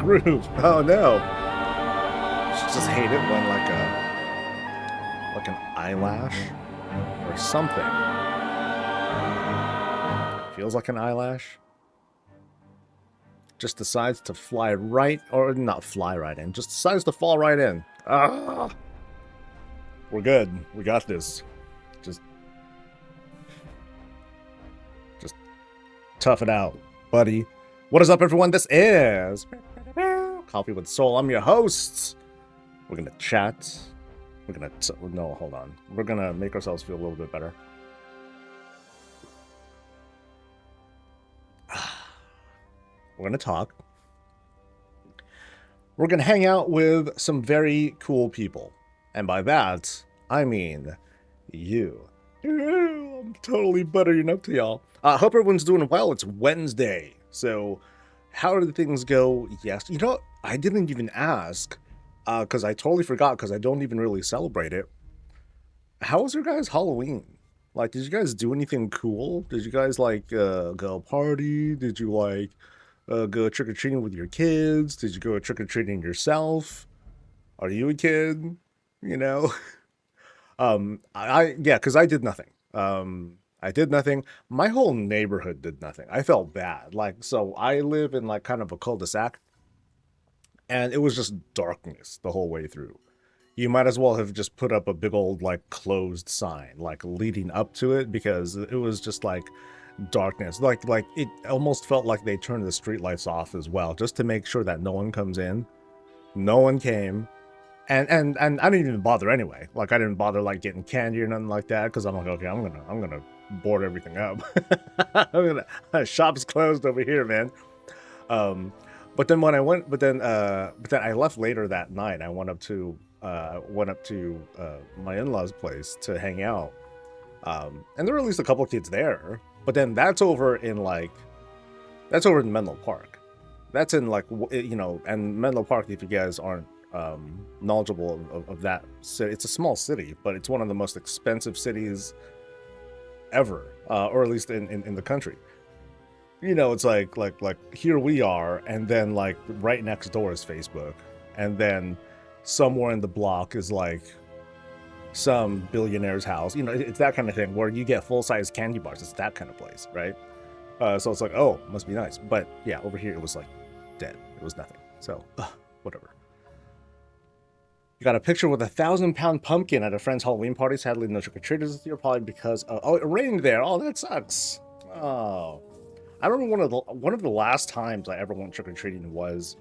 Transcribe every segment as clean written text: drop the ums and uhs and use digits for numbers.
roof. Oh no. Just hate it when like an eyelash or something feels like an eyelash just decides to fly right, or not fly right in, just decides to fall right in. Ah, we're good. We got this. Just tough it out, buddy. What is up, everyone? This is Coffee with Soul. I'm your host. We're gonna chat. We're gonna no, hold on. We're gonna make ourselves feel a little bit better. We're gonna talk. We're gonna hang out with some very cool people, and by that I mean you. I'm totally buttering up to y'all. Hope everyone's doing well. It's Wednesday, so how did things go? Yes, you know what? I didn't even ask because I totally forgot because I don't even really celebrate it. How was your guys' Halloween? Like, did you guys do anything cool? Did you guys like go party? Did you like go trick-or-treating with your kids? Did you go trick-or-treating yourself? Are you a kid? You know? Yeah, because I did nothing. I did nothing. My whole neighborhood did nothing. I felt bad. Like, so I live in like kind of a cul-de-sac, and it was just darkness the whole way through. You might as well have just put up a big old like closed sign, like leading up to it, because it was just like darkness. Like it almost felt like they turned the streetlights off as well, just to make sure that no one comes in. No one came. And I didn't even bother anyway. Like, I didn't bother like getting candy or nothing like that, because I'm like, okay, I'm gonna board everything up. Shop's closed over here, man. But then when I went, but then I left later that night. I went up to my in-laws' place to hang out. And there were at least a couple of kids there. But then that's over in Menlo Park. That's in like, you know, and Menlo Park, if you guys aren't knowledgeable of that city, it's a small city, but it's one of the most expensive cities ever, or at least in the country. You know, it's like here we are, and then like right next door is Facebook, and then somewhere in the block is like some billionaire's house. You know, it's that kind of thing where you get full-size candy bars. It's that kind of place, right? So it's like, oh, must be nice. But yeah, over here it was like dead. It was nothing. So whatever. You got a picture with a 1,000-pound pumpkin at a friend's Halloween party. Sadly, no trick-or-treaters this year, probably because oh, it rained there. Oh, that sucks. Oh, I remember one of the last times I ever went trick-or-treating was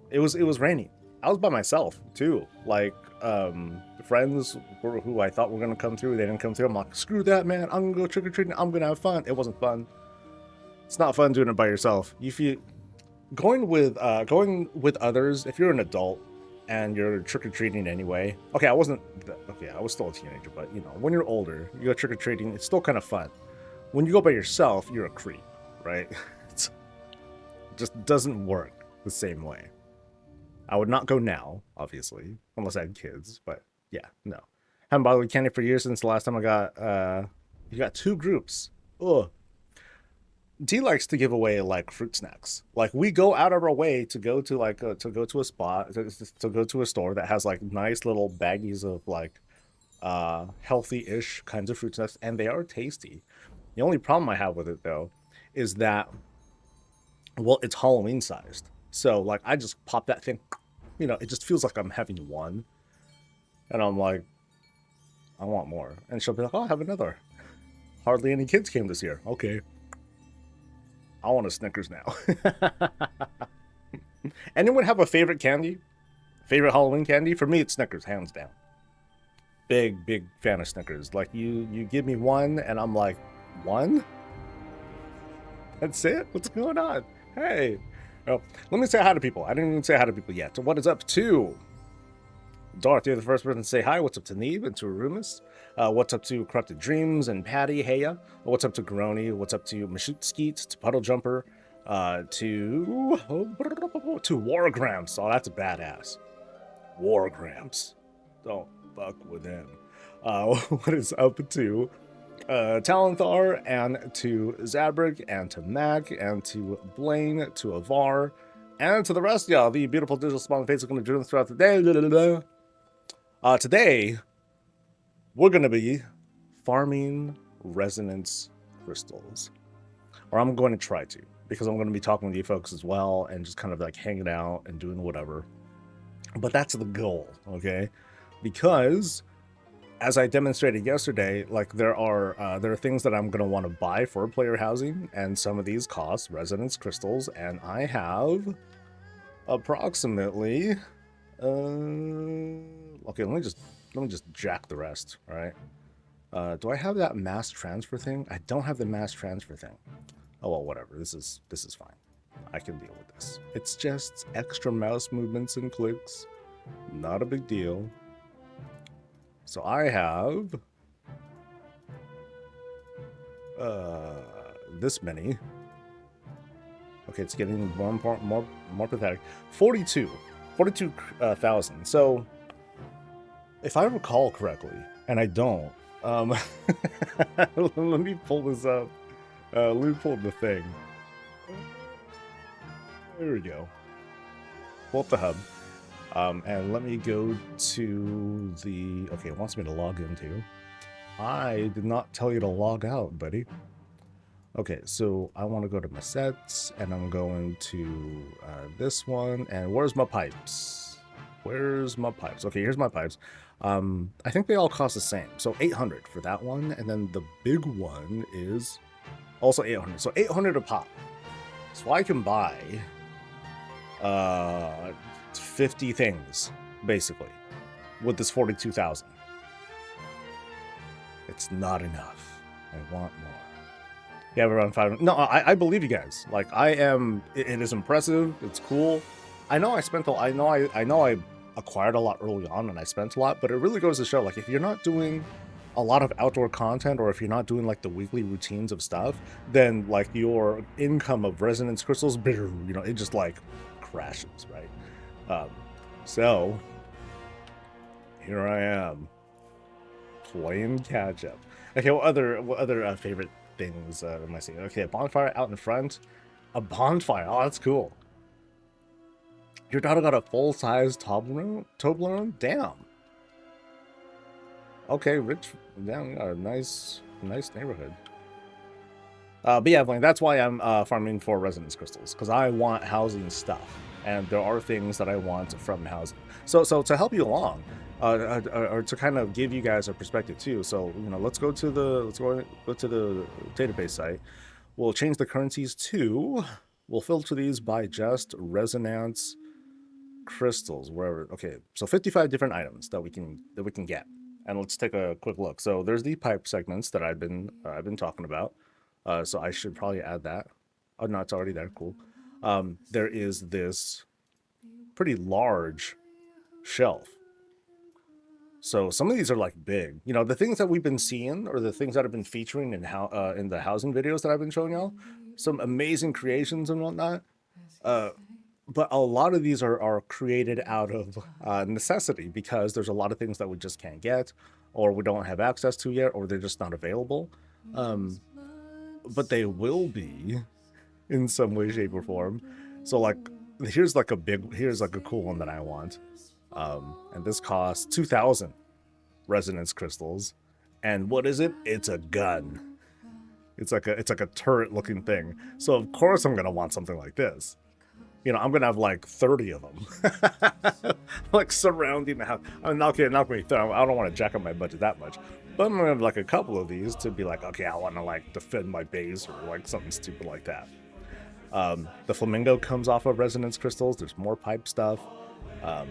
it was raining. I was by myself too. Like friends who I thought were gonna come through, they didn't come through. I'm like, screw that, man. I'm gonna go trick-or-treating. I'm gonna have fun. It wasn't fun. It's not fun doing it by yourself. If you going with others, if you're an adult and you're trick-or-treating anyway. Okay, I was still a teenager, but you know, when you're older, you go trick-or-treating, it's still kind of fun. When you go by yourself, you're a creep, right? It just doesn't work the same way. I would not go now, obviously, unless I had kids, but yeah, no. Haven't bothered with candy for years since the last time I got, you got 2 groups. Ugh. D likes to give away like fruit snacks. Like, we go out of our way to go to like to go to a spot, to go to a store that has like nice little baggies of like healthy-ish kinds of fruit snacks, and they are tasty. The only problem I have with it though is that, well, it's Halloween sized. So like, I just pop that thing, you know, it just feels like I'm having one, and I'm like, I want more. And she'll be like, oh, I'll have another. Hardly any kids came this year. Okay. I want a Snickers now. Anyone have a favorite candy? Favorite Halloween candy? For me, it's Snickers, hands down. Big fan of Snickers. Like, you give me one, and I'm like, one? That's it? What's going on? Hey. Oh, let me say hi to people. I didn't even say hi to people yet. So what is up to Darth? You're the first person to say hi. What's up to Neve and to Arumus? What's up to Corrupted Dreams and Patty? Heya. What's up to Garoni? What's up to Mashoot Skeet? To Puddle Jumper? To Wargramps. Oh, that's a badass. Wargramps. Don't fuck with him. What is up to Talenthar, and to Zabrig, and to Mac, and to Blaine, to Avar, And to the rest of y'all, the beautiful digital spawn faces are going to join us throughout the day. Today, we're going to be farming resonance crystals. Or I'm going to try to, because I'm going to be talking with you folks as well and just kind of like hanging out and doing whatever. But that's the goal, okay? Because as I demonstrated yesterday, like there are things that I'm going to want to buy for player housing, and some of these cost resonance crystals, and I have approximately okay, let me just jack the rest. All right, do I have that mass transfer thing? I don't have the mass transfer thing. Oh well, whatever. This is fine. I can deal with this. It's just extra mouse movements and clicks. Not a big deal. So I have this many. Okay, it's getting more pathetic. 42,000. So if I recall correctly, and I don't, let me pull this up. Let me pull up the thing. There we go. Pull up the hub. And let me go to the... Okay, it wants me to log into. I did not tell you to log out, buddy. Okay, so I want to go to my sets, and I'm going to this one. And where's my pipes? Where's my pipes? Okay, here's my pipes. I think they all cost the same. So 800 for that one, and then the big one is also 800. So 800 a pop. So I can buy 50 things, basically, with this 42,000. It's not enough. I want more. Yeah, we're around 500. No, I believe you guys. Like, I am. It is impressive. It's cool. I know I spent. I know I acquired a lot early on, and I spent a lot. But it really goes to show, like, if you're not doing a lot of outdoor content, or if you're not doing like the weekly routines of stuff, then like your income of resonance crystals, you know, it just like crashes, right? So here I am playing catch up. Okay, what other favorite things am I seeing? Okay, a bonfire out in front. A bonfire. Oh, that's cool. Your daughter got a full-size Toblerone? Damn. Okay, rich. Damn, got a nice neighborhood. But yeah, Blaine, that's why I'm farming for resonance crystals, because I want housing stuff, and there are things that I want from housing. So to help you along, or to kind of give you guys a perspective too. So you know, let's go to the database site. We'll change the currencies to. We'll filter these by just resonance crystals wherever. Okay, so 55 different items that we can get, and let's take a quick look. So there's the pipe segments that I've been talking about. So I should probably add that. Oh no, it's already there. Cool. There is this pretty large shelf. So some of these are like big. You know, the things that we've been seeing, or the things that have been featuring in in the housing videos that I've been showing y'all, some amazing creations and whatnot. But a lot of these are created out of necessity, because there's a lot of things that we just can't get, or we don't have access to yet, or they're just not available. But they will be in some way, shape, or form. So like, here's like a cool one that I want. And this costs 2,000 resonance crystals. And what is it? It's a gun. It's like a turret looking thing. So of course I'm gonna want something like this. You know, I'm gonna have like 30 of them, like surrounding the house. I'm not gonna be. I don't want to jack up my budget that much, but I'm gonna have like a couple of these to be like, okay, I want to like defend my base, or like something stupid like that. The flamingo comes off of resonance crystals. There's more pipe stuff. But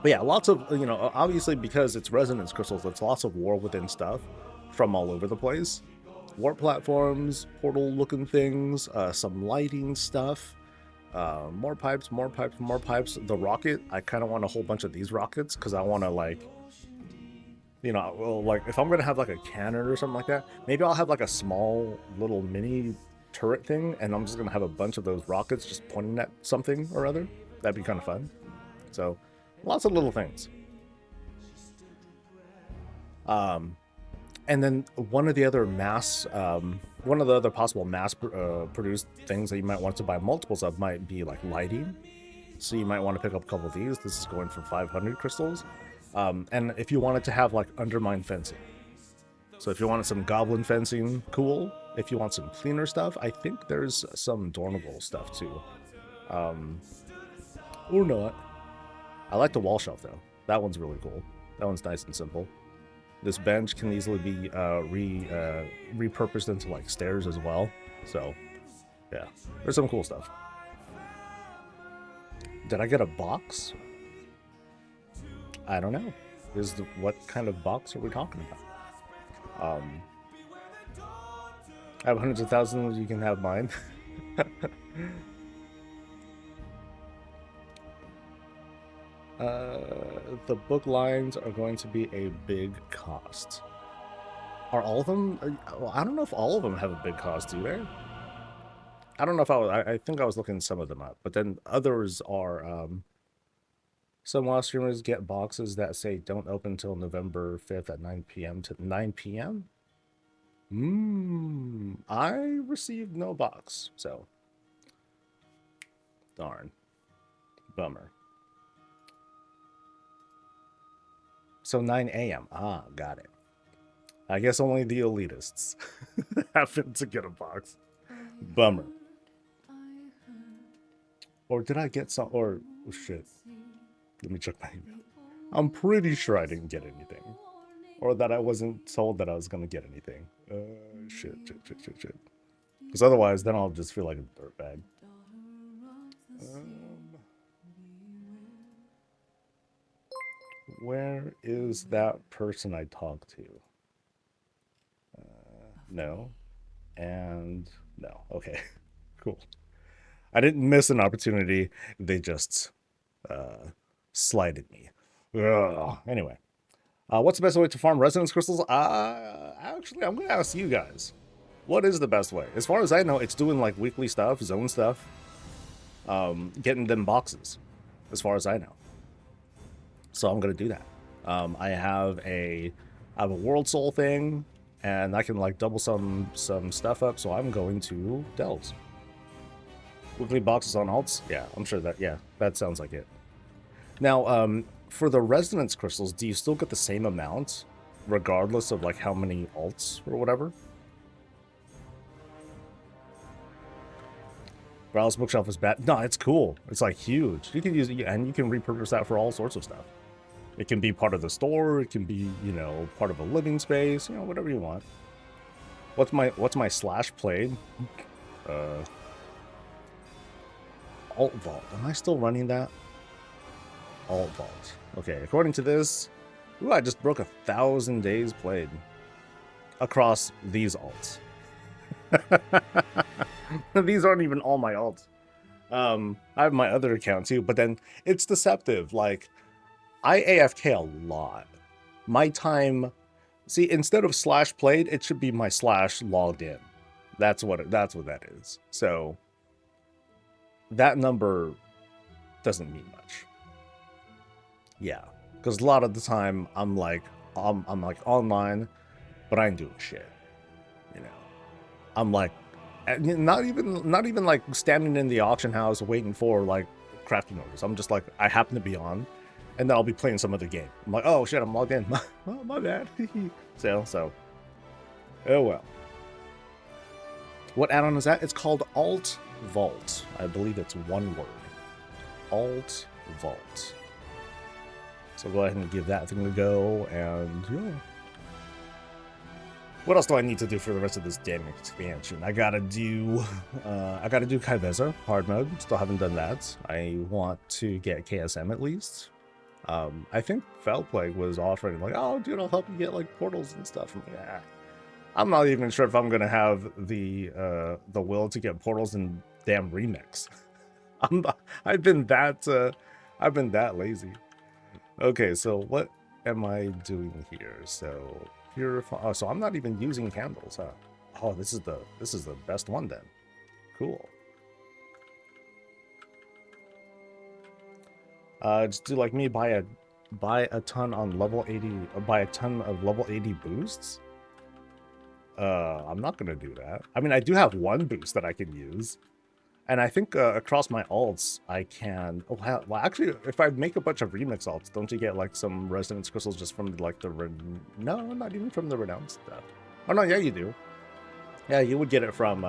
yeah, lots of, you know, obviously because it's resonance crystals, it's lots of war within stuff from all over the place. Warp platforms, portal looking things, some lighting stuff. More pipes. The rocket, I kind of want a whole bunch of these rockets, because I want to, like, you know, well, like if I'm gonna have like a cannon or something like that, maybe I'll have like a small little mini turret thing, and I'm just gonna have a bunch of those rockets just pointing at something or other. That'd be kind of fun. So lots of little things. And then one of the other mass one of the other possible mass produced things that you might want to buy multiples of might be like lighting. So you might want to pick up a couple of these. This is going for 500 crystals. And if you wanted to have like undermine fencing. So if you wanted some goblin fencing, cool. If you want some cleaner stuff, I think there's some dormable stuff too. Or not. I like the wall shelf though. That one's really cool. That one's nice and simple. This bench can easily be repurposed into like stairs as well. So yeah, there's some cool stuff. Did I get a box? I don't know. What kind of box are we talking about? I have hundreds of thousands. You can have mine. The book lines are going to be a big cost. Are all of them? Well, I don't know if all of them have a big cost, do they? I don't know if I think I was looking some of them up, but then others are, some WoW streamers get boxes that say don't open until November 5th at 9 p.m. to 9 p.m.? I received no box, so. Darn. Bummer. So 9 a.m. Ah, got it. I guess only the elitists happen to get a box. Bummer. Or did I get some? Or, oh shit. Let me check my email. I'm pretty sure I didn't get anything. Or that I wasn't told that I was going to get anything. Shit. Because otherwise, then I'll just feel like a dirtbag. Where is that person I talked to? No. And no. Okay. Cool. I didn't miss an opportunity. They just slighted me. Ugh. Anyway. What's the best way to farm resonance crystals? Actually, I'm going to ask you guys. What is the best way? As far as I know, it's doing like weekly stuff, zone stuff. Getting them boxes. As far as I know. So I'm going to do that. I have a world soul thing. And I can like double some stuff up. So I'm going to Delves. Weekly boxes on alts? Yeah, I'm sure that, yeah, that sounds like it. Now, for the resonance crystals, do you still get the same amount, regardless of like how many alts or whatever? Browse bookshelf is bad. No, it's cool. It's like huge. You can use it, and you can repurpose that for all sorts of stuff. It can be part of the store. It can be, you know, part of a living space. You know, whatever you want. What's my slash played? Alt Vault. Am I still running that? Alt Vault. Okay, according to this, ooh, I just broke 1,000 days played across these alts. These aren't even all my alts. I have my other account too, but then it's deceptive. Like, I AFK a lot. My time, see, instead of slash played, it should be my slash logged in. That's what that is. So that number doesn't mean much. Yeah, because a lot of the time I'm like online, but I ain't doing shit. You know, I'm like not even like standing in the auction house waiting for like crafting orders. I'm just like, I happen to be on, and then I'll be playing some other game. I'm like, oh shit, I'm logged in. Oh, my bad. so oh well. What add-on is that? It's called Alt Vault. I believe it's one word. Alt Vault. So go ahead and give that thing a go, and yeah. What else do I need to do for the rest of this damn expansion? I gotta do Kai'Veza hard mode. Still haven't done that. I want to get KSM at least. I think Felplague was offering like, oh dude, I'll help you get like portals and stuff. I'm like, ah. I'm not even sure if I'm gonna have the will to get portals in damn remix. I've been that lazy. Okay, so what am I doing here? So purify. Oh, so I'm not even using candles, huh? Oh, this is the best one then. Cool. Just do like me, buy a ton on level 80. Buy a ton of level 80 boosts. I'm not gonna do that. I mean, I do have one boost that I can use. And I think across my alts, I can... Oh, well, actually, if I make a bunch of remix alts, don't you get, like, some resonance crystals just from, like, the... No, not even from the renowned stuff. Oh, no, yeah, you do. Yeah, you would get it from,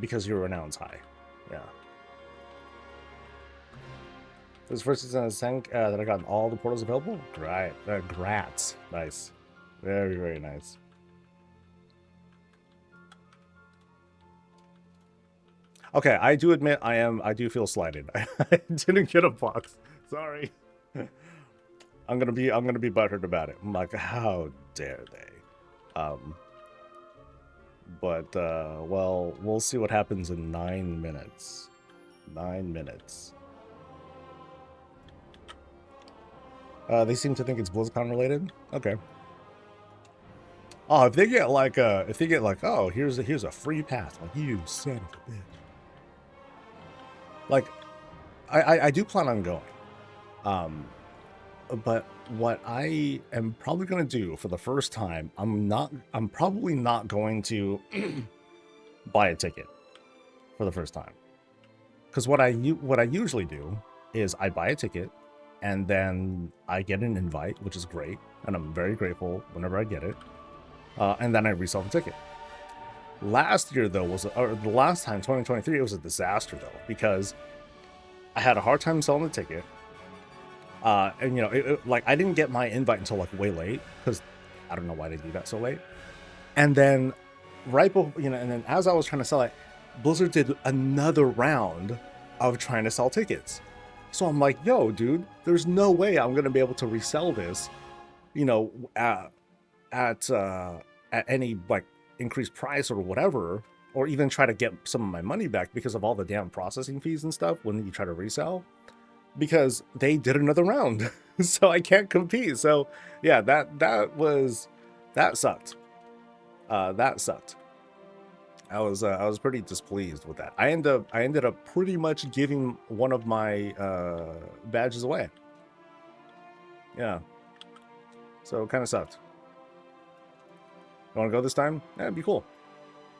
because your renown's high. Yeah. This is the first season of Sank that I got all the portals available? Great. Grats. Nice. Very, very nice. Okay, I do admit I do feel slighted. I didn't get a box. Sorry. I'm gonna be butthurt about it. I'm like, how dare they? But well, we'll see what happens in 9 minutes. 9 minutes. They seem to think it's BlizzCon related. Okay. Oh, if they get like oh, here's a free pass, like, you son of a bitch. Like, I do plan on going, but what I am probably going to do for the first time, I'm probably not going to buy a ticket for the first time, because what I usually do is I buy a ticket and then I get an invite, which is great, and I'm very grateful whenever I get it, and then I resell the ticket. Last year, though, or the last time, 2023, it was a disaster, though, because I had a hard time selling the ticket. And, you know, like, I didn't get my invite until, like, way late, because I don't know why they do that so late. And then, right before, you know, and then as I was trying to sell it, Blizzard did another round of trying to sell tickets. So I'm like, yo, dude, there's no way I'm going to be able to resell this, you know, at any, like, increased price or whatever, or even try to get some of my money back because of all the damn processing fees and stuff when you try to resell, because they did another round. So I can't compete. So yeah, that sucked. That sucked. I was pretty displeased with that. I ended up pretty much giving one of my badges away. Yeah. So it kind of sucked. You want to go this time? That'd be cool.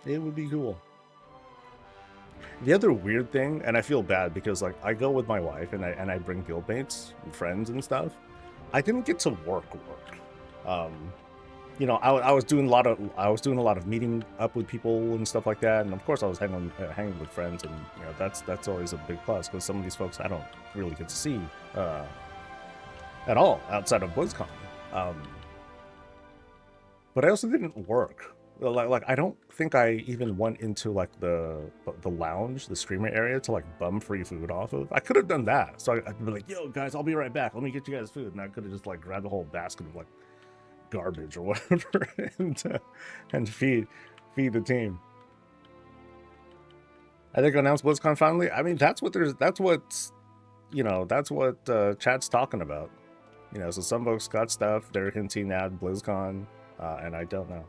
It would be cool. The other weird thing, and I feel bad because, like, I go with my wife and I bring guildmates and friends and stuff. I didn't get to work. You know, I was doing a lot of meeting up with people and stuff like that, and of course I was hanging with friends, and you know, that's always a big plus, because some of these folks I don't really get to see at all outside of BlizzCon. But I also didn't work. Like I don't think I even went into, like, the lounge, the streamer area, to, like, bum free food off of. I could have done that. So I'd be like, yo guys, I'll be right back. Let me get you guys food. And I could have just, like, grabbed a whole basket of, like, garbage or whatever and feed the team. I think announced BlizzCon finally. I mean, that's what chat's talking about. You know, so some folks got stuff they're hinting at BlizzCon, and I don't know.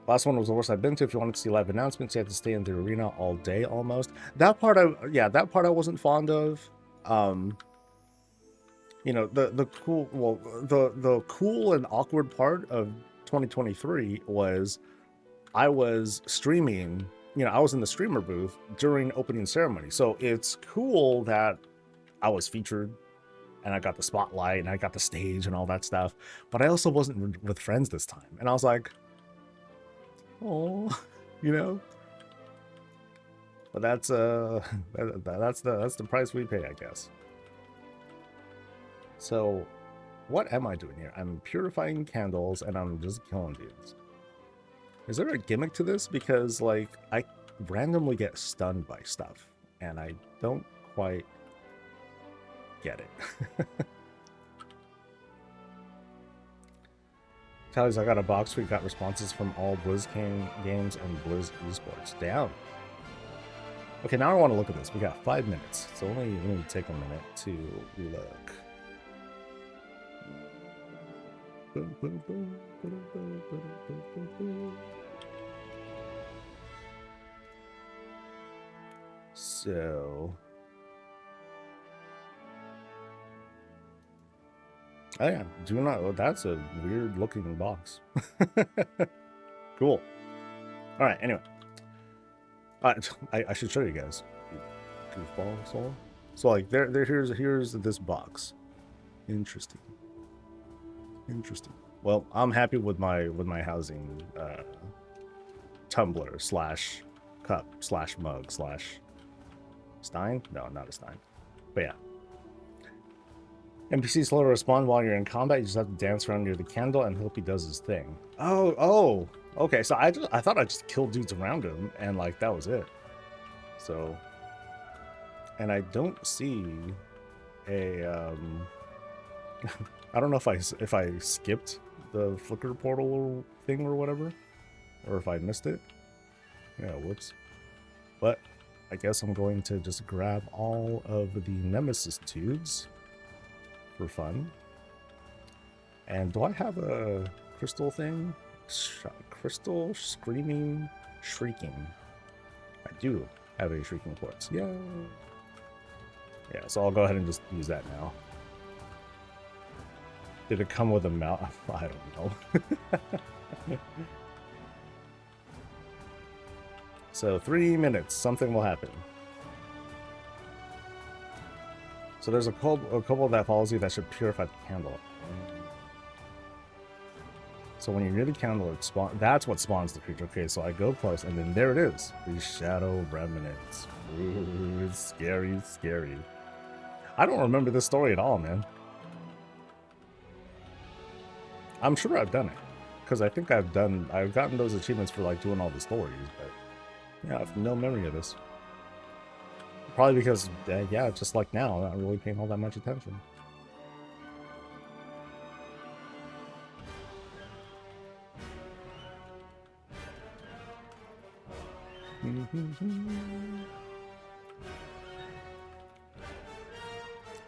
Last one was the worst I've been to. If you wanted to see live announcements, you had to stay in the arena all day almost. That part I wasn't fond of. You know, the cool and awkward part of 2023 was I was streaming. You know, I was in the streamer booth during opening ceremony, so it's cool that I was featured and I got the spotlight and I got the stage and all that stuff. But I also wasn't with friends this time, and I was like, oh, you know. But that's the price we pay, I guess. So, what am I doing here? I'm purifying candles and I'm just killing dudes. Is there a gimmick to this? Because, like, I randomly get stunned by stuff and I don't quite get it. Tallies, I got a box. We got responses from all BlizzCon games and Blizz esports. Damn. Okay, now I want to look at this. We got 5 minutes, so only take a minute to look. So, Oh yeah, do not. Oh, that's a weird looking box. Cool. All right. Anyway, I should show you guys. Goofball soul. So like here's this box. Interesting. Interesting. Well, I'm happy with my housing tumbler slash cup slash mug slash stein. No, not a stein. But yeah. NPC slow to respond while you're in combat. You just have to dance around near the candle, and hope he does his thing. Oh, okay. So I thought I just killed dudes around him, and like that was it. So, and I don't see a I don't know if I skipped the flicker portal thing or whatever, or if I missed it. Yeah, whoops. But I guess I'm going to just grab all of the Nemesis tubes for fun. And do I have a crystal thing? Crystal screaming, shrieking. I do have a shrieking quartz. Yeah. Yeah, so I'll go ahead and just use that now. Did it come with a mount? I don't know. So 3 minutes, something will happen. So there's a couple that follows you that should purify the candle. So when you're near the candle, that's what spawns the creature. Okay, so I go close, and then there it is. These shadow remnants. Ooh, it's scary, scary. I don't remember this story at all, man. I'm sure I've done it, because I think I've gotten those achievements for like doing all the stories, but yeah, I have no memory of this. Probably because, yeah, just like now, I'm not really paying all that much attention.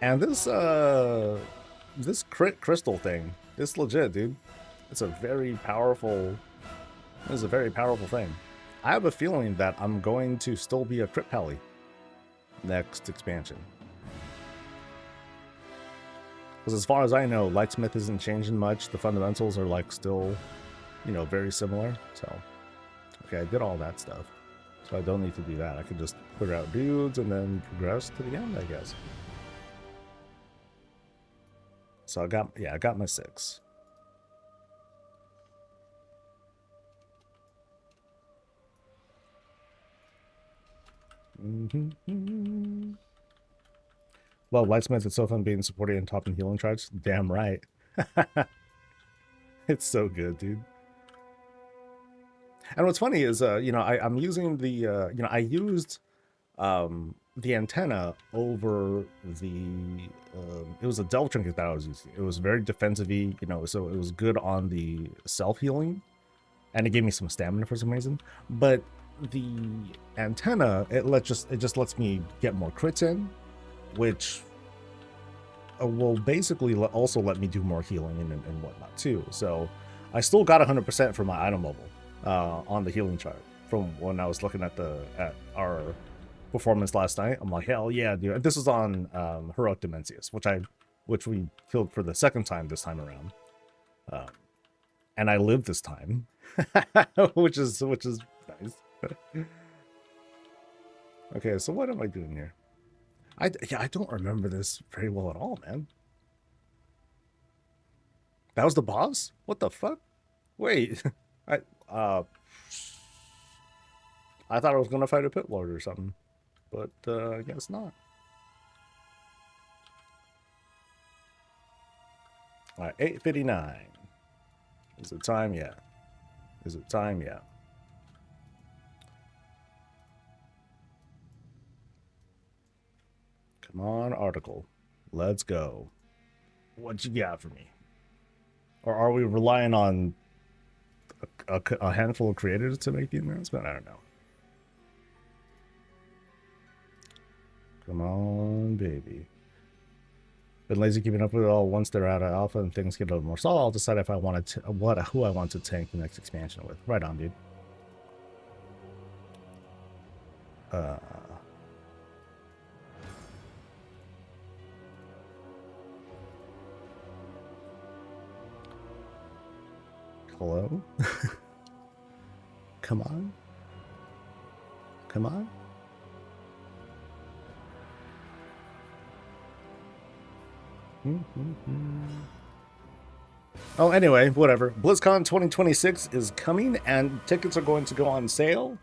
And this crystal thing, it's legit, dude. It's a very powerful. This is a very powerful thing. I have a feeling that I'm going to still be a crit pally next expansion. Because as far as I know, Lightsmith isn't changing much. The fundamentals are like still, you know, very similar. So, okay, I did all that stuff. So I don't need to do that. I could just clear out dudes and then progress to the end, I guess. So I got my 6. Well, Lightsmith is so fun being supported and top and healing charge. Damn right. It's so good, dude. And what's funny is, you know, I'm using the, you know, I used the antenna over the, it was a Delve Trinket that I was using. It was very defensive-y, you know, so it was good on the self-healing, and it gave me some stamina for some reason. But the antenna, it just lets me get more crits in, which will basically also let me do more healing and whatnot too. So I still got 100% for my item level on the healing chart from when I was looking at our performance last night. I'm like, hell yeah, dude. This is on Heroic Dimensius, which we killed for the second time this time around, and I lived this time, which is nice. Okay, so what am I doing here? I don't remember this very well at all, man. That was the boss? What the fuck? Wait, I thought I was gonna fight a pit lord or something, but I guess not. All right, 8:59. Is it time yet? Is it time yet? Come on, article. Let's go. What you got for me? Or are we relying on a handful of creators to make the announcement? I don't know. Come on, baby. Been lazy keeping up with it all. Once they're out of alpha and things get a little more solid, I'll decide if I want to who I want to tank the next expansion with. Right on, dude. Hello? Come on. Come on. Oh, anyway, whatever. BlizzCon 2026 is coming, and tickets are going to go on sale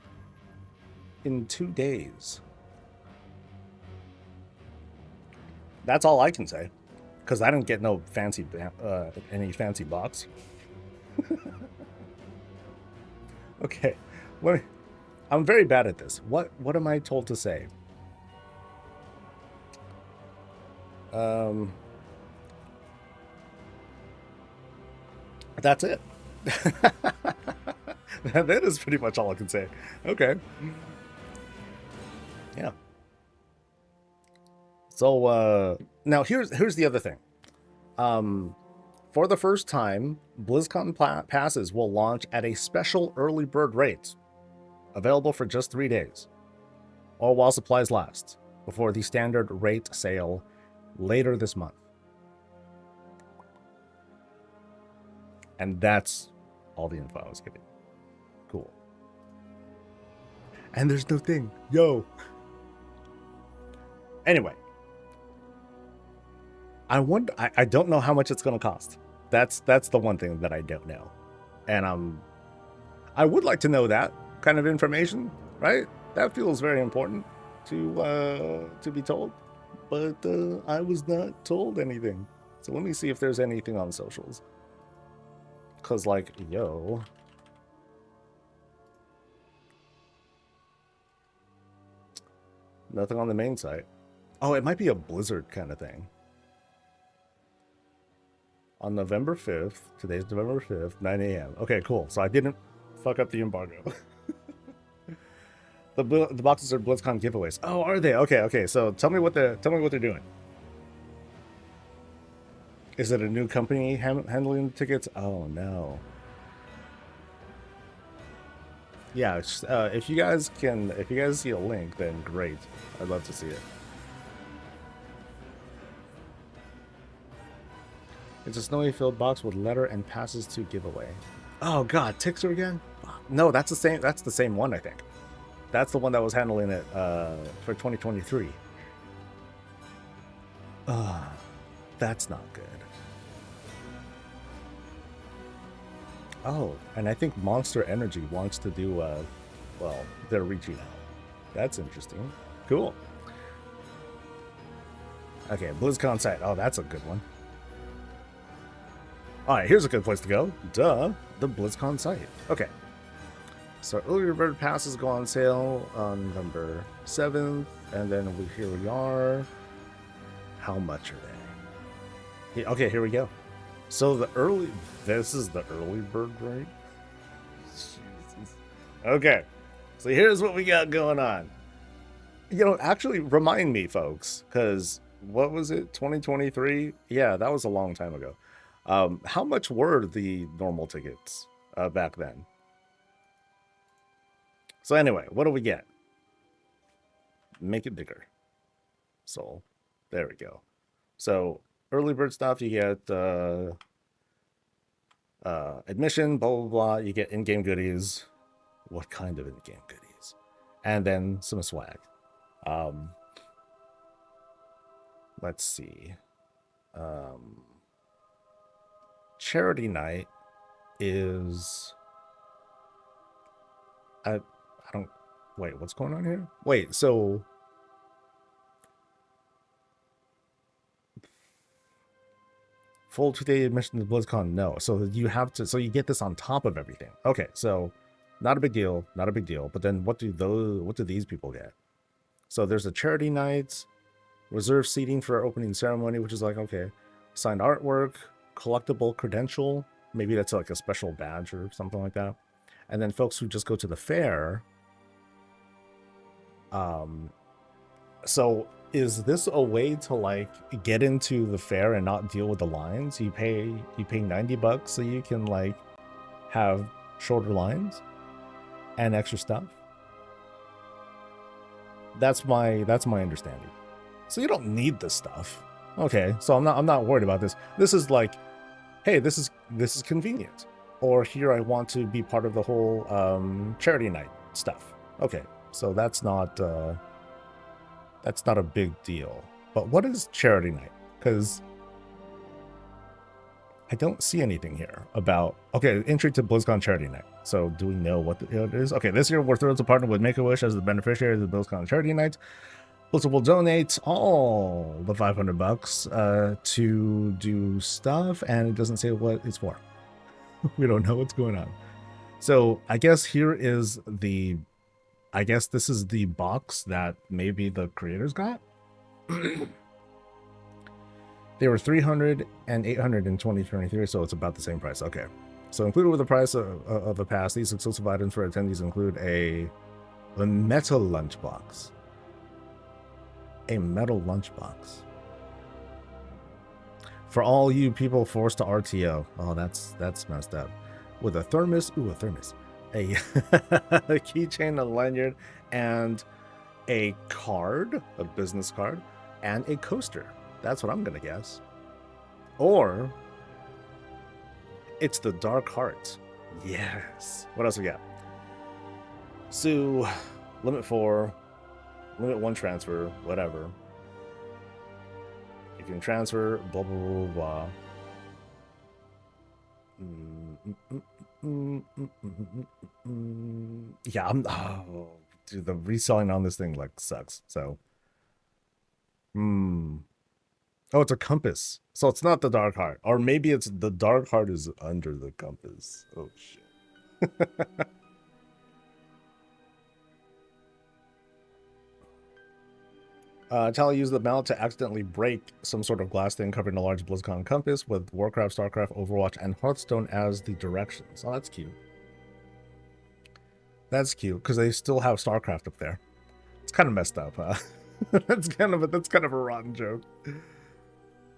in 2 days. That's all I can say, because I didn't get no fancy, any fancy box. Okay, I'm very bad at this. What am I told to say? That's it. That is pretty much all I can say. Okay. Yeah. So now here's the other thing. For the first time, BlizzCon passes will launch at a special early bird rate, available for just 3 days, or while supplies last, before the standard rate sale later this month. And that's all the info I was getting. Cool. And there's no thing. Yo. Anyway. I don't know how much it's going to cost. That's the one thing that I don't know. And I would like to know that kind of information, right? That feels very important to be told. But I was not told anything. So let me see if there's anything on socials. Because, like, yo. Nothing on the main site. Oh, it might be a Blizzard kind of thing. On November 5th, today's November 5th, 9 a.m. Okay, cool. So I didn't fuck up the embargo. The boxes are BlizzCon giveaways. Oh, are they? Okay. So tell me what they're doing. Is it a new company handling the tickets? Oh no. Yeah, if you guys see a link, then great. I'd love to see it. It's a snowy filled box with letter and passes to giveaway. Oh god, Tixer again? No, that's the same one, I think. That's the one that was handling it for 2023. That's not good. Oh, and I think Monster Energy wants to do, well, they're reaching out. That's interesting. Cool. Okay, BlizzCon site. Oh, that's a good one. Alright, here's a good place to go. Duh, the BlizzCon site. Okay. So early bird passes go on sale on November 7th, and then here we are. How much are they? Okay, here we go. So this is the early bird rate? Jesus. Okay, so here's what we got going on. You know, actually remind me, folks, because what was it, 2023? Yeah, that was a long time ago. How much were the normal tickets back then? So anyway, what do we get? Make it bigger. So there we go. So early bird stuff, you get admission, blah, blah, blah. You get in-game goodies. What kind of in-game goodies? And then some swag. Let's see. Charity night is... I don't... Wait, what's going on here? Wait, so... Full 2-day admission to BlizzCon, no. So you have to... So you get this on top of everything. Okay, so... Not a big deal. Not a big deal. But then what do these people get? So there's a charity night, reserved seating for our opening ceremony, which is like, okay, signed artwork, collectible credential, maybe that's like a special badge or something like that. And then folks who just go to the fair. So is this a way to like get into the fair and not deal with the lines? You pay $90 so you can like have shorter lines and extra stuff. That's my understanding. So you don't need this stuff. Okay, so I'm not worried about this. This is like, hey, this is convenient. or here I want to be part of the whole charity night stuff. Okay, so that's not a big deal. But what is charity night? Because I don't see anything here about, okay, entry to BlizzCon charity night. So do we know what it is? Okay, this year we're thrilled to partner with Make-A-Wish as the beneficiary of the BlizzCon charity night. Blizzard will donate all the $500 to do stuff, and it doesn't say what it's for. We don't know what's going on. So I guess here is the, I guess this is the box that maybe the creators got. They were $300 and $800 in 2023, so it's about the same price. Okay. So included with the price of the pass, these exclusive items for attendees include a metal lunchbox. A metal lunchbox. For all you people forced to RTO. Oh, that's messed up. With a thermos, a thermos. A keychain, a lanyard, and a card, a business card, and a coaster. That's what I'm gonna guess. Or it's the Dark Heart. Yes. What else we got? So, limit 4, limit 1 transfer, whatever. You can transfer, blah, blah, blah, blah. Yeah, dude, the reselling on this thing, like, sucks, so. Oh, it's a compass. So it's not the Dark Heart. Or maybe it's the Dark Heart is under the compass. Oh, shit. Tally used the mount to accidentally break some sort of glass thing covering a large BlizzCon compass with Warcraft, StarCraft, Overwatch, and Hearthstone as the directions. Oh, that's cute. That's cute, because they still have StarCraft up there. It's kind of messed up, huh? that's kind of a rotten joke.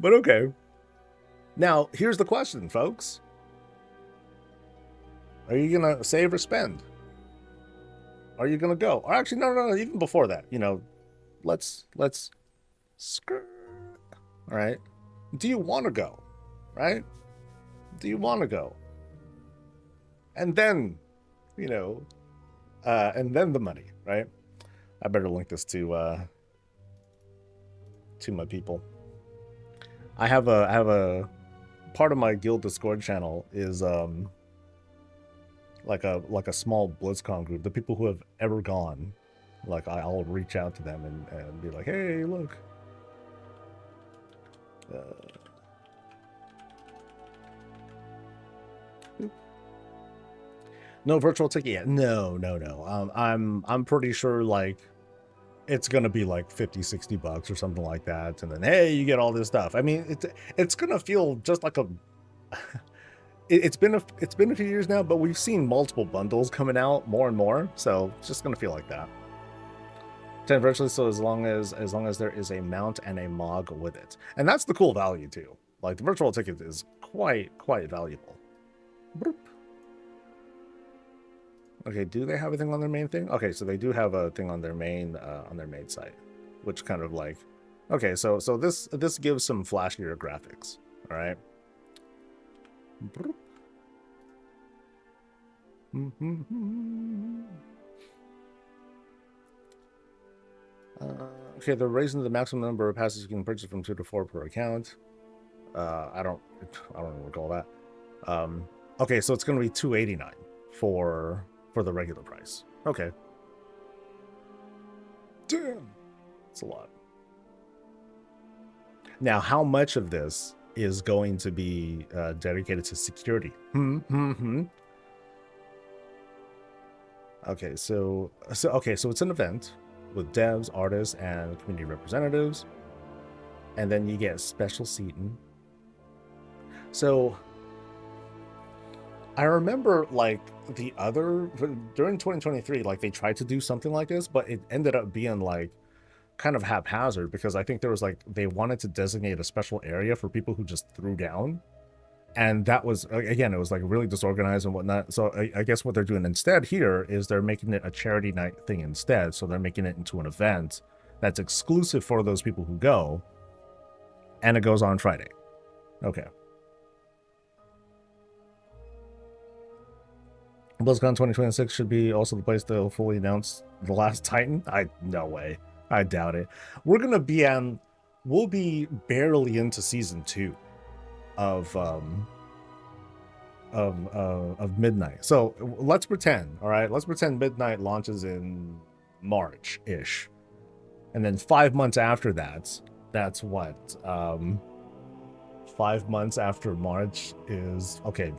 But okay. Now, here's the question, folks. Are you going to save or spend? Are you going to go? Or actually, no, even before that, you know, let's skirt. All right. Do you want to go? Right? Do you want to go? And then, you know, and then the money, right? I better link this to my people. I have a part of my guild Discord channel is like a small BlizzCon group. The people who have ever gone, like I'll reach out to them and be like, hey, look. No virtual ticket yet. No. I'm pretty sure like it's gonna be like $50-$60 or something like that, and then hey, you get all this stuff. I mean, it's gonna feel just like a it's been a few years now, but we've seen multiple bundles coming out more and more, so it's just gonna feel like that. 10 virtually, so as long as there is a mount and a mog with it, and that's the cool value too. Like the virtual ticket is quite valuable. Boop. Okay, do they have a thing on their main thing? Okay, so they do have a thing on their main site, which kind of like, okay, so this gives some flashier graphics. All right. Okay, they're raising the maximum number of passes you can purchase from 2 to 4 per account. I don't recall that. Okay, so it's going to be $289 for the regular price. Okay. Damn. It's a lot. Now, how much of this is going to be dedicated to security? Okay, so it's an event with devs, artists, and community representatives, and then you get special seating. So I remember like during 2023, like they tried to do something like this, but it ended up being like kind of haphazard, because I think there was like, they wanted to designate a special area for people who just threw down. And that was, again, it was like really disorganized and whatnot. So I guess what they're doing instead here is they're making it a charity night thing instead. So they're making it into an event that's exclusive for those people who go. And it goes on Friday. Okay. BlizzCon 2026 should be also the place to fully announce the last Titan. No way. I doubt it. We'll be barely into season 2 of Midnight. So let's pretend, all right? Let's pretend Midnight launches in March-ish. And then 5 months after that's what? 5 months after March is, okay,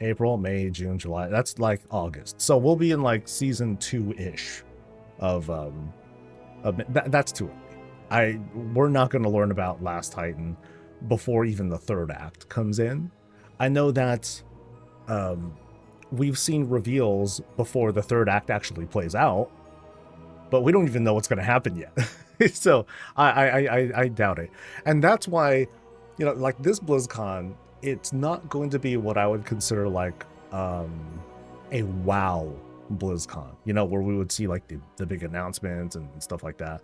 April, May, June, July. That's like August. So we'll be in like season 2-ish of that's too early. We're not going to learn about Last Titan before even the third act comes in. I know that we've seen reveals before the third act actually plays out, but we don't even know what's going to happen yet. So I doubt it. And that's why, you know, like this BlizzCon, it's not going to be what I would consider like a WoW BlizzCon, you know, where we would see like the big announcements and stuff like that.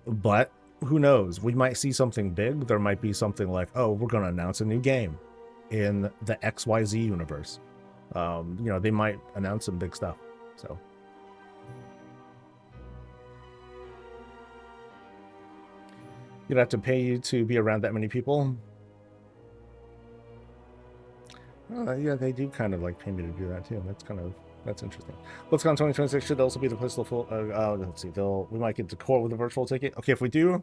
But who knows? We might see something big. There might be something like, oh, we're going to announce a new game in the XYZ universe. You know, they might announce some big stuff. So you'd have to pay you to be around that many people. Yeah, they do kind of like pay me to do that too. That's interesting. BlizzCon 2026 should also be the place to full. Let's see, we might get to core with a virtual ticket. Okay, if we do,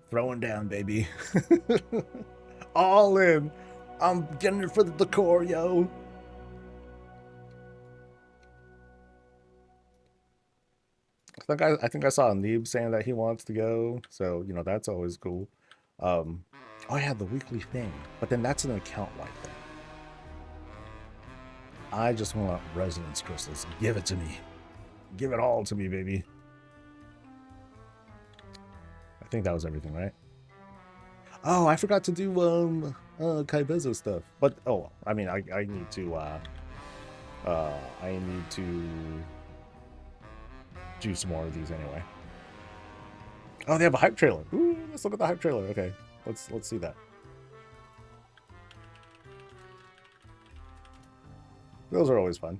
throwing down, baby. All in. I'm getting it for the core, yo. I think I saw Neeb saying that he wants to go, so you know that's always cool. Oh yeah, the weekly thing, but then that's an account-wide thing. I just want resonance crystals. Give it to me. Give it all to me, baby. I think that was everything, right? Oh, I forgot to do Kaibezo stuff. But oh, I mean, I need to do some more of these anyway. Oh, they have a hype trailer. Ooh, let's look at the hype trailer. Okay, let's see that. Those are always fun.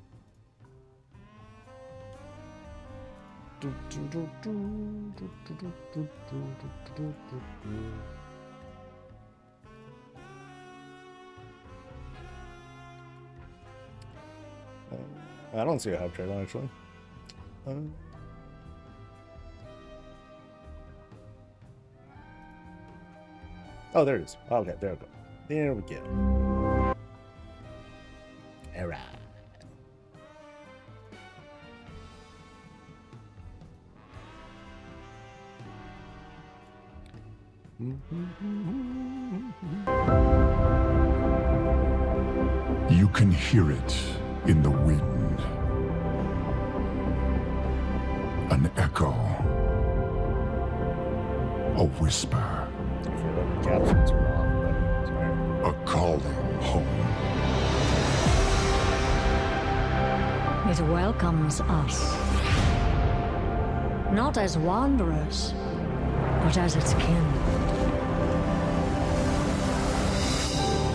I don't see a hype trailer actually. Oh, there it is. Okay, there we go. There we go. All right. You can hear it in the wind. An echo. A whisper. Captions are off, sorry. A calling home. It welcomes us. Not as wanderers, but as its kin.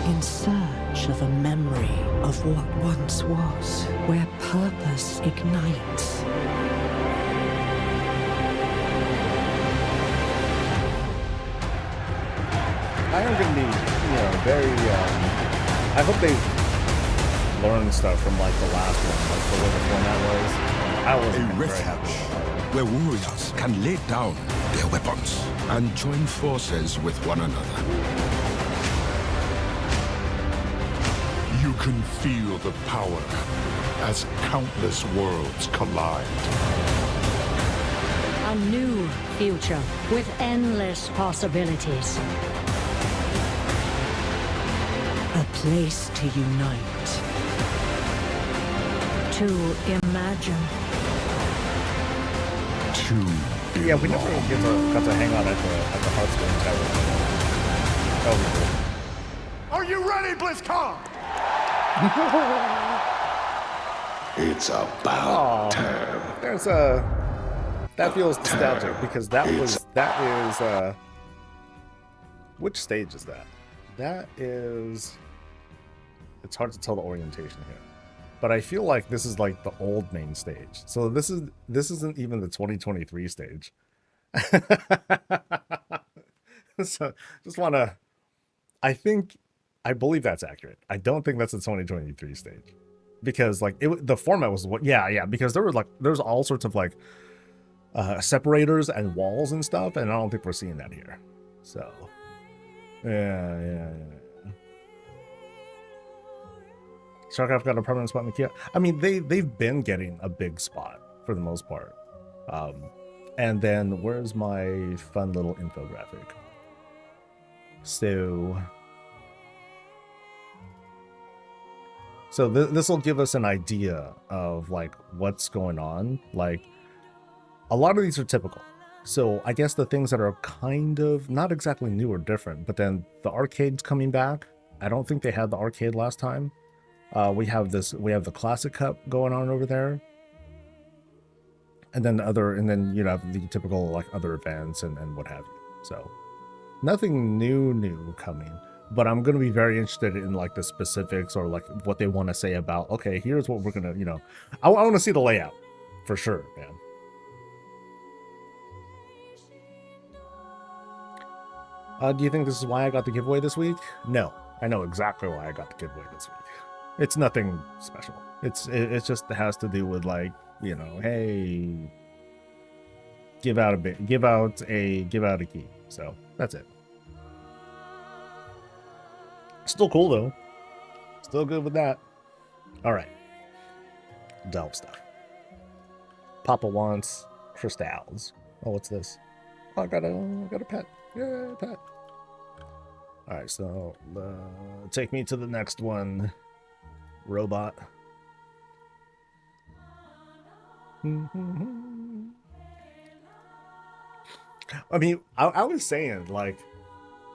In search of a memory of what once was, where purpose ignites. I am going to be, you know, very, I hope they learn stuff from, like, the last one, like, the way the format was. I wasn't very happy. Where warriors can lay down their weapons and join forces with one another. You can feel the power as countless worlds collide. A new future with endless possibilities. A place to unite. To imagine. To belong. Yeah, we never got to hang out at the Hearthstone Tower. That was cool. Are you ready, BlizzCon? It's about time. There's that feels nostalgic because that is which stage is that? That is, it's hard to tell the orientation here. but I feel like this is like the old main stage. So this isn't even the 2023 stage. So just want to, I believe that's accurate. I don't think that's the 2023 stage, because like the format was what, yeah, because there's all sorts of like separators and walls and stuff, and I don't think we're seeing that here. So yeah. Starcraft got a permanent spot in the queue. I mean, they've been getting a big spot for the most part. And then where's my fun little infographic? So this will give us an idea of like what's going on. Like a lot of these are typical. So I guess the things that are kind of not exactly new or different, but then the arcade's coming back. I don't think they had the arcade last time. We have the Classic Cup going on over there. And then you have the typical like other events and what have you. So nothing new coming, but I'm going to be very interested in like the specifics or like what they want to say about, okay, here's what we're going to, I want to see the layout for sure, man. Do you think this is why I got the giveaway this week? No, I know exactly why I got the giveaway this week. It's nothing special. It just has to do with like, hey, give out a key. So that's it. Still cool though. Still good with that. All right. Delve stuff. Papa wants crystals. Oh, what's this? Oh, I got a pet. Yeah, pet. All right, so take me to the next one, robot. I mean, I was saying, like,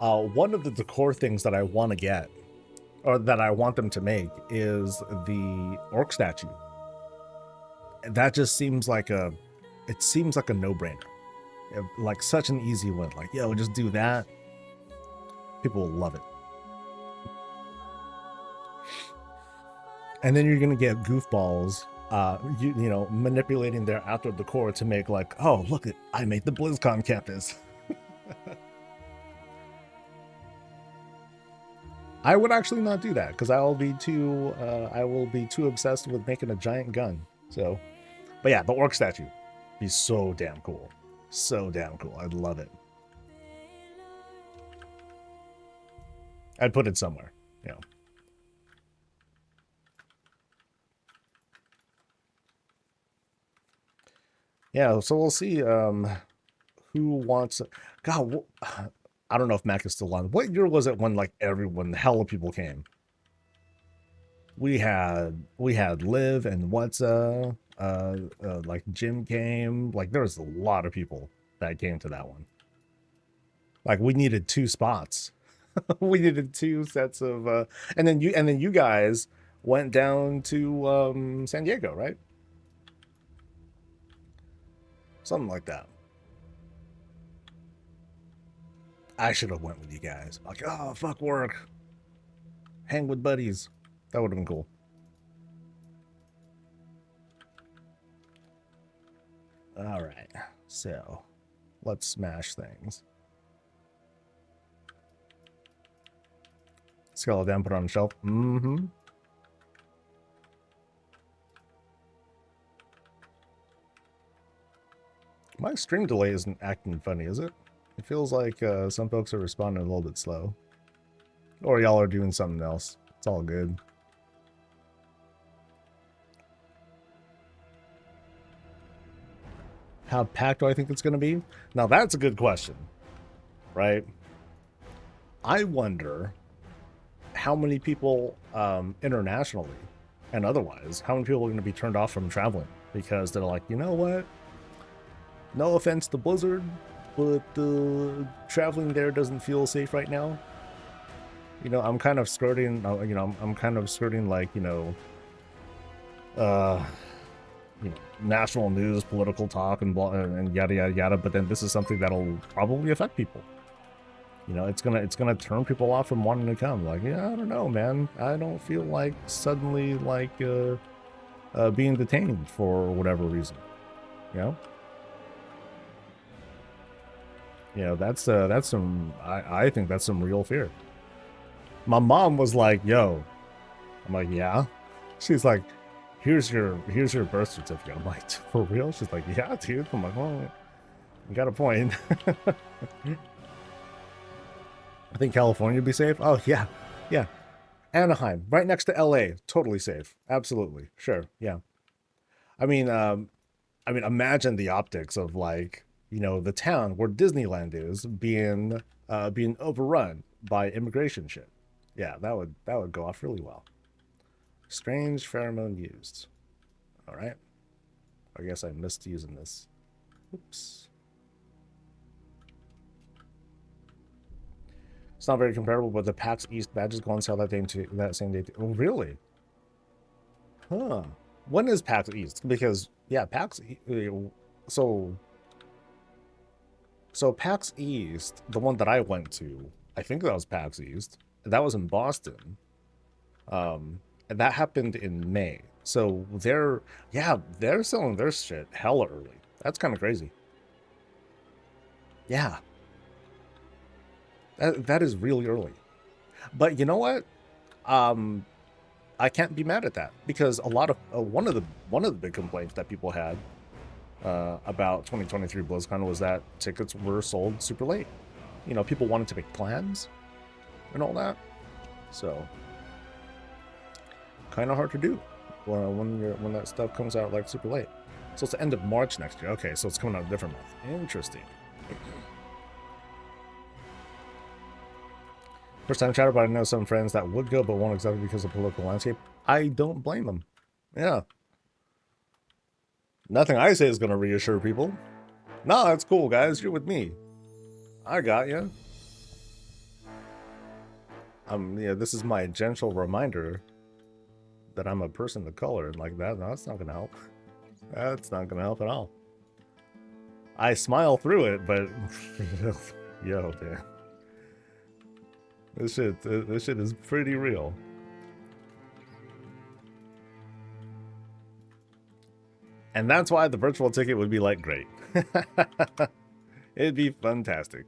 one of the decor things that I want to get, or that I want them to make, is the orc statue. That just seems like a no-brainer. Like, such an easy one. Like, yo, just do that. People will love it. And then you're going to get goofballs manipulating their outdoor decor to make like, oh, look, I made the BlizzCon campus. I would actually not do that because I will be too obsessed with making a giant gun. So, but yeah, the orc statue be so damn cool. So damn cool. I'd love it. I'd put it somewhere, Yeah, so we'll see who wants... God, I don't know if Mac is still on. What year was it when like everyone, the hell of people came? We had Liv and like Jim came. Like there was a lot of people that came to that one. Like we needed 2 spots. We needed 2 sets of and then you guys went down to San Diego, right? Something like that. I should have went with you guys. Like, oh, fuck work. Hang with buddies. That would have been cool. All right. So, let's smash things. Scale it down, put it on the shelf. Mm-hmm. My stream delay isn't acting funny, is it? It feels like some folks are responding a little bit slow. Or y'all are doing something else. It's all good. How packed do I think it's going to be? Now that's a good question, right? I wonder how many people internationally and otherwise, how many people are going to be turned off from traveling because they're like, you know what? No offense to Blizzard, but traveling there doesn't feel safe right now. I'm kind of skirting, I'm kind of skirting like, national news, political talk, and blah, and yada yada yada. But then this is something that'll probably affect people. It's gonna turn people off from wanting to come. Like, yeah, I don't know, man. I don't feel like suddenly like being detained for whatever reason. You know? You know, that's some, I think that's some real fear. My mom was like, yo. I'm like, yeah. She's like, here's your birth certificate. I'm like, for real? She's like, yeah, dude. I'm like, well, you got a point. I think California would be safe. Oh, yeah. Yeah. Anaheim, right next to LA. Totally safe. Absolutely. Sure. Yeah. I mean, imagine the optics of, like, you know, the town where Disneyland is being overrun by immigration shit. Yeah, that would go off really well. Strange pheromone used. All right. I guess I missed using this. Oops. It's not very comparable, but the PAX East badges go on sale that same day. Oh, really? Huh. When is PAX East? Because yeah, PAX. So PAX East, the one that I went to, I think that was PAX East. That was in Boston. And that happened in May. So they're selling their shit hella early. That's kind of crazy. Yeah. That is really early. But you know what? I can't be mad at that, because a lot of one of the big complaints that people had about 2023 BlizzCon was that tickets were sold super late. You know, people wanted to make plans and all that. So kind of hard to do when that stuff comes out like super late. So it's the end of March next year. Okay, so it's coming out a different month. Interesting. First time chatter, but I know some friends that would go but won't exactly because of political landscape. I don't blame them. Yeah. Nothing I say is going to reassure people. No, that's cool, guys. You're with me. I got you. Yeah, this is my gentle reminder that I'm a person of color, and like that. No, that's not going to help. That's not going to help at all. I smile through it, but yo, damn. This shit is pretty real. And that's why the virtual ticket would be like great. It'd be fantastic.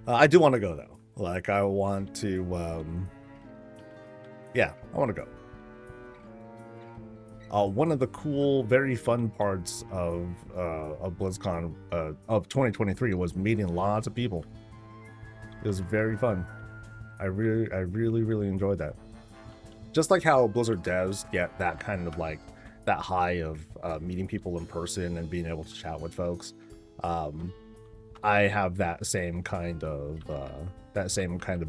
I do want to go though. Like, I want to, yeah, I want to go. One of the cool, very fun parts of BlizzCon of 2023 was meeting lots of people. It was very fun. I really enjoyed that. Just like how Blizzard devs get that kind of like that high of meeting people in person and being able to chat with folks. I have that same kind of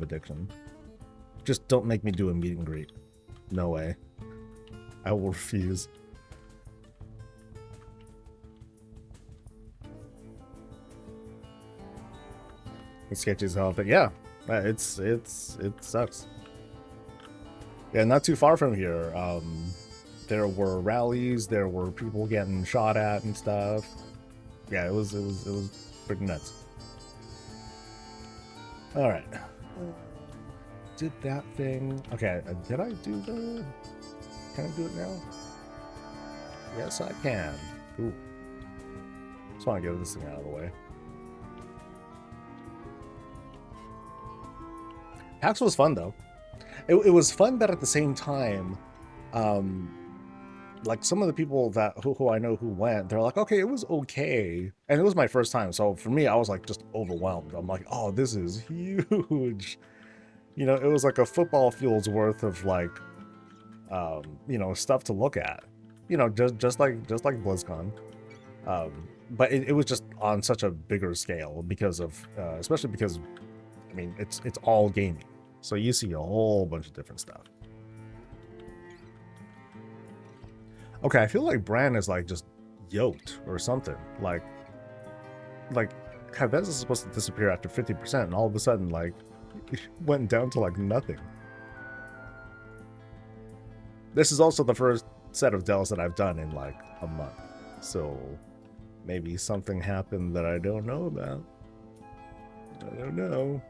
addiction. Just don't make me do a meet and greet. No way. I will refuse. It's sketchy as hell, but yeah, it sucks. Yeah, not too far from here, there were rallies, there were people getting shot at and stuff. Yeah, it was pretty nuts. All right, did that thing. Okay, did I do the? Can I do it now? Yes, I can. Ooh. Just want to get this thing out of the way. PAX was fun though. It was fun, but at the same time, like some of the people that who I know who went, they're like, okay, it was okay, and it was my first time, so for me, I was like just overwhelmed. I'm like, oh, this is huge. You know, it was like a football field's worth of like, you know, stuff to look at. You know, just like BlizzCon, but it was just on such a bigger scale because of, especially because, I mean, it's all gaming. So you see a whole bunch of different stuff. Okay, I feel like Bran is like just yoked or something. Like Kavez is supposed to disappear after 50%, and all of a sudden, like, it went down to like nothing. This is also the first set of dells that I've done in like a month. So maybe something happened that I don't know about. I don't know.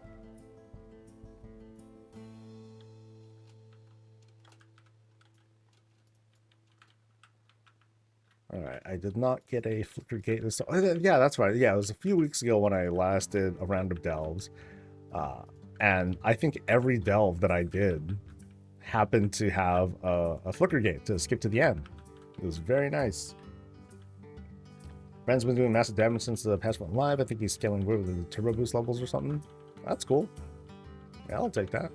Alright, I did not get a flicker gate this time. Oh, yeah, that's right. Yeah, it was a few weeks ago when I last did a round of delves. And I think every delve that I did happened to have a flicker gate to skip to the end. It was very nice. Brand's been doing massive damage since the patch went live. I think he's scaling with the turbo boost levels or something. That's cool. Yeah, I'll take that.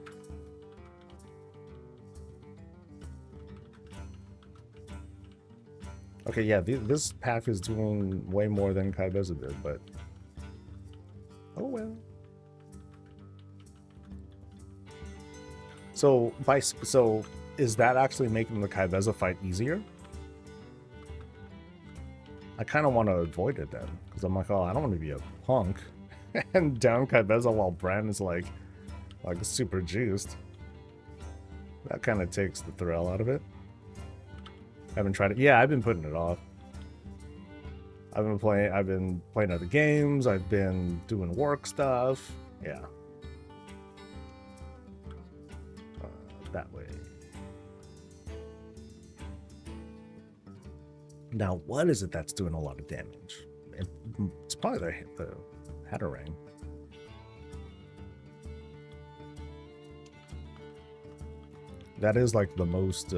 Okay, yeah, this pack is doing way more than Kaibeza did, but oh well. So is that actually making the Kaibeza fight easier? I kind of want to avoid it then, because I'm like, oh, I don't want to be a punk and down Kaibeza while Bran is like super juiced. That kind of takes the thrill out of it. I haven't tried it. Yeah, I've been putting it off. I've been playing other games. I've been doing work stuff. Yeah. That way. Now, what is it that's doing a lot of damage? It's probably the Hatterang. That is like the most.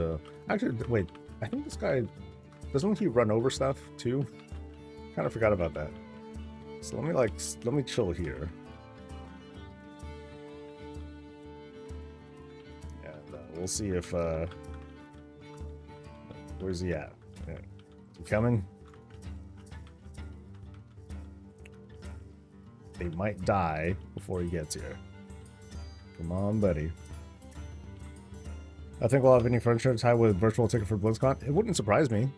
Actually, wait. I think this guy doesn't he run over stuff too? Kind of forgot about that. So let me chill here. And we'll see if where's he at? Yeah. Is he coming? They might die before he gets here. Come on, buddy. I think we'll have any furniture tied with virtual ticket for BlizzCon. It wouldn't surprise me.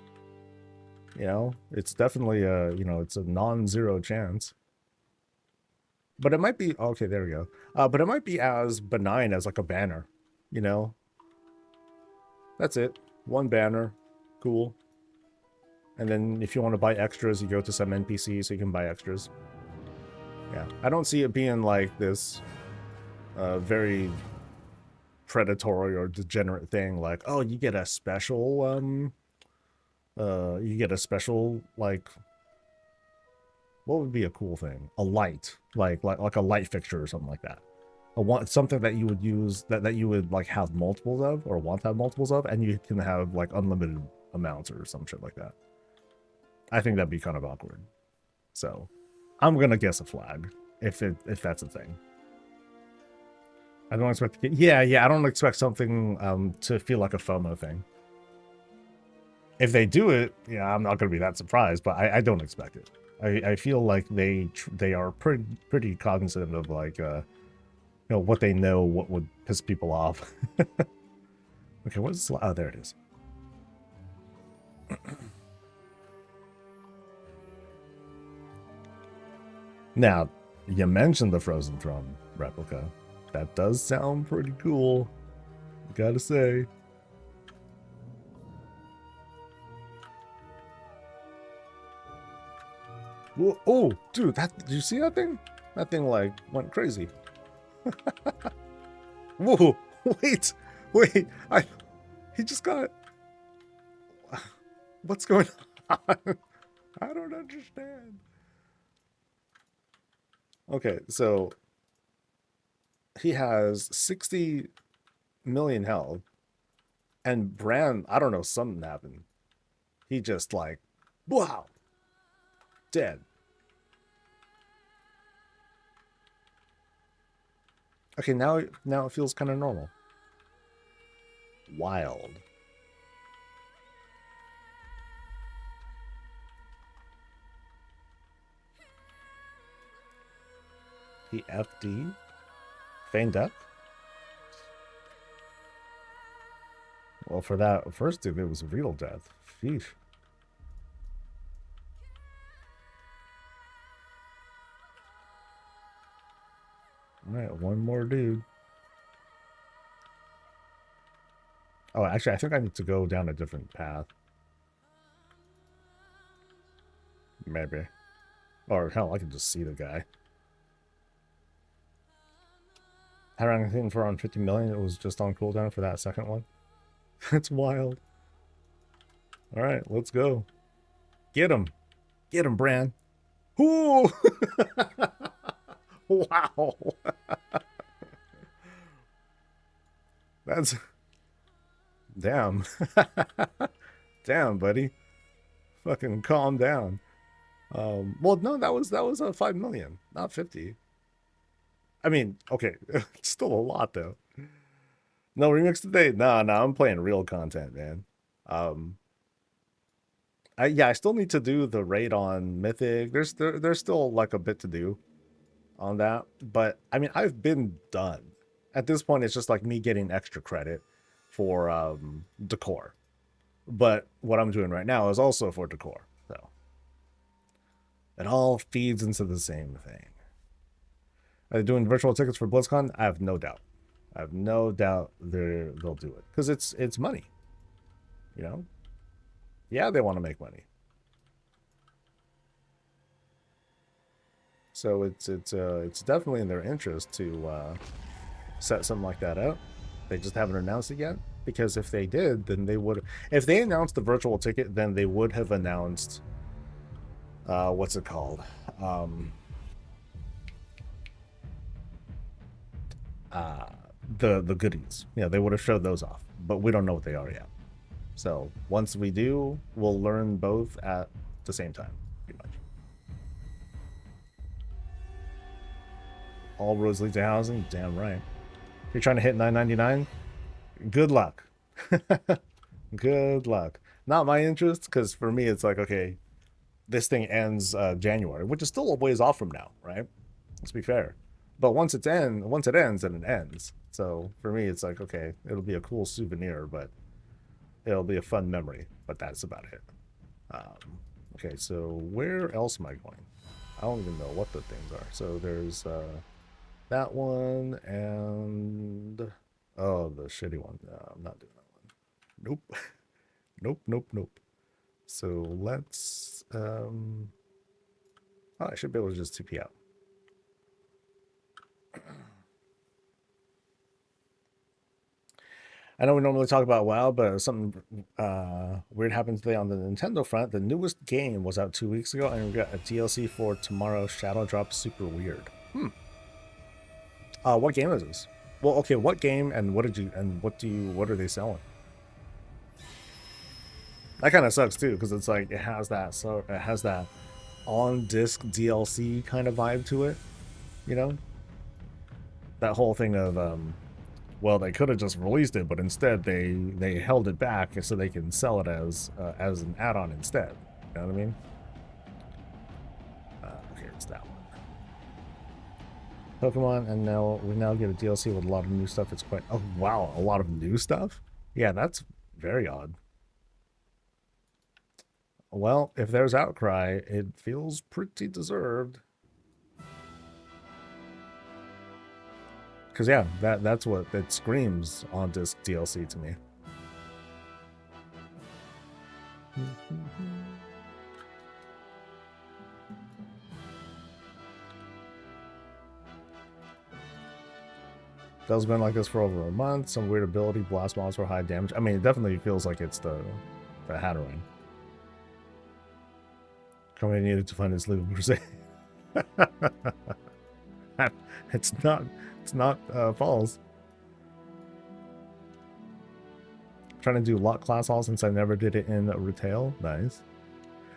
You know, it's definitely it's a non-zero chance. But it might be okay. There we go. But it might be as benign as like a banner. You know, that's it. One banner, cool. And then if you want to buy extras, you go to some NPC so you can buy extras. Yeah, I don't see it being like this very predatory or degenerate thing like, oh, you get a special like, what would be a cool thing? A light, like a light fixture or something like that. Something that you would use that you would like have multiples of or want to have multiples of, and you can have like unlimited amounts or some shit like that. I think that'd be kind of awkward. So I'm gonna guess a flag if that's a thing. I don't expect to get, I don't expect something to feel like a FOMO thing. If they do it, yeah, I'm not gonna be that surprised, but I don't expect it. I feel like they are pretty cognizant of like what they know, what would piss people off. Okay, what's oh, there it is. Now, you mentioned the Frozen Throne replica. That does sound pretty cool, gotta say. Whoa, oh, dude, did you see that thing? That thing like went crazy. Whoa, wait, he just got, what's going on? I don't understand. Okay, so he has 60 million health, and Bran, I don't know, something happened. He just like, wow, dead. Okay, now it feels kind of normal. Wild. He FD? Feigned death? Well, for that first dude, it was real death. Sheesh. Alright, one more dude. Oh, actually, I think I need to go down a different path. Maybe. Or hell, I can just see the guy. Had anything for around 50 million. It was just on cooldown for that second one. That's wild. Alright, let's go. Get him. Get him, Bran. Ooh. Wow. That's... Damn. Damn, buddy. Fucking calm down. Well, no, that was 5 million, not 50. I mean, okay, it's still a lot though. No remix today? Nah, I'm playing real content, man. I still need to do the raid on Mythic. There's still like a bit to do on that, but I mean, I've been done. At this point, it's just like me getting extra credit for decor. But what I'm doing right now is also for decor. So it all feeds into the same thing. Are they doing virtual tickets for BlizzCon? I have no doubt. I have no doubt they'll do it because it's money. You know? Yeah, they want to make money. So it's definitely in their interest to set something like that up. They just haven't announced it yet. Because if they did, then they would. If they announced the virtual ticket, then they would have announced. What's it called? The goodies. Yeah, they would have showed those off, but we don't know what they are yet. So once we do, we'll learn both at the same time, pretty much. All roads lead to housing. Damn right. You're trying to hit 9.99. Good luck. Good luck. Not my interest, because for me it's like, okay, this thing ends January, which is still a ways off from now, right? Let's be fair. But once it ends, then it ends. So for me it's like, okay, it'll be a cool souvenir, but it'll be a fun memory, but that's about it. Okay, so where else am I going? I don't even know what the things are. So there's that one and oh, the shitty one. I'm not doing that one. Nope. Nope. So let's oh, I should be able to just TP out. I know we normally talk about WoW, but something weird happened today on the Nintendo front. The newest game was out 2 weeks ago, and we got a DLC for tomorrow. Shadow Drop, super weird. What game is this? Well, okay, what game and what are they selling? That kind of sucks too, because it's like it has that on disc DLC kind of vibe to it, you know? That whole thing of well, they could have just released it, but instead they held it back so they can sell it as an add-on instead. You know what I mean? Okay, it's that one. Pokemon, and now we get a DLC with a lot of new stuff. It's quite, oh wow, a lot of new stuff? Yeah, that's very odd. Well, if there's outcry, it feels pretty deserved. Because yeah, that's what it screams on disc DLC to me. That's been like this for over a month. Some weird ability, blast mobs for high damage. I mean, it definitely feels like it's the Hatterene. Company needed to find its legal crusade. It's not false. I'm trying to do lot class haul since I never did it in retail. Nice.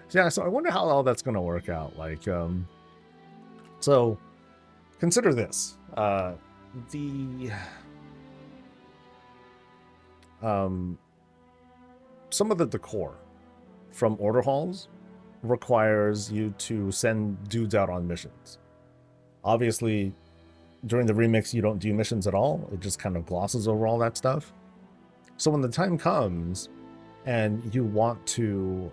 So yeah, so I wonder how all that's gonna work out. Like, so consider this. Some of the decor from order halls requires you to send dudes out on missions. Obviously, during the remix, you don't do missions at all. It just kind of glosses over all that stuff. So when the time comes and you want to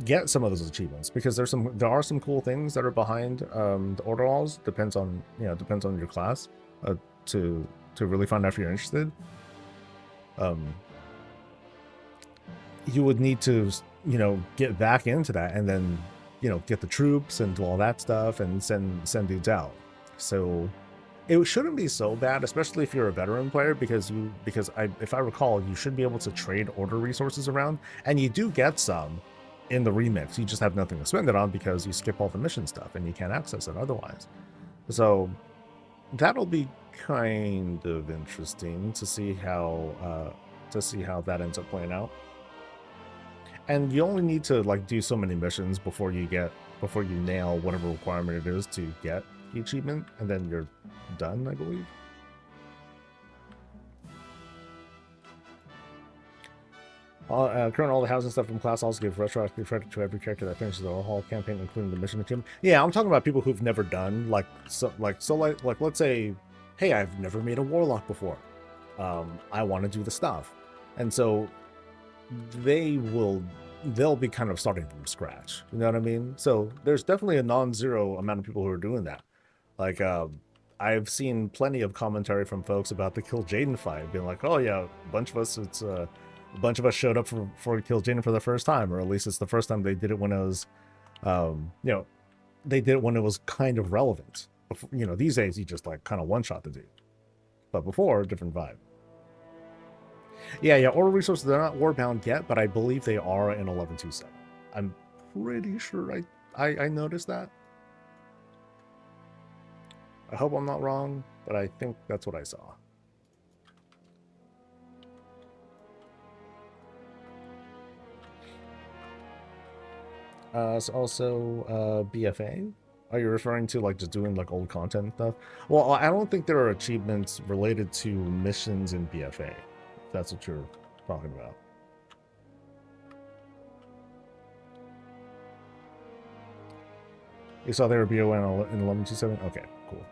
get some of those achievements, because there are some cool things that are behind the order halls. Depends on your class to really find out if you're interested. You would need to get back into that and then get the troops and do all that stuff and send dudes out. So it shouldn't be so bad, especially if you're a veteran player, because if I recall, you should be able to trade order resources around, and you do get some in the remix. You just have nothing to spend it on because you skip all the mission stuff and you can't access it otherwise. So that'll be kind of interesting to see how that ends up playing out. And you only need to like do so many missions before you nail whatever requirement it is to get the achievement, and then you're done, I believe. Current all the housing stuff from class also give retroactive credit to every character that finishes the whole campaign, including the mission achievement. Yeah, I'm talking about people who've never done like let's say, hey, I've never made a warlock before. I want to do the stuff, and so they'll be kind of starting from scratch. You know what I mean? So there's definitely a non-zero amount of people who are doing that. Like I've seen plenty of commentary from folks about the Kill Jaden fight, being like, oh yeah, a bunch of us showed up for Kill Jaden for the first time, or at least it's the first time they did it when it was, they did it when it was kind of relevant. Before, these days you just like kind of one-shot the dude, but before, different vibe. Yeah, Order resources, they're not warbound yet, but I believe they are in 11.2.7. I'm pretty sure I noticed that. I hope I'm not wrong, but I think that's what I saw. It's also BFA. Are you referring to like just doing like old content and stuff? Well, I don't think there are achievements related to missions in BFA. If that's what you're talking about. You saw there were BON in 11.2.7? Okay, cool.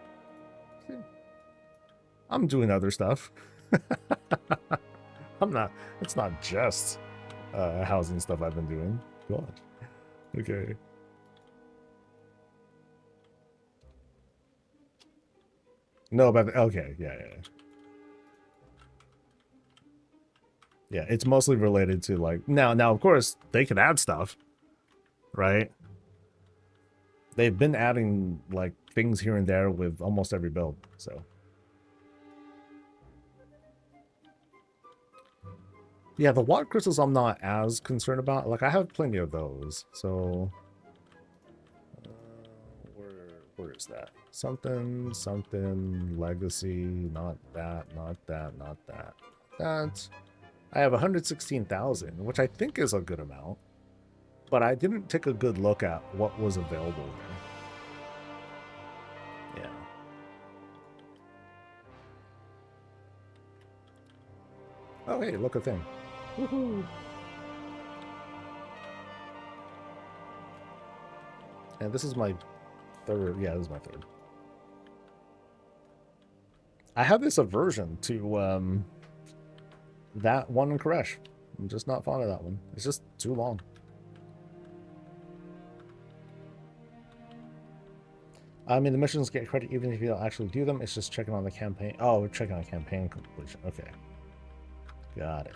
I'm doing other stuff. It's not just housing stuff I've been doing. God. Okay. No, but okay, yeah. Yeah, it's mostly related to like now of course they can add stuff, right? They've been adding like things here and there with almost every build, so. Yeah, the water crystals I'm not as concerned about. Like I have plenty of those, so where is that? Something legacy, not that. That. I have 116,000, which I think is a good amount, but I didn't take a good look at what was available there. Yeah. Oh, hey, look, a thing. Woohoo! And this is my third. Yeah, this is my third. I have this aversion to that one in Koresh. I'm just not fond of that one. It's just too long. I mean, the missions get credit even if you don't actually do them. It's just checking on the campaign. Oh, we're checking on campaign completion. Okay. Got it.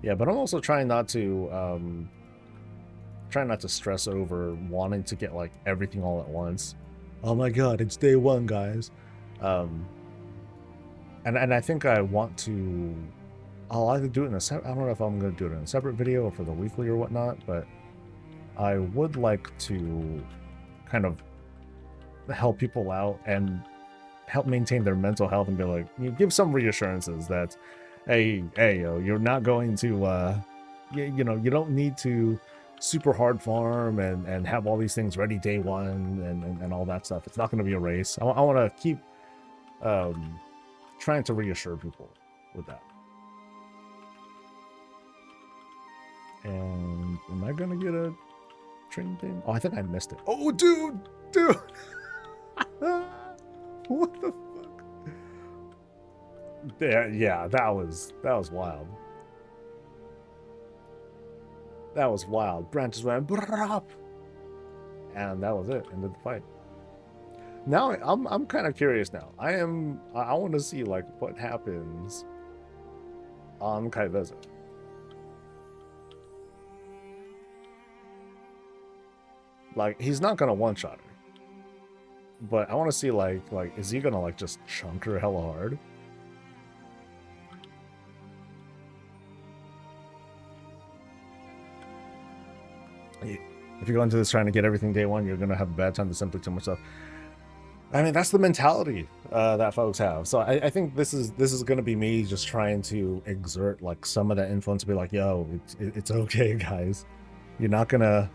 Yeah, but I'm also trying not to stress over wanting to get like everything all at once. Oh my god, it's day one, guys. And I think I want to. I'll either do it in a I don't know if I'm going to do it in a separate video or for the weekly or whatnot, but I would like to kind of help people out and help maintain their mental health and be like, you give some reassurances that, hey, you're not going to, you don't need to super hard farm and have all these things ready day one and all that stuff. It's not going to be a race. I want to keep trying to reassure people with that. And am I gonna get a train thing? Oh, I think I missed it. Oh, dude! What the fuck? Yeah, that was wild. That was wild. Branches went brrrr, and that was it. Ended the fight. Now I'm kind of curious now. I want to see like what happens on Kaiveza. Like, he's not gonna one-shot her. But I want to see, like, is he gonna, like, just chunk her hella hard? If you go into this trying to get everything day one, you're gonna have a bad time. There's simply too much stuff. I mean, that's the mentality that folks have. So I think this is gonna be me just trying to exert like some of that influence to be like, yo, it's okay, guys. You're not gonna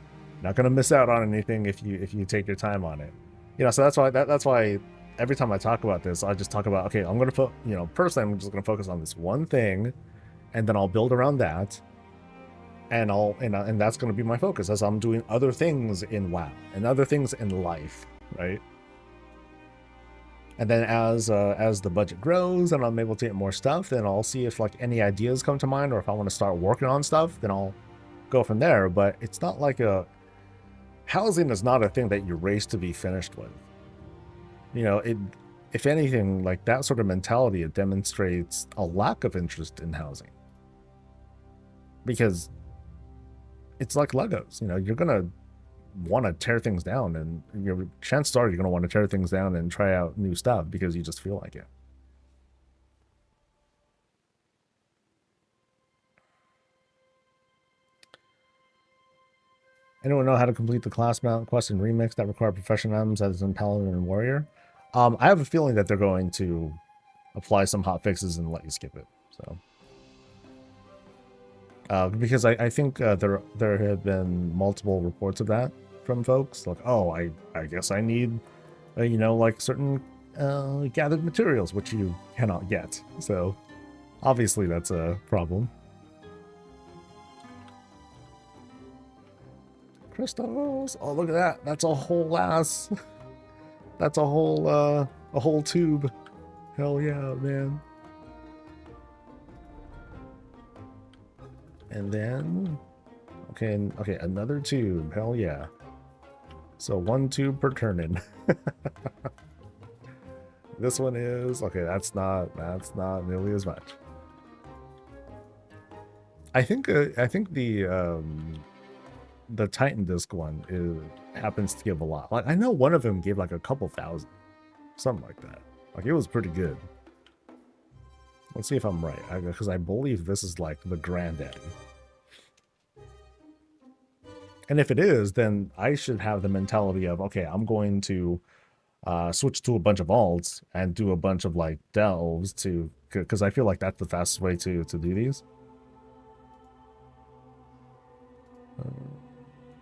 miss out on anything if you take your time on it. You know, so that's why every time I talk about this, I just talk about, okay, I'm gonna put, you know, personally, I'm just gonna focus on this one thing, and then I'll build around that. And and that's going to be my focus as I'm doing other things in WoW and other things in life, right? And then as the budget grows and I'm able to get more stuff, then I'll see if like any ideas come to mind, or if I want to start working on stuff, then I'll go from there. But it's not like housing is not a thing that you race to be finished with. You know, if anything, like that sort of mentality, it demonstrates a lack of interest in housing, because it's like Legos. You know, you're gonna want to tear things down, and your chances are you're gonna want to tear things down and try out new stuff because you just feel like it. Anyone know how to complete the class mount quest and remix that require professional items as in Paladin and Warrior? I have a feeling that they're going to apply some hot fixes and let you skip it. So. Because I think there have been multiple reports of that from folks, like, oh, I guess I need, you know, like certain gathered materials, which you cannot get. So obviously that's a problem. Crystals! Oh, look at that! That's a whole ass. That's a whole tube. Hell yeah, man. And then, okay, another tube. Hell yeah. So 1 tube per turn-in. This one is, okay, that's not nearly as much. I think the Titan Disc one happens to give a lot. Like, I know one of them gave like a couple thousand, something like that. Like, it was pretty good. Let's see if I'm right, because I believe this is like the granddaddy. And if it is, then I should have the mentality of, okay, I'm going to switch to a bunch of alts and do a bunch of like delves to, because I feel like that's the fastest way to do these.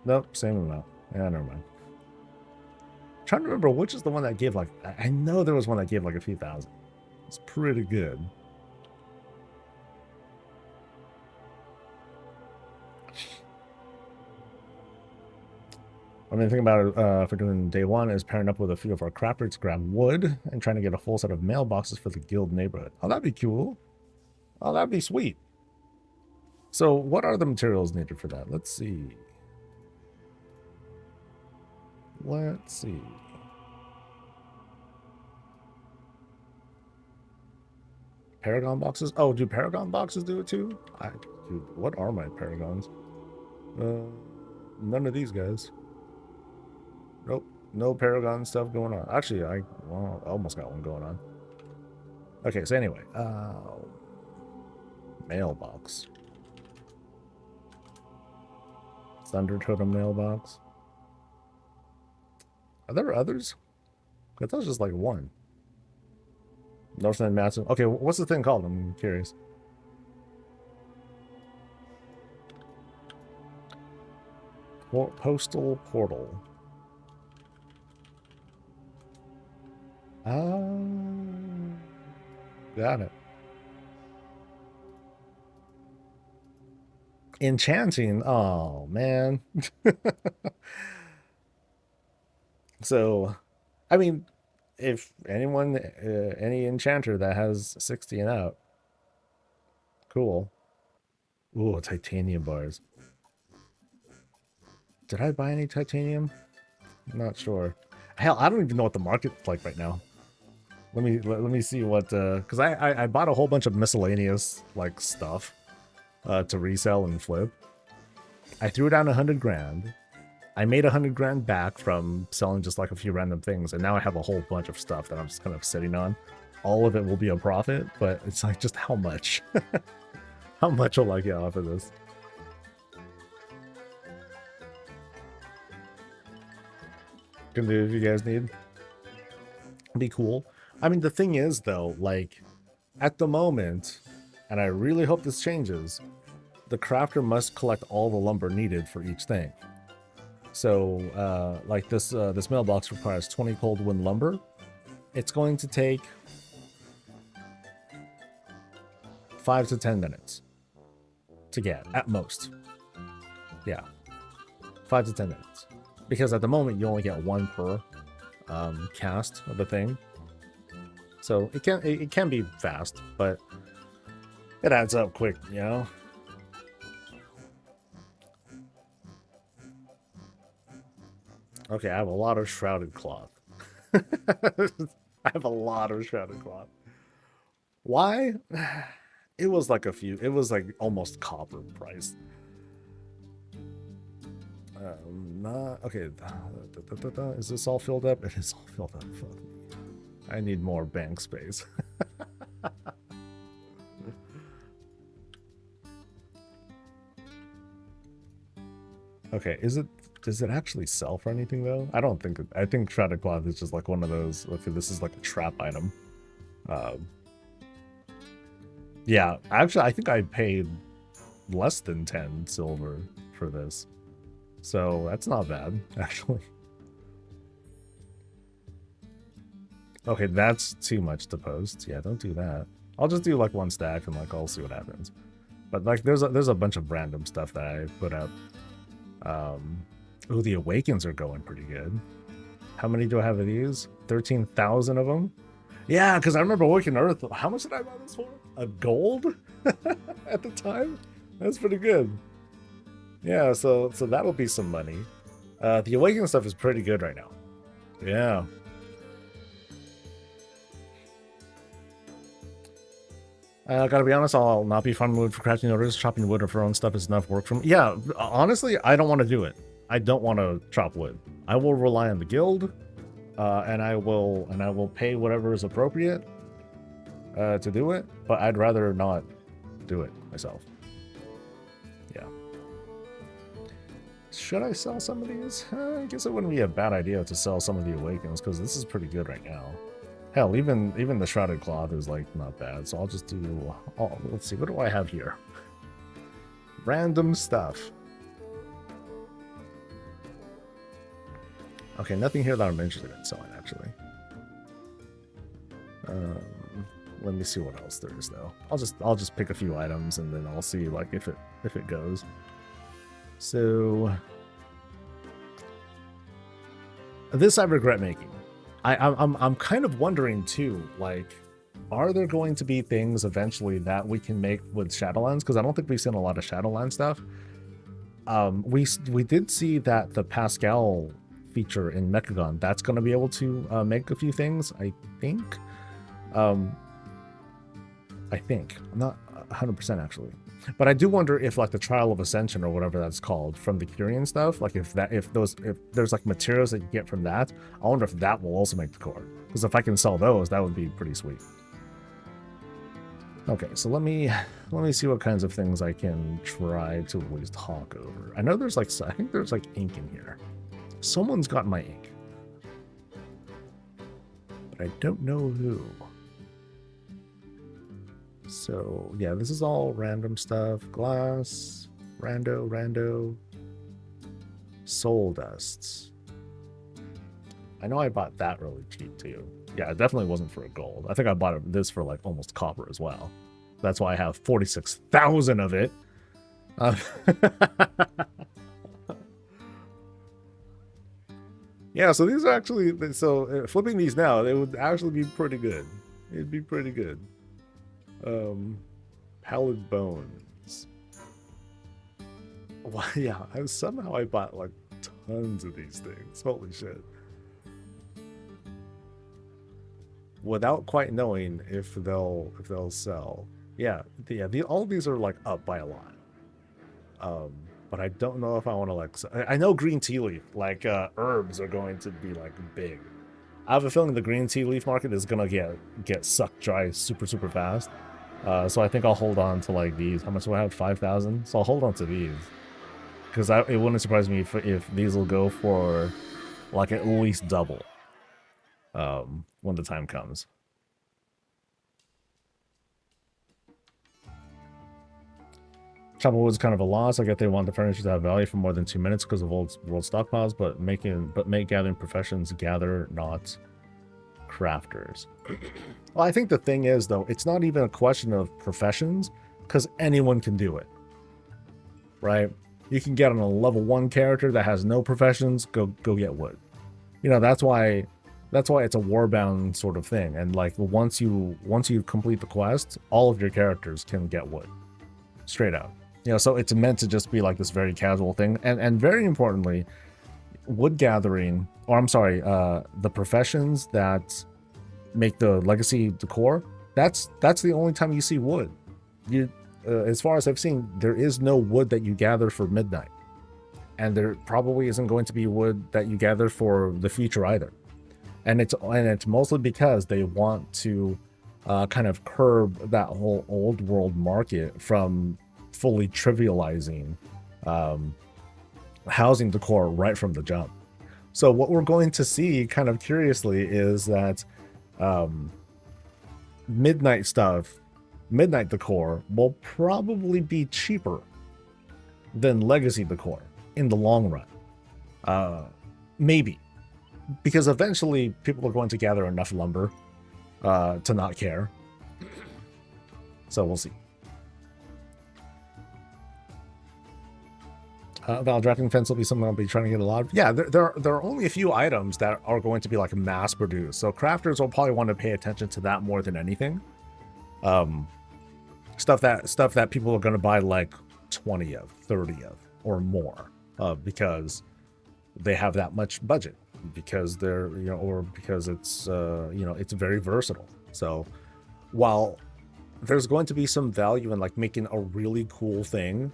Nope, same amount. Yeah, never mind. I'm trying to remember which is the one that gave like, I know there was one that gave like a few thousand. It's pretty good. What I'm thinking about for doing day one is pairing up with a few of our crafters to grab wood and trying to get a full set of mailboxes for the guild neighborhood. Oh, that'd be cool. Oh, that'd be sweet. So what are the materials needed for that? Let's see. Let's see. Paragon boxes? Oh, do Paragon boxes do it too? Dude, what are my Paragons? None of these guys. Nope, no Paragon stuff going on. Actually, I almost got one going on. Okay, so anyway, mailbox. Thunder Totem mailbox. Are there others? I thought it was just like one. Northland Massive. Okay, what's the thing called? I'm curious. Postal portal. Got it. Enchanting. Oh, man. So, I mean, if anyone, any enchanter that has 60 and out, cool. Ooh, titanium bars. Did I buy any titanium? I'm not sure. Hell, I don't even know what the market's like right now. Let me see what, because I bought a whole bunch of miscellaneous like stuff to resell and flip. I threw down 100 grand, I made 100 grand back from selling just like a few random things, and now I have a whole bunch of stuff that I'm just kind of sitting on. All of it will be a profit, but it's like just how much? How much will I get off of this? Can do if you guys need. Be cool. I mean, the thing is though, like at the moment, and I really hope this changes, the crafter must collect all the lumber needed for each thing. So, like this mailbox requires 20 cold wind lumber. It's going to take 5 to 10 minutes to get, at most. Yeah, 5 to 10 minutes. Because at the moment, you only get one per cast of the thing. So it can be fast, but it adds up quick, you know? Okay, I have a lot of shrouded cloth. I have a lot of shrouded cloth. Why? It was like it was like almost copper price. Not okay. Is this all filled up? It is all filled up. Fuck me. I need more bank space. Okay, does it actually sell for anything though? I don't think I think shrouded cloth is just like one of those. Okay, this is like a trap item. Yeah, actually I think I paid less than 10 silver for this. So that's not bad, actually. Okay, that's too much to post. Yeah, don't do that. I'll just do like one stack and like I'll see what happens. But like there's a bunch of random stuff that I put up. Oh, the Awakens are going pretty good. How many do I have of these? 13,000 of them? Yeah, because I remember Awakened Earth. How much did I buy this for? A gold? At the time? That's pretty good. Yeah, so that'll be some money. The Awakened stuff is pretty good right now. Yeah. Gotta be honest, I'll not be farming wood for crafting orders. Chopping wood or for own stuff is enough work for me. Yeah, honestly, I don't want to do it. I don't want to chop wood. I will rely on the guild, and I will pay whatever is appropriate to do it. But I'd rather not do it myself. Yeah. Should I sell some of these? I guess it wouldn't be a bad idea to sell some of the Awakens because this is pretty good right now. Hell, even the shrouded cloth is like not bad. So I'll just do. Oh, let's see. What do I have here? Random stuff. Okay, nothing here that I'm interested in selling actually. Let me see what else there is though. I'll just pick a few items and then I'll see like if it goes. So this I regret making. I'm kind of wondering too, like, are there going to be things eventually that we can make with Shadowlands? Because I don't think we've seen a lot of Shadowlands stuff. We did see that the Pascal feature in Mechagon, that's going to be able to make a few things, I think. I'm not 100% actually. But I do wonder if like the Trial of Ascension or whatever that's called from the Curian stuff, like if there's like materials that you get from that, I wonder if that will also make the core. Because if I can sell those, that would be pretty sweet. Okay, so let me see what kinds of things I can try to at least hawk over. I know there's like, I think there's like ink in here. Someone's got my ink. But I don't know who. So yeah, this is all random stuff. Glass, rando, soul dusts. I know I bought that really cheap too. Yeah, it definitely wasn't for a gold. I think I bought this for like almost copper as well. That's why I have 46,000 of it. Yeah, so these are actually, so flipping these now, it would actually be pretty good. It'd be pretty good. Pallid bones. Well, yeah, somehow I bought like tons of these things. Holy shit. Without quite knowing if they'll sell. Yeah, all of these are like up by a lot. but I don't know if I want to like. I know green tea leaf, like herbs, are going to be like big. I have a feeling the green tea leaf market is gonna get sucked dry super fast. So I think I'll hold on to like these. How much do I have? 5,000. So I'll hold on to these because it wouldn't surprise me if these will go for like at least double when the time comes. Chopper wood's kind of a loss. I get they want the furniture to have value for more than 2 minutes because of old world stockpiles, but make gathering professions gather, not crafters. Well, I think the thing is though, it's not even a question of professions because anyone can do it, right? You can get on a level 1 character that has no professions, go get wood. You know, that's why it's a warbound sort of thing. And like once you complete the quest, all of your characters can get wood, straight out. You know, so it's meant to just be like this very casual thing. And very importantly, wood gathering, or I'm sorry, the professions that make the legacy decor, that's the only time you see wood. You, as far as I've seen, there is no wood that you gather for midnight, and there probably isn't going to be wood that you gather for the future either. And it's mostly because they want to kind of curb that whole old world market from fully trivializing housing decor right from the jump. So what we're going to see, kind of curiously, is that midnight decor will probably be cheaper than legacy decor in the long run. Maybe, because eventually people are going to gather enough lumber to not care. So we'll see. Val drafting fence will be something I'll be trying to get a lot of. Yeah, there are only a few items that are going to be like mass produced, so crafters will probably want to pay attention to that more than anything. Stuff that people are going to buy like 20 of, 30 of, or more, because they have that much budget, because they're, you know, or because it's you know, it's very versatile. So while there's going to be some value in like making a really cool thing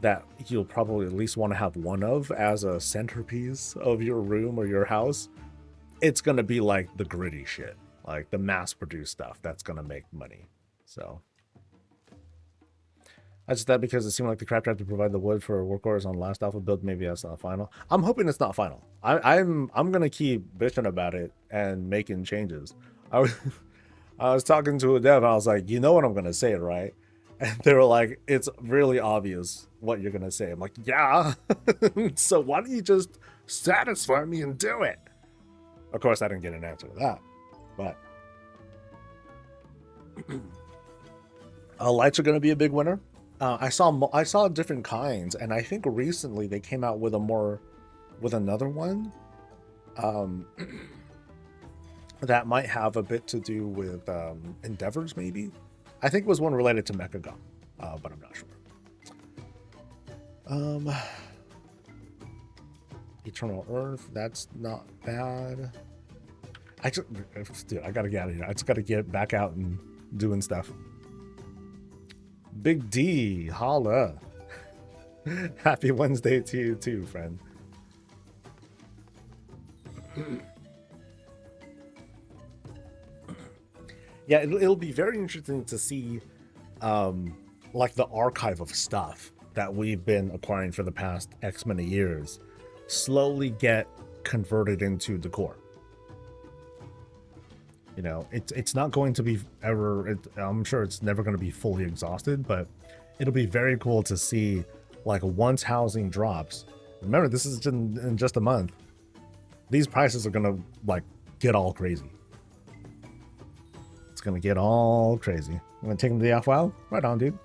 that you'll probably at least want to have one of as a centerpiece of your room or your house, it's going to be like the gritty shit, like the mass-produced stuff that's going to make money. So I just thought because it seemed like the crafter had to provide the wood for work orders on last alpha build, maybe that's not final. I'm hoping it's not final. I'm going to keep bitching about it and making changes. I was talking to a dev, I was like, you know what I'm going to say, right? And they were like, it's really obvious what you're going to say. I'm like, yeah. So why don't you just satisfy me and do it? Of course, I didn't get an answer to that. But lights are going to be a big winner. I saw different kinds, and I think recently they came out with another one that might have a bit to do with endeavors, maybe. I think it was one related to Mechagon, but I'm not sure. Eternal Earth, that's not bad. Dude, I gotta get out of here. I just gotta get back out and doing stuff. Big D, holla. Happy Wednesday to you too, friend. Yeah, it'll be very interesting to see like the archive of stuff that we've been acquiring for the past X many years slowly get converted into decor. You know, it's not going to be ever, I'm sure it's never going to be fully exhausted, but it'll be very cool to see, like, once housing drops. Remember, this is in just a month. These prices are going to, like, get all crazy. It's going to get all crazy. I'm going to take them to the off-wild? Right on, dude.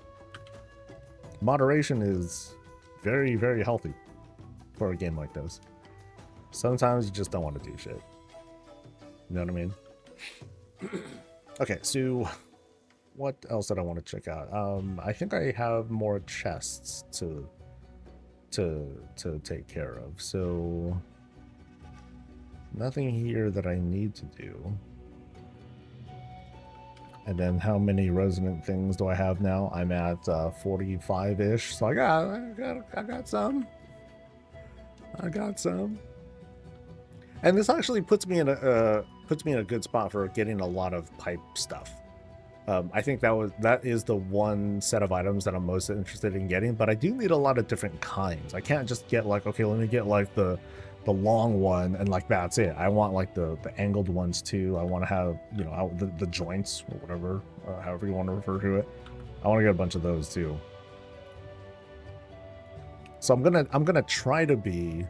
Moderation is very, very healthy for a game like this. Sometimes you just don't want to do shit. You know what I mean? Okay, so what else did I want to check out? I think I have more chests to take care of. So nothing here that I need to do. And then how many resonant things do I have now? I'm at 45-ish. So I got some. I got some. And this actually puts me in a good spot for getting a lot of pipe stuff. I think that is the one set of items that I'm most interested in getting, but I do need a lot of different kinds. I can't just get like, okay, let me get like the long one and like that's it. I want like the angled ones too. I want to have, you know, the joints or whatever, however you want to refer to it. I want to get a bunch of those too. So I'm gonna try to be.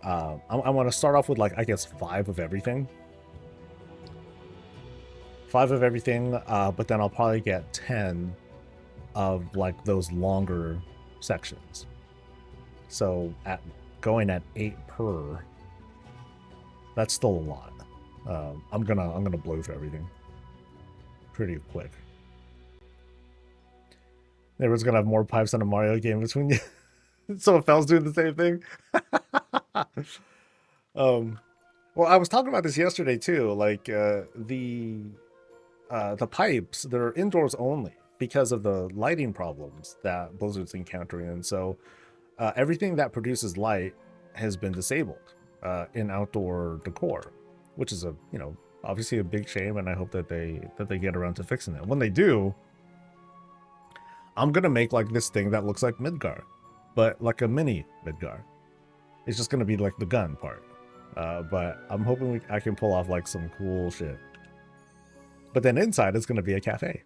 I want to start off with like, I guess 5 of everything. 5 of everything, but then I'll probably get 10 of like those longer sections. So going at 8 per, that's still a lot. I'm gonna blow through everything pretty quick. Everyone's gonna have more pipes than a Mario game between you. So Fel's doing the same thing. Well, I was talking about this yesterday too. Like the pipes, they're indoors only because of the lighting problems that Blizzard's encountering, and so everything that produces light has been disabled in outdoor decor, which is obviously a big shame, and I hope that they get around to fixing it. When they do, I'm gonna make like this thing that looks like Midgar, but like a mini Midgar. It's just gonna be like the gun part, but I'm hoping I can pull off like some cool shit. But then inside it's gonna be a cafe,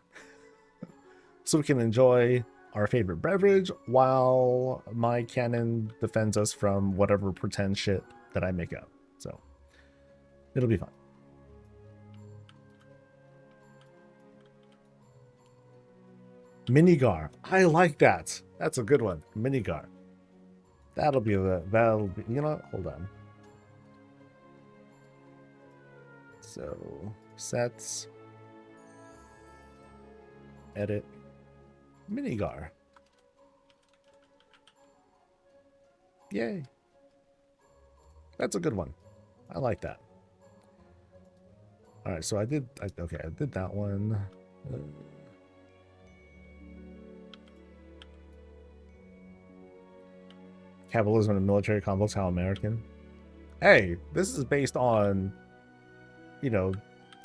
so we can enjoy our favorite beverage while my cannon defends us from whatever pretend shit that I make up. So it'll be fun. Minigar. I like that. That's a good one. Minigar. That'll be, you know, hold on. So, sets. Edit. Minigar. Yay. That's a good one. I like that. All right, so I did that one. Capitalism and military complex, how American. Hey, this is based on, you know,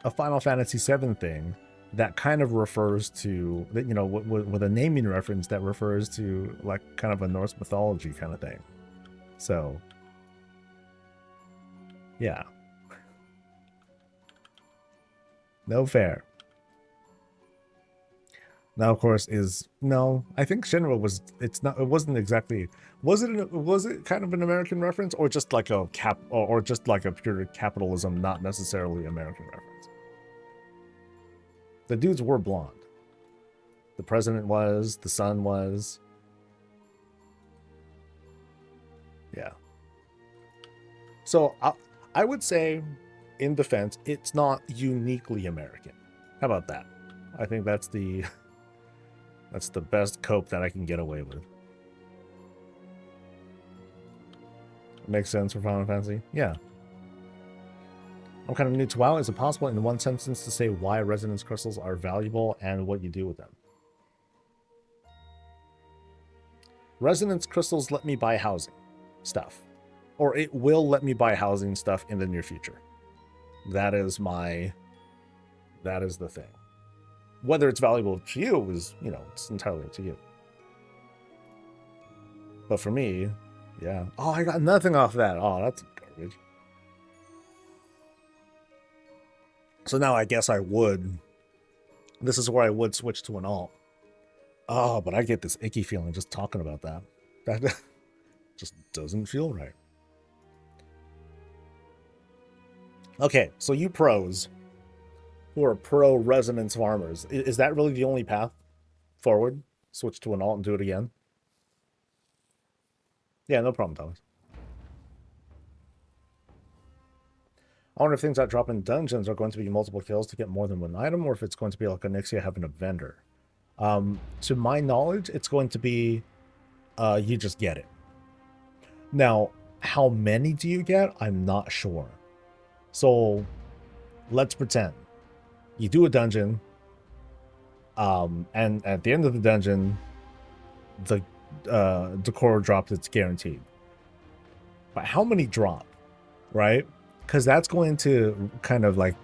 a Final Fantasy VII thing that kind of refers to, you know, with a naming reference that refers to like kind of a Norse mythology kind of thing. So, yeah. No fair. Now, of course, I think Shinra was, it wasn't exactly, was it kind of an American reference, or just like a or just like a pure capitalism, not necessarily American reference? The dudes were blonde. The president was, the son was. Yeah. So I would say, in defense, it's not uniquely American. How about that? I think that's the best cope that I can get away with. Makes sense for Final Fantasy? Yeah. I'm kind of new to WoW. Is it possible in one sentence to say why resonance crystals are valuable and what you do with them? Resonance crystals let me buy housing stuff. Or it will let me buy housing stuff in the near future. That is the thing. Whether it's valuable to you is, you know, it's entirely up to you. But for me, yeah. Oh, I got nothing off that. Oh, that's garbage. So now I guess I would. This is where I would switch to an alt. Oh, but I get this icky feeling just talking about that. That just doesn't feel right. Okay, so you pros who are pro resonance farmers, is that really the only path forward? Switch to an alt and do it again? Yeah, no problem, Thomas. I wonder if things that drop in dungeons are going to be multiple kills to get more than one item, or if it's going to be like a Nixia having a vendor. To my knowledge, it's going to be you just get it. Now, how many do you get? I'm not sure. So let's pretend You do a dungeon, and at the end of the dungeon, the decor drop that's guaranteed. But how many drop, right? Because that's going to kind of like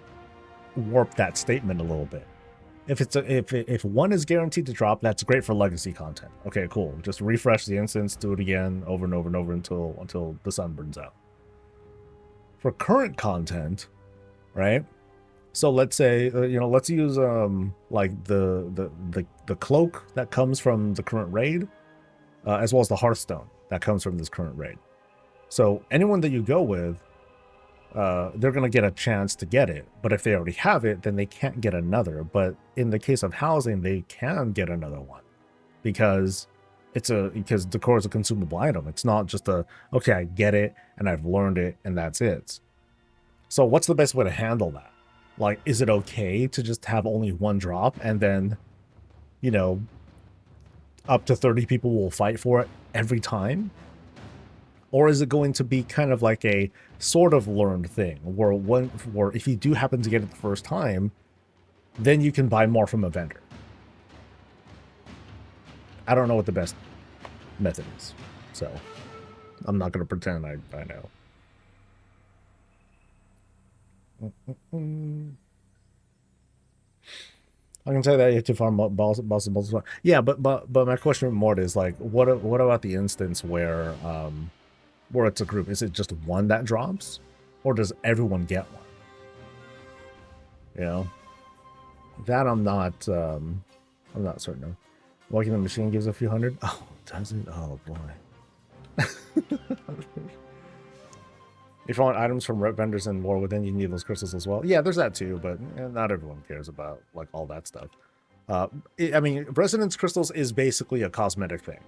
warp that statement a little bit. If one is guaranteed to drop, that's great for legacy content. Okay, cool. Just refresh the instance, do it again, over and over and over until the sun burns out. For current content, right? So let's say let's use like the cloak that comes from the current raid, as well as the hearthstone that comes from this current raid. So anyone that you go with, they're going to get a chance to get it. But if they already have it, then they can't get another. But in the case of housing, they can get another one because because decor is a consumable item. It's not just okay, I get it and I've learned it and that's it. So what's the best way to handle that? Like, is it okay to just have only one drop and then, up to 30 people will fight for it every time? Or is it going to be kind of like a sort of learned thing where if you do happen to get it the first time, then you can buy more from a vendor? I don't know what the best method is, so I'm not going to pretend I know. I can say that you have to farm bosses. Yeah, but my question more is like, what about the instance where it's a group? Is it just one that drops, or does everyone get one? That I'm not certain of. Walking the machine gives a few hundred. Oh, does it? Oh boy. If you want items from rep vendors and more within, you need those crystals as well. Yeah, there's that too, but not everyone cares about like all that stuff. I mean, resonance crystals is basically a cosmetic thing.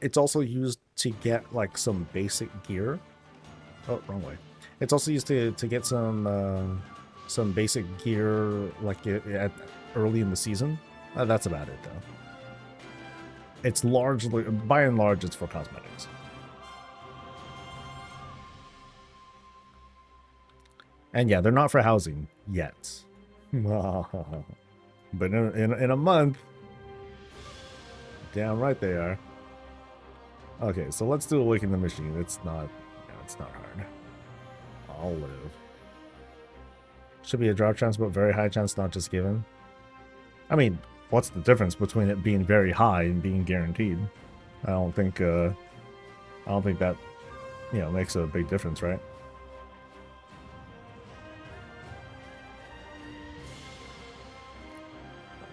It's also used to get like some basic gear. Oh, wrong way. It's also used to get some basic gear like at early in the season. That's about it though. It's largely, by and large, it's for cosmetics. And yeah, they're not for housing yet. But in a month, damn right they are. Okay, so let's do Awaken the Machine. It's not hard. I'll live. Should be a drop chance, but very high chance not just given. I mean, what's the difference between it being very high and being guaranteed? I don't think that makes a big difference, right?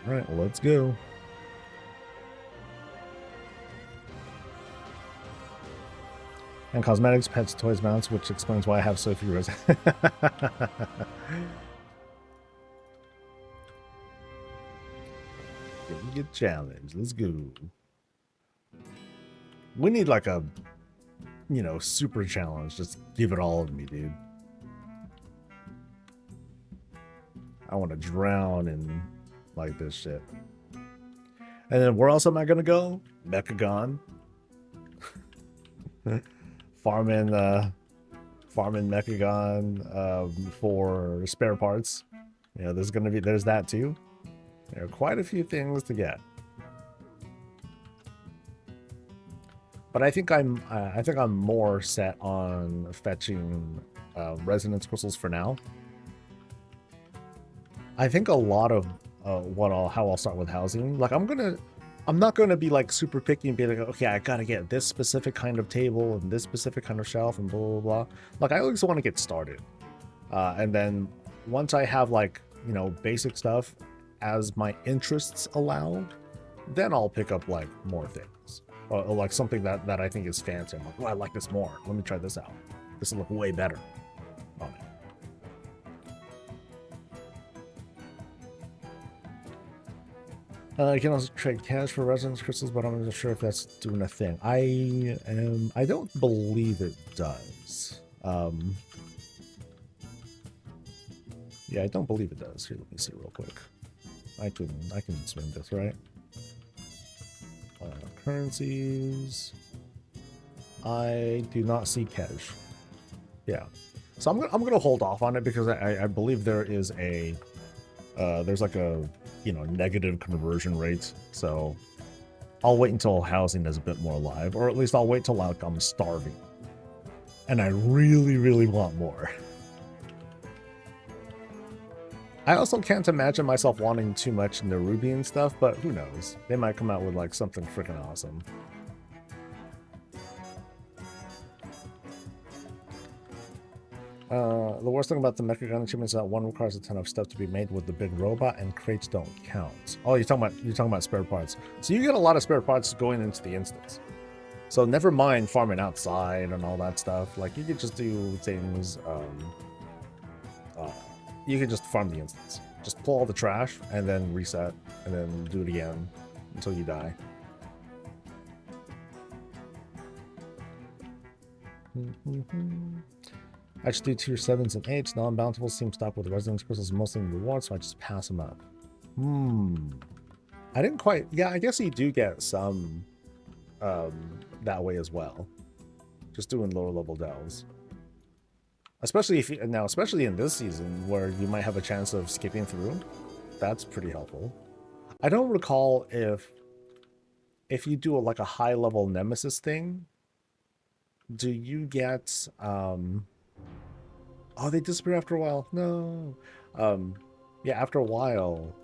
All right, let's go. And cosmetics, pets, toys, mounts, which explains why I have so few resin. Get challenged. Let's go. We need like a, super challenge. Just give it all to me, dude. I want to drown in like this shit. And then where else am I gonna go? Mechagon. farming Mechagon for spare parts. There's that too. There are quite a few things to get. But I think I'm more set on fetching resonance crystals for now. I think a lot of how I'll start with housing. Like I'm not gonna be like super picky and be like, okay, I gotta get this specific kind of table and this specific kind of shelf and blah blah blah. Like I always want to get started, and then once I have like basic stuff as my interests allow, then I'll pick up like more things, or like something that I think is fancy. I'm like, oh, I like this more. Let me try this out. This will look way better on it. You can also trade cash for resonance crystals, but I'm not sure if that's doing a thing. I don't believe it does. Yeah, I don't believe it does. Here, let me see real quick. I can swing this, right? Currencies. I do not see cash. Yeah. So I'm gonna hold off on it because I believe there is a there's like a negative conversion rate. So I'll wait until housing is a bit more alive, or at least I'll wait till like I'm starving, and I really want more. I also can't imagine myself wanting too much Nerubian stuff, but who knows? They might come out with like something freaking awesome. The worst thing about the Mechagun achievement is that one requires a ton of stuff to be made with the big robot, and crates don't count. Oh, you're talking about spare parts. So you get a lot of spare parts going into the instance. So never mind farming outside and all that stuff. Like you could just do things. You could just farm the instance. Just pull all the trash and then reset, and then do it again until you die. I just do tier 7s and 8s. Non-bountiful seem stocked with resonance crystals, mostly in rewards, so I just pass them up. I didn't quite... Yeah, I guess you do get some that way as well. Just doing lower level delves. Especially if especially in this season where you might have a chance of skipping through. That's pretty helpful. I don't recall if you do like a high level nemesis thing, do you get oh, they disappear after a while. No. Yeah, after a while,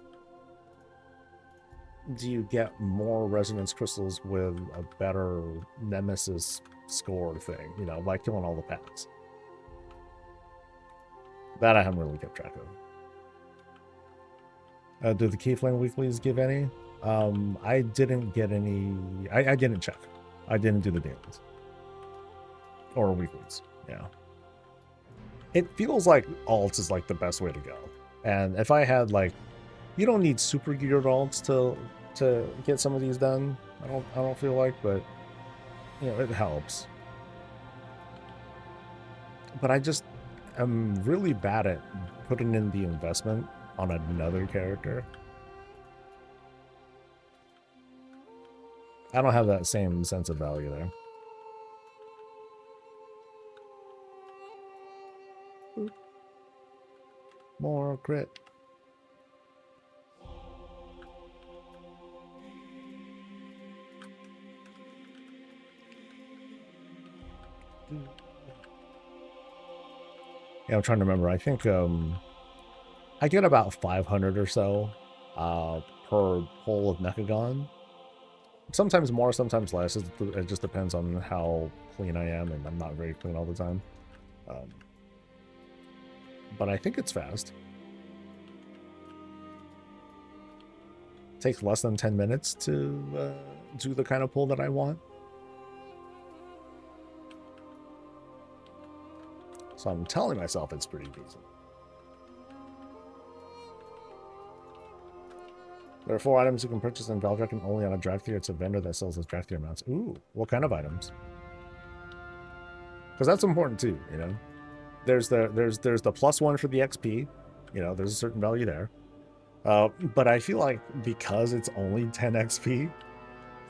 do you get more resonance crystals with a better nemesis score thing, by killing all the pets? That I haven't really kept track of. Do the Keyflame weeklies give any? I didn't get any. I didn't check. I didn't do the dailies. Or weeklies, yeah. It feels like alts is like the best way to go. And if I had like, you don't need super geared alts to get some of these done. I don't feel like, but it helps. But I'm really bad at putting in the investment on another character. I don't have that same sense of value there. More crit. Yeah, I'm trying to remember. I think I get about 500 or so per pull of Mechagon. Sometimes more, sometimes less. It just depends on how clean I am, and I'm not very clean all the time. But I think it's fast. Takes less than 10 minutes to do the kind of pull that I want. So I'm telling myself it's pretty decent. There are 4 items you can purchase in Valdraken only on a Dracthyr. It's a vendor that sells those Dracthyr mounts. Ooh, what kind of items? Because that's important too, There's the +1 for the XP. There's a certain value there. But I feel like because it's only 10 XP,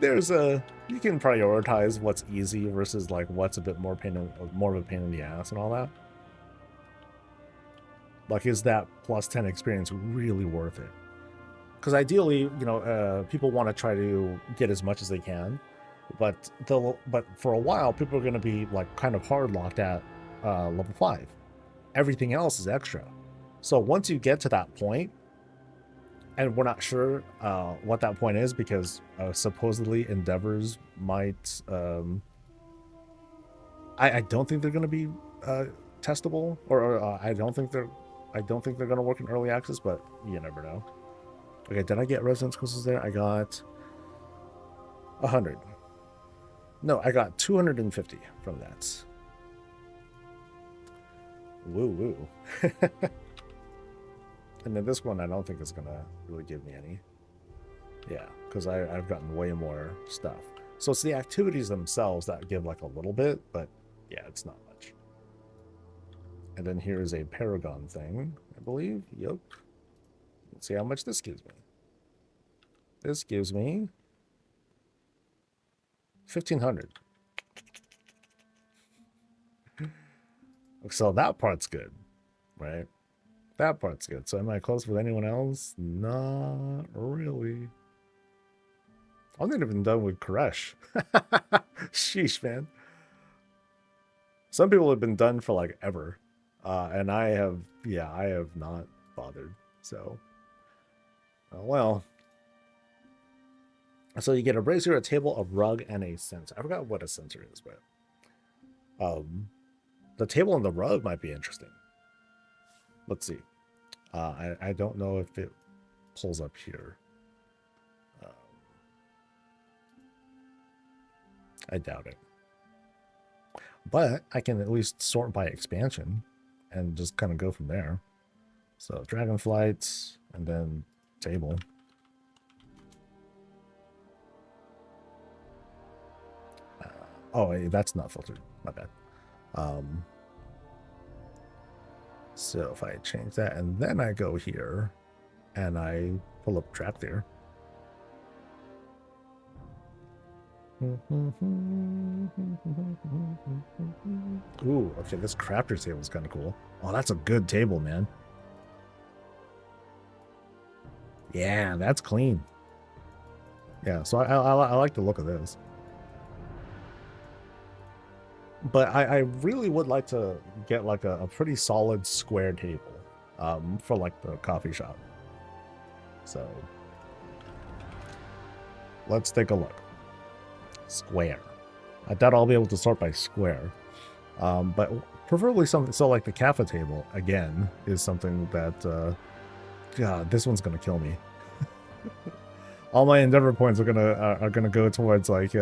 you can prioritize what's easy versus like what's a bit more of a pain in the ass and all that. Like, is that +10 experience really worth it? Because ideally, people want to try to get as much as they can, but for a while, people are going to be like kind of hard locked at level 5. Everything else is extra. So once you get to that point, and we're not sure what that point is because supposedly endeavors might. I don't think they're going to be testable, or I don't think they're going to work in early access, but you never know. Okay, did I get resonance crystals there? I got 100. No, I got 250 from that. Woo woo. And then this one, I don't think is going to really give me any. Yeah, because I've gotten way more stuff. So it's the activities themselves that give like a little bit, but yeah, it's not much. And then here's a Paragon thing, I believe. Yep. Let's see how much this gives me. This gives me 1,500. So that part's good, right? That part's good. So am I close with anyone else? Not really. I'm not even done with Koresh. Sheesh, man. Some people have been done for like ever. And I have not bothered. So, well. So you get a brazier, a table, a rug, and a censer. I forgot what a censer is, but the table and the rug might be interesting. Let's see. I don't know if it pulls up here. I doubt it. But I can at least sort by expansion and just kind of go from there. So Dragonflight and then table. Oh, that's not filtered. My bad. So if I change that and then I go here and I pull up track there. Ooh, okay, this crafter table is kind of cool. Oh, that's a good table, man. Yeah, that's clean. Yeah, so I like the look of this. But I really would like to get like a pretty solid square table for like the coffee shop. So let's take a look. Square. I doubt I'll be able to sort by square. But preferably something, so like the cafe table, again, is something that, God, this one's going to kill me. All my endeavor points are gonna go towards like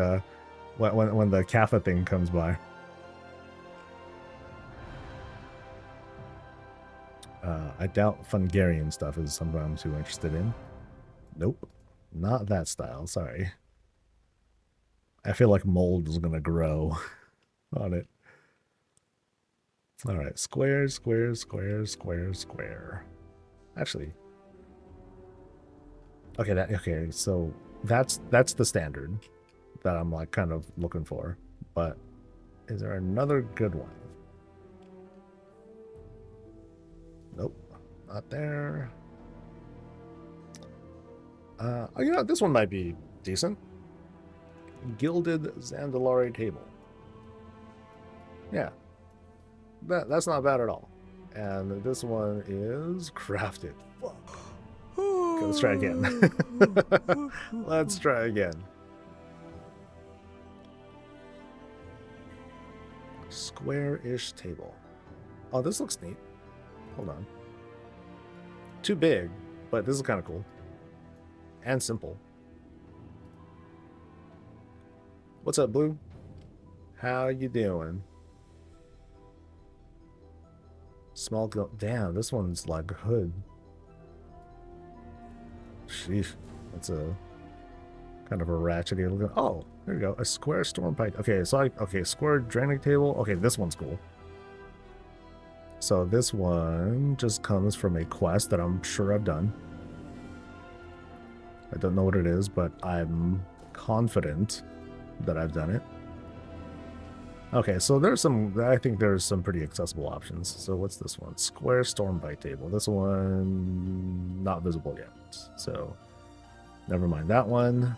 when the cafe thing comes by. I doubt Fungarian stuff is something I'm too interested in. Nope, not that style. Sorry. I feel like mold is gonna grow on it. All right, square, square, square, square, square. Actually, okay. So that's the standard that I'm like kind of looking for. But is there another good one? Nope, not there. Oh, you know, this one might be decent. Gilded Zandalari table. Yeah, that's not bad at all. And this one is crafted. Fuck. Okay, let's try again. Let's try again. Square-ish table. Oh, this looks neat. Hold on. Too big, but this is kind of cool. And simple. What's up, Blue? How you doing? Small girl. Damn, this one's like hood. Sheesh. That's a kind of a ratchety looking. Oh, there you go. A square storm pipe. Okay, so square draining table. Okay, this one's cool. So this one just comes from a quest that I'm sure I've done. I don't know what it is, but I'm confident that I've done it. Okay, so I think there's some pretty accessible options. So what's this one? Square Stormbite table. This one not visible yet. So never mind that one.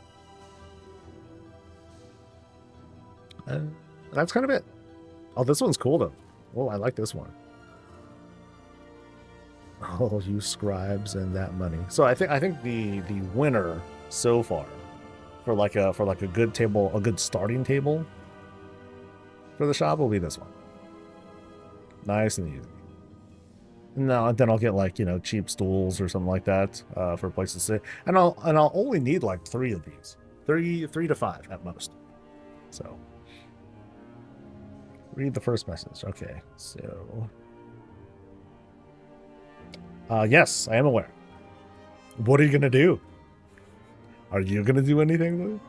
That's kind of it. Oh, this one's cool though. Oh, I like this one. Oh, you scribes and that money. So I think the winner so far for like a good table, a good starting table for the shop will be this one. Nice and easy. No, and then I'll get like, you know, cheap stools or something like that for places to sit. And I'll only need like 3 of these. 3 to 5 at most. So read the first message. Okay, so yes, I am aware. What are you gonna do? Are you gonna do anything, Lou?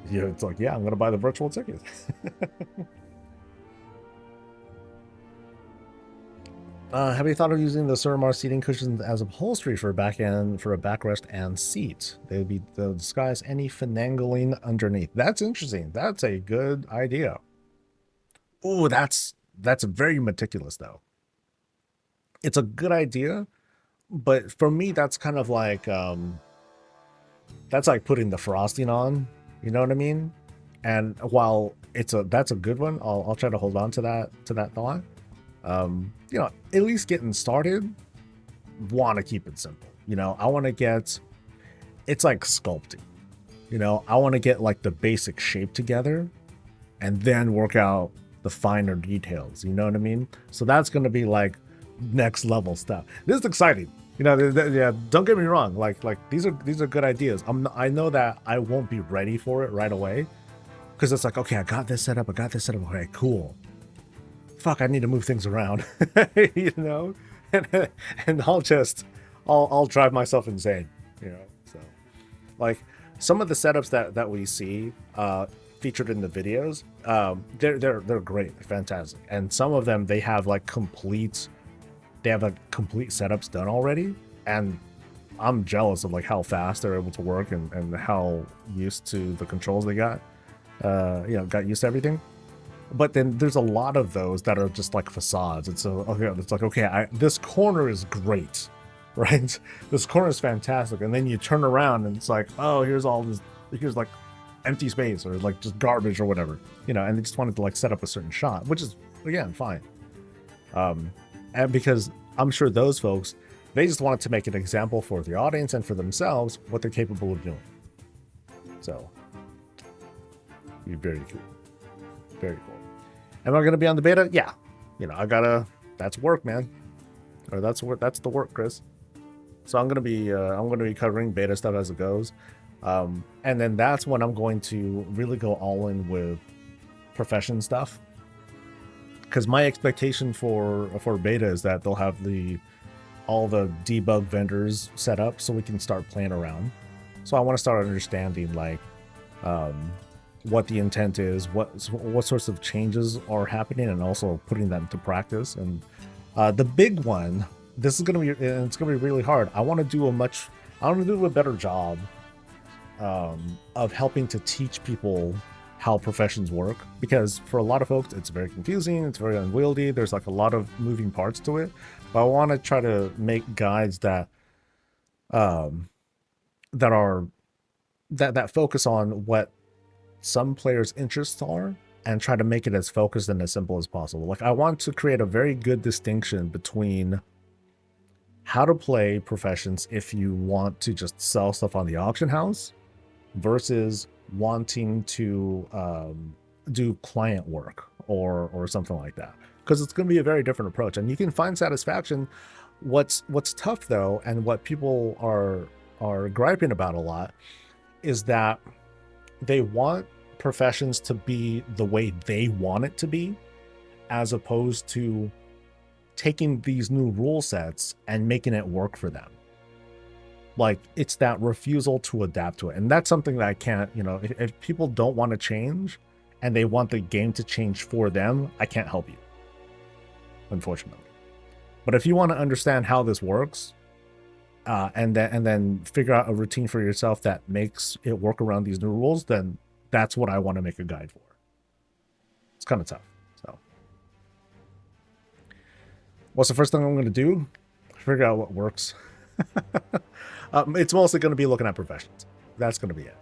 Yeah, it's like, yeah, I'm gonna buy the virtual ticket. Have you thought of using the Suramar seating cushions as upholstery for a backrest and seat? They'll disguise any finagling underneath. That's interesting. That's a good idea. Ooh, that's That's very meticulous though. It's a good idea, but for me that's kind of like that's like putting the frosting on, you know what I mean? And while that's a good one, I'll try to hold on to that thought. You know, at least getting started, want to keep it simple. You know, I want to get, it's like sculpting. You know, I want to get like the basic shape together and then work out the finer details. You know what I mean? So that's going to be like next level stuff. This is exciting. You know, yeah, don't get me wrong. Like these are good ideas. I know that I won't be ready for it right away because it's like, okay, I got this set up. Okay, cool. Fuck, I need to move things around, you know, and I'll drive myself insane, you know. So, like some of the setups that we see featured in the videos, they're great, fantastic, and some of them they have like complete setups done already, and I'm jealous of like how fast they're able to work and how used to the controls they got, you know, got used to everything. But then there's a lot of those that are just like facades. And so, okay, it's like, okay, this corner is great, right? This corner is fantastic. And then you turn around and it's like, oh, here's like empty space or like just garbage or whatever, you know, and they just wanted to like set up a certain shot, which is, again, fine. And because I'm sure those folks, they just wanted to make an example for the audience and for themselves what they're capable of doing. So, be very cool. Very cool. Am I going to be on the beta? Yeah. You know, that's work, man. Or that's the work, Chris. So I'm going to be covering beta stuff as it goes. And then that's when I'm going to really go all in with profession stuff. Because my expectation for beta is that they'll have all the debug vendors set up so we can start playing around. So I want to start understanding like what the intent is, what sorts of changes are happening, and also putting that into practice. And the big one, it's gonna be really hard. I want to do a better job of helping to teach people how professions work, because for a lot of folks it's very confusing, it's very unwieldy, there's like a lot of moving parts to it. But I want to try to make guides that focus on what some players' interests are and try to make it as focused and as simple as possible. Like I want to create a very good distinction between how to play professions if you want to just sell stuff on the auction house versus wanting to do client work or something like that, because it's going to be a very different approach and you can find satisfaction. What's tough though, and what people are griping about a lot, is that they want professions to be the way they want it to be, as opposed to taking these new rule sets and making it work for them. Like it's that refusal to adapt to it. And that's something that I can't, you know, if people don't want to change and they want the game to change for them, I can't help you, unfortunately. But if you want to understand how this works, and then figure out a routine for yourself that makes it work around these new rules, then that's what I want to make a guide for. It's kind of tough. So what's the first thing I'm going to do? Figure out what works. It's mostly going to be looking at professions. That's going to be it.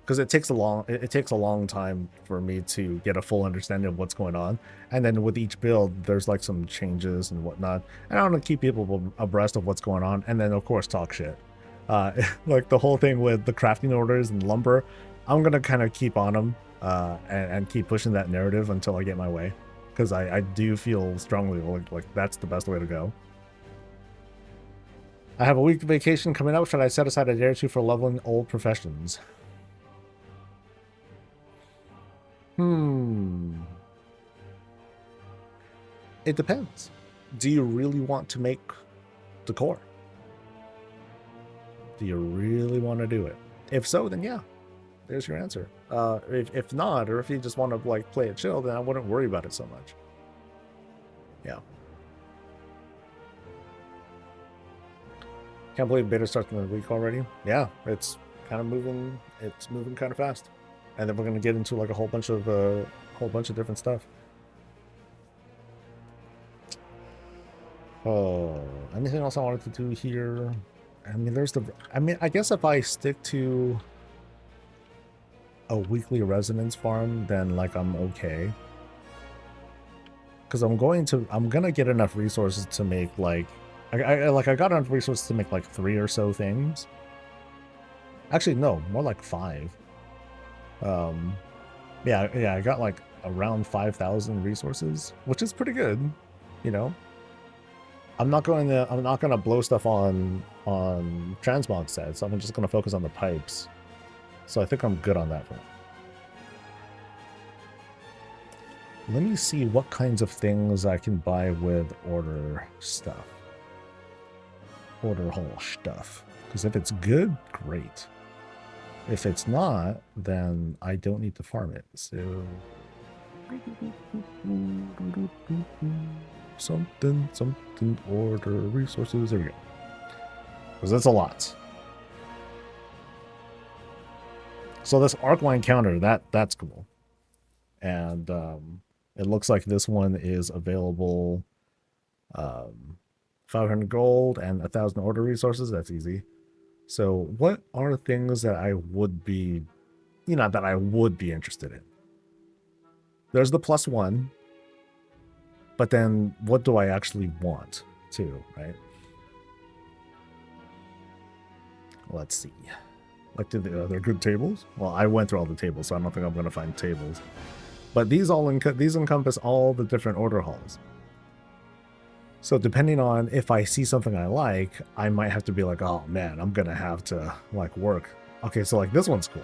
Because it takes a long time for me to get a full understanding of what's going on. And then with each build, there's like some changes and whatnot. And I want to keep people abreast of what's going on. And then of course talk shit. Like the whole thing with the crafting orders and lumber, I'm going to kind of keep on them and keep pushing that narrative until I get my way. Because I do feel strongly like that's the best way to go. I have a week vacation coming up. Should I set aside a day or two for leveling old professions? It depends. Do you really want to make the core? Do you really want to do it? If so, then yeah, there's your answer. If not, or if you just want to like play it chill, then I wouldn't worry about it so much. Yeah. Can't believe beta starts in a week already. Yeah, it's kind of moving. It's moving kind of fast, and then we're gonna get into like a whole bunch of different stuff. Oh, anything else I wanted to do here? I mean, I guess if I stick to a weekly residence farm, then like I'm okay. Because I'm gonna get enough resources to make like, I got enough resources to make like 3 or so things. Actually, no, more like 5. Yeah, I got like around 5,000 resources, which is pretty good, you know. I'm not gonna blow stuff on transmog sets. I'm just gonna focus on the pipes. So I think I'm good on that front. Let me see what kinds of things I can buy with order stuff. Order hall stuff. Because if it's good, great. If it's not, then I don't need to farm it. So something order resources. There we go. Because that's a lot. So this arc line counter, that's cool. And it looks like this one is available 500 gold and 1,000 order resources. That's easy. So what are things that I would be, that I would be interested in? There's the +1. But then what do I actually want too, right? Let's see. Like, are there good tables? Well, I went through all the tables, so I don't think I'm going to find tables. But these encompass all the different order halls. So depending on if I see something I like, I might have to be like, oh man, I'm going to have to like work. Okay, so like this one's cool.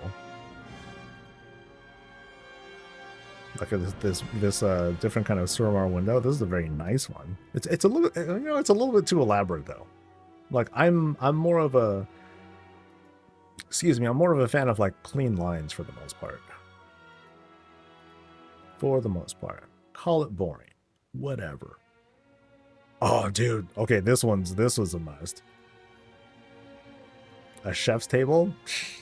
Like this different kind of Suramar window. This is a very nice one. It's a little, it's a little bit too elaborate though. Like I'm more of a, I'm more of a fan of like clean lines for the most part. For the most part. Call it boring. Whatever. Oh, dude. Okay, this was a must. A chef's table?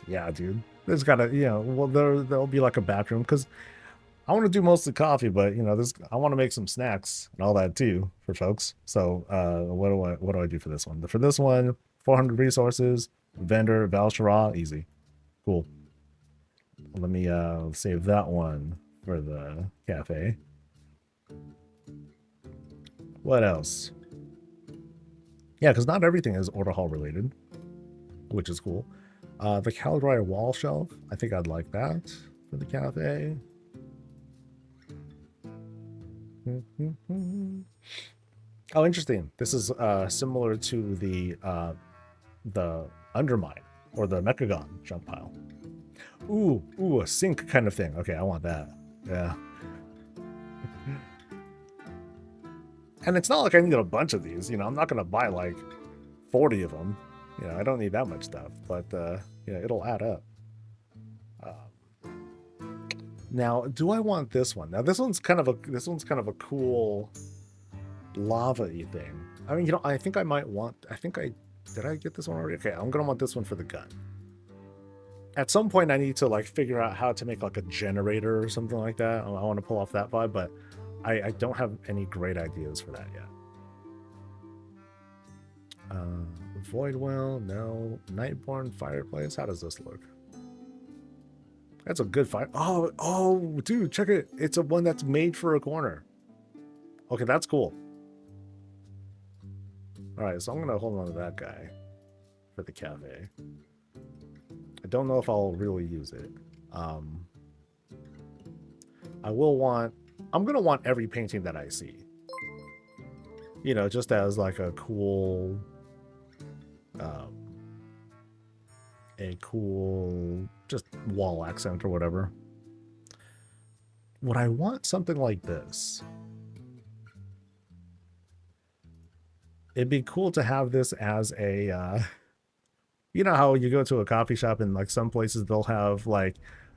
Yeah, dude. There's gotta, well, there'll be like a bathroom because I want to do mostly coffee, but I want to make some snacks and all that too for folks. So, what do I do for this one? For this one, 400 resources, vendor, Valshara, easy, cool. Let me save that one for the cafe. What else? Yeah, because not everything is order hall related, which is cool. The Caldry wall shelf, I think I'd like that for the cafe. Oh, interesting. This is similar to the Undermine or the Mechagon jump pile. Ooh, a sink kind of thing. Okay, I want that. Yeah. And it's not like I need a bunch of these. I'm not gonna buy like 40 of them. I don't need that much stuff, but it'll add up. Now, do I want this one? Now, this one's kind of a cool lava-y thing. I mean, I think I might want. Did I get this one already? Okay, I'm gonna want this one for the gun. At some point, I need to like figure out how to make like a generator or something like that. I want to pull off that vibe, but I don't have any great ideas for that yet. Void well, no. Nightborn fireplace. How does this look? That's a good fire. Oh, dude, check it. It's a one that's made for a corner. Okay, that's cool. All right, so I'm gonna hold on to that guy for the cafe. I don't know if I'll really use it. I'm gonna want every painting that I see. Just as like a cool, just wall accent or whatever. Would I want something like this? It'd be cool to have this as a, how you go to a coffee shop and like some places they'll have like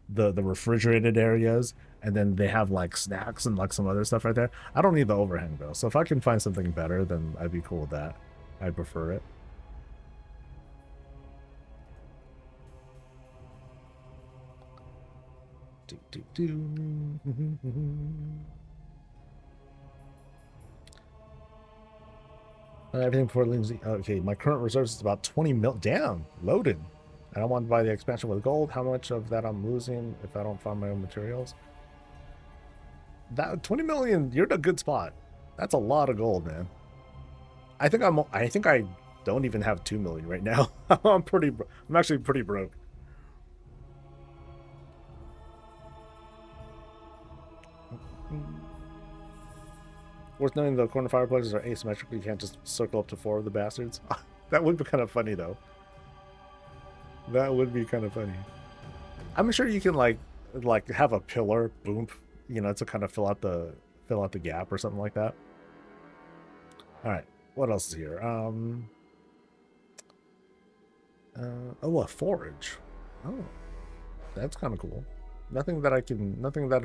the refrigerated areas and then they have like snacks and like some other stuff right there. I don't need the overhang though. So if I can find something better, then I'd be cool with that. I'd prefer it. Everything before it leaves. Okay, my current reserves is about 20 mil. Damn, loaded. I don't want to buy the expansion with gold. How much of that I'm losing if I don't find my own materials? That 20 million, you're in a good spot. That's a lot of gold, man. I think I don't even have 2 million right now. I'm actually pretty broke. Worth noting, the corner fireplaces are asymmetrical. You can't just circle up to 4 of the bastards. That would be kind of funny, though. That would be kind of funny. I'm sure you can like have a pillar, boom, you know, to kind of fill out the gap or something like that. All right, what else is here? Oh, a forge. Oh, that's kind of cool. Nothing that I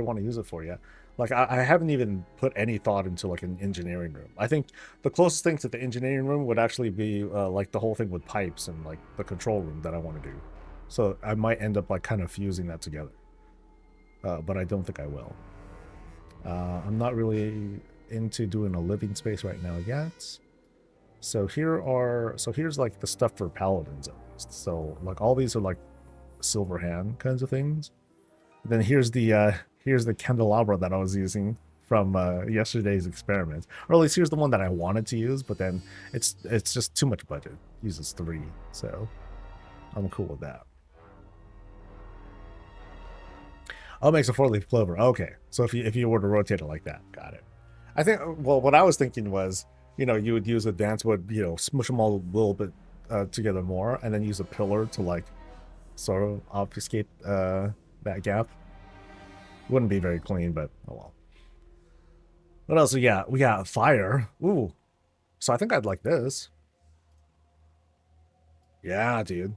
want to use it for yet. Like I haven't even put any thought into like an engineering room. I think the closest thing to the engineering room would actually be like the whole thing with pipes and like the control room that I want to do. So I might end up like kind of fusing that together. But I don't think I will. I'm not really into doing a living space right now yet. So here's like the stuff for paladins at least. So like all these are like silver hand kinds of things. Then here's the candelabra that I was using from yesterday's experiment. Or at least here's the one that I wanted to use, but then it's just too much budget. It uses 3, so I'm cool with that. Oh, it makes a 4-leaf clover. Okay, so if you were to rotate it like that, got it. I think, well, what I was thinking was, you know, you would use a dance wood, you know, smush them all a little bit together more, and then use a pillar to like sort of obfuscate that gap. Wouldn't be very clean, but oh well. What else we got? We got fire. Ooh, so I think I'd like this. Yeah, dude.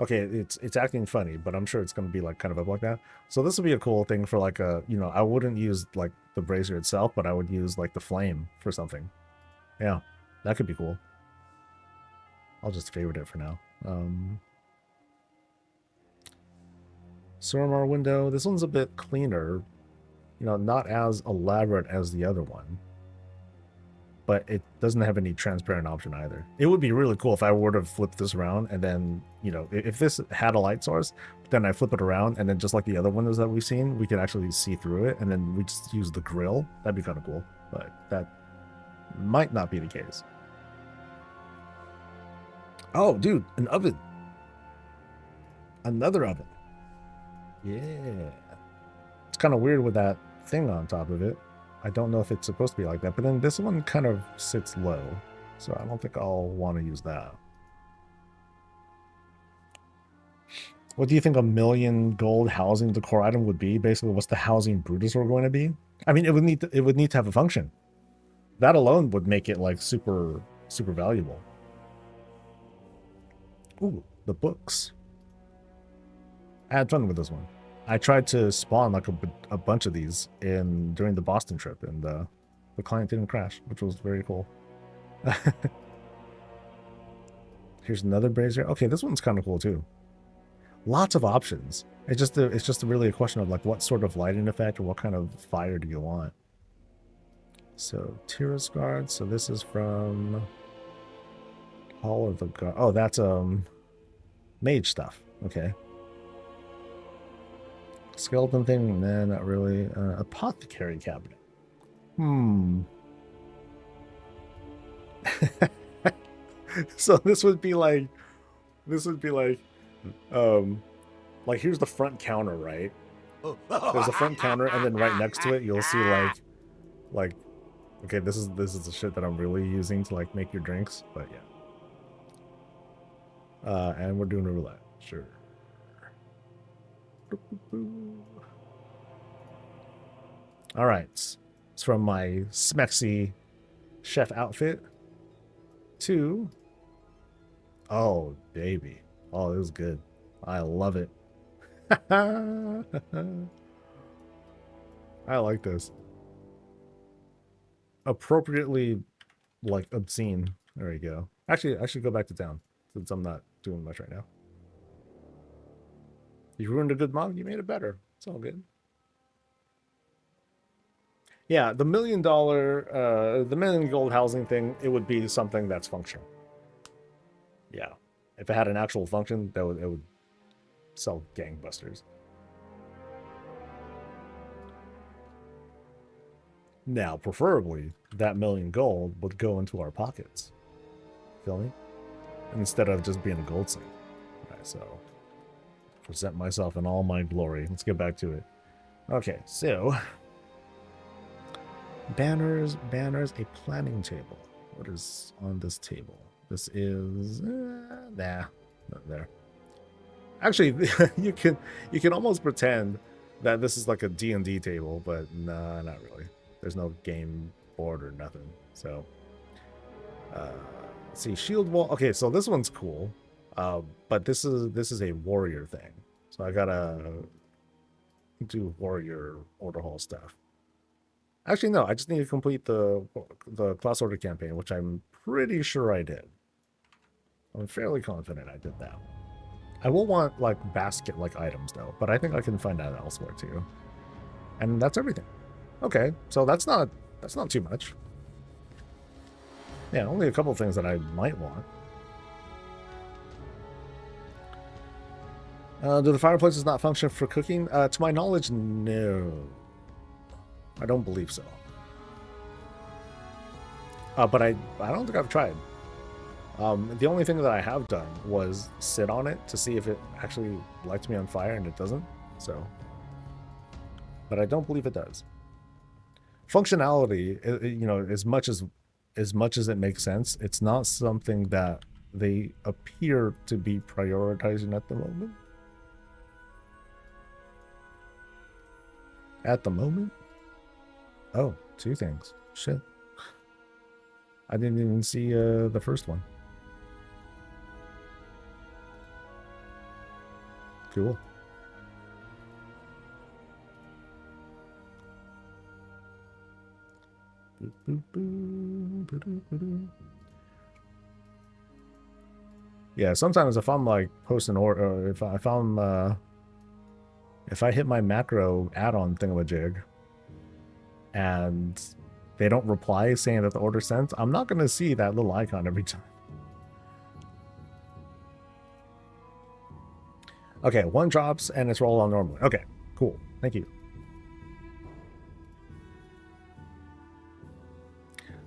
Okay, it's acting funny, but I'm sure it's going to be like kind of up like that. So this would be a cool thing for like a, you know, I wouldn't use like the brazier itself, but I would use like the flame for something. Yeah, that could be cool. I'll just favorite it for now. Suramar window. This one's a bit cleaner. You know, not as elaborate as the other one. But it doesn't have any transparent option either. It would be really cool if I were to flip this around and then, you know, if this had a light source, then I flip it around and then just like the other windows that we've seen, we could actually see through it and then we just use the grill. That'd be kind of cool, but that might not be the case. Oh, dude, an oven. Another oven. Yeah. It's kind of weird with that thing on top of it. I don't know if it's supposed to be like that, but then this one kind of sits low, so I don't think I'll want to use that. What do you think a 1 million gold housing decor item would be? Basically, what's the housing Brutusaur going to be? I mean, it would need to have a function. That alone would make it like super valuable. Ooh, the books. I had fun with this one. I tried to spawn like a bunch of these during the Boston trip, and the client didn't crash, which was very cool. Here's another brazier. Okay, this one's kind of cool too. Lots of options. It's just really a question of like what sort of lighting effect or what kind of fire do you want. So Tira's Guard. So this is from Hall of the Guard. Oh, that's mage stuff. Okay. Skeleton thing? Nah, not really. Apothecary cabinet. So this would be like here's the front counter, right? There's a front counter, and then right next to it, you'll see like, okay, this is the shit that I'm really using to like make your drinks, but yeah. And we're doing a roulette, sure. All right, it's from my smexy chef outfit to, oh baby, oh, it was good. I love it. I like this. Appropriately, like, obscene. There we go. Actually, I should go back to town since I'm not doing much right now. You ruined a good mug, you made it better. It's all good. Yeah, the $1 million gold housing thing, it would be something that's functional. Yeah. If it had an actual function, it would sell gangbusters. Now, preferably, that million gold would go into our pockets. Feel me? Instead of just being a gold sink. Alright, so present myself in all my glory. Let's get back to it. Okay, so banners, a planning table. What is on this table? This is nah, not there. Actually, you can almost pretend that this is like a D&D table, but nah, not really. There's no game board or nothing. So let's see, shield wall. Okay, so this one's cool. But this is a warrior thing. So I gotta do warrior order hall stuff. Actually, no, I just need to complete the class order campaign, which I'm pretty sure I did. I'm fairly confident I did that. I will want like basket-like items though, but I think I can find that elsewhere too. And that's everything. Okay, so that's not too much. Yeah, only a couple of things that I might want. Do the fireplaces not function for cooking? To my knowledge, no. I don't believe so. But I don't think I've tried. The only thing that I have done was sit on it to see if it actually lights me on fire, and it doesn't. So, but I don't believe it does. Functionality, you know, as much as it makes sense, it's not something that they appear to be prioritizing at the moment. At the moment? Oh, two things. Shit. I didn't even see the first one. Cool. Yeah, sometimes if I'm like posting or if I hit my macro add-on thingamajig and they don't reply saying that the order sent, I'm not going to see that little icon every time. Okay, one drops and it's rolled on normally. Okay, cool. Thank you.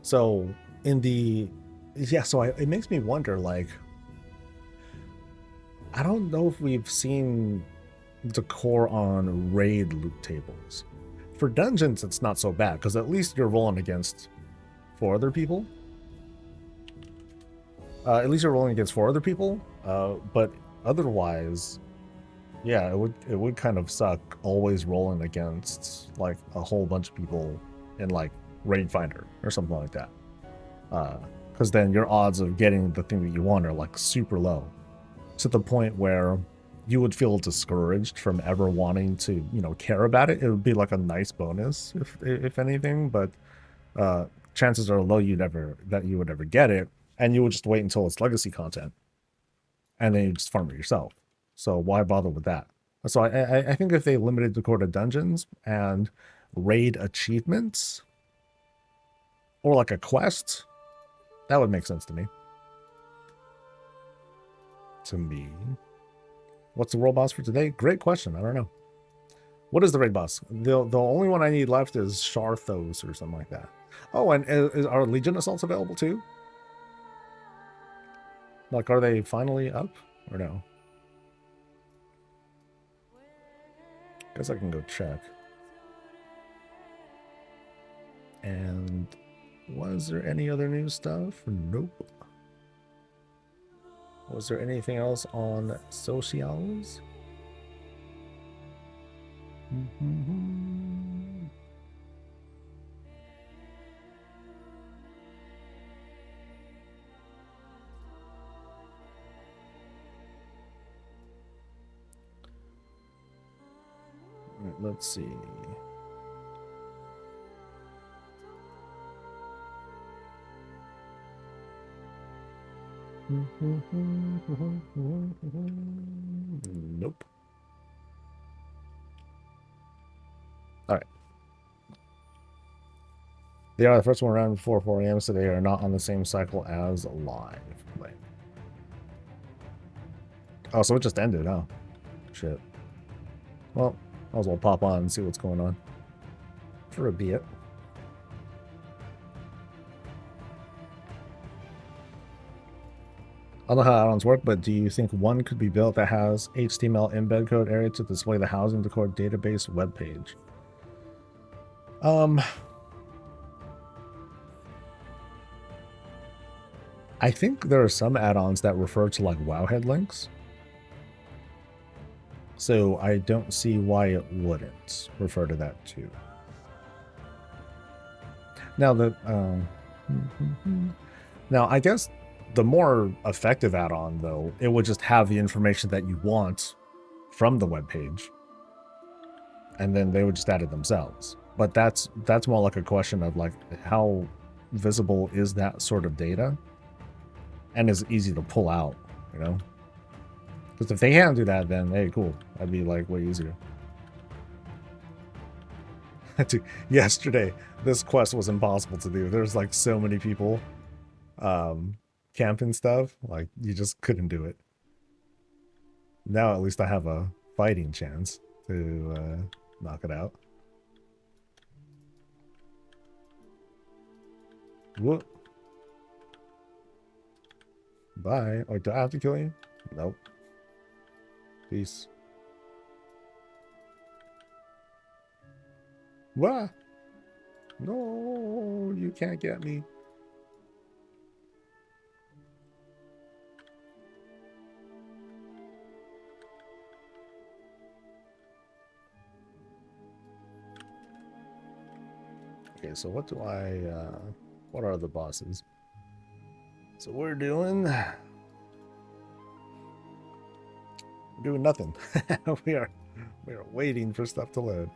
So in the, yeah, so it makes me wonder, like, I don't know if we've seen decor on raid loot tables. For dungeons, it's not so bad, because at least you're rolling against 4 other people. At least you're rolling against 4 other people. But otherwise, yeah, it would kind of suck always rolling against like a whole bunch of people in like Raid Finder or something like that. Because then your odds of getting the thing that you want are like super low, to the point where you would feel discouraged from ever wanting to, you know, care about it. It would be like a nice bonus if anything, but chances are low that you would ever get it, and you would just wait until it's legacy content, and then you just farm it yourself. So why bother with that? So I think if they limited decor to dungeons and raid achievements, or like a quest, that would make sense to me. What's the world boss for today? Great question. I don't know. What is the raid boss? The only one I need left is Sharthos or something like that. Oh, and are Legion Assaults available too? Like, are they finally up or no? Guess I can go check. And was there any other new stuff? Nope. Was there anything else on socials? Let's see. Nope. All right. They are the first one around before 4 a.m., so they are not on the same cycle as live. Like, oh, so it just ended, huh? Shit. Well, might as well pop on and see what's going on. For a bit. I don't know how add-ons work, but do you think one could be built that has HTML embed code area to display the housing decor database webpage? I think there are some add-ons that refer to like Wowhead links. So I don't see why it wouldn't refer to that too. Now now I guess the more effective add-on though, it would just have the information that you want from the web page, and then they would just add it themselves. But that's more like a question of like how visible is that sort of data, and is it easy to pull out, you know? Because if they can't do that, then hey, cool, that'd be like way easier. Yesterday, this quest was impossible to do. There's like so many people camping stuff, like you just couldn't do it. Now at least I have a fighting chance to knock it out. Whoop. Bye. Oh, do I have to kill you? Nope. Peace. What? No, you can't get me. Okay, so what do I, what are the bosses? So we're doing nothing. we are waiting for stuff to load.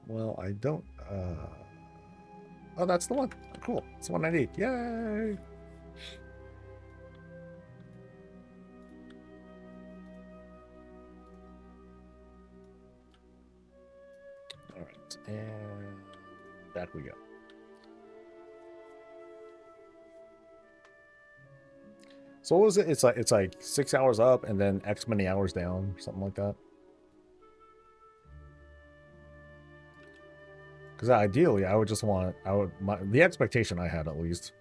Well, I don't, oh, that's the one. Cool. It's the one I need. Yay! All right, and back we go. So what was it? It's like 6 hours up and then X many hours down, something like that. Because ideally, I would just want, the expectation I had at least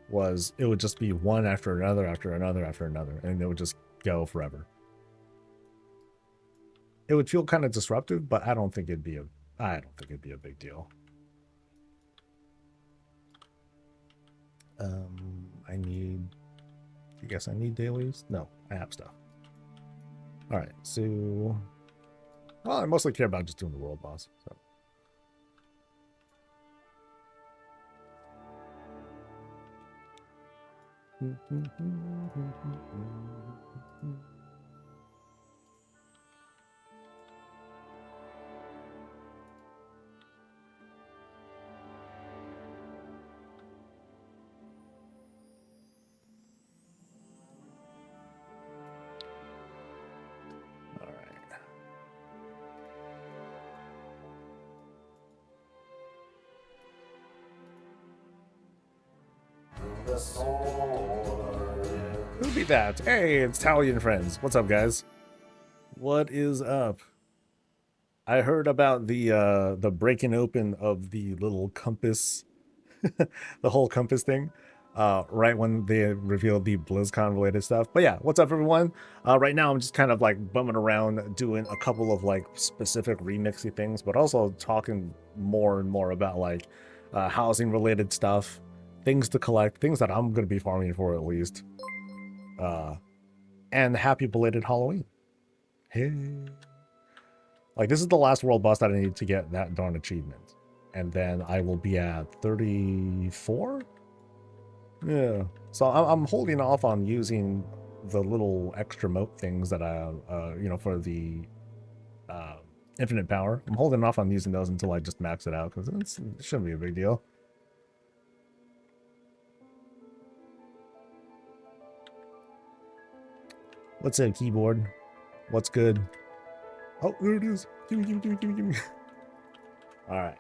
was it would just be one after another, after another, after another, and it would just go forever. It would feel kind of disruptive, but I don't think it'd be a big deal. I guess I need dailies? No, I have stuff. All right, so, well, I mostly care about just doing the world boss, so. Who be that? Hey, it's Tally and friends. What's up, guys? What is up? I heard about the breaking open of the little compass, the whole compass thing, right when they revealed the BlizzCon related stuff. But yeah, what's up, everyone? Right now, I'm just kind of like bumming around doing a couple of like specific remixy things, but also talking more and more about like housing related stuff, things to collect, things that I'm going to be farming for at least. And happy belated Halloween. Hey. Like, this is the last world boss that I need to get that darn achievement. And then I will be at 34? Yeah. So I'm holding off on using the little extra moat things that I, you know, for the infinite power. I'm holding off on using those until I just max it out, because it shouldn't be a big deal. What's up, keyboard? What's good? Oh, there it is. Gimme. All right.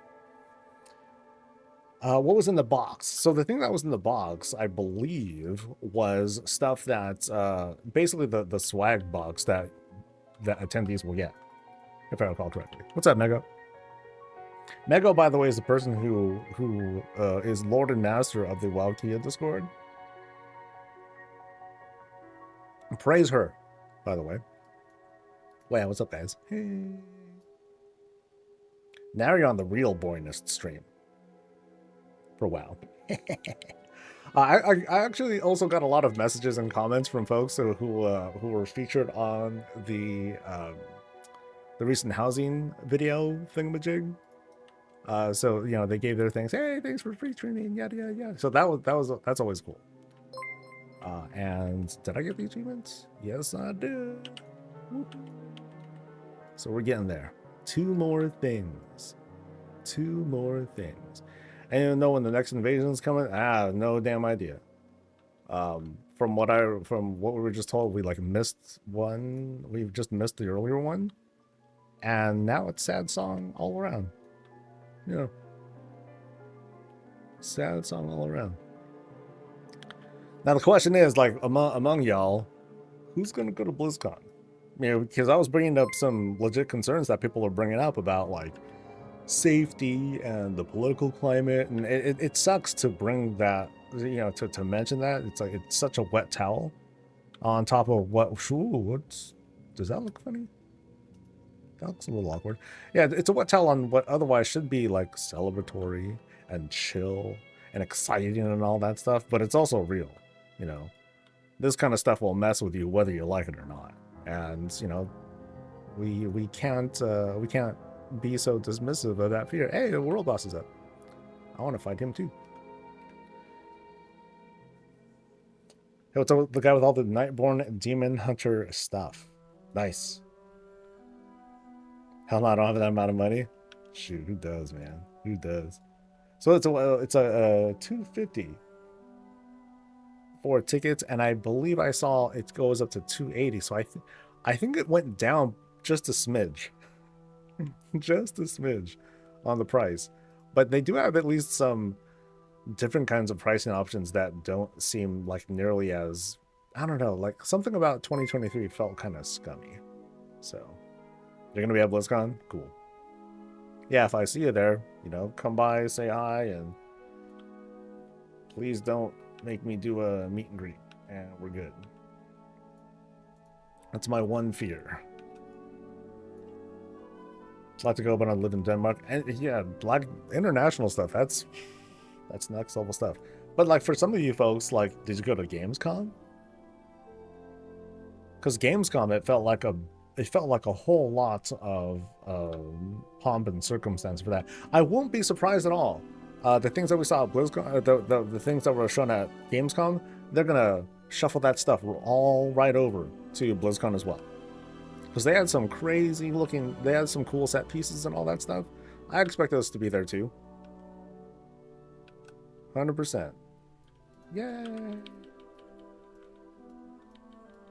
What was in the box? So the thing that was in the box, I believe, was stuff that's basically the swag box that attendees will get, if I recall correctly. What's up, Mego? Mego, by the way, is the person who is Lord and Master of the Wildkia Discord. Praise her, by the way. Wow, what's up, guys? Hey. Now you're on the real boringest stream. For WoW. I actually also got a lot of messages and comments from folks who were featured on the recent housing video thingamajig. So you know, they gave their things. Hey, thanks for free streaming. Yada yada yada. So that's always cool. And did I get the achievements? Yes, I did. So we're getting there. 2 more things. 2 more things. And you know when the next invasion is coming? No damn idea. From what we were just told, we like missed one. We've just missed the earlier one, and now it's sad song all around. Yeah, sad song all around. Now the question is, like, among y'all, who's gonna go to BlizzCon? You know, because I was bringing up some legit concerns that people are bringing up about like safety and the political climate, and it sucks to bring that, you know, to mention that. It's like it's such a wet towel on top of what's does that look funny? That looks a little awkward. Yeah, it's a wet towel on what otherwise should be like celebratory and chill and exciting and all that stuff, but it's also real. You know, this kind of stuff will mess with you whether you like it or not, and you know, we can't be so dismissive of that fear. Hey, the world boss is up. I want to fight him too. Hey, what's up, the guy with all the Nightborn Demon Hunter stuff? Nice. Hell no, I don't have that amount of money. Shoot, who does, man? Who does? So it's a $250 for tickets, and I believe I saw it goes up to $280. So I think it went down just a smidge. Just a smidge on the price, but they do have at least some different kinds of pricing options that don't seem like nearly as, I don't know, like something about 2023 felt kind of scummy. So you're gonna be at BlizzCon? Cool. Yeah, if I see you there, you know, come by, say hi, and please don't make me do a meet and greet, and we're good. That's my one fear. I'd like to go, but I live in Denmark. And yeah, like international stuff, that's next level stuff. But like for some of you folks, like, did you go to Gamescom? Because Gamescom, it felt like a whole lot of pomp and circumstance for that. I won't be surprised at all. The things that we saw at BlizzCon, the things that were shown at Gamescom, they're gonna shuffle that stuff all right over to BlizzCon as well. Because they had some crazy looking, they had some cool set pieces and all that stuff. I expect those to be there too. 100%. Yay!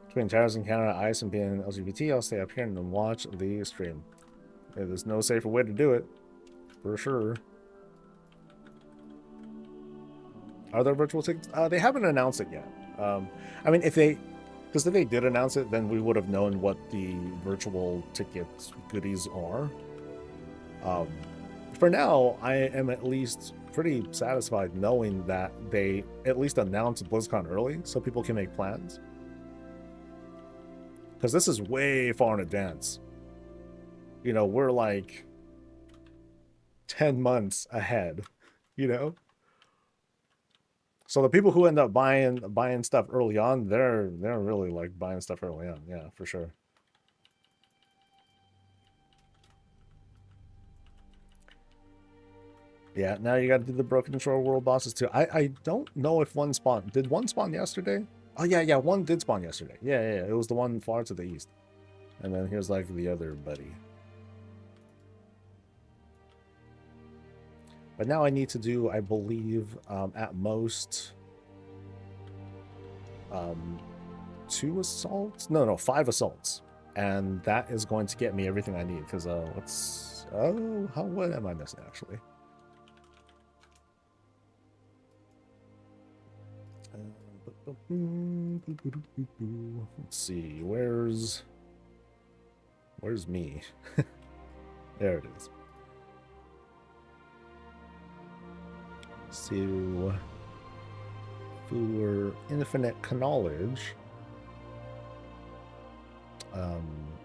Between towers in Canada, ice, and being LGBT, I'll stay up here and watch the stream. Yeah, there's no safer way to do it, for sure. Are there virtual tickets? They haven't announced it yet. I mean, because if they did announce it, then we would have known what the virtual tickets goodies are. For now, I am at least pretty satisfied knowing that they at least announced BlizzCon early so people can make plans. Because this is way far in advance. You know, we're like 10 months ahead, you know? So the people who end up buying stuff early on, they're really like buying stuff early on. Yeah, for sure. Yeah, now you got to do the Broken Shore world bosses too. I don't know if one spawned. Did one spawn yesterday? Oh yeah, one did spawn yesterday. Yeah, it was the one far to the east. And then here's like the other buddy. But now I need to do, I believe, at most 2 assaults? No, 5 assaults. and that is going to get me everything I need. Because what am I missing actually? Let's see, where's me? There it is. So for infinite knowledge,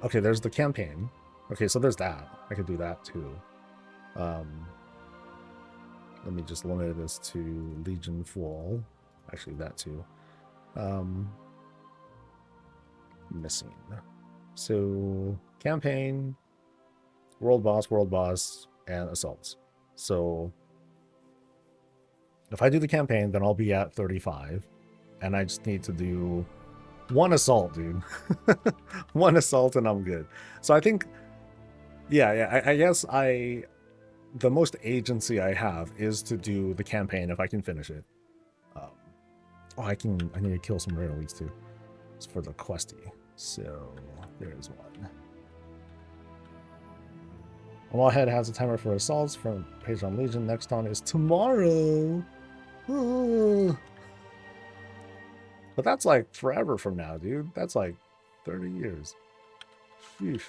okay, there's the campaign. Okay, so there's that. I could do that too. Let me just limit this to Legion Fall. Actually, that too. Missing. So campaign, world boss, and assaults. So if I do the campaign, then I'll be at 35, and I just need to do one assault, dude. One assault, and I'm good. So I think, yeah, I guess the most agency I have is to do the campaign if I can finish it. I need to kill some rare elites too. It's for the questy. So there's one. Wallhead has a timer for assaults from page on Legion. Next on is tomorrow. But that's like forever from now, dude. That's like 30 years. Sheesh.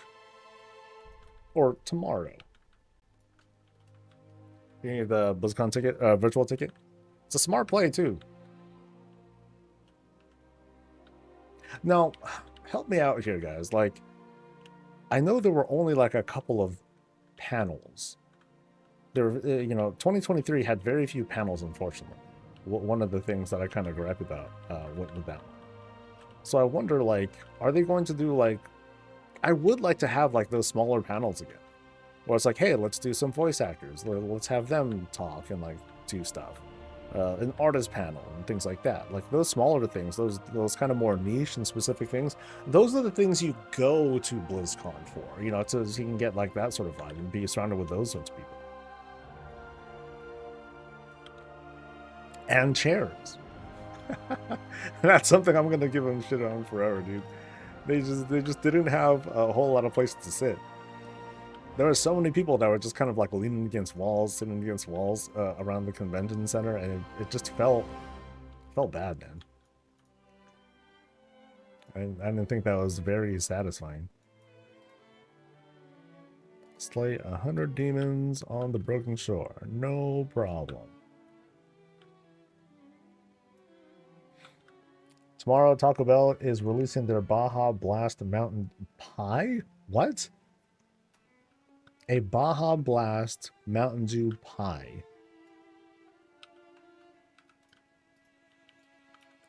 Or tomorrow. You need the BlizzCon ticket, virtual ticket. It's a smart play too. Now, help me out here, guys. Like, I know there were only like a couple of panels. There, 2023 had very few panels, unfortunately. One of the things that I kind of gripe about with that one. So I wonder, like, are they going to do like? I would like to have like those smaller panels again, where it's like, hey, let's do some voice actors. Let's have them talk and like do stuff. An artist panel and things like that. Like those smaller things, those kind of more niche and specific things, those are the things you go to BlizzCon for, so you can get like that sort of vibe and be surrounded with those sorts of people. And chairs. That's something I'm gonna give them shit on forever, dude. They just didn't have a whole lot of places to sit. There were so many people that were just kind of like leaning against walls, sitting against walls around the convention center, and it just felt bad, man. I didn't think that was very satisfying. Slay 100 demons on the broken shore. No problem. Tomorrow, Taco Bell is releasing their Baja Blast Mountain Pie? What? A Baja Blast Mountain Dew pie.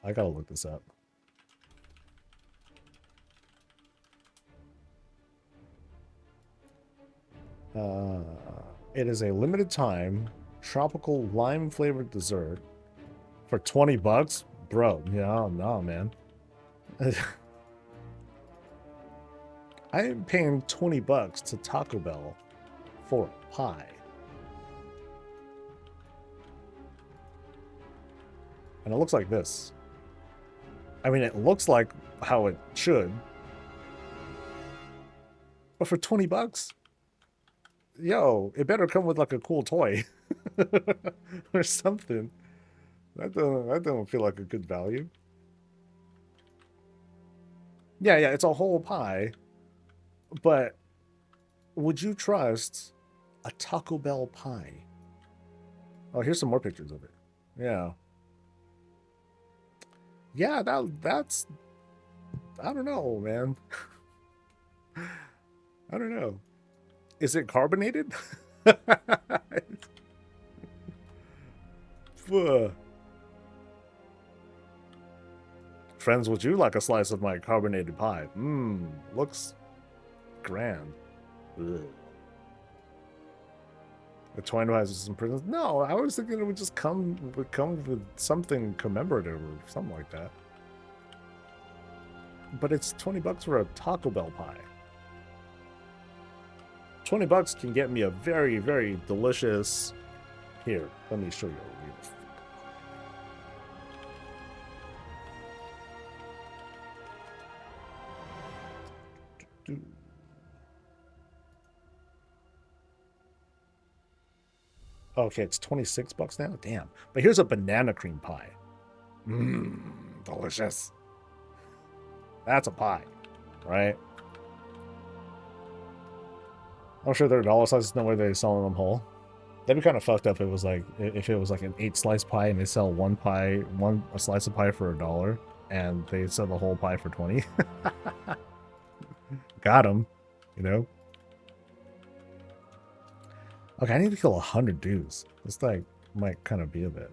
I gotta look this up. It is a limited time tropical lime flavored dessert for $20, bro. Yeah, no, man. I am paying $20 to Taco Bell for a pie. And it looks like this. I mean, it looks like how it should. But for $20, yo, it better come with like a cool toy or something. That don't feel like a good value. Yeah, it's a whole pie. But would you trust a Taco Bell pie? Oh, here's some more pictures of it. Yeah. Yeah, that's... I don't know, man. I don't know. Is it carbonated? Friends, would you like a slice of my carbonated pie? Looks grand. Ugh. The twine has some prisons. No, I was thinking it would just come with something commemorative or something like that. But it's $20 for a Taco Bell pie. $20 can get me a very, very delicious. Here, let me show you a real. Okay, it's $26 now. Damn. But here's a banana cream pie. Mmm, delicious. That's a pie, right? I'm sure they're dollar sizes. No way they're selling them whole. That'd be kind of fucked up. If it was like if it was like an 8-slice pie and they sell a slice of pie for $1, and they sell the whole pie for 20. Got them, you know. Okay, I need to kill 100 dudes. This like might kind of be a bit.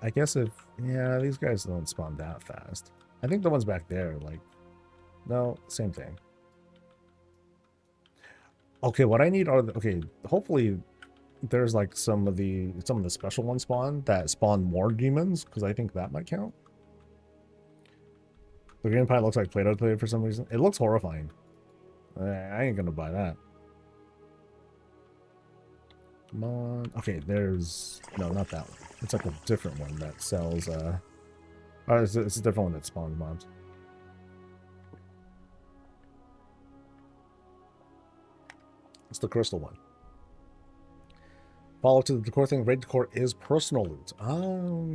I guess yeah, these guys don't spawn that fast. I think the ones back there, like, no, same thing. Okay, what I need are hopefully there's like some of the special ones that spawn more demons, because I think that might count. The green pie looks like Play-Doh clay for some reason. It looks horrifying. I ain't gonna buy that. Come on. Okay, no, not that one. It's like a different one that sells oh, it's a different one that spawns mobs. It's the crystal one. Follow to the decor thing. Raid decor is personal loot. Oh,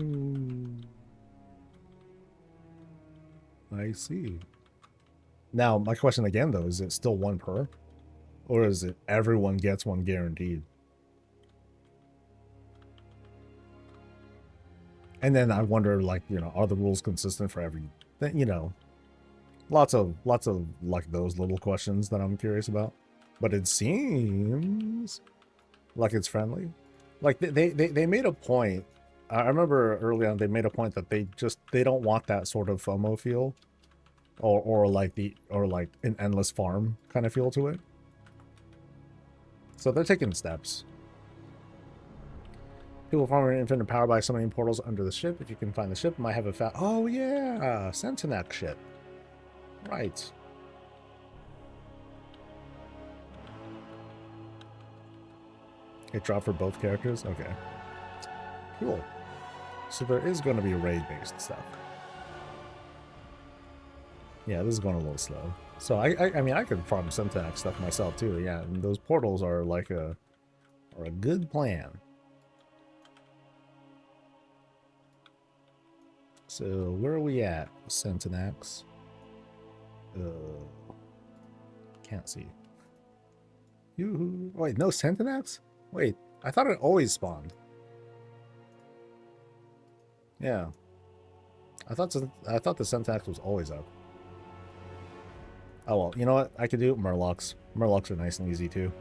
I see. Now, my question again, though, is it still one per? Or is it everyone gets one guaranteed? And then I wonder, like, you know, are the rules consistent for every, you know, lots of like those little questions that I'm curious about. But it seems like it's friendly. Like they made a point. I remember early on they made a point that they don't want that sort of FOMO feel, or like an endless farm kind of feel to it. So they're taking steps. People farming infinite power by summoning portals under the ship. If you can find the ship, might have a oh yeah, Sentinex ship. Right. It dropped for both characters? Okay. Cool. So there is going to be raid-based stuff. Yeah, this is going a little slow. So I mean, I could farm Syntax stuff myself too. Yeah, and those portals are like a good plan. So where are we at, Syntax? Can't see. Yoo-hoo. Wait, no Syntax? Wait, I thought it always spawned. Yeah. I thought the Syntax was always up. Oh well, you know what? I could do Murlocs. Murlocs are nice and easy too.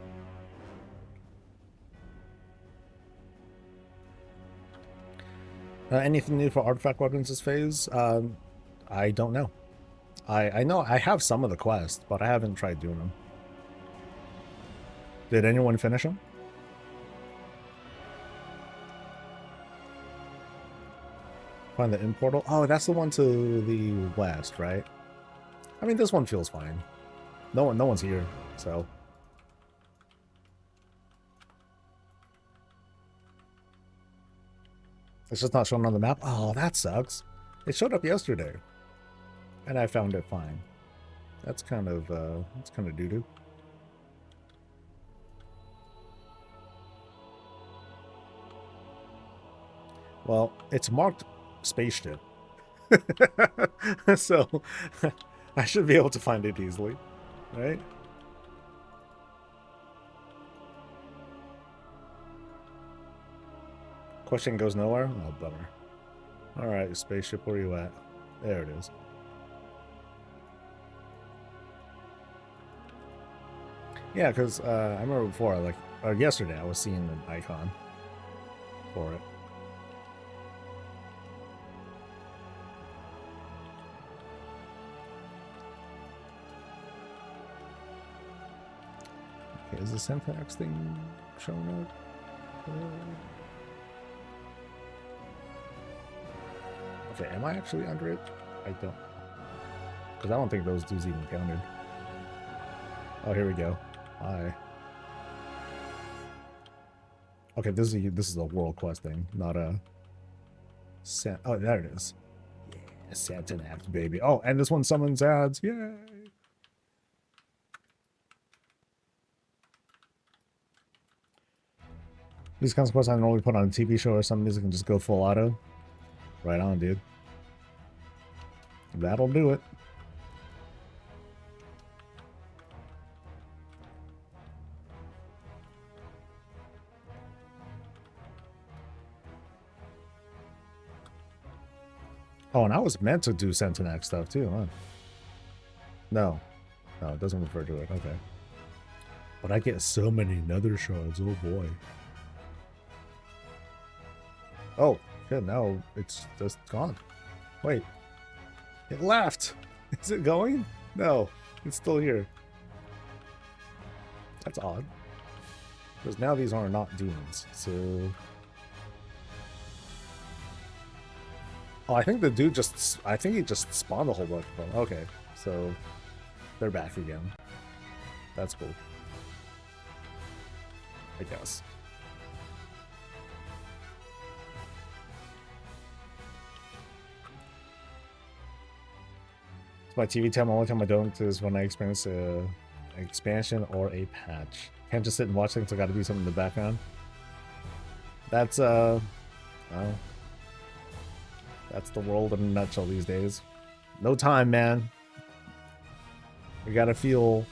Anything new for artifact weapons this phase? I don't know. I know I have some of the quests, but I haven't tried doing them. Did anyone finish them? Find the end portal. Oh, that's the one to the west, right? I mean, this one feels fine. No one's here, so. It's just not shown on the map. Oh, that sucks. It showed up yesterday, and I found it fine. That's kind of doo-doo. Well, it's marked spaceship. So I should be able to find it easily, right? Question goes nowhere? Oh, bummer. Alright, spaceship, where are you at? There it is. Yeah, because I remember before, like, or yesterday, I was seeing an icon for it. Okay, is the syntax thing showing up? Okay, am I actually under it? I don't know. Because I don't think those dudes even counted. Oh, here we go. Hi. Okay, this is a world quest thing, not a... Oh, there it is. Yeah. Santanax, baby. Oh, and this one summons ads. Yay! These consequences I normally put on a TV show or some music and just go full auto. Right on, dude. That'll do it. Oh, and I was meant to do Sentinac stuff too, huh? No. No, it doesn't refer to it. Okay. But I get so many nether shards. Oh, boy. Oh, good. Now it's just gone. Wait. It left. Is it going? No. It's still here. That's odd. Because now these are not demons. So... Oh, I think the dude just... I think he just spawned a whole bunch of them. Okay. So... They're back again. That's cool. I guess. It's my TV time. The only time I don't is when I experience an expansion or a patch. Can't just sit and watch things. I gotta do something in the background. That's, well, that's the world in a nutshell these days. No time, man. You gotta feel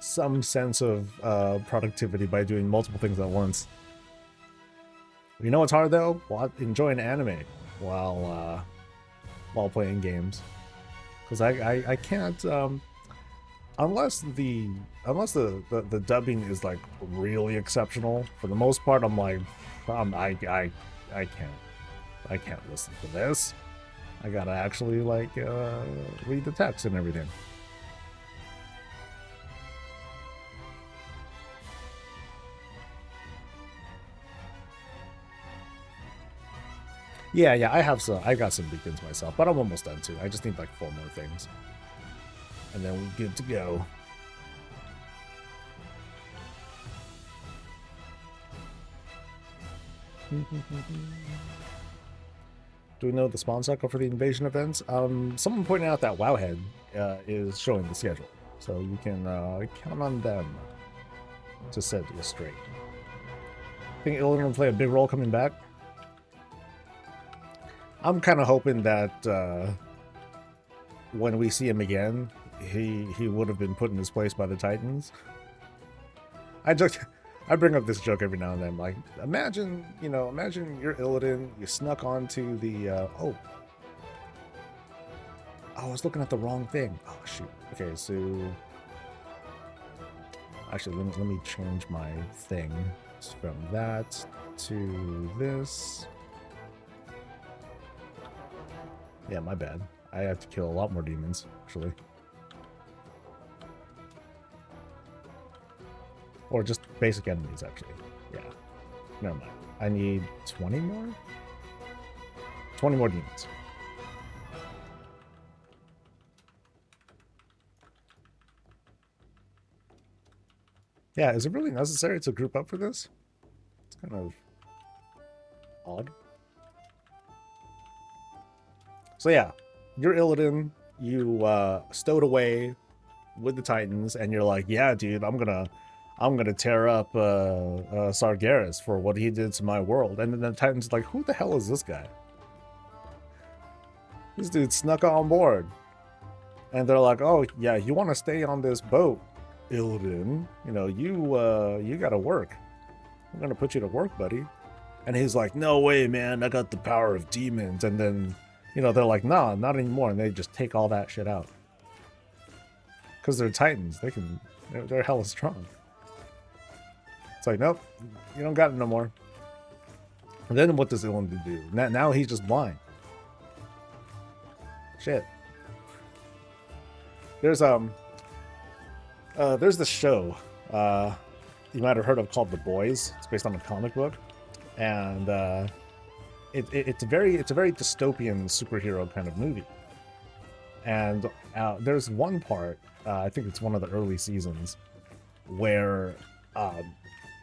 some sense of productivity by doing multiple things at once. You know what's hard though? Enjoying anime while playing games, because I can't unless the dubbing is like really exceptional. For the most part, I'm like I can't listen to this. I gotta actually like read the text and everything. Yeah, I have some. I got some beacons myself, but I'm almost done too. I just need like 4 more things, and then we're good to go. Do we know the spawn cycle for the invasion events? Someone pointed out that Wowhead is showing the schedule, so you can count on them to set you straight. Think Illidan will play a big role coming back? I'm kind of hoping that when we see him again, he would have been put in his place by the Titans. I bring up this joke every now and then. Like, imagine you're Illidan, you snuck onto the oh, I was looking at the wrong thing. Oh shoot. Okay, so actually, let me change my thing from that to this. Yeah, my bad. I have to kill a lot more demons, actually. Or just basic enemies, actually. Yeah. Never mind. I need 20 more? 20 more demons. Yeah, is it really necessary to group up for this? It's kind of odd. So yeah, you're Illidan, you stowed away with the Titans, and you're like, yeah, dude, I'm gonna tear up Sargeras for what he did to my world. And then the Titans are like, who the hell is this guy? This dude snuck on board. And they're like, oh yeah, you want to stay on this boat, Illidan? You know, you gotta work. I'm gonna put you to work, buddy. And he's like, no way, man, I got the power of demons. And then, you know, they're like, nah, not anymore. And they just take all that shit out. Because they're Titans. They're hella strong. It's like, nope, you don't got it no more. And then what does Illidan do? Now he's just blind. Shit. There's this show you might have heard of called The Boys. It's based on a comic book. And it's a very dystopian superhero kind of movie. And there's one part, I think it's one of the early seasons, where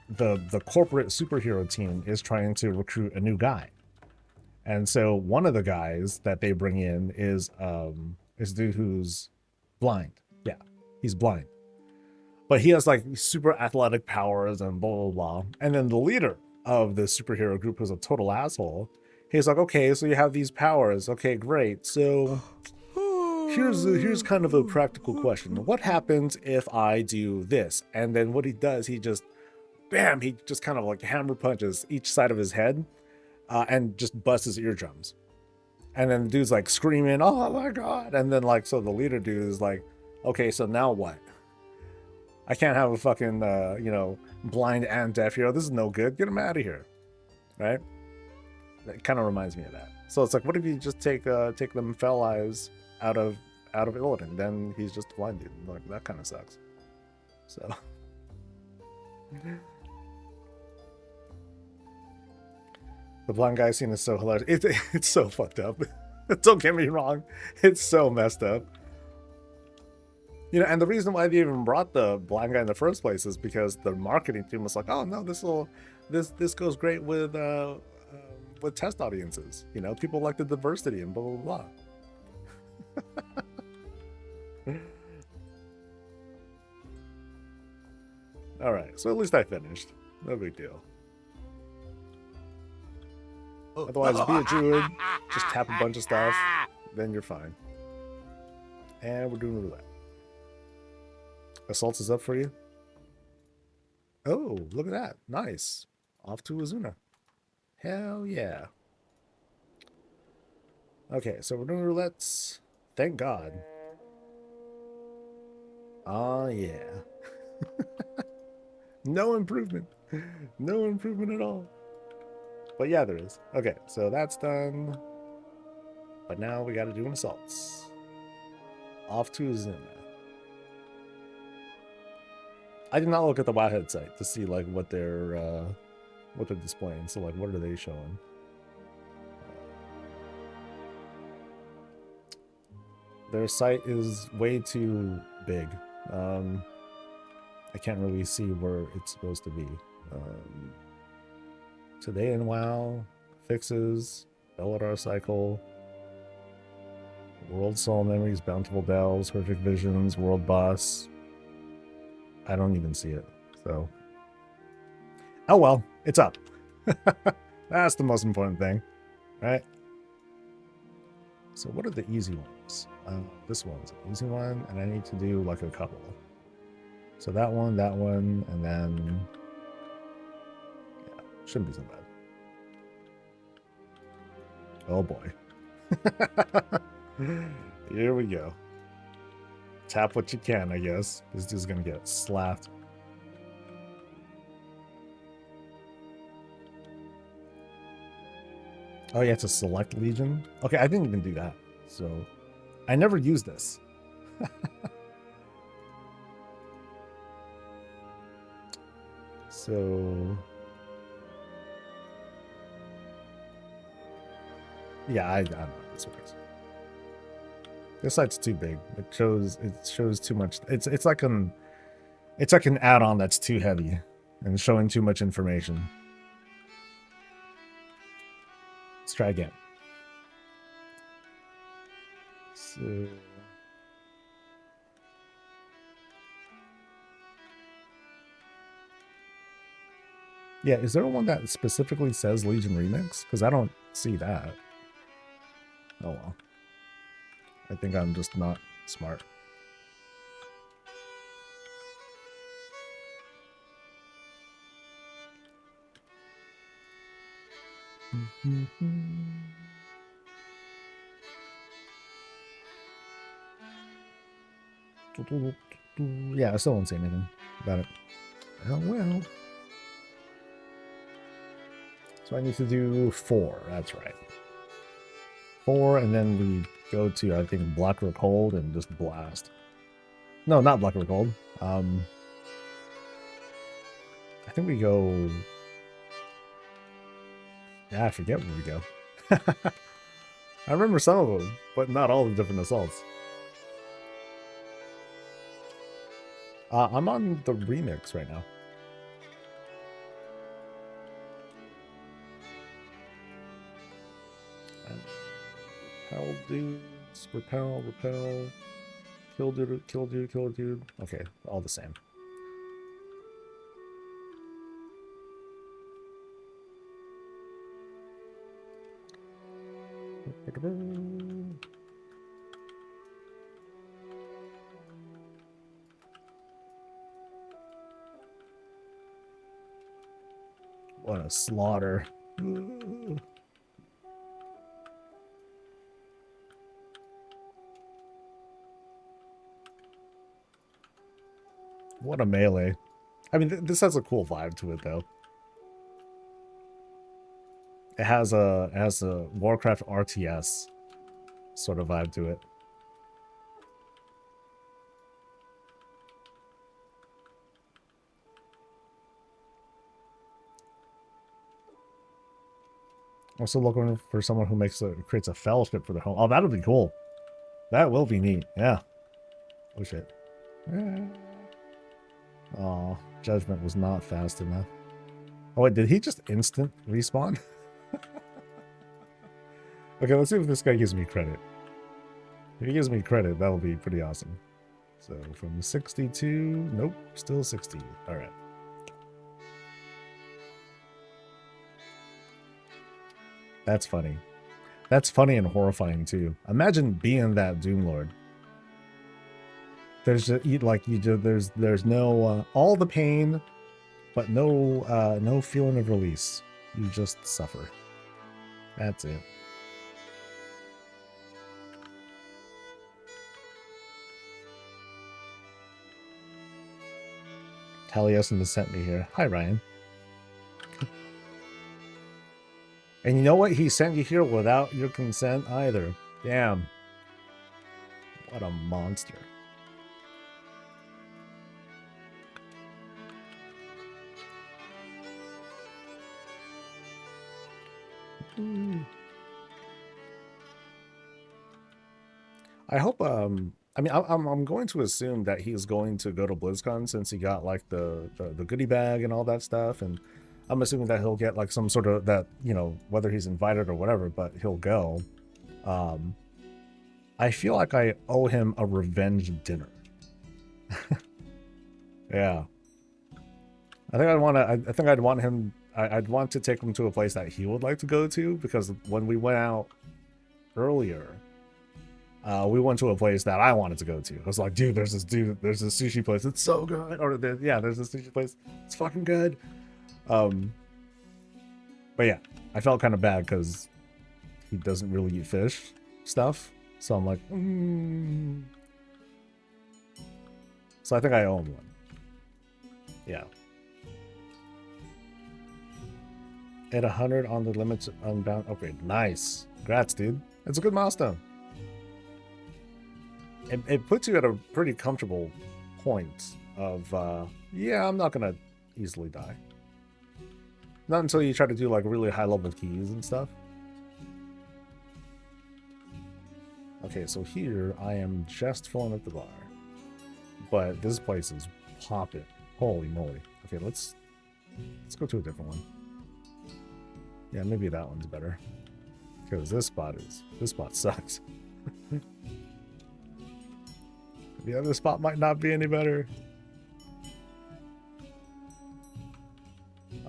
the corporate superhero team is trying to recruit a new guy. And so one of the guys that they bring in is dude who's blind. Yeah, he's blind. But he has like super athletic powers and blah blah blah. And then the leader of the superhero group who's a total asshole. He's like, okay, so you have these powers. Okay, great. So here's kind of a practical question. What happens if I do this? And then what he does, he just bam, he just kind of like hammer punches each side of his head and just busts his eardrums. And then the dude's like screaming, oh my god. And then like, so the leader dude is like, okay, so now what? I can't have a fucking, blind and deaf hero. This is no good. Get him out of here. Right? That kind of reminds me of that. So it's like, what if you just take them fell eyes out of Illidan? Then he's just a blind dude. Like, that kind of sucks. So. The blind guy scene is so hilarious. It's so fucked up. Don't get me wrong. It's so messed up. And the reason why they even brought the blind guy in the first place is because the marketing team was like, oh no, this goes great with test audiences. People like the diversity and blah blah blah. All right, so at least I finished. No big deal. Otherwise, be a druid, just tap a bunch of stuff, then you're fine. And we're doing roulette. Assaults is up for you. Oh, look at that. Nice. Off to Azuna. Hell yeah. Okay, so we're doing roulettes. Thank God. Oh, yeah. No improvement. No improvement at all. But yeah, there is. Okay, so that's done. But now we gotta do an assaults. Off to Azuna. I did not look at the Wowhead site to see like what they're displaying. So like, what are they showing? Their site is way too big. I can't really see where it's supposed to be. Today in WoW, fixes, Belladar cycle, World Soul Memories, Bountiful Bells, Horrific Visions, World Boss. I don't even see it. So, oh well, it's up. That's the most important thing, right? So what are the easy ones? This one's an easy one, and I need to do like a couple. So that one, and then yeah, shouldn't be so bad. Oh boy. Here we go. Tap what you can, I guess. This dude's gonna get slapped. Oh, you have to select Legion? Okay, I didn't even do that. So, I never used this. So... yeah, I don't know how this works. This site's too big. It shows too much. It's like an add-on that's too heavy and showing too much information. Let's try again. So yeah, is there one that specifically says Legion Remix? Because I don't see that. Oh well. I think I'm just not smart. Yeah, I still won't say anything about it. Oh well. So I need to do 4, that's right. 4, and then we go to, I think, Blackrock Hold and just blast. No, not Blackrock Hold. I think we go... yeah, I forget where we go. I remember some of them, but not all the different assaults. I'm on the remix right now. Repel dudes. Repel, repel. Kill dude, kill dude, kill dude. Okay, all the same. What a slaughter. What a melee. I mean, this has a cool vibe to it, though. It has a Warcraft RTS sort of vibe to it. Also looking for someone who creates a fellowship for the home. Oh, that'll be cool. That will be neat. Yeah. Oh shit. Oh, Judgment was not fast enough. Oh wait, did he just instant respawn? Okay, let's see if this guy gives me credit. If he gives me credit, that'll be pretty awesome. So from 62, nope, still 60. All right. That's funny. That's funny and horrifying too. Imagine being that Doom Lord. There's just, there's no all the pain, but no feeling of release. You just suffer. That's it. Taliesin has sent me here. Hi, Ryan. And you know what? He sent you here without your consent either. Damn. What a monster. I hope I mean I'm going to assume that he's going to go to BlizzCon since he got like the goodie bag and all that stuff, and I'm assuming that he'll get like some sort of that, you know, whether he's invited or whatever, but he'll go. I feel like I owe him a revenge dinner. Yeah. I think I'd want him. I'd want to take him to a place that he would like to go to, because when we went out earlier, we went to a place that I wanted to go to. I was like, dude, there's this sushi place. It's so good. Or there's this sushi place. It's fucking good. But yeah, I felt kind of bad because he doesn't really eat fish stuff. So I'm like, So I think I owe him one. Yeah. At 100 on the limits unbound upgrade. Nice. Congrats, dude. It's a good milestone. It puts you at a pretty comfortable point of, yeah, I'm not going to easily die. Not until you try to do like really high level keys and stuff. Okay, so here I am just filling up the bar. But this place is popping. Holy moly. Okay, let's go to a different one. Yeah, maybe that one's better. Because this spot sucks. The other spot might not be any better.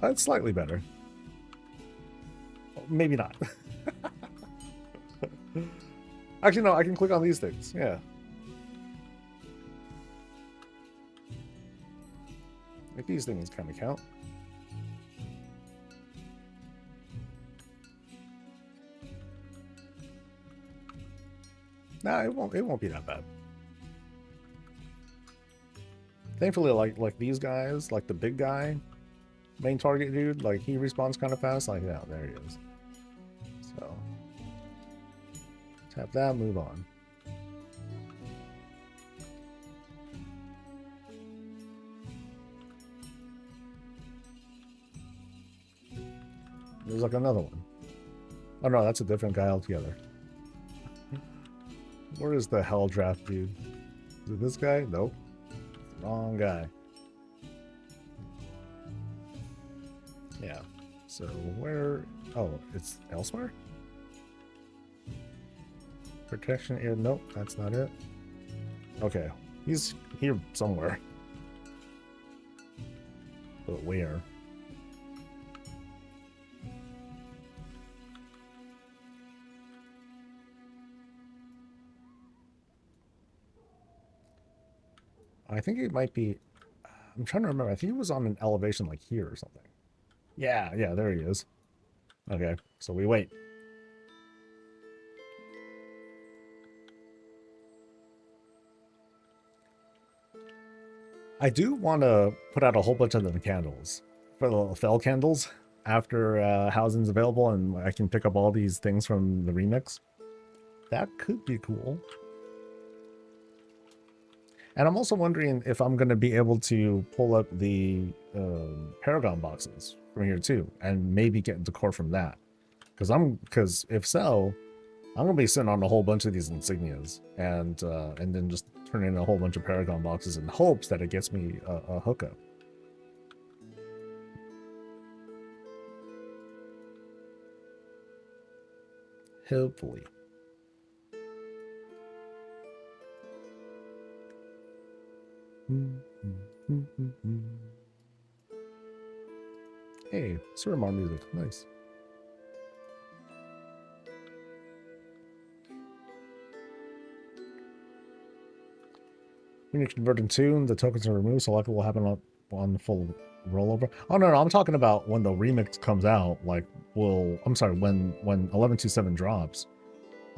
It's slightly better. Maybe not. Actually, no, I can click on these things. Yeah. Like these things kind of count. Nah, it won't be that bad. Thankfully, like these guys, like the big guy, main target dude, like he respawns kind of fast. Like, yeah, there he is. So tap that, move on. There's like another one. Oh no, that's a different guy altogether. Where is the hell draft dude? Is it this guy? Nope. Wrong guy. Yeah. So where? Oh, it's elsewhere? Protection air. Nope, that's not it. Okay, he's here somewhere. But where? I think it might be. I'm trying to remember. I think he was on an elevation like here or something. Yeah, yeah, there he is. Okay, so we wait. I do want to put out a whole bunch of the candles for the fell candles after housing's available, and I can pick up all these things from the remix. That could be cool. And I'm also wondering if I'm going to be able to pull up the Paragon boxes from here too, and maybe get decor from that. Because if so, I'm gonna be sitting on a whole bunch of these insignias, and then just turn in a whole bunch of Paragon boxes in hopes that it gets me a hookup. Hopefully. Hey, Suramar music, nice. When you convert in tune, the tokens are removed, so likely will happen on full rollover. Oh no, I'm talking about when the remix comes out. Like, I'm sorry, when 1127 drops.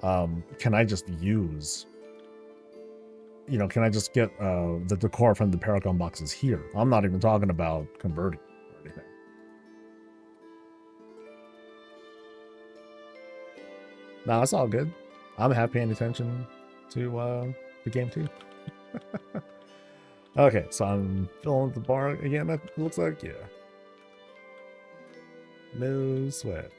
Can I just use? Can I just get the decor from the Paragon boxes here? I'm not even talking about converting or anything. Nah, it's all good. I'm happy paying attention to the game too. Okay, so I'm filling the bar again, it looks like, yeah. No sweat.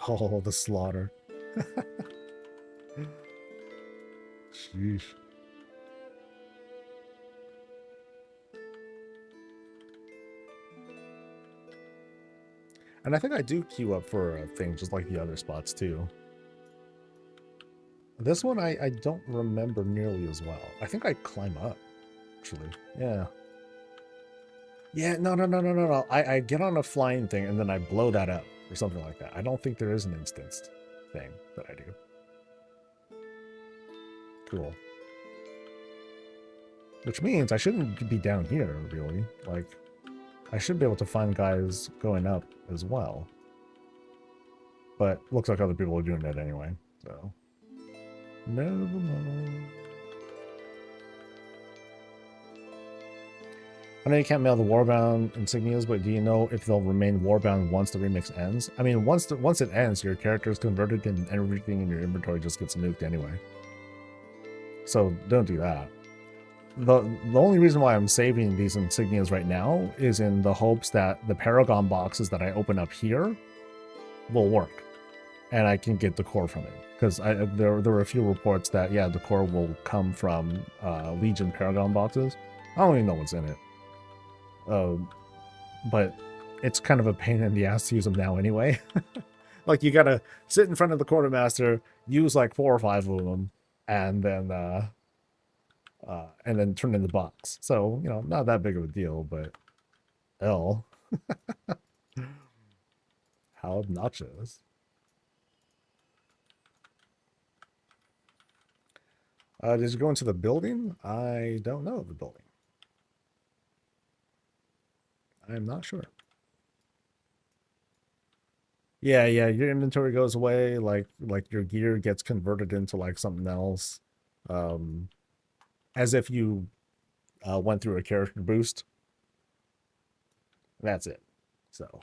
Oh, the slaughter. Sheesh. And I think I do queue up for a thing just like the other spots too. This one I don't remember nearly as well. I think I climb up, actually. Yeah. Yeah, no. I get on a flying thing and then I blow that up or something like that. I don't think there is an instanced thing that I do. Cool. Which means I shouldn't be down here, really. Like, I should be able to find guys going up as well. But looks like other people are doing that anyway, so. Never mind. I know you can't mail the Warbound insignias, but do you know if they'll remain Warbound once the remix ends? I mean, once it ends, your character is converted and everything in your inventory just gets nuked anyway. So don't do that. The only reason why I'm saving these insignias right now is in the hopes that the Paragon boxes that I open up here will work, and I can get decor from it. Because there were a few reports that, yeah, decor will come from Legion Paragon boxes. I don't even know what's in it. But it's kind of a pain in the ass to use them now anyway. Like, you gotta sit in front of the quartermaster, use like 4 or 5 of them, and then turn in the box. So, not that big of a deal, but hell. How obnoxious. Did you go into the building? I don't know the building. I'm not sure. Yeah, your inventory goes away, like your gear gets converted into like something else. As if you went through a character boost. That's it. So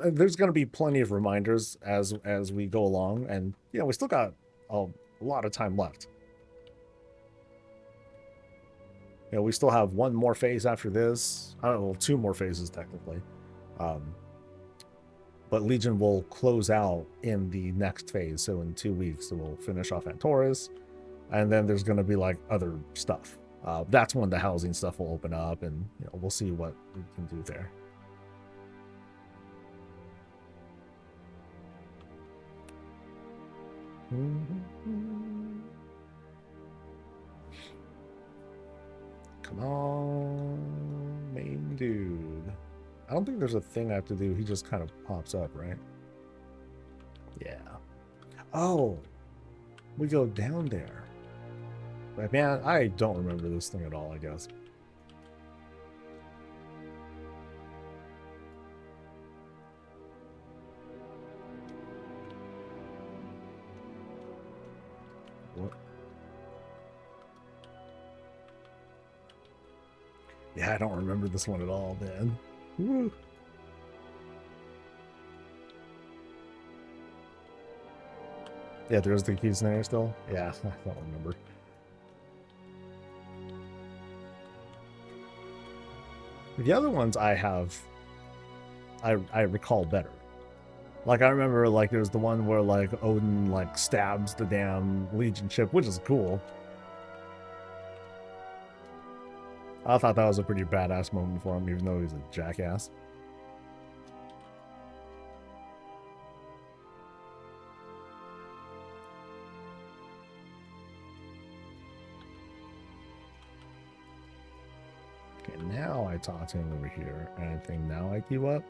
there's going to be plenty of reminders as we go along, and we still got a lot of time left. We still have one more phase after this. Well, 2 more phases technically. But Legion will close out in the next phase. So in 2 weeks, we'll finish off Antorus. And then there's going to be like other stuff That's when the housing stuff will open up, and we'll see what we can do there. Come on, main dude. I don't think there's a thing I have to do. He just kind of pops up, right? Yeah. Oh, we go down there. But man, I don't remember this thing at all, I guess. What? Yeah, I don't remember this one at all, man. Woo. Yeah, there's the keys in there still. Yeah, I don't remember. The other ones I recall better. Like I remember, like there's the one where like Odin like stabs the damn Legion ship, which is cool. I thought that was a pretty badass moment for him, even though he's a jackass. Okay, now I talk to him over here, and I think now I queue up.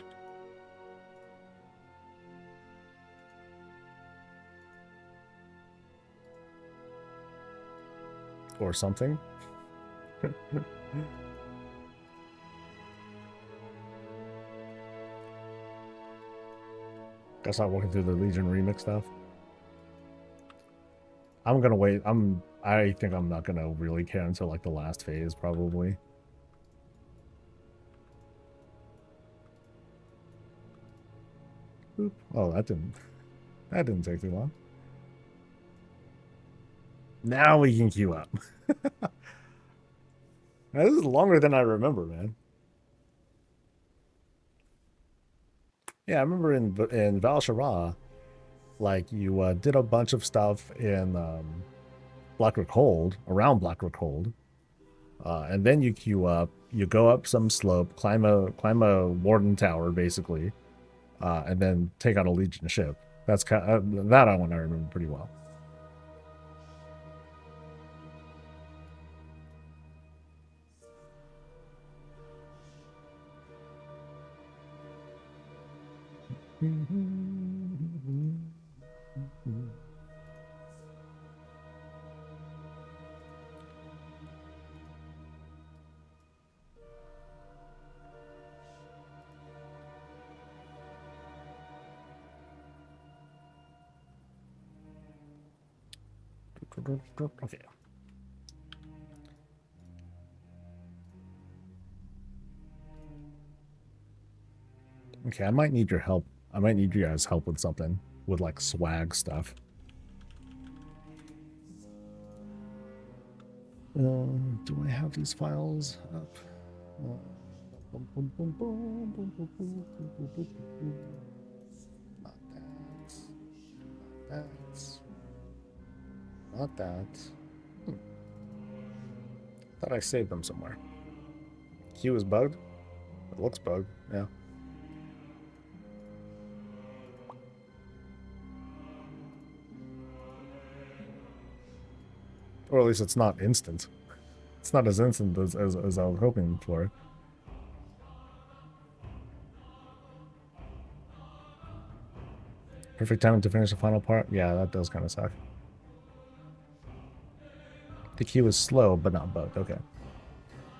Or something. Guess I'm working through the Legion remix stuff. I'm gonna wait. I think I'm not gonna really care until like the last phase, probably. Oop. Oh, that didn't take too long. Now we can queue up. Now, this is longer than I remember, man. Yeah, I remember in Val Shara, like you did a bunch of stuff in Blackrock Hold, around Blackrock Hold, and then you queue up. You go up some slope, climb a Warden Tower, basically, and then take out a Legion ship. That's kind of, that one I remember pretty well. Okay. Okay, I might need your help. I might need you guys' help with something, with like swag stuff. Do I have these files up? Not that. Not that. Not that. Thought I saved them somewhere. Q is bugged? It looks bugged, yeah. Or at least it's not instant. It's not as instant as I was hoping for. Perfect time to finish the final part? Yeah, that does kind of suck. The queue is slow, but not bugged. Okay.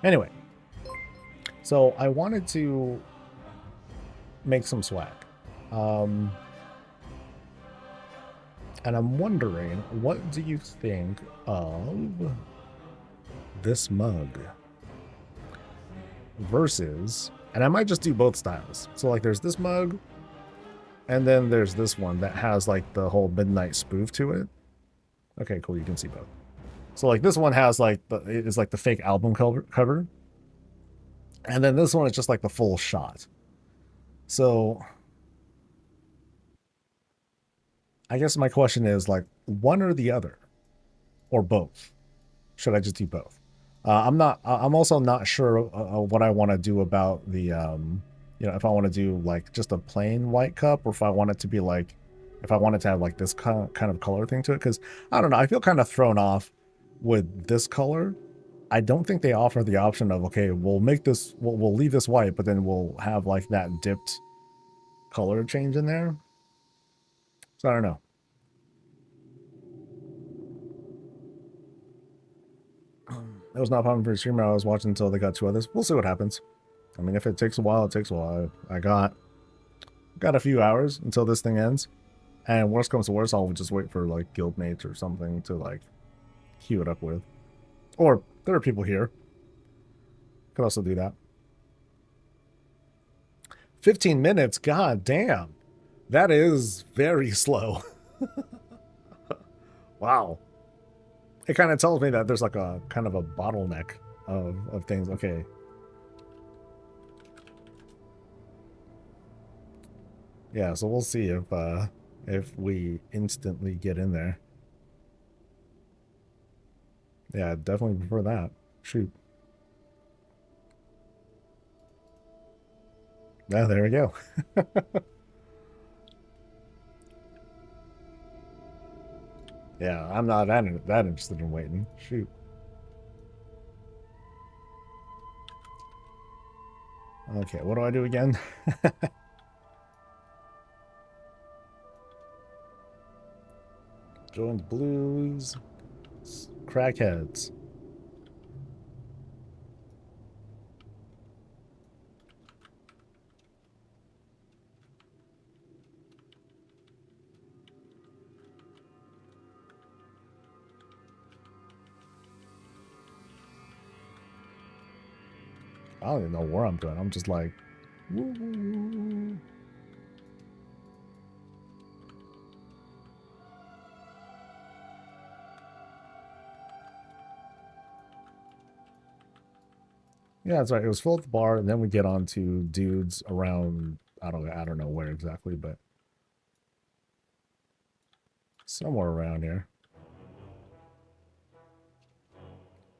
Anyway. So, I wanted to make some swag. And I'm wondering, what do you think of this mug versus, and I might just do both styles. So like there's this mug, and then there's this one that has like the whole midnight spoof to it. Okay, cool, you can see both. So like this one has like it's like the fake album cover. And then this one is just like the full shot. So I guess my question is like one or the other, or both. Should I just do both? I'm also not sure what I want to do about the you know, if I want to do like just a plain white cup, or if I want it to be like, if I want it to have like this kind of color thing to it, because I don't know, I feel kind of thrown off with this color. I don't think they offer the option of, okay, we'll make this, we'll leave this white, but then we'll have like that dipped color change in there. So I don't know. It was not popping for a streamer. I was watching until they got two others. We'll see what happens. I mean, if it takes a while, it takes a while. I got a few hours until this thing ends. And worst comes to worst, I'll just wait for like guildmates or something to like queue it up with. Or there are people here. Could also do that. 15 minutes? God damn. That is very slow. Wow. It kind of tells me that there's like a kind of a bottleneck of things. Okay. Yeah, so we'll see if we instantly get in there. Yeah, I'd definitely prefer that. Shoot. Yeah, there we go. Yeah, I'm not that interested in waiting. Shoot. Okay, what do I do again? Join the blues. Crackheads. I don't even know where I'm going. I'm just like, woo. Yeah, that's right. It was full at the bar, and then we get on to dudes around. I don't know where exactly, but somewhere around here.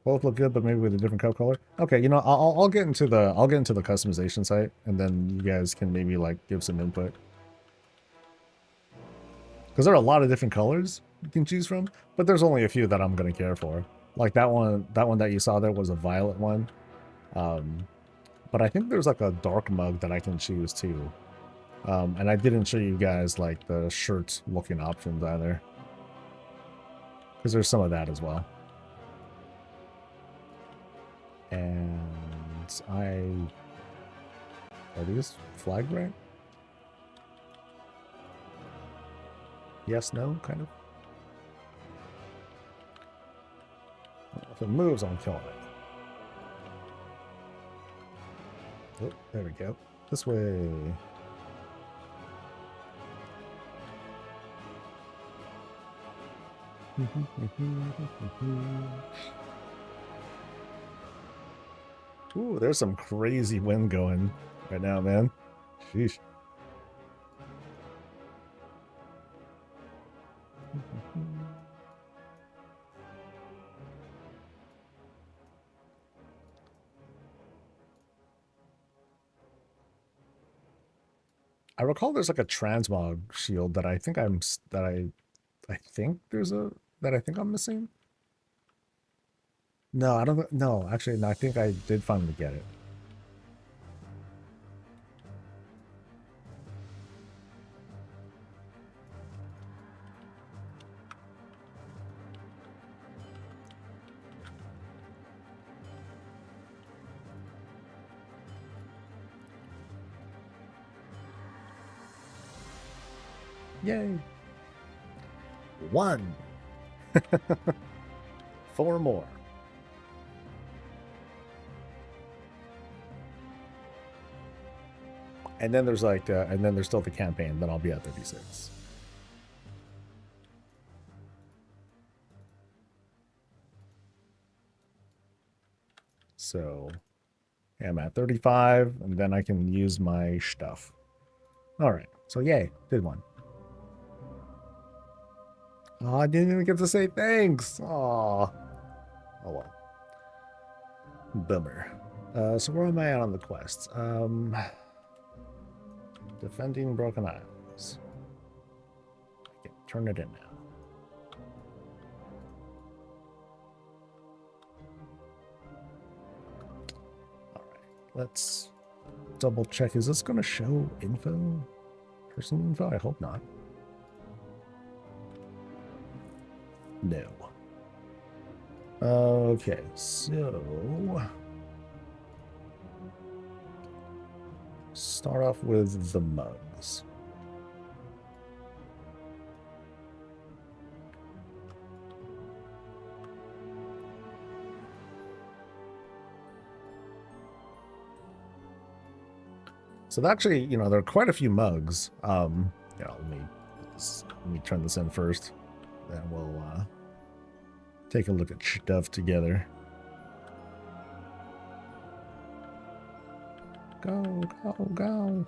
Both look good, but maybe with a different cup color. Okay, you know, I'll get into the customization site, and then you guys can maybe like give some input. Because there are a lot of different colors you can choose from, but there's only a few that I'm gonna care for. Like that one that you saw there was a violet one. But I think there's like a dark mug that I can choose too. And I didn't show you guys like the shirt looking options either. Because there's some of that as well. And are these flagged right? Yes, no, kind of. If it moves, I'm killing it. Oh, there we go. This way. Ooh, there's some crazy wind going right now, man. Sheesh. I recall there's like a transmog shield that I think I'm missing. No, I don't. No, actually, no, I think I did finally get it. Yay! 1. 4 more. And then there's like, and then there's still the campaign. Then I'll be at 36. So, yeah, I'm at 35, and then I can use my stuff. All right. So, yay, did one. Oh, I didn't even get to say thanks. Oh, oh well. Bummer. So where am I at on the quest? Defending Broken Isles. Okay, turn it in now. Alright, let's double check. Is this going to show info? Personal info? I hope not. No. Okay, so start off with the mugs. So actually, you know, there are quite a few mugs. Yeah, let me turn this in first, then we'll take a look at stuff together. Go, go, go.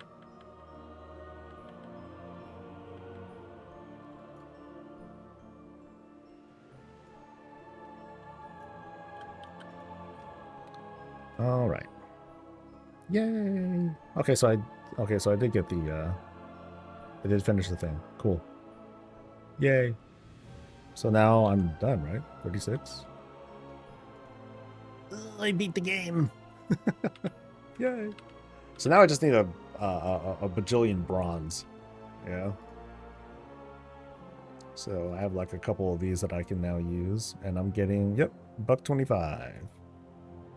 All right. Yay. Okay, so I did get the I did finish the thing. Cool. Yay. So now I'm done, right? 36. I beat the game. Yay. So now I just need a bajillion bronze. Yeah. So I have like a couple of these that I can now use, and I'm getting, yep, $1.25.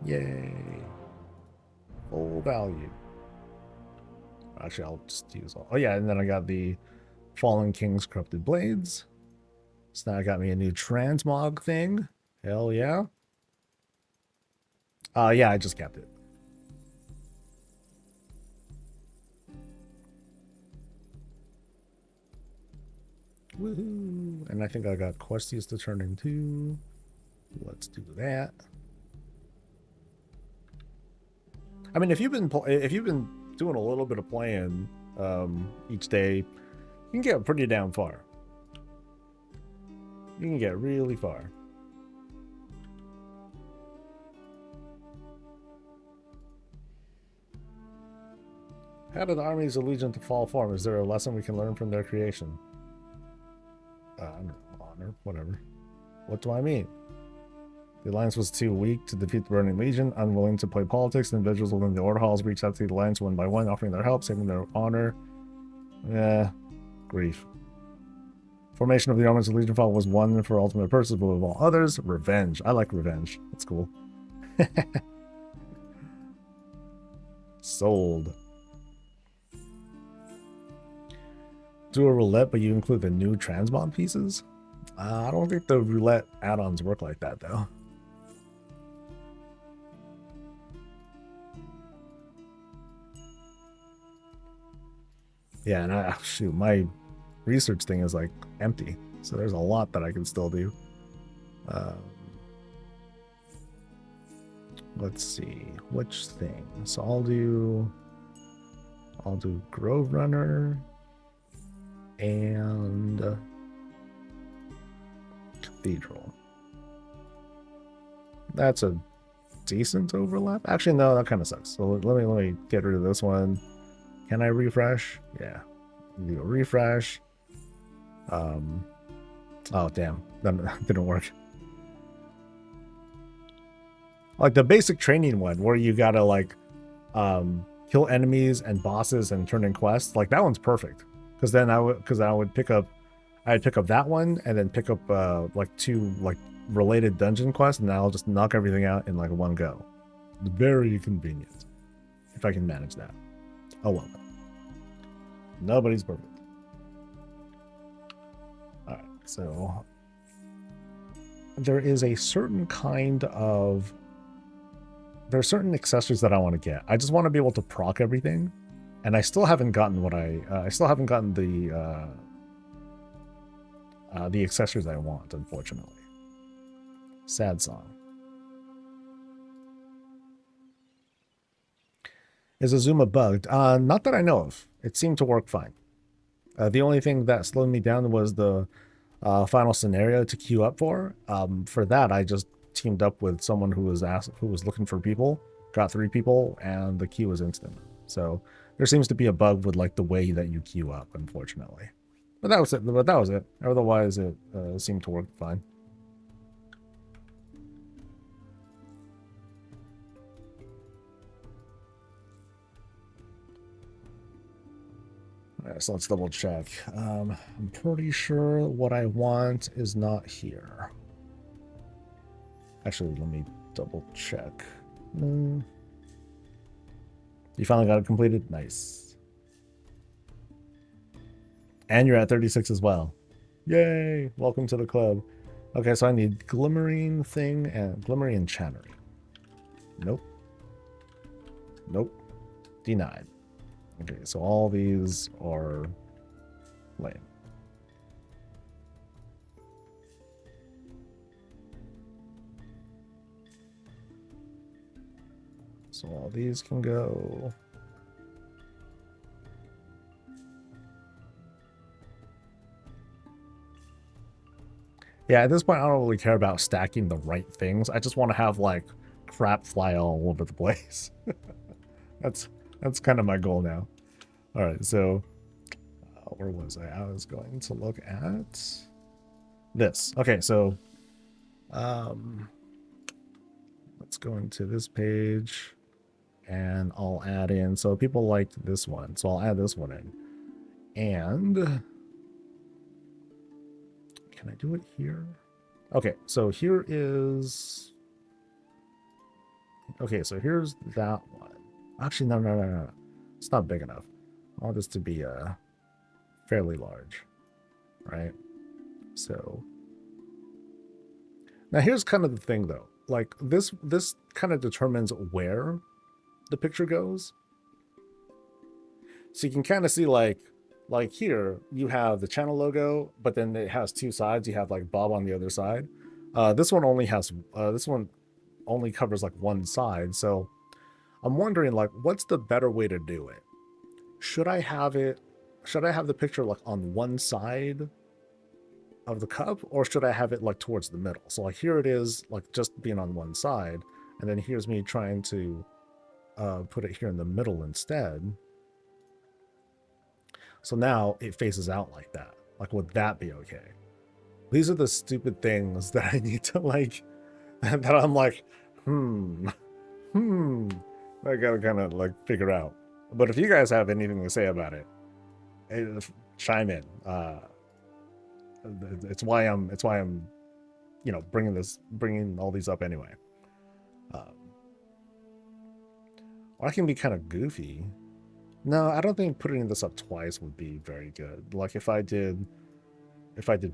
Yay. Full value. Actually, I'll just use all. Oh yeah, and then I got the Fallen King's Corrupted Blades. So now I got me a new transmog thing. Hell yeah. Yeah, I just kept it. Woohoo! And I think I got questies to turn into. Let's do that. I mean, if you've been doing a little bit of playing each day, you can get pretty damn far. You can get really far. How did the armies of Legion to fall form? Is there a lesson we can learn from their creation? Honor, whatever. What do I mean? The alliance was too weak to defeat the Burning Legion, unwilling to play politics. Individuals within the Order Halls reached out to the alliance one by one, offering their help, saving their honor. Grief. Formation of the armies of Legion was one for ultimate purpose, but of all others, revenge. I like revenge. That's cool. Sold. Do a roulette, but you include the new transmog pieces? I don't think the roulette add-ons work like that, though. Yeah, and shoot, my research thing is like empty, so there's a lot that I can still do. Let's see, which thing? So I'll do Grove Runner and Cathedral. That's a decent overlap. Actually, no, that kind of sucks. So let me get rid of this one. Can I refresh? Yeah. Do a refresh. Oh damn, that didn't work. Like the basic training one where you gotta like kill enemies and bosses and turn in quests, like that one's perfect. Because then I'd pick up that one and then pick up like two like related dungeon quests, and I'll just knock everything out in like one go. Very convenient if I can manage that. Oh well. Nobody's perfect. Alright, so there is a certain kind of there are certain accessories that I want to get. I just want to be able to proc everything, and I still haven't gotten what I still haven't gotten the accessories I want, unfortunately. Sad song. Is Azuma bugged? Not that I know of. It seemed to work fine. The only thing that slowed me down was the final scenario to queue up for. For that, I just teamed up with someone who was looking for people, got 3 people, and the queue was instant. So there seems to be a bug with like the way that you queue up, unfortunately. But that was it. Otherwise, it seemed to work fine. All right, so let's double check. I'm pretty sure what I want is not here. Actually, let me double check. You finally got it completed? Nice. And you're at 36 as well. Yay! Welcome to the club. Okay, so I need glimmering thing and glimmering enchanter. Nope. Nope. Denied. Okay, so all these are lame. So all these can go. Yeah, at this point, I don't really care about stacking the right things. I just want to have like crap fly all over the place. That's kind of my goal now. All right, so where was I? I was going to look at this. Okay, so let's go into this page and I'll add in. So people liked this one, so I'll add this one in. And can I do it here? Okay, so here is. Okay, so here's that one. Actually, no. It's not big enough. I want this to be fairly large, right? So now here's kind of the thing, though. Like this kind of determines where the picture goes. So you can kind of see like here you have the channel logo, but then it has 2 sides. You have like Bob on the other side. This one only has this one only covers like one side. So I'm wondering, like, what's the better way to do it? Should I have the picture like on one side of the cup, or should I have it like towards the middle? So like here it is like just being on one side, and then here's me trying to put it here in the middle instead. So now it faces out like that. Like, would that be okay? These are the stupid things that I need to like, that I'm like, I gotta kind of like figure out. But if you guys have anything to say about it, chime in. It's why I'm, you know, bringing all these up anyway. Or I can be kind of goofy. No, I don't think putting this up twice would be very good. Like if I did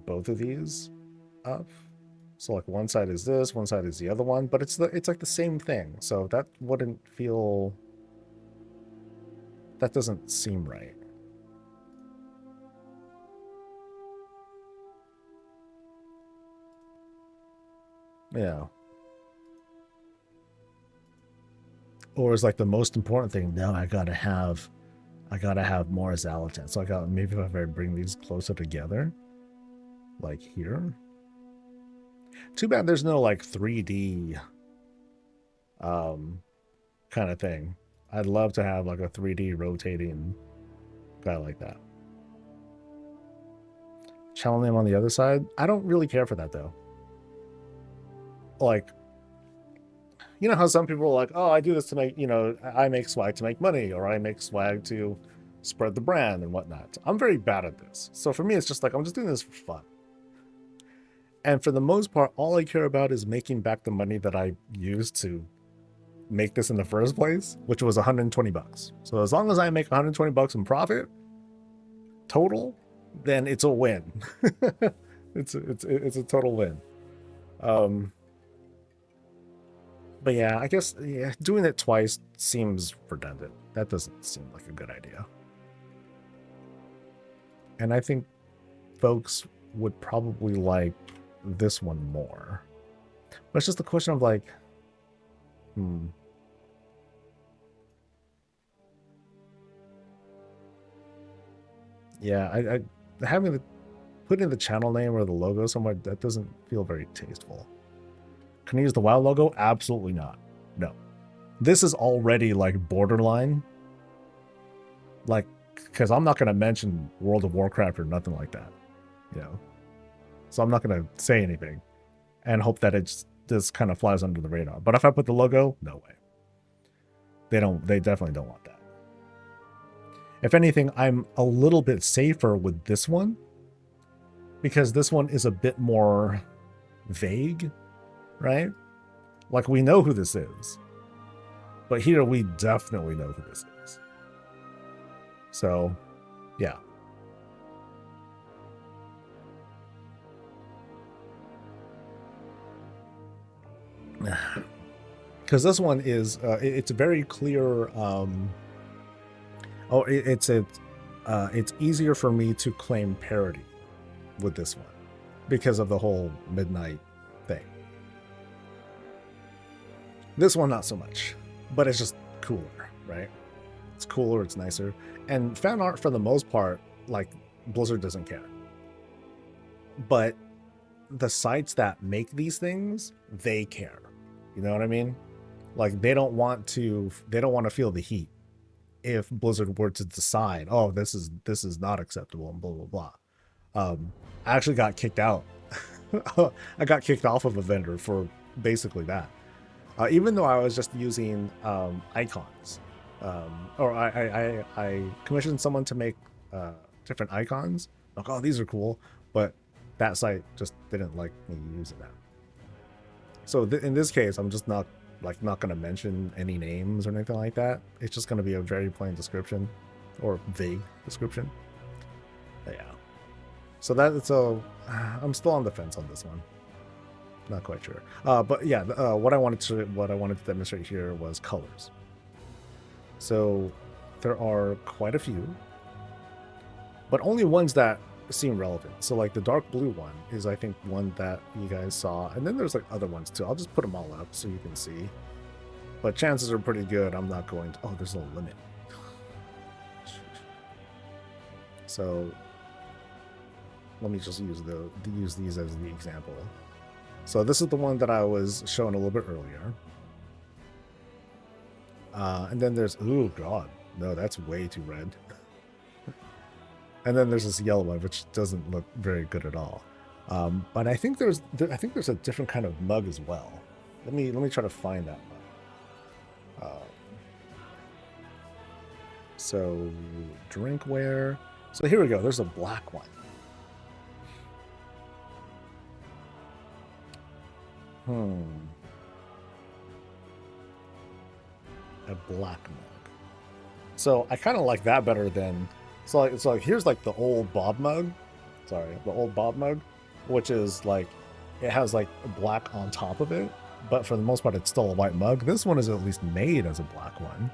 both of these up, so like one side is this, one side is the other one, but it's like the same thing. So that wouldn't feel, that doesn't seem right. Yeah. Or is like the most important thing, no, I gotta have more Zalatin. So maybe if I bring these closer together, like here. Too bad there's no like 3D kind of thing. I'd love to have like a 3D rotating guy like that. Channel name on the other side. I don't really care for that though. Like, you know how some people are like, oh, I do this to make, you know, I make swag to make money, or I make swag to spread the brand and whatnot. I'm very bad at this. So for me, it's just like, I'm just doing this for fun. And for the most part, all I care about is making back the money that I used to make this in the first place, which was 120 bucks. So as long as I make 120 bucks in profit total, then it's a win. it's a total win. But yeah, I guess doing it twice seems redundant. That doesn't seem like a good idea. And I think folks would probably like this one more. But it's just a question of like, yeah, putting the channel name or the logo somewhere, that doesn't feel very tasteful. Can I use the WoW logo? Absolutely not. No. This is already like borderline. Like, because I'm not going to mention World of Warcraft or nothing like that. You know? So I'm not going to say anything and hope that it just kind of flies under the radar. But if I put the logo, no way. They definitely don't want that. If anything, I'm a little bit safer with this one because this one is a bit more vague, right? Like, we know who this is, but here we definitely know who this is. So, yeah. Because this one is, it's very clear. It's easier for me to claim parity with this one because of the whole midnight thing. This one, not so much, but it's just cooler, right? It's cooler, it's nicer. And fan art, for the most part, like, Blizzard doesn't care. But the sites that make these things, they care. You know what I mean? Like, they don't want to feel the heat if Blizzard were to decide, oh, this is not acceptable and blah, blah, blah. I actually got kicked out. I got kicked off of a vendor for basically that. Even though I was just using icons. Or I commissioned someone to make different icons. Like, oh, these are cool. But that site just didn't like me using that. So in this case, I'm just not going to mention any names or anything like that. It's just going to be a very plain description or vague description. But yeah. So I'm still on the fence on this one. Not quite sure. But yeah, what I wanted to demonstrate here was colors. So there are quite a few, but only ones that seem relevant. So like the dark blue one is, I think, one that you guys saw, and then there's like other ones too. I'll just put them all up so you can see. But chances are pretty good I'm not going to. Oh, there's no limit. So let me just use these as the example. So this is the one that I was showing a little bit earlier. And then there's, ooh, God, no, that's way too red. And then there's this yellow one, which doesn't look very good at all. But I think there's a different kind of mug as well. Let me try to find that mug. So drinkware. So here we go. There's a black one. A black mug. So I kind of like that better than. So like here's like the old Bob mug. Sorry, the old Bob mug, which is like, it has like black on top of it, but for the most part it's still a white mug. This one is at least made as a black one.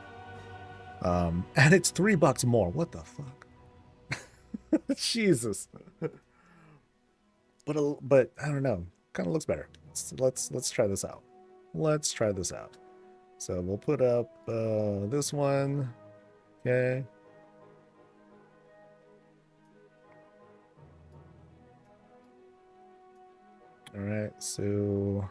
And it's $3 more. What the fuck? Jesus. But I don't know. Kind of looks better. Let's try this out. Let's try this out. So we'll put up this one. Okay. All right, so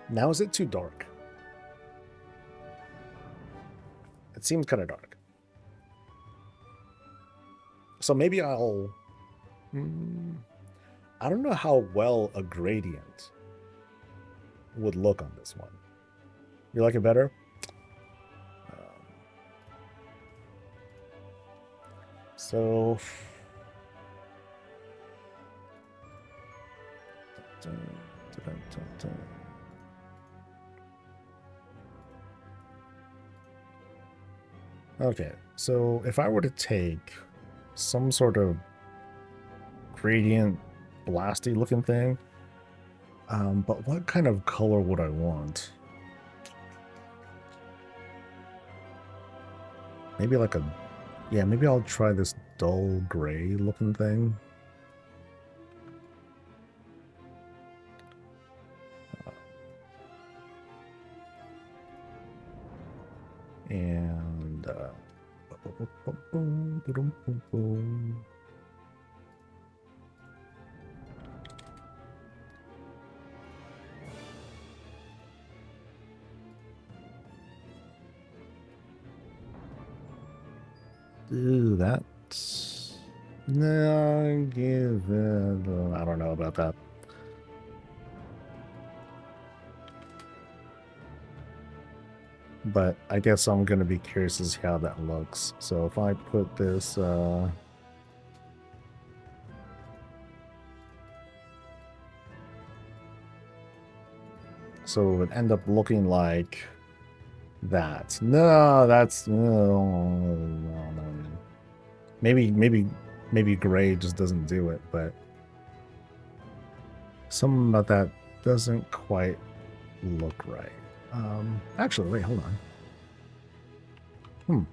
now is it too dark? It seems kind of dark. So maybe I'll I don't know how well a gradient would look on this one. You like it better? So okay, so if I were to take some sort of gradient blasty looking thing, but what kind of color would I want? Maybe like maybe I'll try this dull gray looking thing. And Ooh, that's... No, give it... I don't know about that. But I guess I'm going to be curious to see how that looks. So if I put this... So it would end up looking like that. No, that's... No. Maybe gray just doesn't do it, but... Something about that doesn't quite look right. Actually, wait, hold on.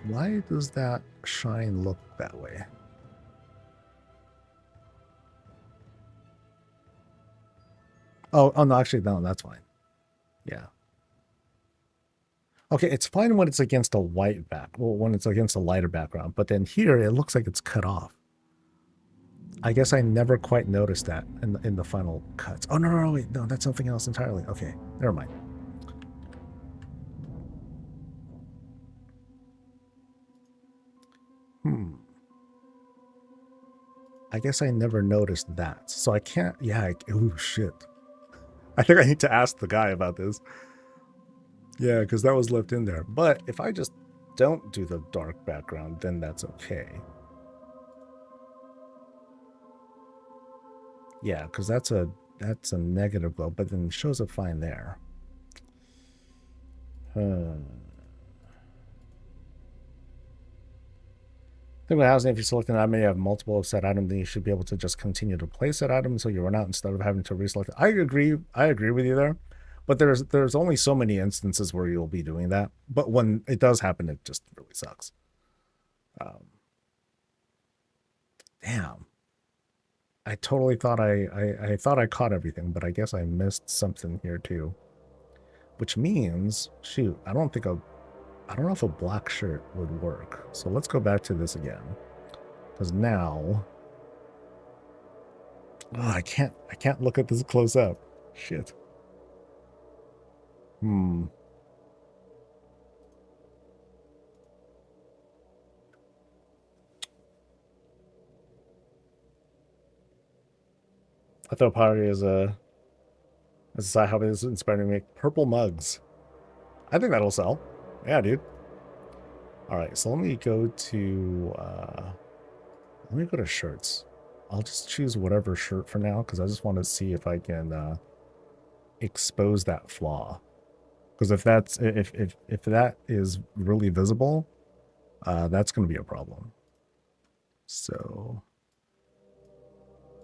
Why does that shine look that way? Oh no, actually, no, that's fine. Yeah. Okay, it's fine when it's against a white when it's against a lighter background, but then here it looks like it's cut off. I guess I never quite noticed that in the final cuts. Oh no, wait, no, that's something else entirely. Okay, never mind. I guess I never noticed that, so I can't. Yeah. Oh shit. I think I need to ask the guy about this. Yeah, because that was left in there. But if I just don't do the dark background, then that's okay. Yeah, because that's a negative glow, but then it shows up fine there. I think with housing, if you select an item and you have multiple of said item, then you should be able to just continue to place that item until you run out instead of having to reselect it. I agree with you there. But there's only so many instances where you'll be doing that. But when it does happen, it just really sucks. Damn. I totally thought I thought I caught everything, but I guess I missed something here too. Which means, shoot, I don't know if a black shirt would work. So let's go back to this again. Because now, I can't look at this close up. Shit. I thought pottery as a side hobby is inspiring me to make purple mugs. I think that'll sell. Yeah, dude. All right, so let me go to shirts. I'll just choose whatever shirt for now because I just want to see if I can expose that flaw. Because if that is really visible, that's going to be a problem. So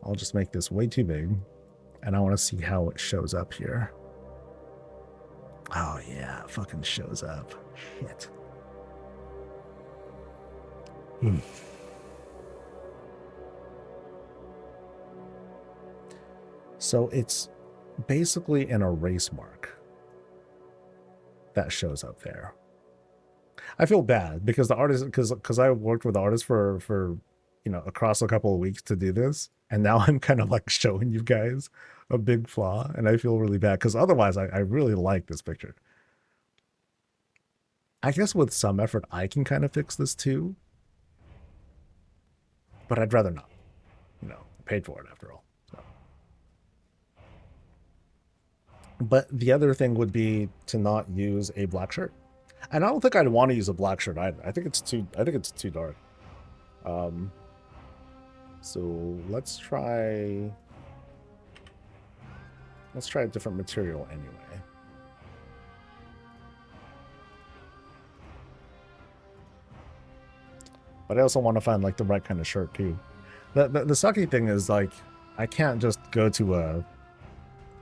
I'll just make this way too big, and I want to see how it shows up here. Oh yeah, it fucking shows up. Shit. So it's basically an erase mark that shows up there. I feel bad because the artist, because I worked with the artist for across a couple of weeks to do this, and now I'm kind of like showing you guys a big flaw, and I feel really bad because otherwise I really like this picture. I guess with some effort I can kind of fix this too, but I'd rather not. Paid for it after all. So. But the other thing would be to not use a black shirt. And I don't think I'd want to use a black shirt either. I think it's too dark. So let's try a different material anyway. But I also want to find like the right kind of shirt too. The sucky thing is like I can't just go to a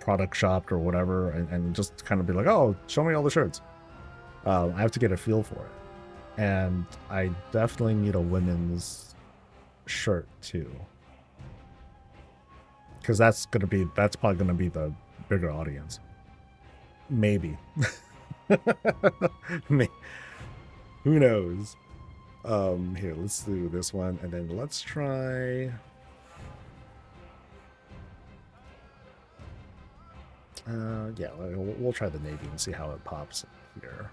product shop or whatever and just kind of be like, oh, show me all the shirts. I have to get a feel for it, and I definitely need a women's shirt too, because that's probably gonna be the bigger audience. Maybe. Who knows? Here, let's do this one, and then let's try. Yeah, we'll try the navy and see how it pops here.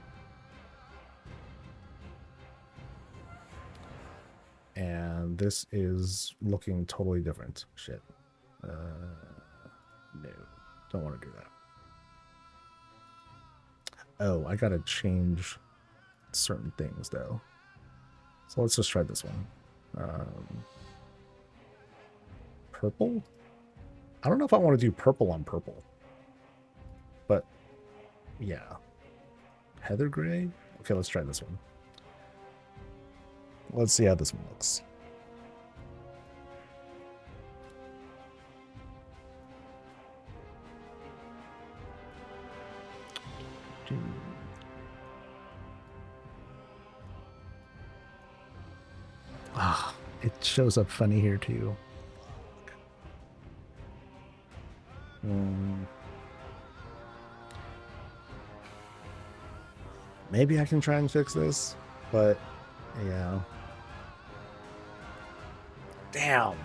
And this is looking totally different. Shit. No, don't want to do that. Oh, I gotta change certain things though. So let's just try this one. Purple? I don't know if I want to do purple on purple. But, yeah. Heather gray? Okay, let's try this one. Let's see how this one looks. Ah, it shows up funny here too. Maybe I can try and fix this, but yeah. Damn.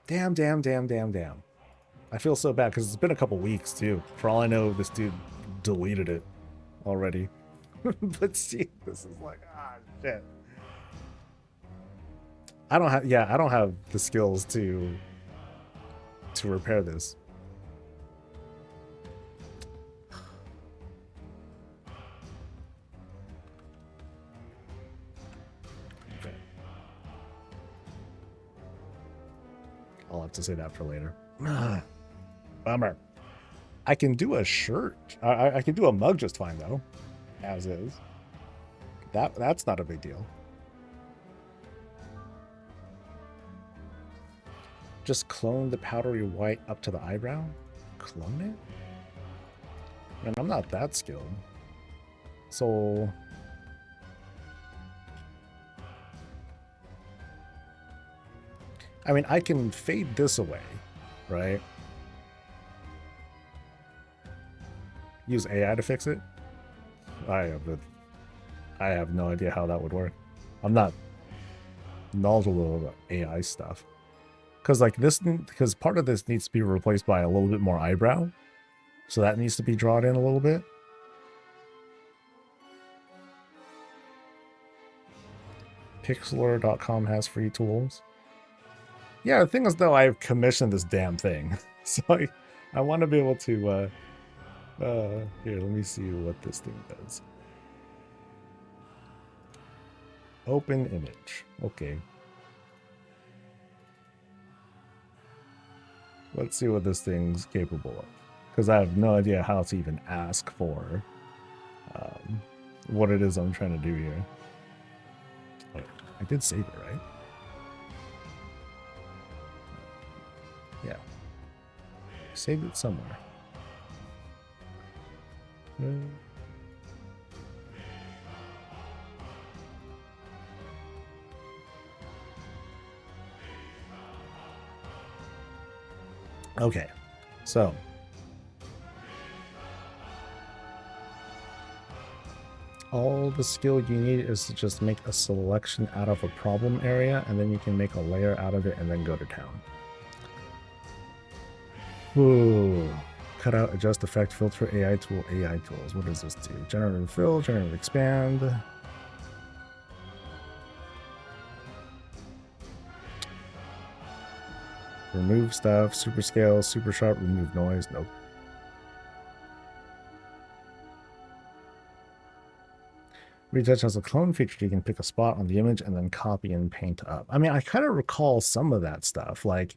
Damn. I feel so bad because it's been a couple weeks too. For all I know, this dude deleted it already. But see, this is like, shit. I don't have the skills to repair this. Okay. I'll have to say that for later. Bummer. I can do a shirt. I can do a mug just fine though, as is. That's not a big deal. Just clone the powdery white up to the eyebrow? Clone it? Man, I'm not that skilled. So... I mean, I can fade this away, right? Use AI to fix it? I have no idea how that would work. I'm not knowledgeable about AI stuff. Because like this, because part of this needs to be replaced by a little bit more eyebrow. So that needs to be drawn in a little bit. Pixlr.com has free tools. Yeah, the thing is though, I've commissioned this damn thing. So I want to be able to, here, let me see what this thing does. Open image. Okay. Let's see what this thing's capable of. Because I have no idea how to even ask for what it is I'm trying to do here. Wait, I did save it, right? Yeah. Saved it somewhere. Okay, so all the skill you need is to just make a selection out of a problem area, and then you can make a layer out of it and then go to town. Ooh. Cut out, adjust, effect, filter, AI tool, AI tools. What does this do? Generative fill, generative expand. Remove stuff, super scale, super sharp, remove noise. Nope. Retouch has a clone feature. You can pick a spot on the image and then copy and paint up. I mean, I kind of recall some of that stuff. Like,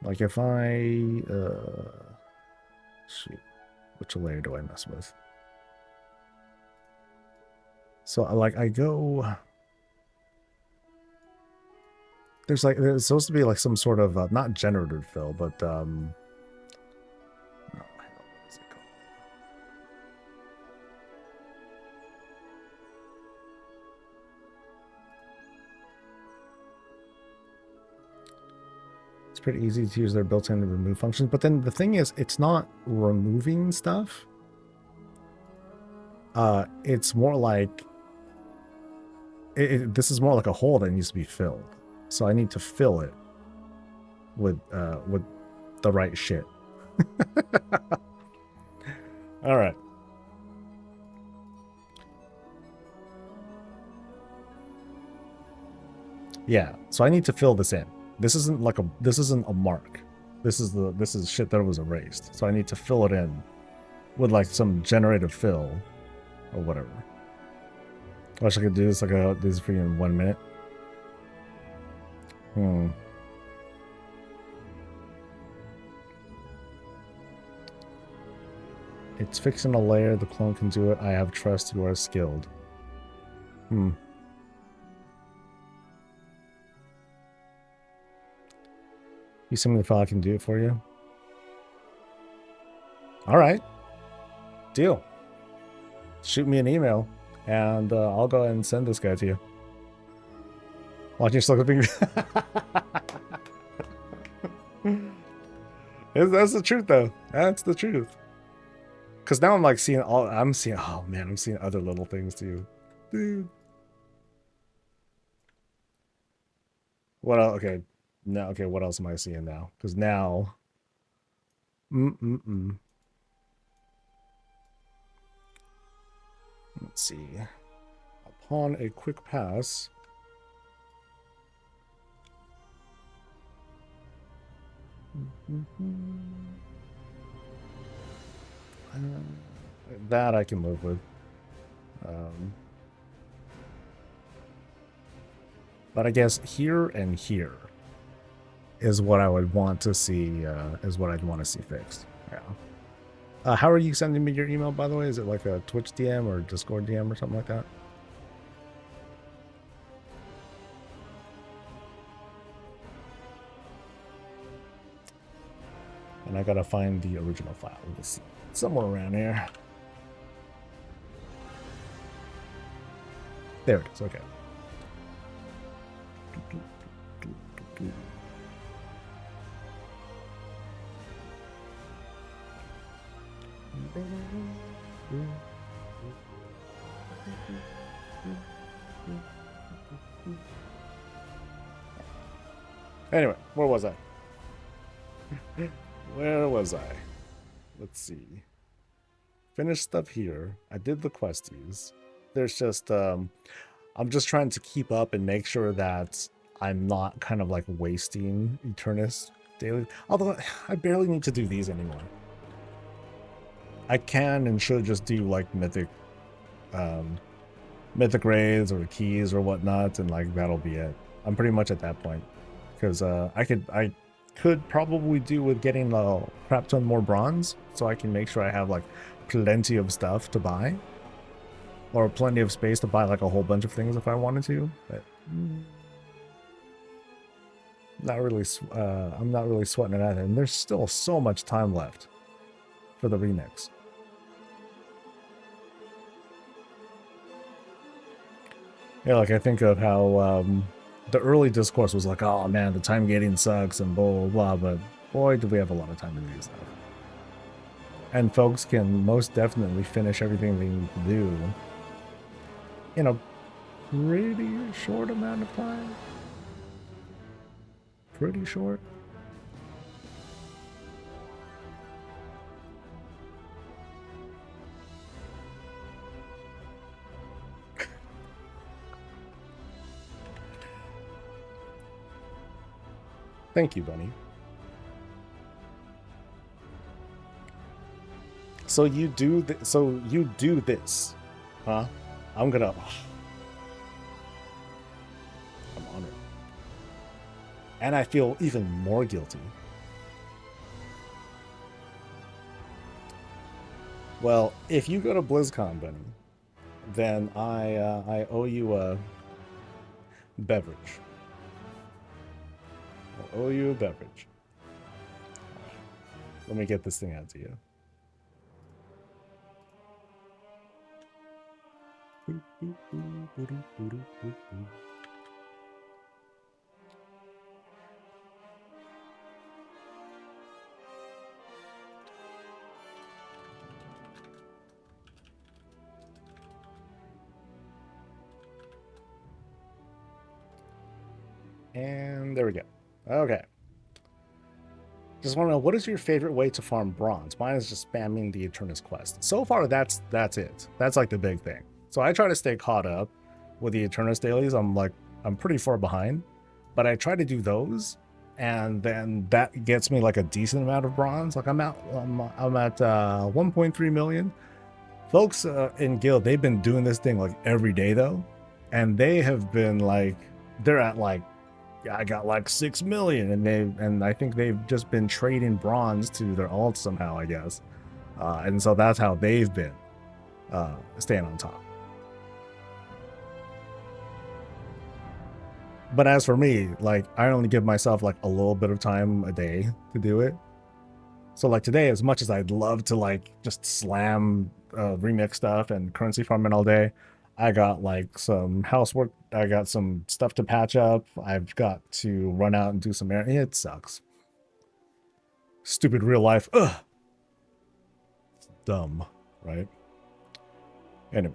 if I, shoot, which layer do I mess with? So, like, I go... There's supposed to be like some sort of not generative fill, but oh, hell, what is it called? It's It's pretty easy to use their built-in remove functions, but then the thing is, it's not removing stuff. It's more like this is more like a hole that needs to be filled. So I need to fill it with the right shit. All right. Yeah, so I need to fill this in. This isn't a mark. This is shit that was erased. So I need to fill it in with like some generative fill or whatever. I wish I could do this like this for you in 1 minute. It's fixing a layer. The clone can do it. I have trust. You are skilled. You send me the file. I can do it for you. All right. Deal. Shoot me an email, and I'll go ahead and send this guy to you. Watch your look That's the truth, though. That's the truth. Because now I'm like seeing I'm seeing other little things too. Dude. What else? Okay. No, okay, what else am I seeing now? Because now... Let's see. Upon a quick pass... that I can live with. But I guess here and here is what I would want to see, is what I'd want to see fixed. Yeah. How are you sending me your email, by the way? Is it like a Twitch DM or Discord DM or something like that? And I gotta find the original file. It's somewhere around here. There it is. Okay. Anyway, where was I? Where was I? Let's see. Finished stuff here. I did the questies. There's just, I'm just trying to keep up and make sure that I'm not kind of like wasting Eternus daily. Although I barely need to do these anymore. I can and should just do like mythic raids or keys or whatnot, and like that'll be it. I'm pretty much at that point. Because I could probably do with getting a crap ton more bronze, so I can make sure I have like plenty of stuff to buy, or plenty of space to buy like a whole bunch of things if I wanted to. But not really. I'm not really sweating it either, and there's still so much time left for the remix. Yeah, like I think of how the early discourse was like, oh man, the time gating sucks and blah, blah, blah, but boy, do we have a lot of time to do stuff. And folks can most definitely finish everything they need to do in a pretty short amount of time. Pretty short. Thank you, Bunny. So you do this, huh? I'm honored. And I feel even more guilty. Well, if you go to BlizzCon, Bunny, then I owe you a beverage. I owe you a beverage. Let me get this thing out to you. And there we go. Okay. Just want to know, what is your favorite way to farm bronze? Mine is just spamming the Eternus quest. So far, that's it. That's like the big thing. So I try to stay caught up with the Eternus dailies. I'm pretty far behind, but I try to do those, and then that gets me like a decent amount of bronze. Like I'm at 1.3 million. Folks in guild, they've been doing this thing like every day though, and they have been like, they're at like, I got like 6 million, and I think they've just been trading bronze to their alts somehow, I guess. And so that's how they've been staying on top. But as for me, like I only give myself like a little bit of time a day to do it. So like today, as much as I'd love to like just slam remix stuff and currency farming all day, I got like some housework. I got some stuff to patch up. I've got to run out and do some air. It sucks. Stupid real life. Ugh. It's dumb, right? Anyway.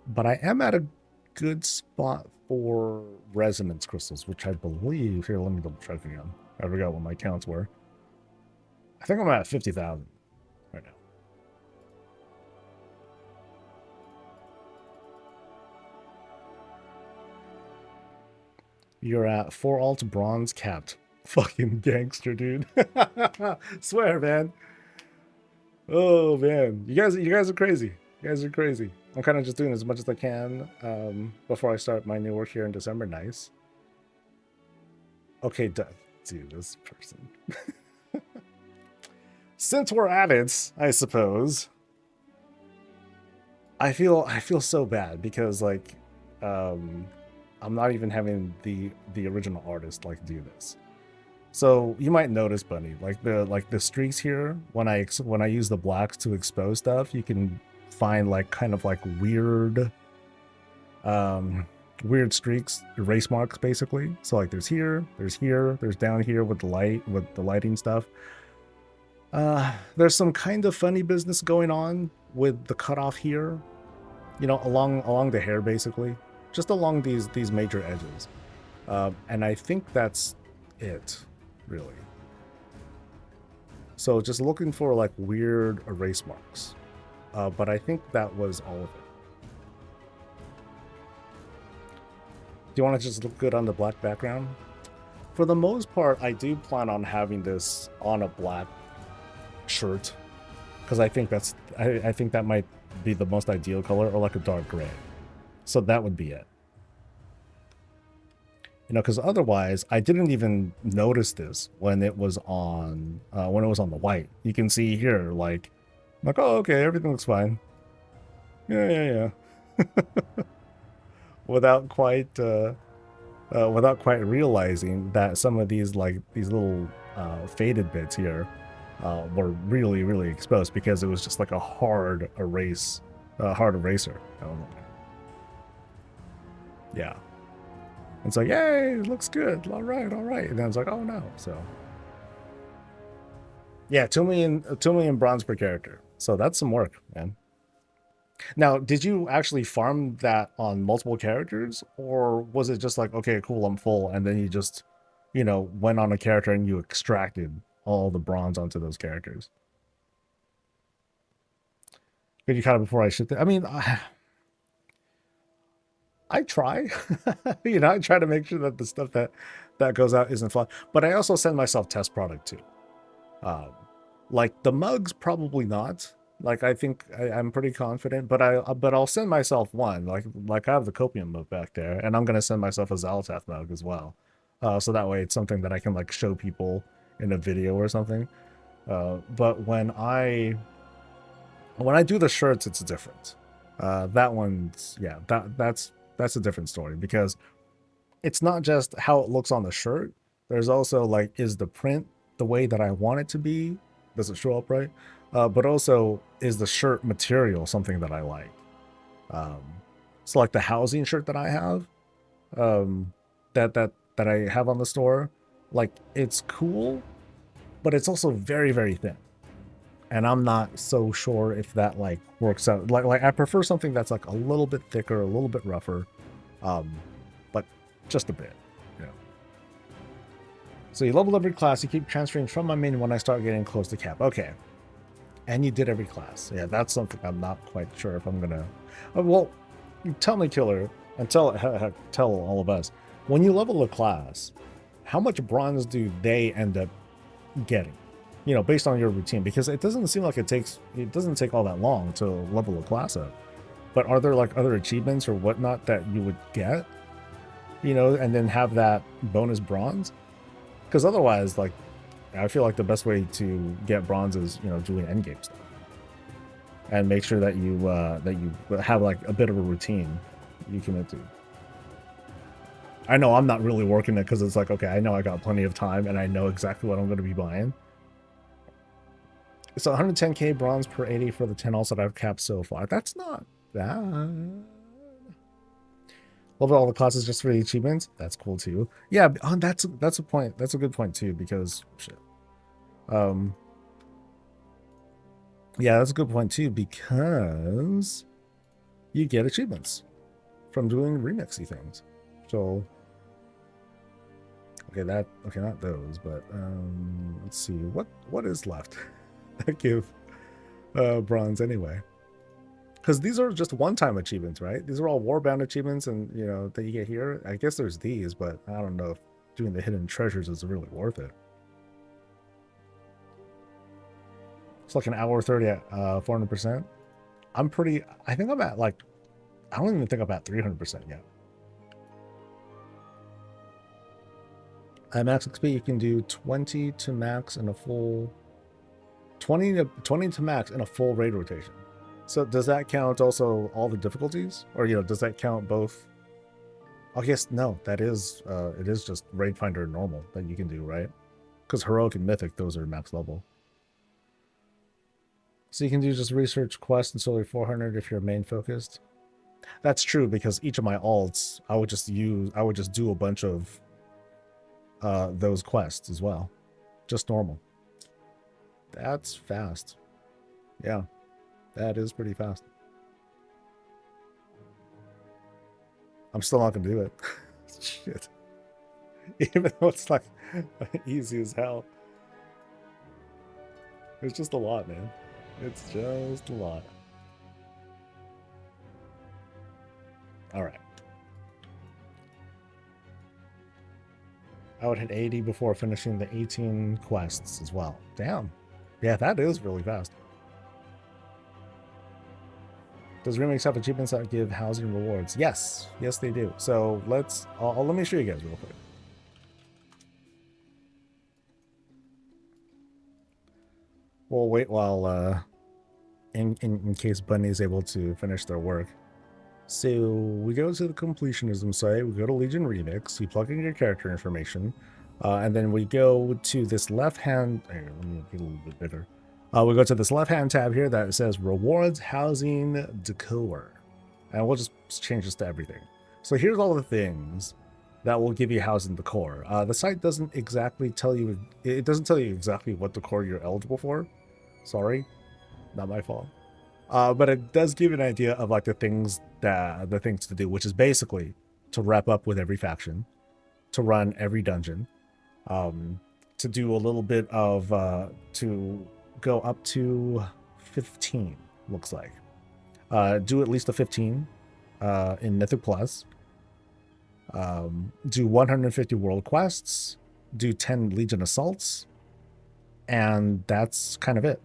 But I am at a good spot for resonance crystals, which I believe, here, let me double check again. I forgot what my counts were. I think I'm at 50,000 right now. You're at 4 alt bronze capped. Fucking gangster, dude. Swear, man. Oh man, you guys are crazy. You guys are crazy. I'm kind of just doing as much as I can before I start my new work here in December. Nice. Okay, dude, this person. Since we're at it, I suppose. I feel so bad because like I'm not even having the original artist like do this. So you might notice, Bunny, like the streaks here, when I use the blacks to expose stuff, you can find like kind of like weird streaks, erase marks basically. So like there's down here with the lighting stuff. There's some kind of funny business going on with the cutoff here, you know, along the hair basically, just along these major edges. And I think that's it, really. So just looking for like weird erase marks. But I think that was all of it. Do you want to just look good on the black background? For the most part, I do plan on having this on a black shirt, because I think I think that might be the most ideal color, or like a dark gray. So that would be it. You know, because otherwise, I didn't even notice this when it was on the white. You can see here, like, oh, okay, everything looks fine. Yeah. without quite realizing that some of these little faded bits here were really exposed, because it was just like a hard eraser. Yeah. And so, yay, it looks good. All right. And then it's like, oh no. So, yeah, 2 million bronze per character. So that's some work, man. Now, did you actually farm that on multiple characters, or was it just like, okay, cool, I'm full, and then you just, you know, went on a character and you extracted all the bronze onto those characters? Could you kind of before I shoot? I mean, I try, you know, I try to make sure that the stuff that goes out isn't fun, but I also send myself test product too. Like the mugs, probably not. Like I think I'm pretty confident, but I'll send myself one. Like I have the copium mug back there, and I'm gonna send myself a Zalatath mug as well. So that way it's something that I can like show people in a video or something. But when I do the shirts, it's different. That one's, yeah, that's a different story, because it's not just how it looks on the shirt. There's also like, is the print the way that I want it to be? Does it show up right? But also, is the shirt material something that I like? So like the housing shirt that I have, that I have on the store, like it's cool, but it's also very thin. And I'm not so sure if that like works out. Like I prefer something that's like a little bit thicker, a little bit rougher, but just a bit. So you level every class. You keep transferring from my main when I start getting close to cap. Okay. And you did every class. Yeah, that's something I'm not quite sure if I'm gonna. Well, tell me, Killer, and tell all of us. When you level a class, how much bronze do they end up getting? You know, based on your routine, because it doesn't seem like it doesn't take all that long to level a class up. But are there like other achievements or whatnot that you would get? You know, and then have that bonus bronze? Because otherwise, like, I feel like the best way to get bronze is, you know, doing endgame stuff, and make sure that you have like a bit of a routine you commit to. I know I'm not really working it because it's like, okay, I know I got plenty of time and I know exactly what I'm going to be buying. It's 110k bronze per 80 for the 10 also that I've capped so far. That's not bad. Level all the classes just for the achievements. That's cool too. Yeah, that's a point. That's a good point too, because shit. Yeah, that's a good point too, because you get achievements from doing remixy things. So okay, not those, but let's see what is left that give bronze anyway. Because these are just one-time achievements, right? These are all warband achievements, and you know that you get here. I guess there's these, but I don't know if doing the hidden treasures is really worth it. It's like an hour 30 at 400%. I think I'm at like, I don't even think I'm at 300% yet. At max XP, you can do 20 to max in a full 20 to max in a full raid rotation. So does that count also all the difficulties, or you know, does that count both? I guess no. That is it is just raid finder normal that you can do, right? Because heroic and mythic, those are max level. So you can do just research quests and solely 400 if you're main focused. That's true, because each of my alts, I would just do a bunch of those quests as well, just normal. That's fast. Yeah, that is pretty fast. I'm still not gonna do it. Shit. Even though it's like easy as hell. It's just a lot, man. It's just a lot. All right. I would hit 80 before finishing the 18 quests as well. Damn. Yeah, that is really fast. Does Remix have achievements that give housing rewards? Yes. Yes, they do. So let me show you guys real quick. We'll wait while in case Bunny is able to finish their work. So we go to the completionism site, we go to Legion Remix, we plug in your character information, and then we go to this left-hand, let me get a little bit bigger. We go to this left-hand tab here that says Rewards, Housing, Decor. And we'll just change this to everything. So here's all the things that will give you housing decor. The site doesn't exactly tell you, it doesn't tell you exactly what decor you're eligible for. Sorry, not my fault. But it does give you an idea of like the things to do, which is basically to wrap up with every faction, to run every dungeon, to do a little bit of to go up to 15, looks like. Do at least a 15 in Mythic Plus. Do 150 world quests, do 10 Legion assaults, and that's kind of it.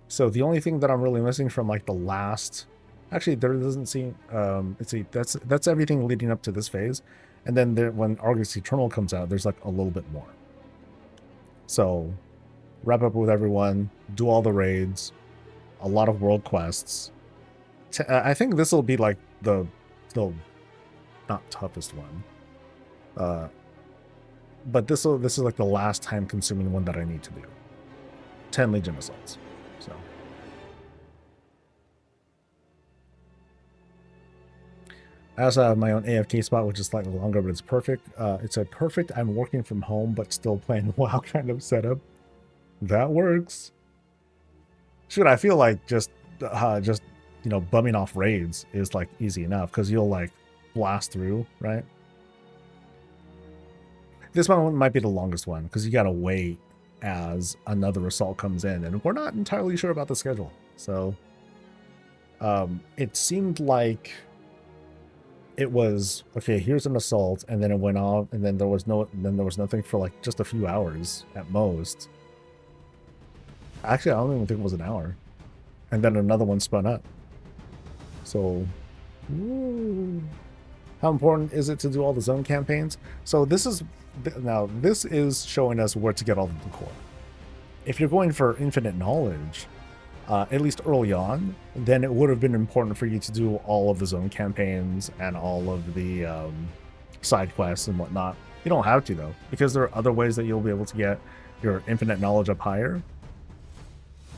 So the only thing that I'm really missing from like the last, actually there doesn't seem, let's see, that's everything leading up to this phase. And then there, when Argus Eternal comes out, there's like a little bit more. So wrap up with everyone, do all the raids, a lot of world quests. I think this will be like the not toughest one. But this is like the last time consuming one that I need to do. 10 Legion assaults. So I also have my own AFK spot, which is slightly longer, but it's perfect. It's a perfect I'm working from home but still playing WoW kind of setup. That works. Shoot, I feel like just you know, bumming off raids is like easy enough because you'll like blast through, right? This one might be the longest one because you gotta wait as another assault comes in, and we're not entirely sure about the schedule. So it seemed like it was okay, here's an assault, and then it went off, and then there was nothing for like just a few hours at most. Actually, I don't even think it was an hour. And then another one spun up. So how important is it to do all the zone campaigns? So this is showing us where to get all the decor. If you're going for infinite knowledge, at least early on, then it would have been important for you to do all of the zone campaigns and all of the side quests and whatnot. You don't have to, though, because there are other ways that you'll be able to get your infinite knowledge up higher.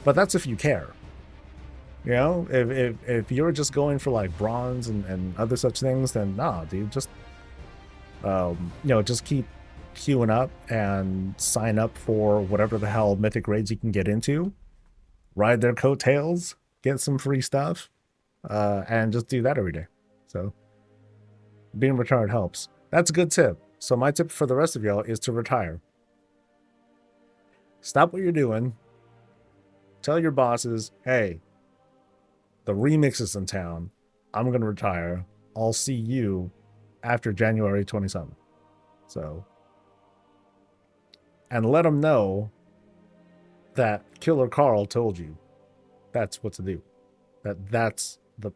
But that's if you care. You know, if you're just going for like bronze and other such things, then nah, dude, just just keep queuing up and sign up for whatever the hell mythic raids you can get into. Ride their coattails, get some free stuff, and just do that every day. So being retired helps. That's a good tip. So my tip for the rest of y'all is to retire. Stop what you're doing. Tell your bosses, hey, the remix is in town. I'm going to retire. I'll see you after January 27th. So, and let them know that Killer Carl told you that's what to do. That's the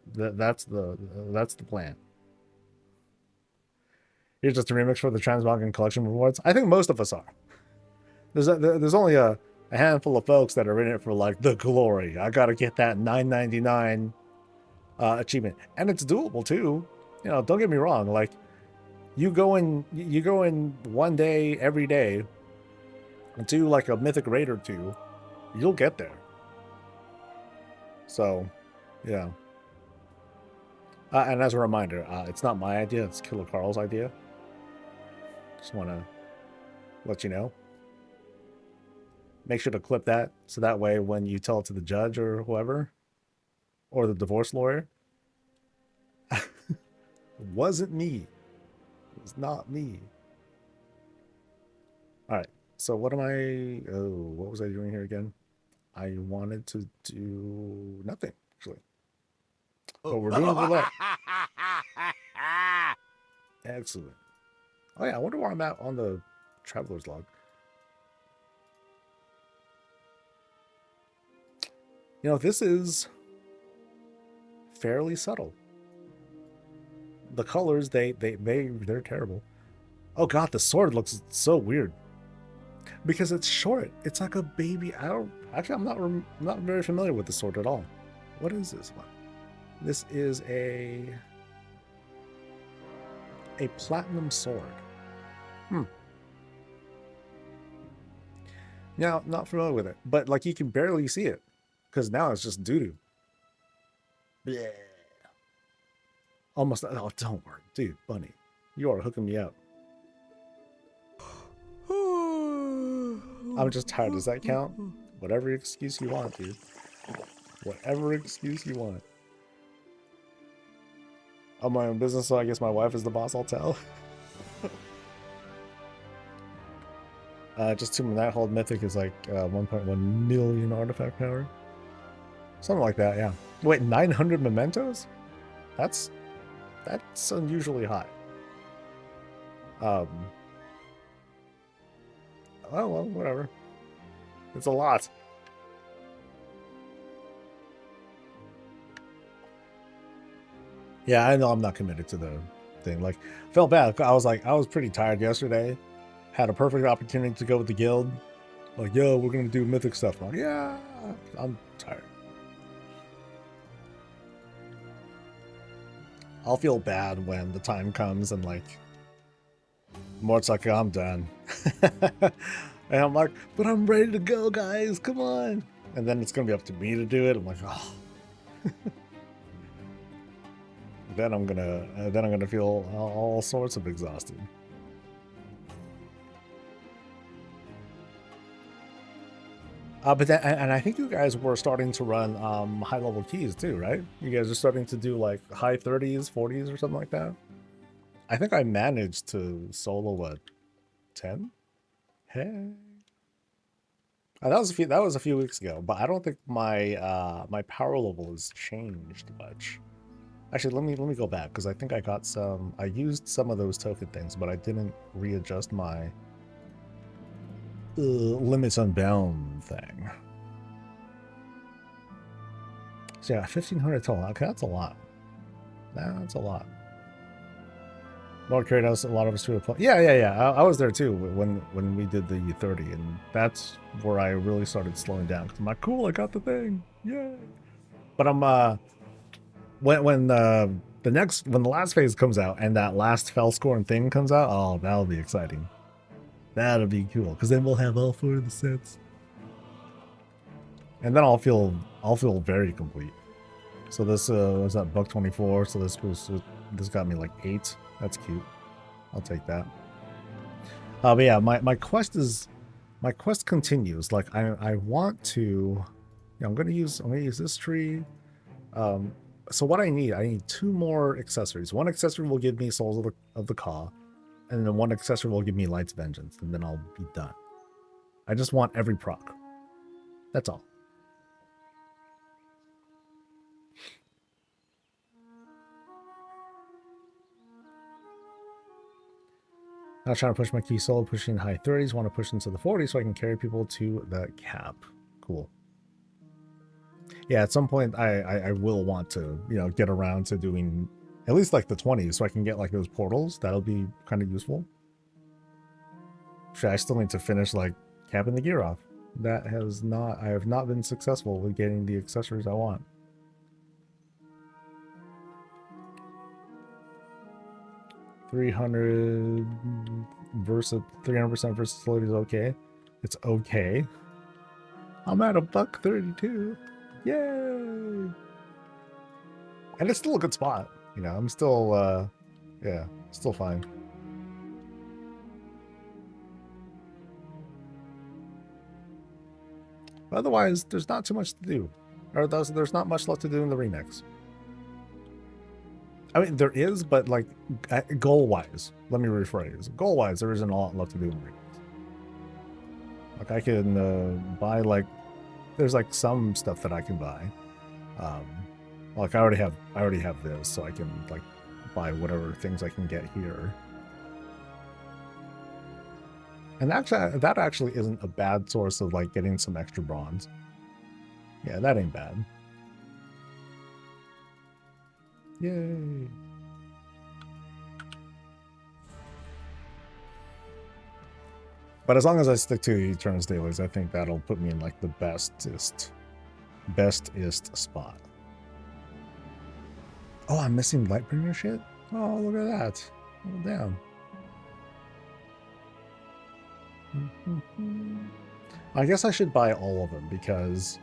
plan. Here's just a remix for the Transmogrification Collection rewards. I think most of us are. There's only a handful of folks that are in it for like the glory. I gotta get that $9.99 achievement, and it's doable too. You know, don't get me wrong. Like, you go in one day every day and do like a mythic raid or two, you'll get there. So, yeah. And as a reminder, it's not my idea; it's Killer Carl's idea. Just want to let you know. Make sure to clip that so that way when you tell it to the judge or whoever, or the divorce lawyer, it wasn't me. It was not me. All right. So what am I? Oh, what was I doing here again? I wanted to do nothing actually. But we're doing roulette. Excellent. Oh yeah, I wonder where I'm at on the traveler's log. You know, this is fairly subtle. The colors, they're terrible. Oh god, the sword looks so weird because it's short. It's like a baby. I'm not very familiar with the sword at all. What is this one? This is a platinum sword. Now, not familiar with it, but like you can barely see it. Because now it's just doo-doo. Bleh. Almost. Oh, don't worry. Dude, Bunny. You are hooking me up. I'm just tired. Does that count? Whatever excuse you want, dude. Whatever excuse you want. I'm my own business, so I guess my wife is the boss, I'll tell. Just to that whole mythic is like 1.1 million artifact power. Something like that, yeah. Wait, 900 mementos? That's unusually high. Oh well, whatever. It's a lot. Yeah, I know I'm not committed to the thing. Like, felt bad. I was pretty tired yesterday. Had a perfect opportunity to go with the guild. Like, yo, we're gonna do mythic stuff. I'm like, yeah, I'm tired. I'll feel bad when the time comes and like Mort's like, I'm done. And I'm like, but I'm ready to go, guys, come on. And then it's gonna be up to me to do it. I'm like, oh. then I'm gonna feel all sorts of exhausted. But then, and I think you guys were starting to run high level keys too, right? You guys are starting to do like high 30s, 40s or something like that. I think I managed to solo a 10? Hey. That was a few weeks ago, but I don't think my my power level has changed much. Actually, let me go back because I think I got some. I used some of those token things, but I didn't readjust my limits unbound thing. So yeah, 1,500 total. Okay, that's a lot. That's a lot. More Kratos, a lot of us through the play. Yeah. I was there too when we did the 30, and that's where I really started slowing down. Cause I'm like, cool, I got the thing, yay! But I'm when the last phase comes out and that last Felscorn thing comes out, oh, that'll be exciting. That'll be cool, cause then we'll have all 4 of the sets, and then I'll feel very complete. So this was that $124. So this got me like 8. That's cute. I'll take that. But yeah, my quest continues. Like I want to. Yeah, I'm gonna use this tree. So what I need 2 more accessories. One accessory will give me Souls of the Caw, and then one accessory will give me Light's Vengeance, and then I'll be done. I just want every proc. That's all. Not trying to push my key solo, pushing high 30s, want to push into the 40s so I can carry people to the cap. Cool. Yeah, at some point I will want to, get around to doing at least like the 20s so I can get like those portals. That'll be kind of useful. I still need to finish like capping the gear off. I have not been successful with getting the accessories I want. $300 versus 300% versatility is okay. It's okay. I'm at $132. Yay! And it's still a good spot. I'm still still fine. Otherwise, there's not too much to do. Or there's not much left to do in the remix. I mean, there is, but like goal-wise, let me rephrase. Goal-wise, there isn't a lot left to do in the remix. Like I can buy there's like some stuff that I can buy. Like I already have this, so I can like buy whatever things I can get here. And actually, that actually isn't a bad source of like getting some extra bronze. Yeah, that ain't bad. Yay. But as long as I stick to Eternus Dailies, I think that'll put me in like the bestest spot. Oh, I'm missing Lightbringer shit? Oh, look at that. Oh, damn. I guess I should buy all of them because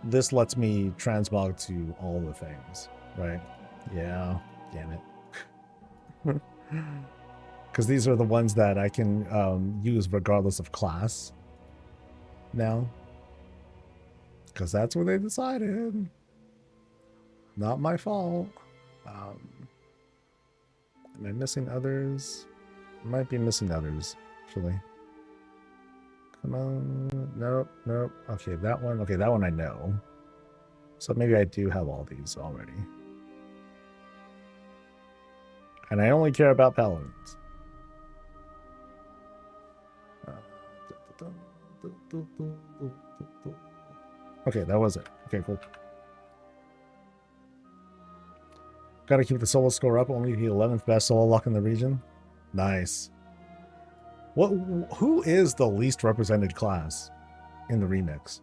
this lets me transmog to all the things, right? Yeah, damn it. Because these are the ones that I can use regardless of class now. Because that's what they decided. Not my fault. Am I missing others? I might be missing others, actually. Come on. Nope. Okay, that one. Okay, that one I know. So maybe I do have all these already. And I only care about paladins. Okay, that was it. Okay, cool. Gotta keep the solo score up. Only the 11th best solo lock in the region. Nice. Who is the least represented class in the remix?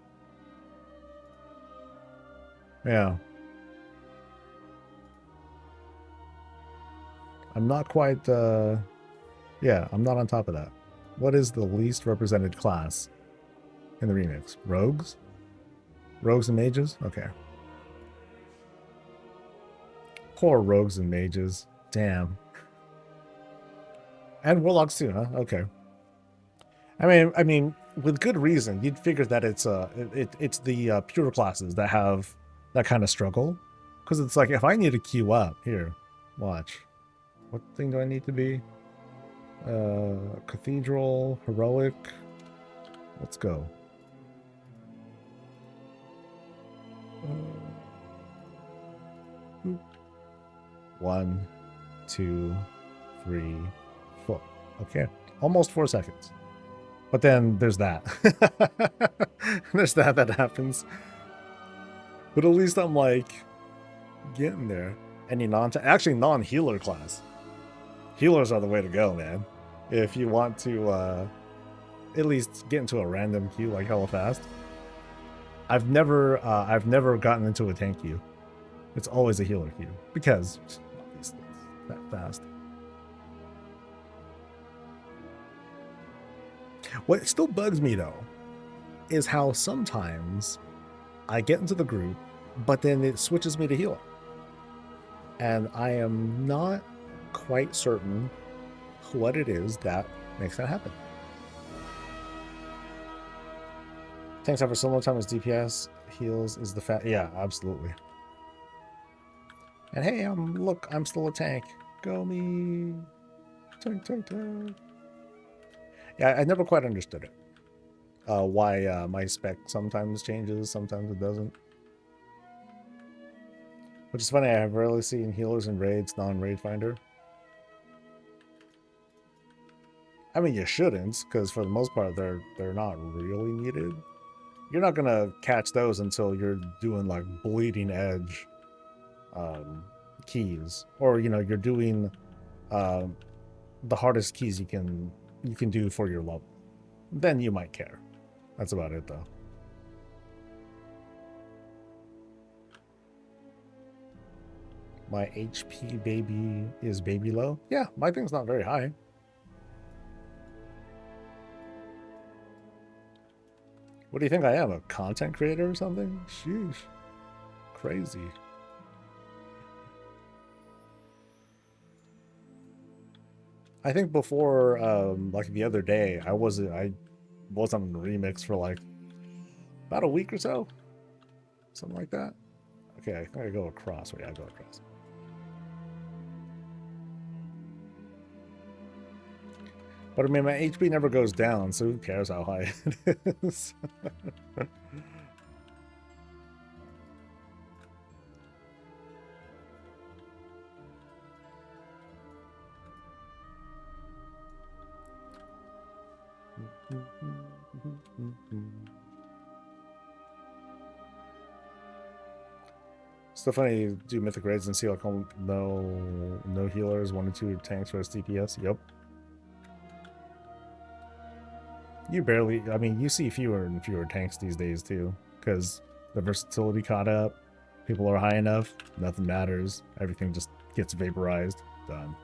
Yeah. I'm not quite, yeah, I'm not on top of that. What is the least represented class in the remix? Rogues? Rogues and mages? Okay. Poor rogues and mages. Damn. And warlocks too, huh? Okay. I mean, with good reason. You'd figure that it's the pure classes that have that kind of struggle, because it's like if I need to queue up here, watch. What thing do I need to be? Cathedral, heroic. Let's go. One, 2, 3, 4. Okay, almost 4 seconds. But then there's that. There's that happens. But at least I'm like getting there. Any actually non-healer class. Healers are the way to go, man. If you want to at least get into a random queue like hella fast. I've never gotten into a tank queue. It's always a healer queue because it's that fast. What still bugs me though is how sometimes I get into the group, but then it switches me to healer. And I am not quite certain what it is that makes that happen. Tanks have a similar time as DPS. Heals is the fat. Yeah, absolutely. And hey, look, I'm still a tank. Go me. Tank, tank, tank. Yeah, I never quite understood it. Why my spec sometimes changes, sometimes it doesn't. Which is funny, I've rarely seen healers in raids, non-raid finder. I mean, you shouldn't, because for the most part, they're not really needed. You're not gonna catch those until you're doing like bleeding edge keys, or you're doing the hardest keys you can do for your level. Then you might care. That's about it, though. My HP baby is baby low. Yeah, my thing's not very high. What do you think I am? A content creator or something? Sheesh. Crazy. I think before, like the other day, I wasn't on Remix for like about a week or so. Something like that. Okay, I think I go across. Wait, I go across. But I mean, my HP never goes down, so who cares how high it is? It's so funny you do mythic raids and see like no healers, 1 or 2 tanks for DPS. Yep. You barely, I mean, you see fewer and fewer tanks these days too, because the versatility caught up. People are high enough, nothing matters. Everything just gets vaporized. Done.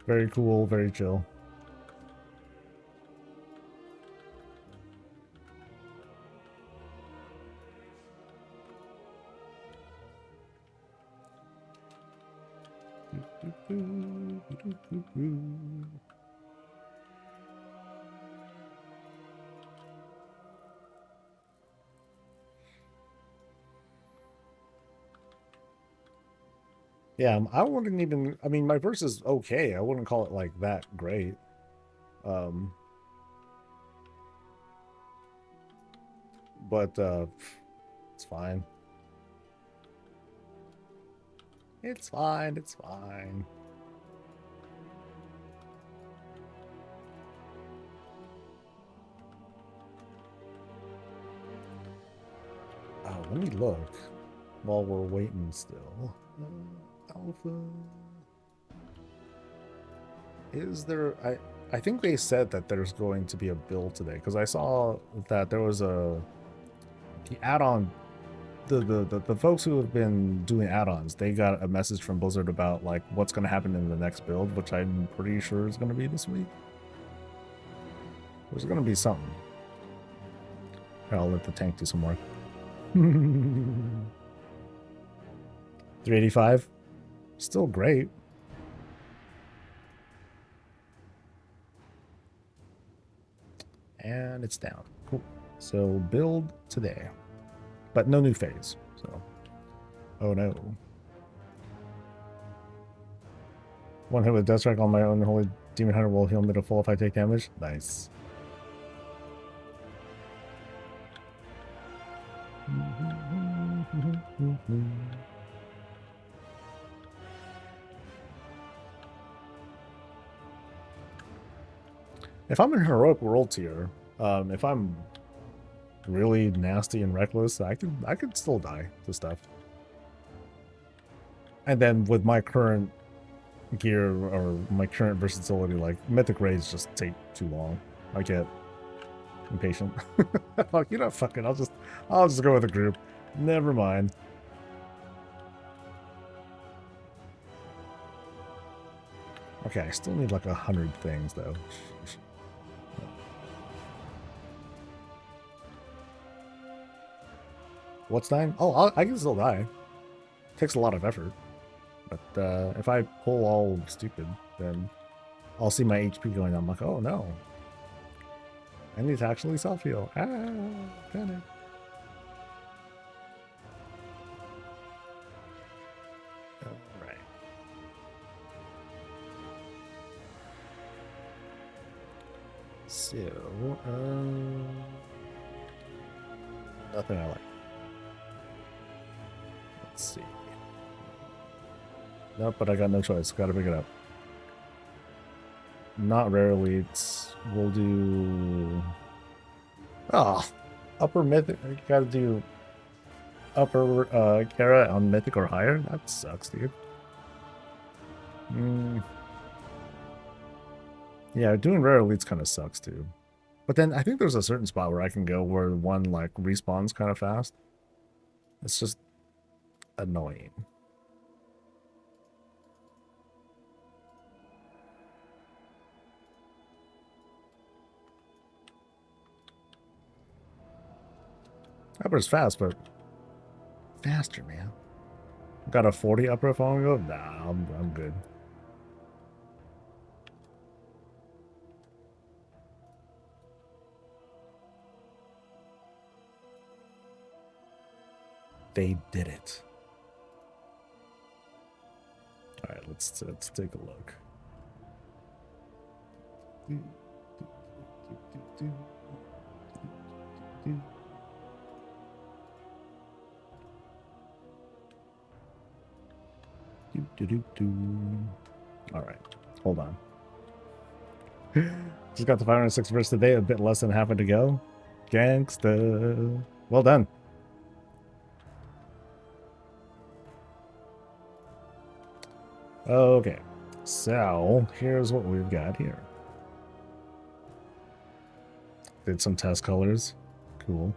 Very cool, very chill. Yeah, I wouldn't even, I mean, my verse is okay. I wouldn't call it like that great. But it's fine. It's fine, it's fine. Let me look while we're waiting still. Alpha. Is there... I think they said that there's going to be a build today, because I saw that there was the add-on, the folks who have been doing add-ons, they got a message from Blizzard about like what's going to happen in the next build, which I'm pretty sure is going to be this week. There's going to be something. I'll let the tank do some work. 385, still great. And it's down. Cool. So build today, but no new phase. So, oh no. One hit with Death Strike on my own Holy Demon Hunter will heal me to full if I take damage. Nice. If I'm in heroic world tier, if I'm really nasty and reckless, I could still die to stuff. And then with my current gear or my current versatility, like mythic raids just take too long. I get impatient. Fuck, you know, fuck it. I'll just go with the group. Never mind. Okay, I still need like 100 things though. What's dying? Oh, I can still die. Takes a lot of effort. But if I pull all stupid, then I'll see my HP going down. I'm like, oh no. I need to actually self-heal. Ah, panic. Alright. So, nothing I like. Let's see. Nope, but I got no choice. Gotta pick it up. Not rare elites. We'll do... Oh, upper mythic. I gotta do upper Kara on mythic or higher? That sucks, dude. Yeah, doing rare elites kind of sucks too. But then I think there's a certain spot where I can go where one like respawns kind of fast. It's just annoying. Upper's fast, but faster, man. Got a 40 upper if I want to go? Nah, I'm good. They did it. All right, let's take a look. All right, hold on. Just got the 506 verse today, a bit less than half to go. Gangsta. Well done. Okay, so here's what we've got here. Did some test colors. Cool.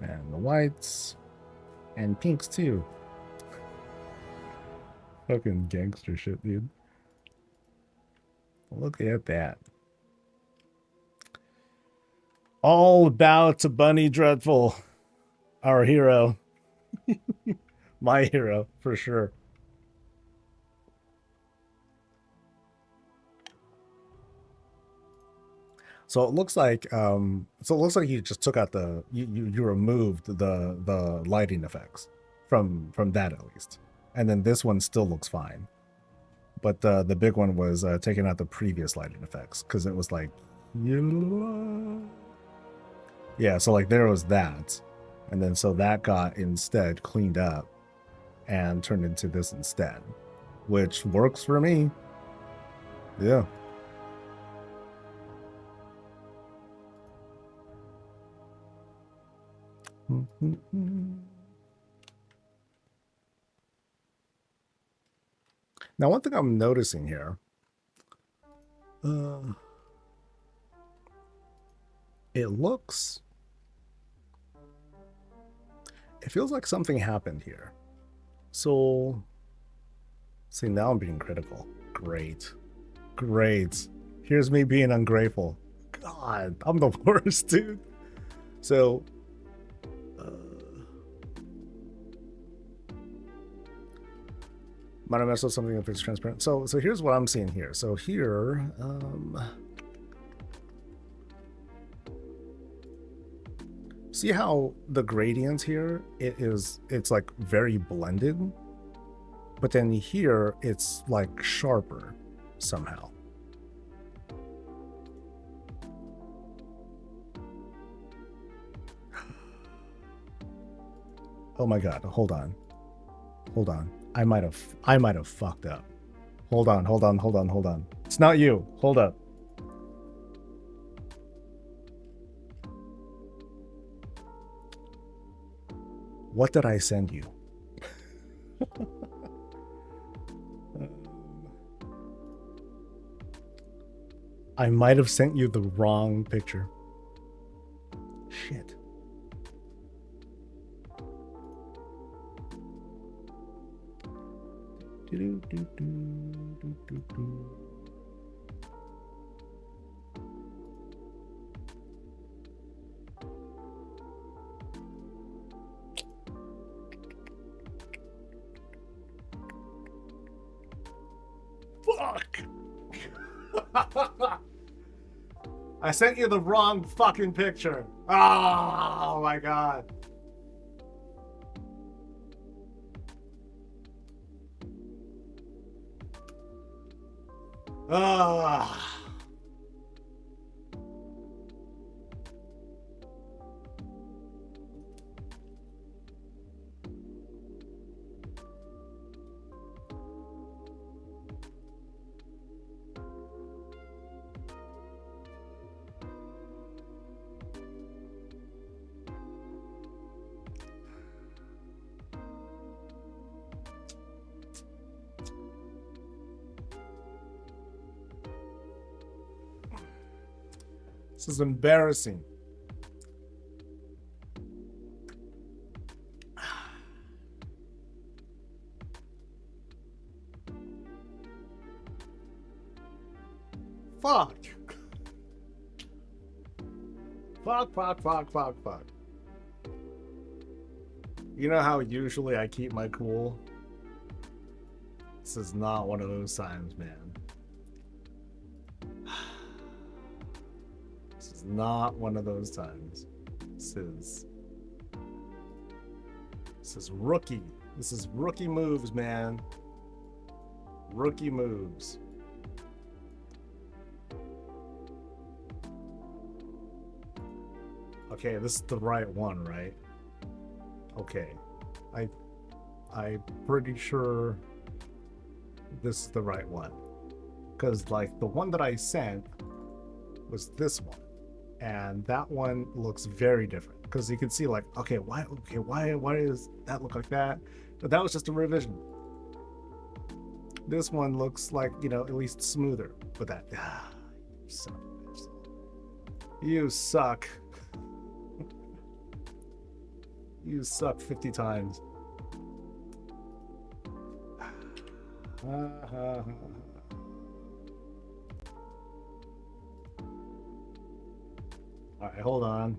And the whites and pinks too. Fucking gangster shit, dude. Look at that. All about Bunny Dreadful, our hero. My hero, for sure. So it looks like you just took out the you removed the lighting effects from that at least, and then this one still looks fine, but the big one was taking out the previous lighting effects because it was like, yeah, so like there was that, and then so that got instead cleaned up and turned into this instead, which works for me. Yeah. Now, one thing I'm noticing here, it feels like something happened here. So, see, now I'm being critical. Great. Here's me being ungrateful. God, I'm the worst, dude. So, might have messed up something if it's transparent. So here's what I'm seeing here. So here, See how the gradients here, it's like very blended, but then here it's like sharper somehow. Oh my god, hold on. Hold on. I might have fucked up. Hold on. It's not you. Hold up. What did I send you? I might have sent you the wrong picture. Shit. Fuck! I sent you the wrong fucking picture. Oh my god. Ah. This is embarrassing. Fuck. Fuck. You know how usually I keep my cool? This is not one of those times, man. This is not one of those times. This is rookie. This is rookie moves, man. Rookie moves. Okay, this is the right one, right? Okay. I'm pretty sure this is the right one. Because like the one that I sent was this one. And that one looks very different. Because you can see like, why does that look like that? But that was just a revision. This one looks like, at least smoother. But that, you suck. You suck 50 times. Alright, hold on.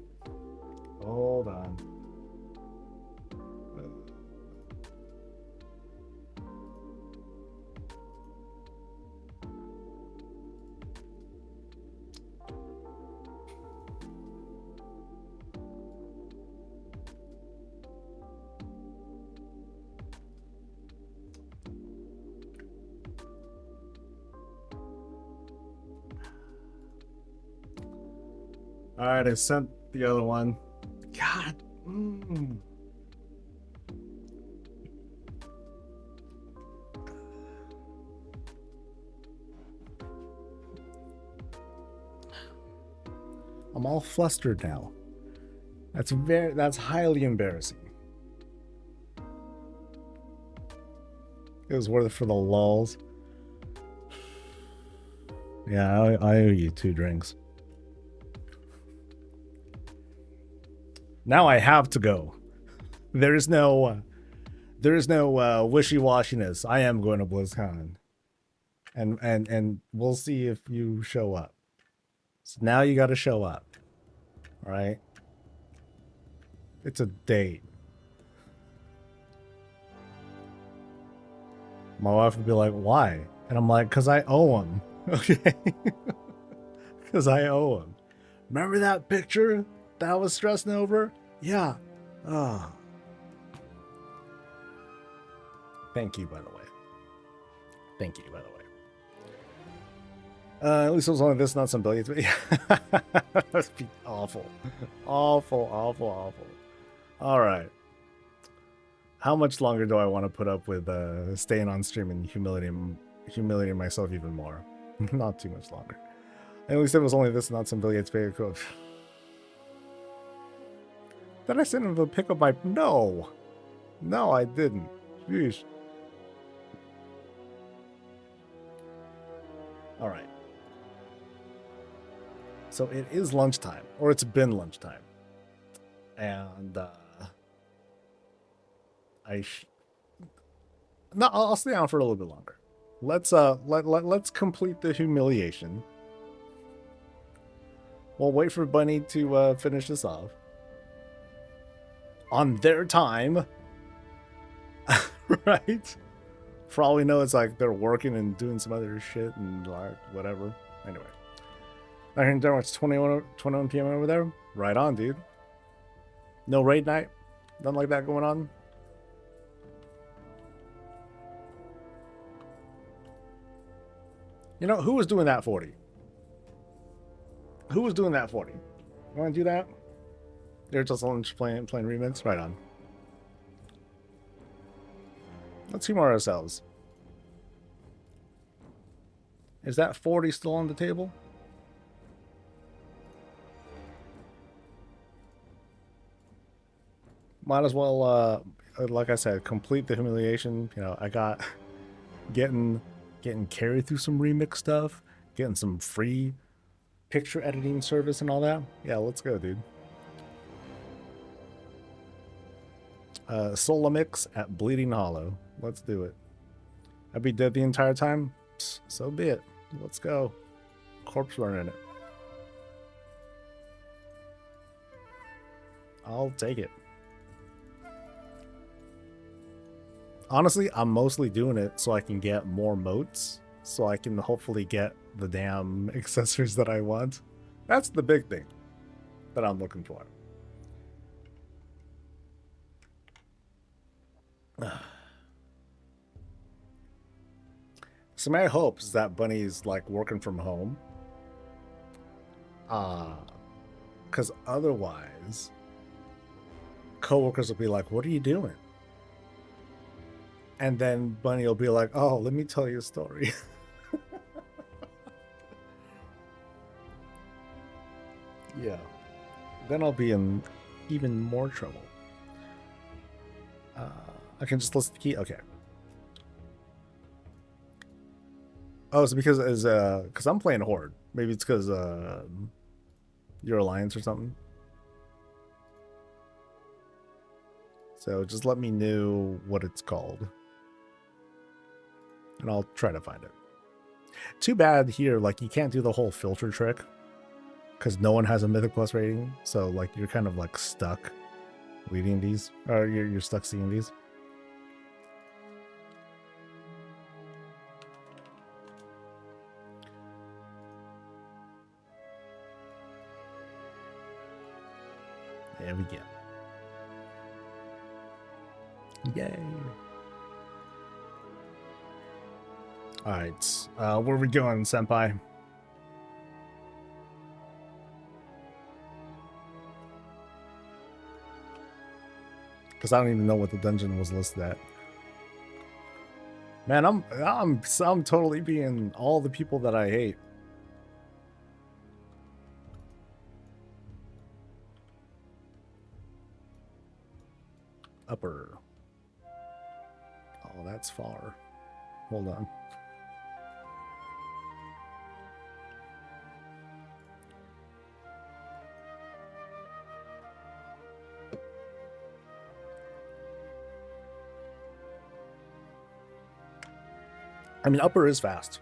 Alright, I sent the other one. God. I'm all flustered now. That's highly embarrassing. It was worth it for the lulz. Yeah, I owe you 2 drinks. Now I have to go. There is no wishy-washiness. I am going to BlizzCon, and we'll see if you show up. So now you got to show up. All right. It's a date. My wife would be like, "Why?" And I'm like, "Cause I owe him." Okay. Cause I owe him. Remember that picture that I was stressing over? Yeah. Ah. Thank you, by the way. Thank you, by the way. At least it was only this, not some billions. But yeah. That's be awful. Awful, awful, awful. All right. How much longer do I want to put up with staying on stream and humiliating myself even more? Not too much longer. At least it was only this, not some billions. Did I send him to pick up my... No. No, I didn't. Jeez. All right. So it is lunchtime, or it's been lunchtime. And no, I'll stay on for a little bit longer. Let's complete the humiliation. We'll wait for Bunny to finish this off on their time. Right? For all we know, it's like they're working and doing some other shit and like whatever. Anyway. I heard it's 21 p.m. over there. Right on, dude. No raid night? Nothing like that going on? You know, who was doing that 40? Who was doing that 40? You want to do that? They're just playing remix? Right on. Let's humor ourselves. Is that 40 still on the table? Might as well, like I said, complete the humiliation. You know, I got getting carried through some remix stuff, getting some free picture editing service and all that. Yeah, let's go, dude. Solamix at Bleeding Hollow. Let's do it. I'd be dead the entire time. Psst, so be it. Let's go. Corpse running it. I'll take it. Honestly, I'm mostly doing it so I can get more moats, so I can hopefully get the damn accessories that I want. That's the big thing that I'm looking for. So my hope is that Bunny's like working from home. Because otherwise, coworkers will be like, "What are you doing?" And then Bunny will be like, "Oh, let me tell you a story." Yeah. Then I'll be in even more trouble. I can just list the key. Okay. Oh, it's because I'm playing Horde. Maybe it's because your alliance or something. So just let me know what it's called. And I'll try to find it. Too bad here, like, you can't do the whole filter trick. Because no one has a Mythic Plus rating. So, like, you're kind of, like, stuck reading these. Or you're stuck seeing these. There we go. Yay. Alright, where are we going, Senpai? Because I don't even know what the dungeon was listed at. Man, I'm totally being all the people that I hate. Upper. Oh, that's far. Hold on. I mean, upper is fast.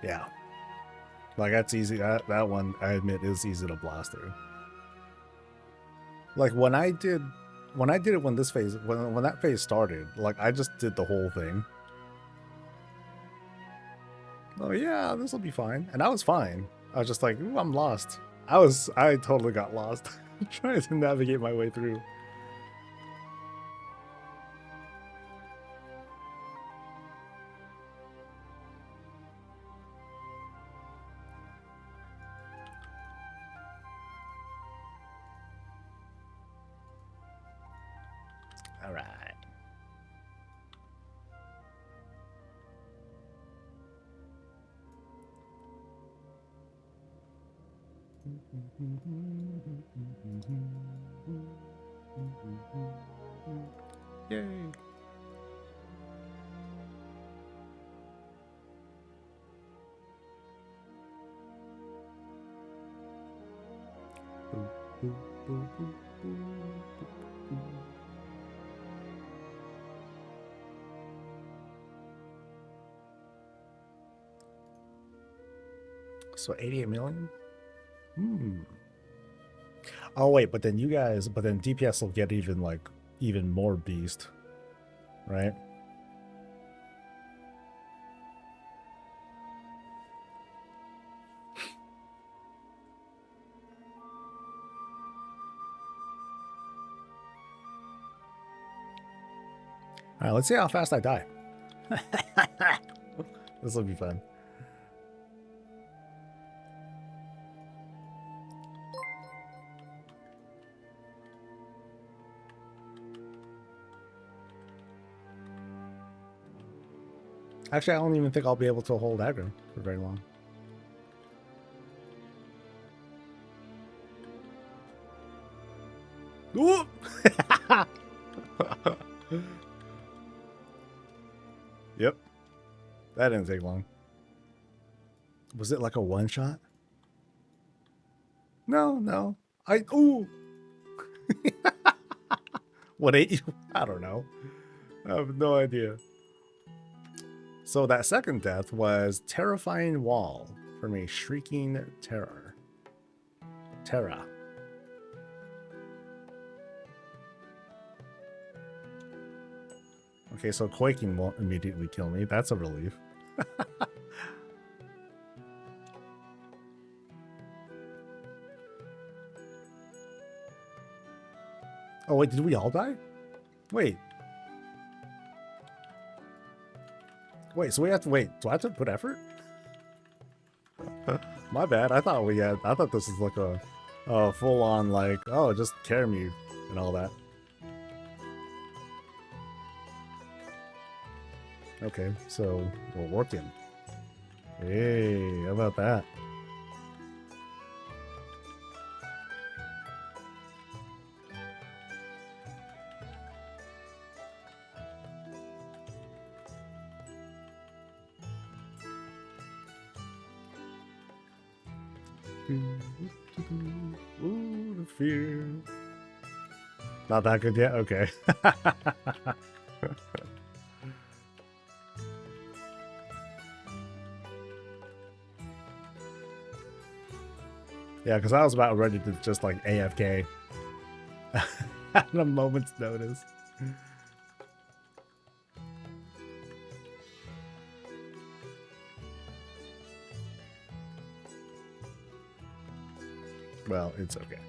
Yeah. Like, that's easy. That one, I admit, is easy to blast through. Like, when I did it when this phase, when that phase started, like, I just did the whole thing. Oh, yeah, this will be fine. And I was fine. I was just like, ooh, I'm lost. I totally got lost. Trying to navigate my way through. All right. Yay. So 88 million? Oh wait, but then DPS will get even more beast, right? All right, let's see how fast I die. This will be fun. Actually, I don't even think I'll be able to hold aggro for very long. Ooh! Yep. That didn't take long. Was it like a one shot? No. Ooh! What ate you? I don't know. I have no idea. So that second death was Terrifying Wall from a Shrieking Terror. Terra. Okay, so Quaking won't immediately kill me. That's a relief. Oh, wait, did we all die? Wait. Wait, so we have to wait. Do I have to put effort? My bad. I thought this is like a full on like, oh, just carry me and all that. Okay, so we're working. Hey, how about that? Ooh, the fear. Not that good yet? Okay. Yeah, because I was about ready to just like AFK at a moment's notice. Well, it's okay.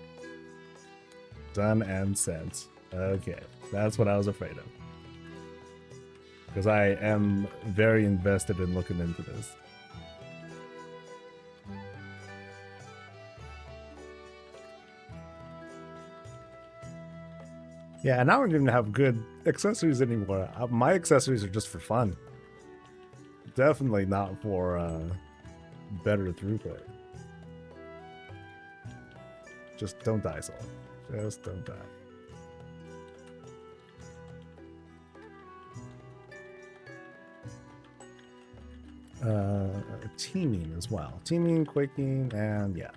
Done and sent. Okay, that's what I was afraid of. Because I am very invested in looking into this. Yeah, and I don't even have good accessories anymore. My accessories are just for fun. Definitely not for better throughput. Just don't die, Soul. Just don't die. Teaming as well. Teaming, quaking, and yeah.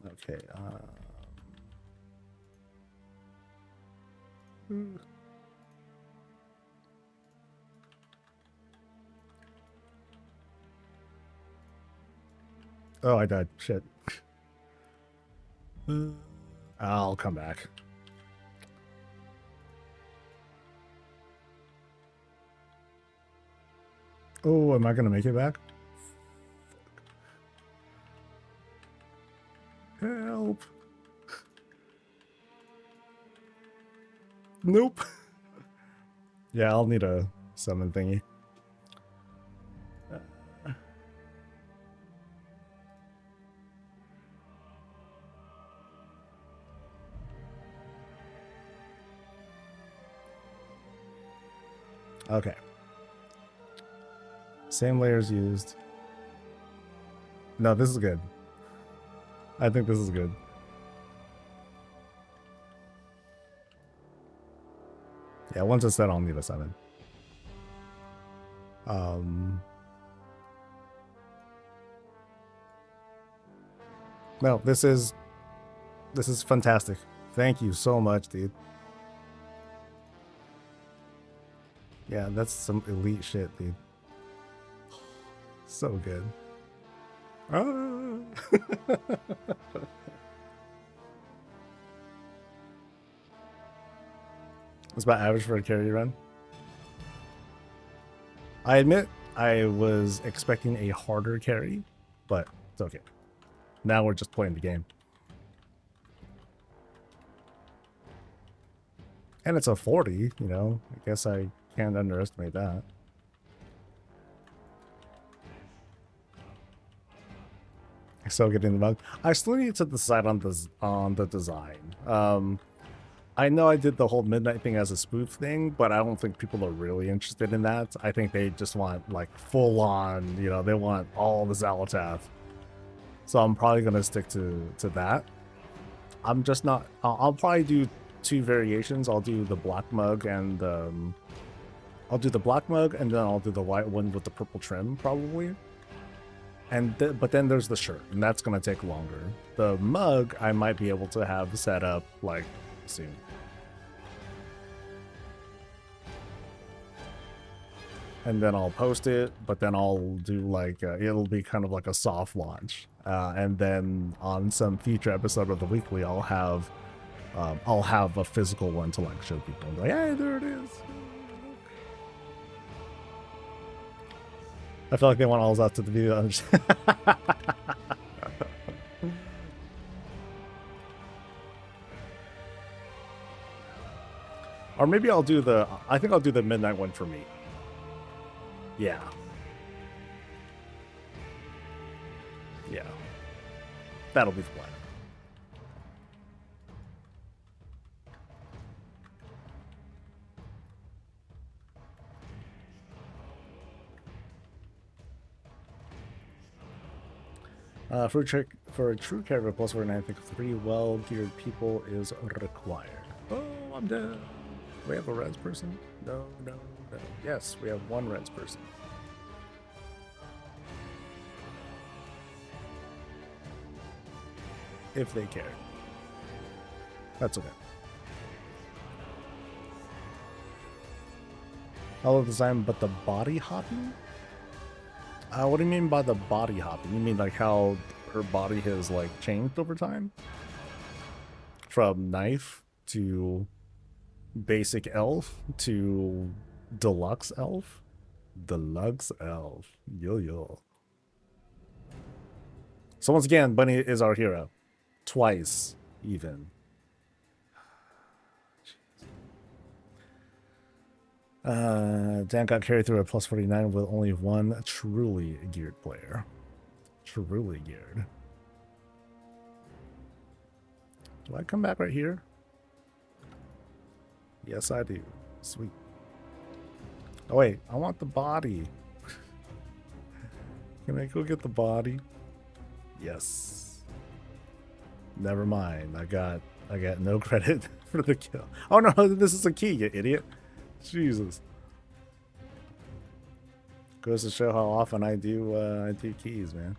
Okay. Oh, I died. Shit. I'll come back. Oh, am I gonna make it back? Help. Nope. Yeah, I'll need a summon thingy. Okay. Same layers used. No, this is good. I think this is good. Yeah, once it's set, I'll need a summon. No, this is fantastic. Thank you so much, dude. Yeah, that's some elite shit, dude. So good. Ah. It's about average for a carry run. I admit I was expecting a harder carry, but it's okay. Now we're just playing the game. And it's a 40, you know. I guess I can't underestimate that. Still getting the mug. I still need to decide on the design. I know I did the whole midnight thing as a spoof thing, but I don't think people are really interested in that. I think they just want like full on, you know, they want all the Xalatath. So I'm probably gonna stick to that. I'm just not. I'll probably do two variations. I'll do the black mug and I'll do the black mug and then I'll do the white one with the purple trim probably. And but then there's the shirt, and that's gonna take longer. The mug I might be able to have set up like soon. And then I'll post it, but then I'll do like it'll be kind of like a soft launch, and then on some future episode of the weekly I'll have a physical one to like show people and be like, hey, there it is. I feel like they want all out to the video. Or maybe I'll do I think I'll do the midnight one for me. Yeah. Yeah. That'll be the plan. For a true character plus 49, I think 3 well-geared people is required. Oh, I'm dead. Do we have a res person? No. Yes, we have one res person. If they care. That's okay. I love the design, but the body hopping? What do you mean by the body hopping? You mean like how her body has like changed over time? From knife to basic elf to deluxe elf? Deluxe elf. Yo. So once again, Bunny is our hero. Twice, even. Dan got carried through a plus 49 with only one truly geared player. Truly geared. Do I come back right here? Yes, I do. Sweet. Oh, wait. I want the body. Can I go get the body? Yes. Never mind. I got no credit for the kill. Oh, no. This is a key, you idiot. Jesus. Goes to show how often I do keys, man.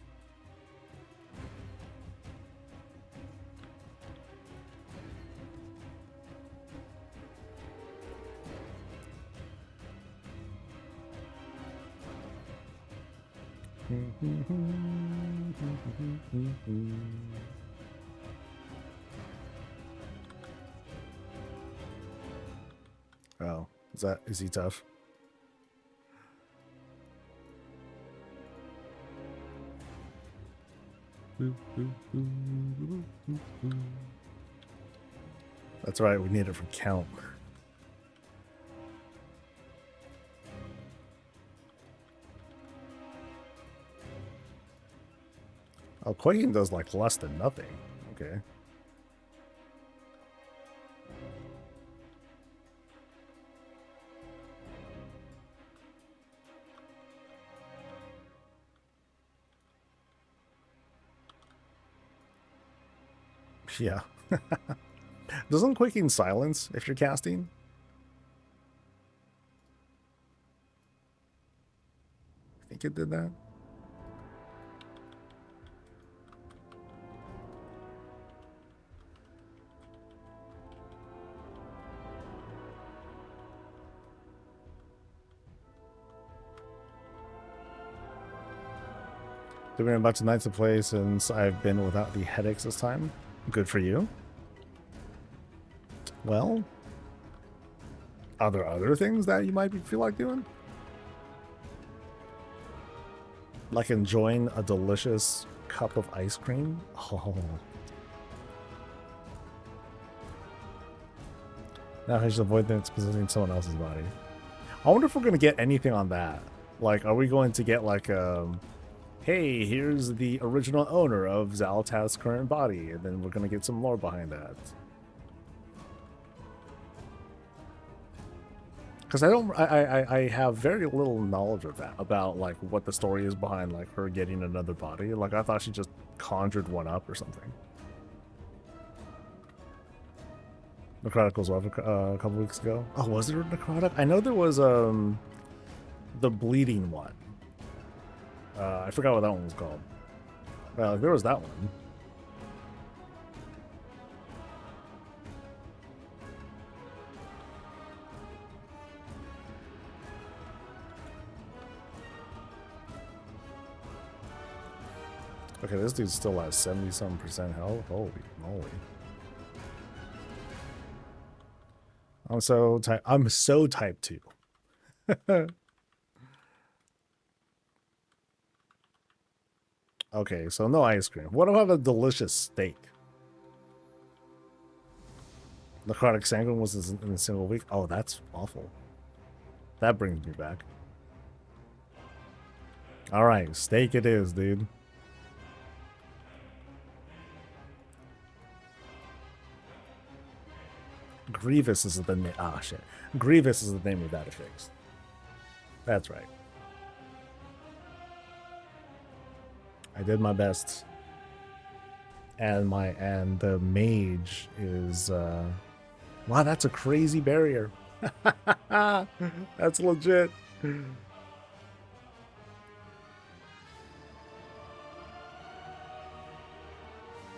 Oh, is he tough? That's right, we need it for count. Oh, Quaking does like less than nothing. Okay. Yeah. Doesn't Quaking silence if you're casting? I think it did that. There have been a bunch of nights to play since I've been without the headaches this time. Good for you. Well, are there other things that you might feel like doing? Like enjoying a delicious cup of ice cream? Oh. Now I should avoid that it's possessing someone else's body. I wonder if we're going to get anything on that. Like, are we going to get like, hey, here's the original owner of Zaltaz's current body, and then we're going to get some lore behind that. Because I have very little knowledge of that, about like what the story is behind like her getting another body. Like I thought she just conjured one up or something. Necrotic was what, a couple weeks ago. Oh, was there a Necrotic? I know there was the bleeding one. I forgot what that one was called. Well, there was that one. Okay, this dude still has 70-some% health. Holy moly. I'm so type 2. Okay, so no ice cream. What about a delicious steak? Necrotic Sanguine was in a single week. Oh, that's awful. That brings me back. Alright, steak it is, dude. Grievous is the name. Ah, shit. Grievous is the name of that affix. That's right. I did my best. And the mage is wow, that's a crazy barrier. That's legit.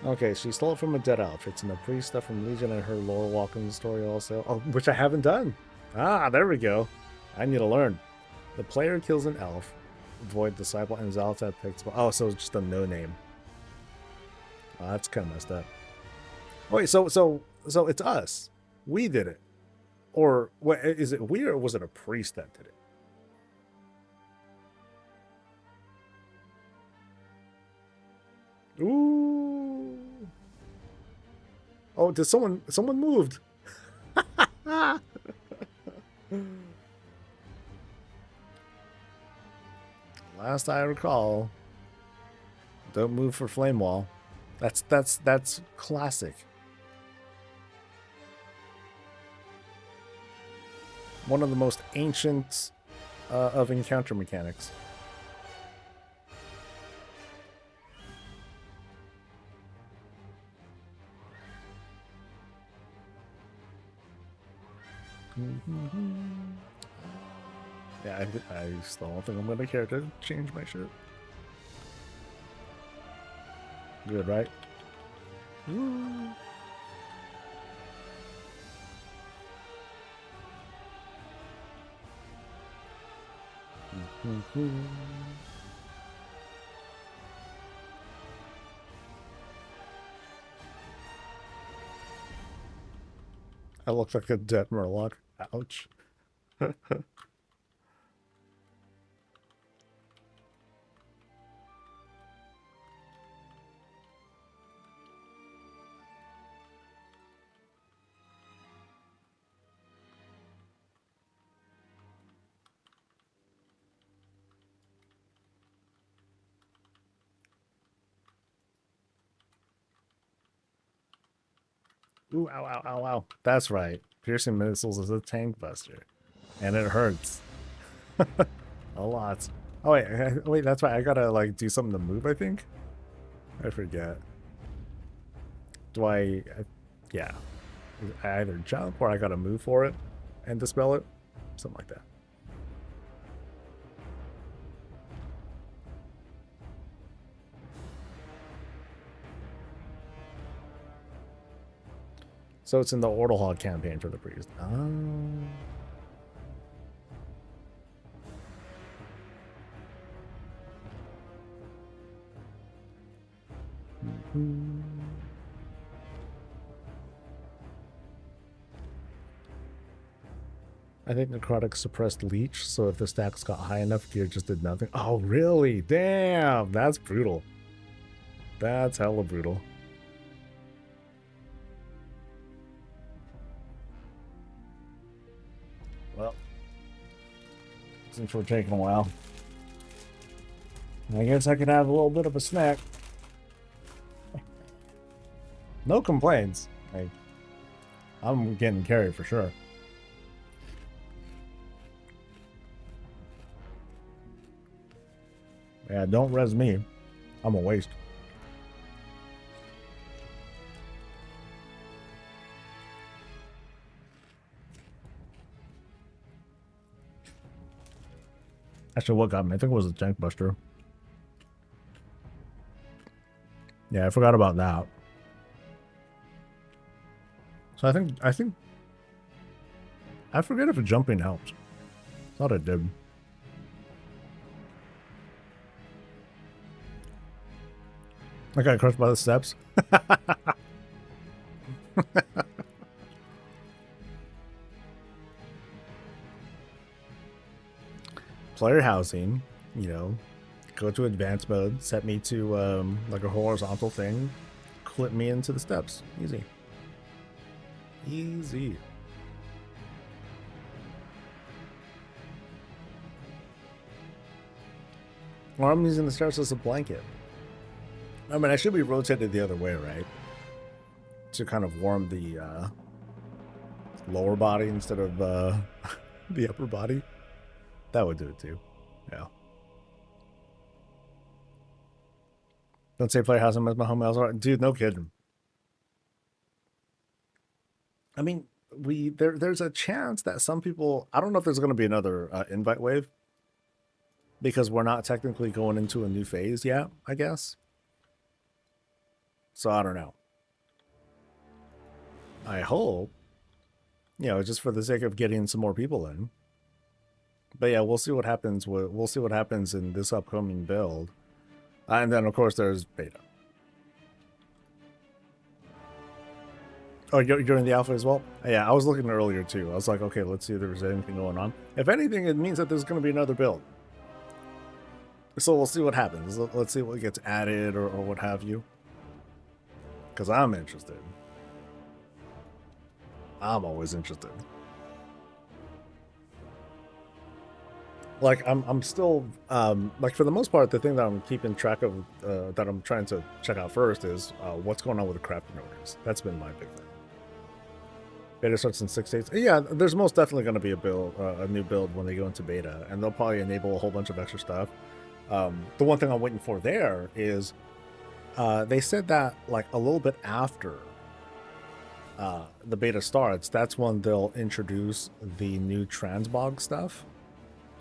Okay, she stole it from a dead elf. It's in the priest stuff from Legion and her lore walking story also. Oh, which I haven't done. Ah, there we go. I need to learn. The player kills an elf, Void Disciple, and Zaltad picks. Oh, so it's just a no name. Oh, that's kind of messed up. Wait, so it's us. We did it, or what? Is it we or was it a priest that did it? Ooh. Oh, did someone moved? Last I recall, don't move for flame wall. That's classic. One of the most ancient of encounter mechanics. Yeah, I still don't think I'm gonna care to change my shit. Good, right? Woo. I look like a dead Murloc. Ouch. Ooh, ow, ow, ow, ow. That's right. Piercing missiles is a tank buster. And it hurts. A lot. Oh, wait. Wait, that's right. I gotta, like, do something to move, I think? I forget. Do yeah. I either jump or I gotta move for it and dispel it. Something like that. So it's in the Ordelhog campaign for the priest. Oh. I think Necrotic suppressed Leech, so if the stacks got high enough, gear just did nothing. Oh, really? Damn, that's brutal. That's hella brutal. Well, since we're taking a while, I guess I could have a little bit of a snack. No complaints. Like, I'm getting carried for sure. Yeah, don't res me. I'm a waste. Actually, what got me? I think it was a tank buster. Yeah, I forgot about that. So I forget if jumping helps. Thought it did. I got crushed by the steps. Player housing, you know, go to advanced mode, set me to like a horizontal thing, clip me into the steps. Easy. Easy. Or I'm using the stairs as a blanket. I mean, I should be rotated the other way, right? To kind of warm the lower body instead of the upper body. That would do it too. Yeah. Don't say player housing as my home house. Dude, no kidding. I mean, there's a chance that some people, I don't know if there's going to be another invite wave because we're not technically going into a new phase yet, I guess. So I don't know. I hope, you know, just for the sake of getting some more people in. But yeah, we'll see what happens. We'll see what happens in this upcoming build. And then, of course, there's beta. Oh, you're in the alpha as well? Yeah, I was looking earlier too. I was like, okay, let's see if there's anything going on. If anything, it means that there's going to be another build. So we'll see what happens. Let's see what gets added or what have you. Because I'm interested. I'm always interested. Like, I'm still, like, for the most part, the thing that I'm keeping track of, that I'm trying to check out first is what's going on with the crafting orders. That's been my big thing. Beta starts in 6 days. Yeah, there's most definitely going to be a new build when they go into beta, and they'll probably enable a whole bunch of extra stuff. The one thing I'm waiting for there is they said that like a little bit after the beta starts, that's when they'll introduce the new transmog stuff.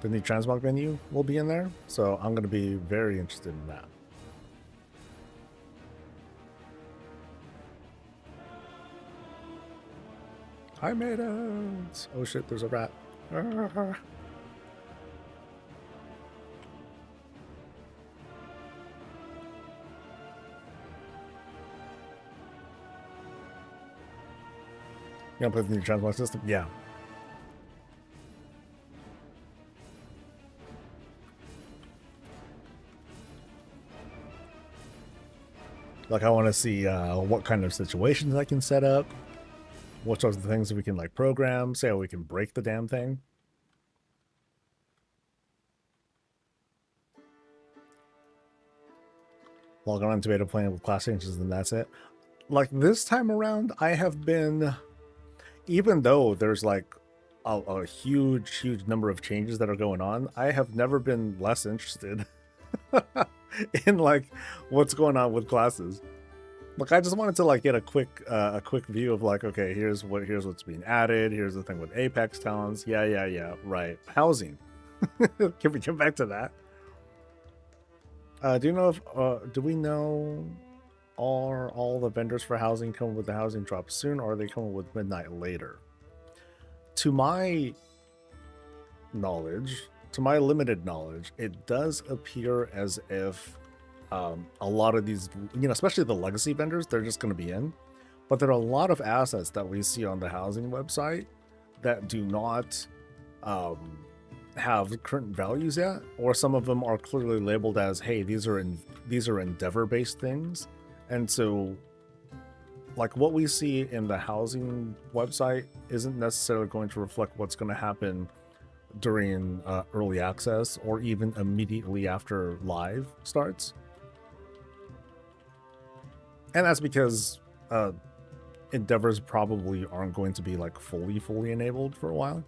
The new transmog menu will be in there, so I'm going to be very interested in that. I made it! Oh shit, there's a rat. You gonna play the new transmog system? Yeah. Like, I want to see what kind of situations I can set up, what sorts of things we can like program, say how we can break the damn thing. Log on to beta playing with class changes, and that's it. like this time around, I have been, even though there's like a huge number of changes that are going on, I have never been less interested in like what's going on with classes. Like I just wanted to like get a quick view of like, okay, here's what's being added. Here's the thing with Apex talents. Yeah, right. Housing. Can we get back to that? Do you know if do we know, are all the vendors for housing coming with the housing drop soon, or are they coming with midnight later? To my knowledge, to my limited knowledge, it does appear as if a lot of these, especially the legacy vendors, they're just going to be in. But there are a lot of assets that we see on the housing website that do not have current values yet, or some of them are clearly labeled as, hey, these are endeavor based things. And so like what we see in the housing website isn't necessarily going to reflect what's going to happen during early access or even immediately after live starts. And that's because endeavors probably aren't going to be like fully enabled for a while.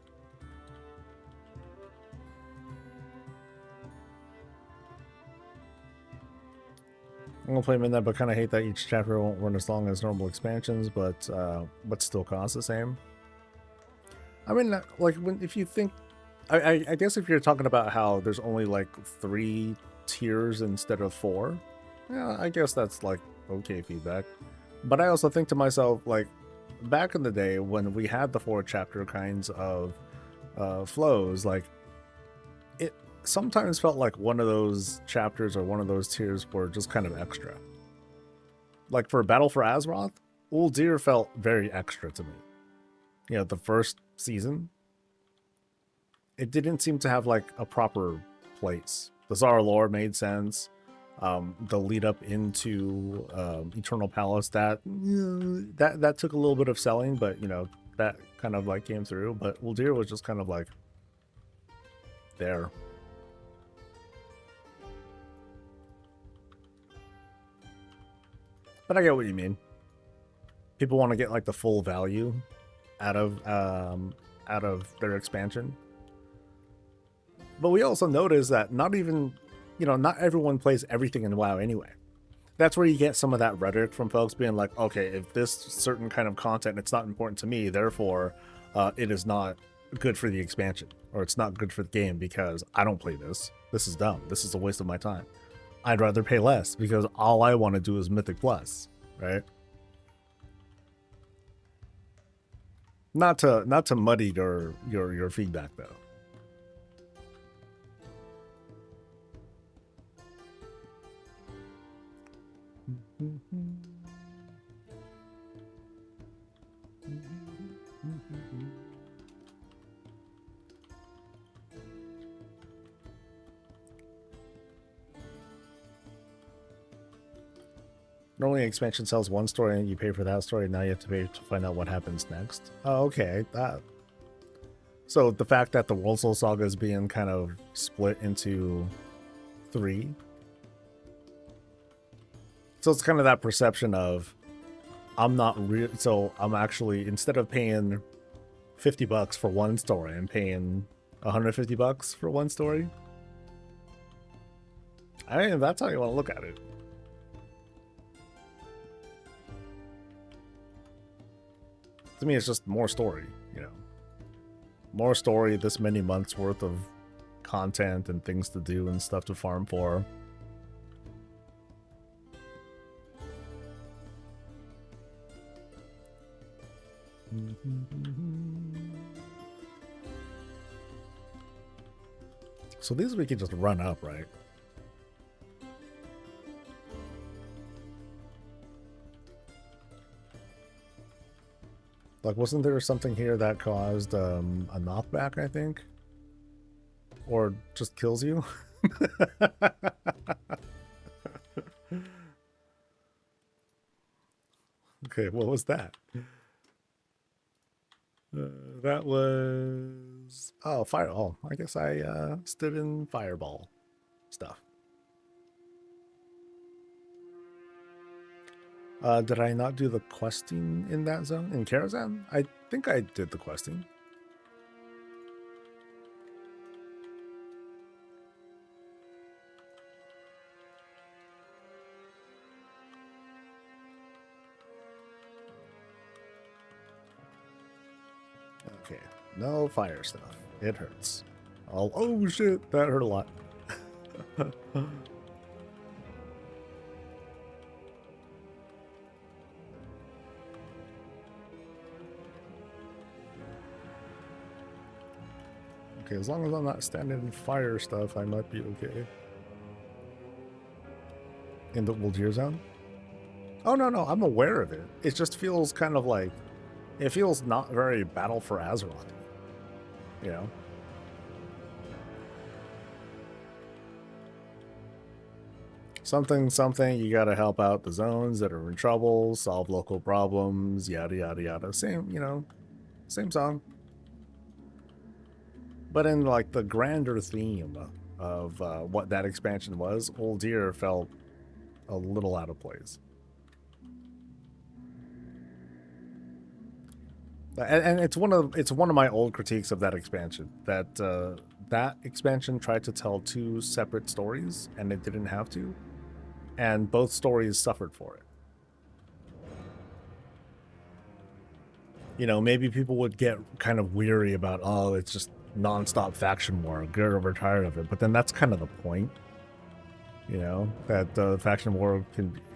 I'm gonna play midnight, but kind of hate that each chapter won't run as long as normal expansions, but still cost the same. I mean, like if you think, I guess if you're talking about how there's only like 3 tiers instead of 4, yeah, I guess that's like okay feedback. But I also think to myself, like back in the day when we had the 4 chapter kinds of flows, like it sometimes felt like one of those chapters or one of those tiers were just kind of extra. Like for Battle for Azeroth, Uldir felt very extra to me. The first season, it didn't seem to have like a proper place. The Zara lore made sense. The lead up into Eternal Palace, that took a little bit of selling, but that kind of like came through. But Uldir was just kind of like there. But I get what you mean. People want to get like the full value out of their expansion. But we also notice that not everyone plays everything in WoW anyway. That's where you get some of that rhetoric from folks being like, okay, if this certain kind of content, it's not important to me, therefore it is not good for the expansion, or it's not good for the game because I don't play this. This is dumb. This is a waste of my time. I'd rather pay less because all I want to do is Mythic Plus, right? Not to muddy your feedback though. Normally, an expansion sells one story and you pay for that story. Now you have to pay to find out what happens next. Oh, okay. So the fact that the World Soul Saga is being kind of split into 3. So it's kind of that perception of I'm not real. So I'm actually, instead of paying $50 for one story, I'm paying $150 for one story. I mean, if that's how you want to look at it. To me, it's just more story, more story, this many months worth of content and things to do and stuff to farm for. So these we can just run up, right? Like, wasn't there something here that caused a knockback, I think? Or just kills you? Okay, what was that? That was... Oh, fire... Oh, I guess I stood in fireball stuff. Did I not do the questing in that zone? In Karazhan? I think I did the questing. Okay, no fire stuff. It hurts. Oh shit, that hurt a lot. Okay, as long as I'm not standing in fire stuff, I might be okay. In the Old Year Zone? Oh, no, I'm aware of it. It just feels kind of like... It feels not very Battle for Azeroth. You know? Something, you gotta help out the zones that are in trouble, solve local problems, yada, yada, yada. Same, you know, same song. But in, like, the grander theme of what that expansion was, Old Year felt a little out of place. And it's one of my old critiques of that expansion, that that expansion tried to tell two separate stories, and it didn't have to, and both stories suffered for it. You know, maybe people would get kind of weary about, oh, it's just non-stop faction war, get over tired of it, but then that's kind of the point. You know, that faction war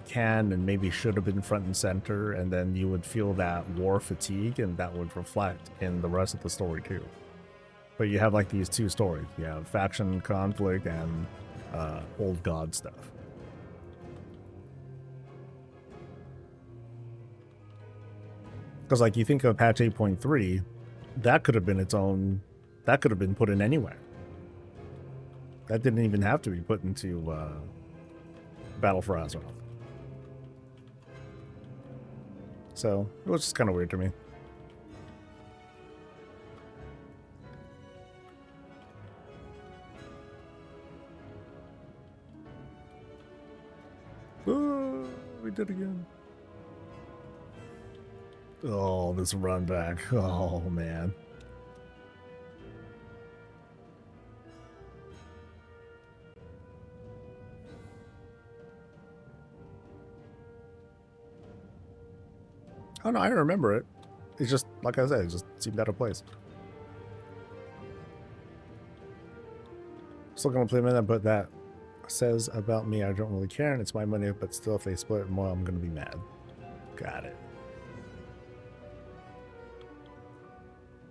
can and maybe should have been front and center, and then you would feel that war fatigue, and that would reflect in the rest of the story too. But you have like these two stories. You have faction conflict and old god stuff. Because like you think of patch 8.3, that could have been its own, that could have been put in anywhere. That didn't even have to be put into Battle for Azeroth. So it was just kind of weird to me. Oh, we did again. Oh, this run back. Oh, man. Oh, no, I remember it. It's just, like I said, it just seemed out of place. Still gonna play a minute, but that says about me I don't really care, and it's my money, but still, if they split more, I'm gonna be mad. Got it.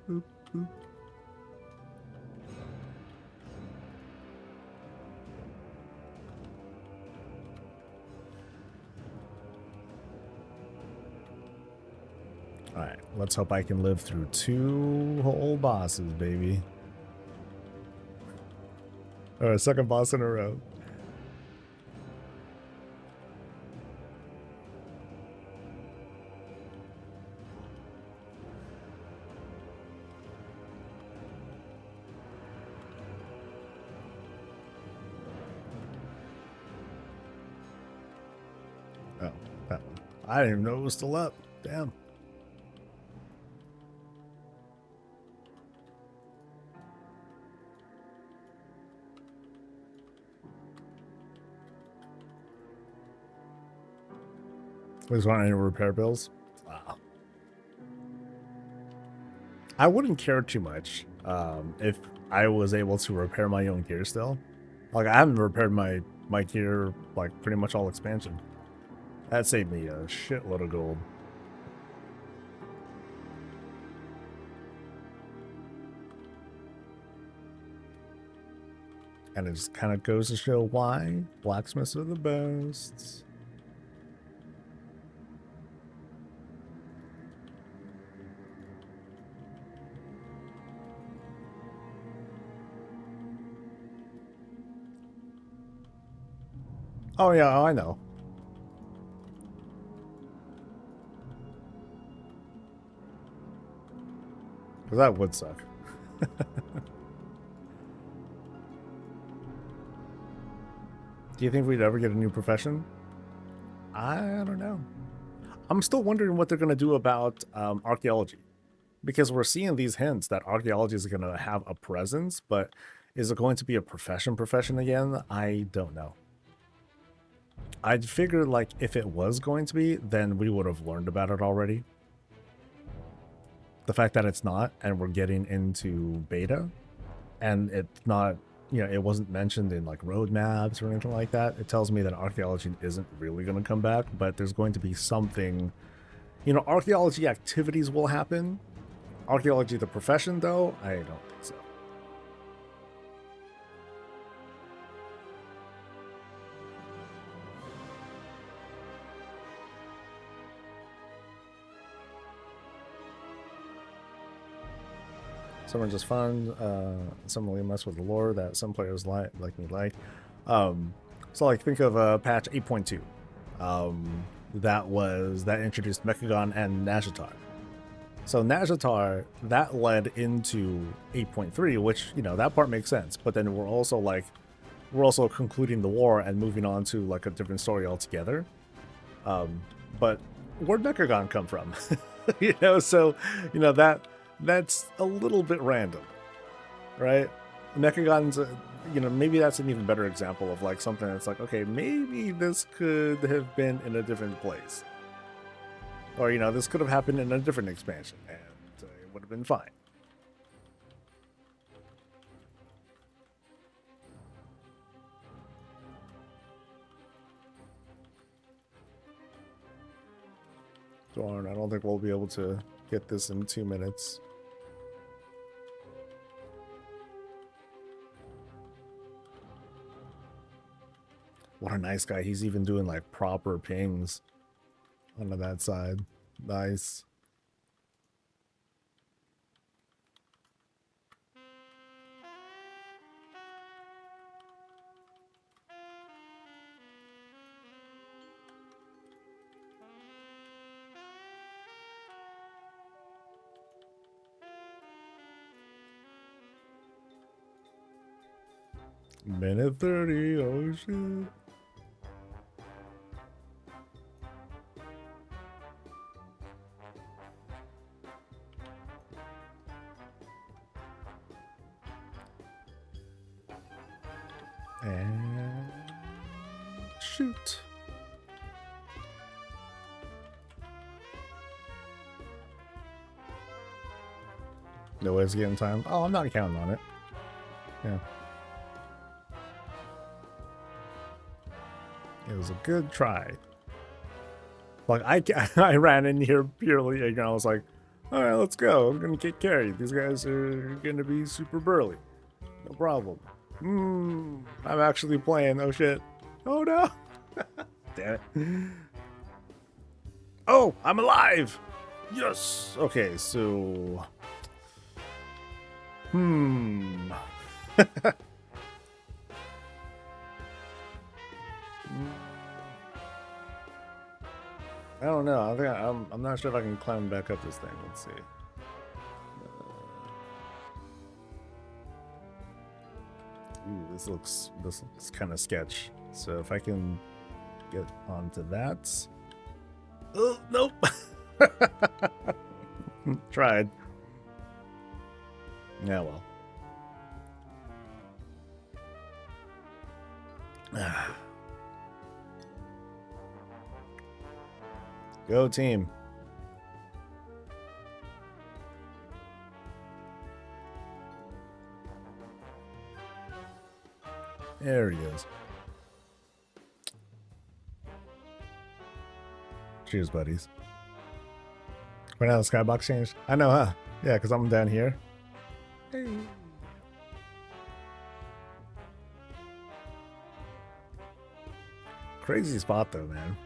Boop, boop. Alright, let's hope I can live through 2 whole bosses, baby. Alright, second boss in a row. Oh, that one. I didn't even know it was still up. Damn. There's not any repair bills. Wow. I wouldn't care too much if I was able to repair my own gear still. Like, I haven't repaired my gear, like, pretty much all expansion. That saved me a shitload of gold. And it just kind of goes to show why blacksmiths are the best. Oh yeah, I know. Because that would suck. Do you think we'd ever get a new profession? I don't know. I'm still wondering what they're going to do about archaeology, because we're seeing these hints that archaeology is going to have a presence, but is it going to be a profession again? I don't know. I'd figured like if it was going to be, then we would have learned about it already. The fact that it's not, and we're getting into beta, and it's not, you know, it wasn't mentioned in like roadmaps or anything like that, it tells me that archaeology isn't really going to come back, but there's going to be something, you know, archaeology activities will happen. Archaeology, the profession, though, I don't think so. Some are just fun. Some really mess with the lore that some players like me like. So like think of patch 8.2. That introduced Mechagon and Nazjatar. So Nazjatar, that led into 8.3, which, you know, that part makes sense. But then we're also concluding the war and moving on to like a different story altogether. But where'd Mechagon come from? You know, so, you know, that's a little bit random, right? Mechagon's, you know, maybe that's an even better example of like something that's like, okay, maybe this could have been in a different place. Or, you know, this could have happened in a different expansion, and it would have been fine. Darn, I don't think we'll be able to get this in 2 minutes. What a nice guy. He's even doing like proper pings onto that side. Nice. Minute 30, oh shit. And shoot. No way it's getting time. Oh, I'm not counting on it. Yeah. It was a good try. Like, I ran in here purely, and I was like, all right, let's go. I'm going to get carried. These guys are going to be super burly. No problem. I'm actually playing. Oh, shit. Oh, no. Damn it. Oh, I'm alive. Yes. Okay, so... I don't know. I think I'm not sure if I can climb back up this thing. Let's see. Ooh, this looks kind of sketch. So if I can get onto that. Oh, nope. Tried. Yeah, well. Go team. There he is. Cheers, buddies. Right now the skybox changed. I know, huh? Yeah, because I'm down here. Hey. Crazy spot though, man.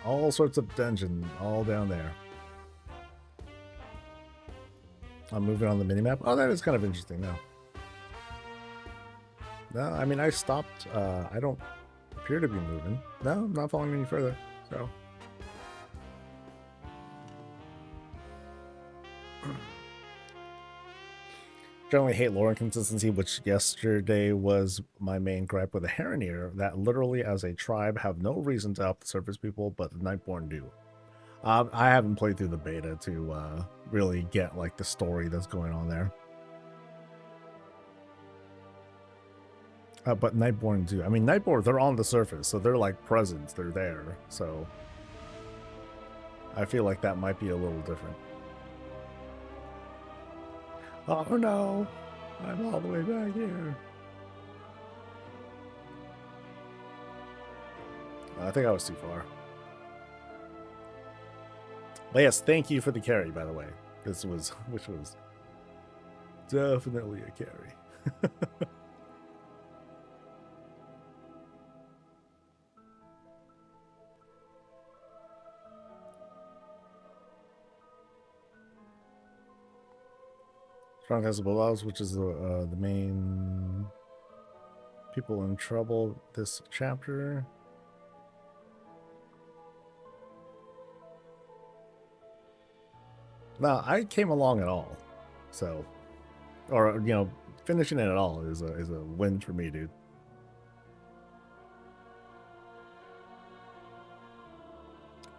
All sorts of dungeon all down there. I'm moving on the minimap. Oh, that is kind of interesting now. No, I mean, I stopped. I don't appear to be moving. No, I'm not following any further. So. Generally hate lore inconsistency, which yesterday was my main gripe with the Heronir, that literally as a tribe have no reason to help the surface people, but the Nightborn do. I haven't played through the beta to really get like the story that's going on there. But Nightborn do. I mean, Nightborn, they're on the surface, so they're like presents. They're there. So I feel like that might be a little different. Oh no, I'm all the way back here. I think I was too far. But yes, thank you for the carry, by the way. Which was definitely a carry. Strong has the Balaz, which is the main people in trouble this chapter. No, I came along at all, so, or you know, finishing it at all is a win for me, dude.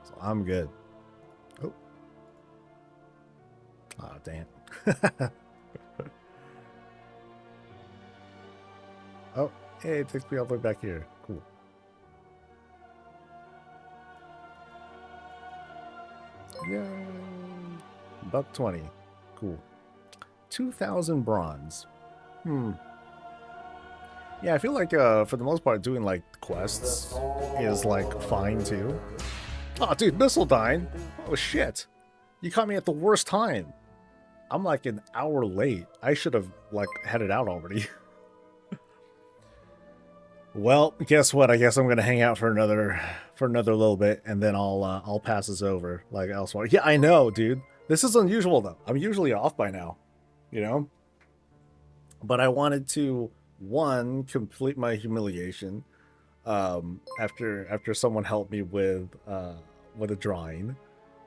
So I'm good. Oh, ah, damn. Oh, hey, it takes me all the way back here. Cool. Yay! $120. Cool. 2,000 bronze. Yeah, I feel like for the most part doing like quests is like fine too. Oh, dude, missile dying. Oh shit. You caught me at the worst time. I'm like an hour late. I should have like headed out already. Well, guess what? I guess I'm gonna hang out for another little bit, and then I'll pass this over like elsewhere. Yeah, I know, dude. This is unusual though. I'm usually off by now, you know. But I wanted to complete my humiliation after someone helped me with a drawing,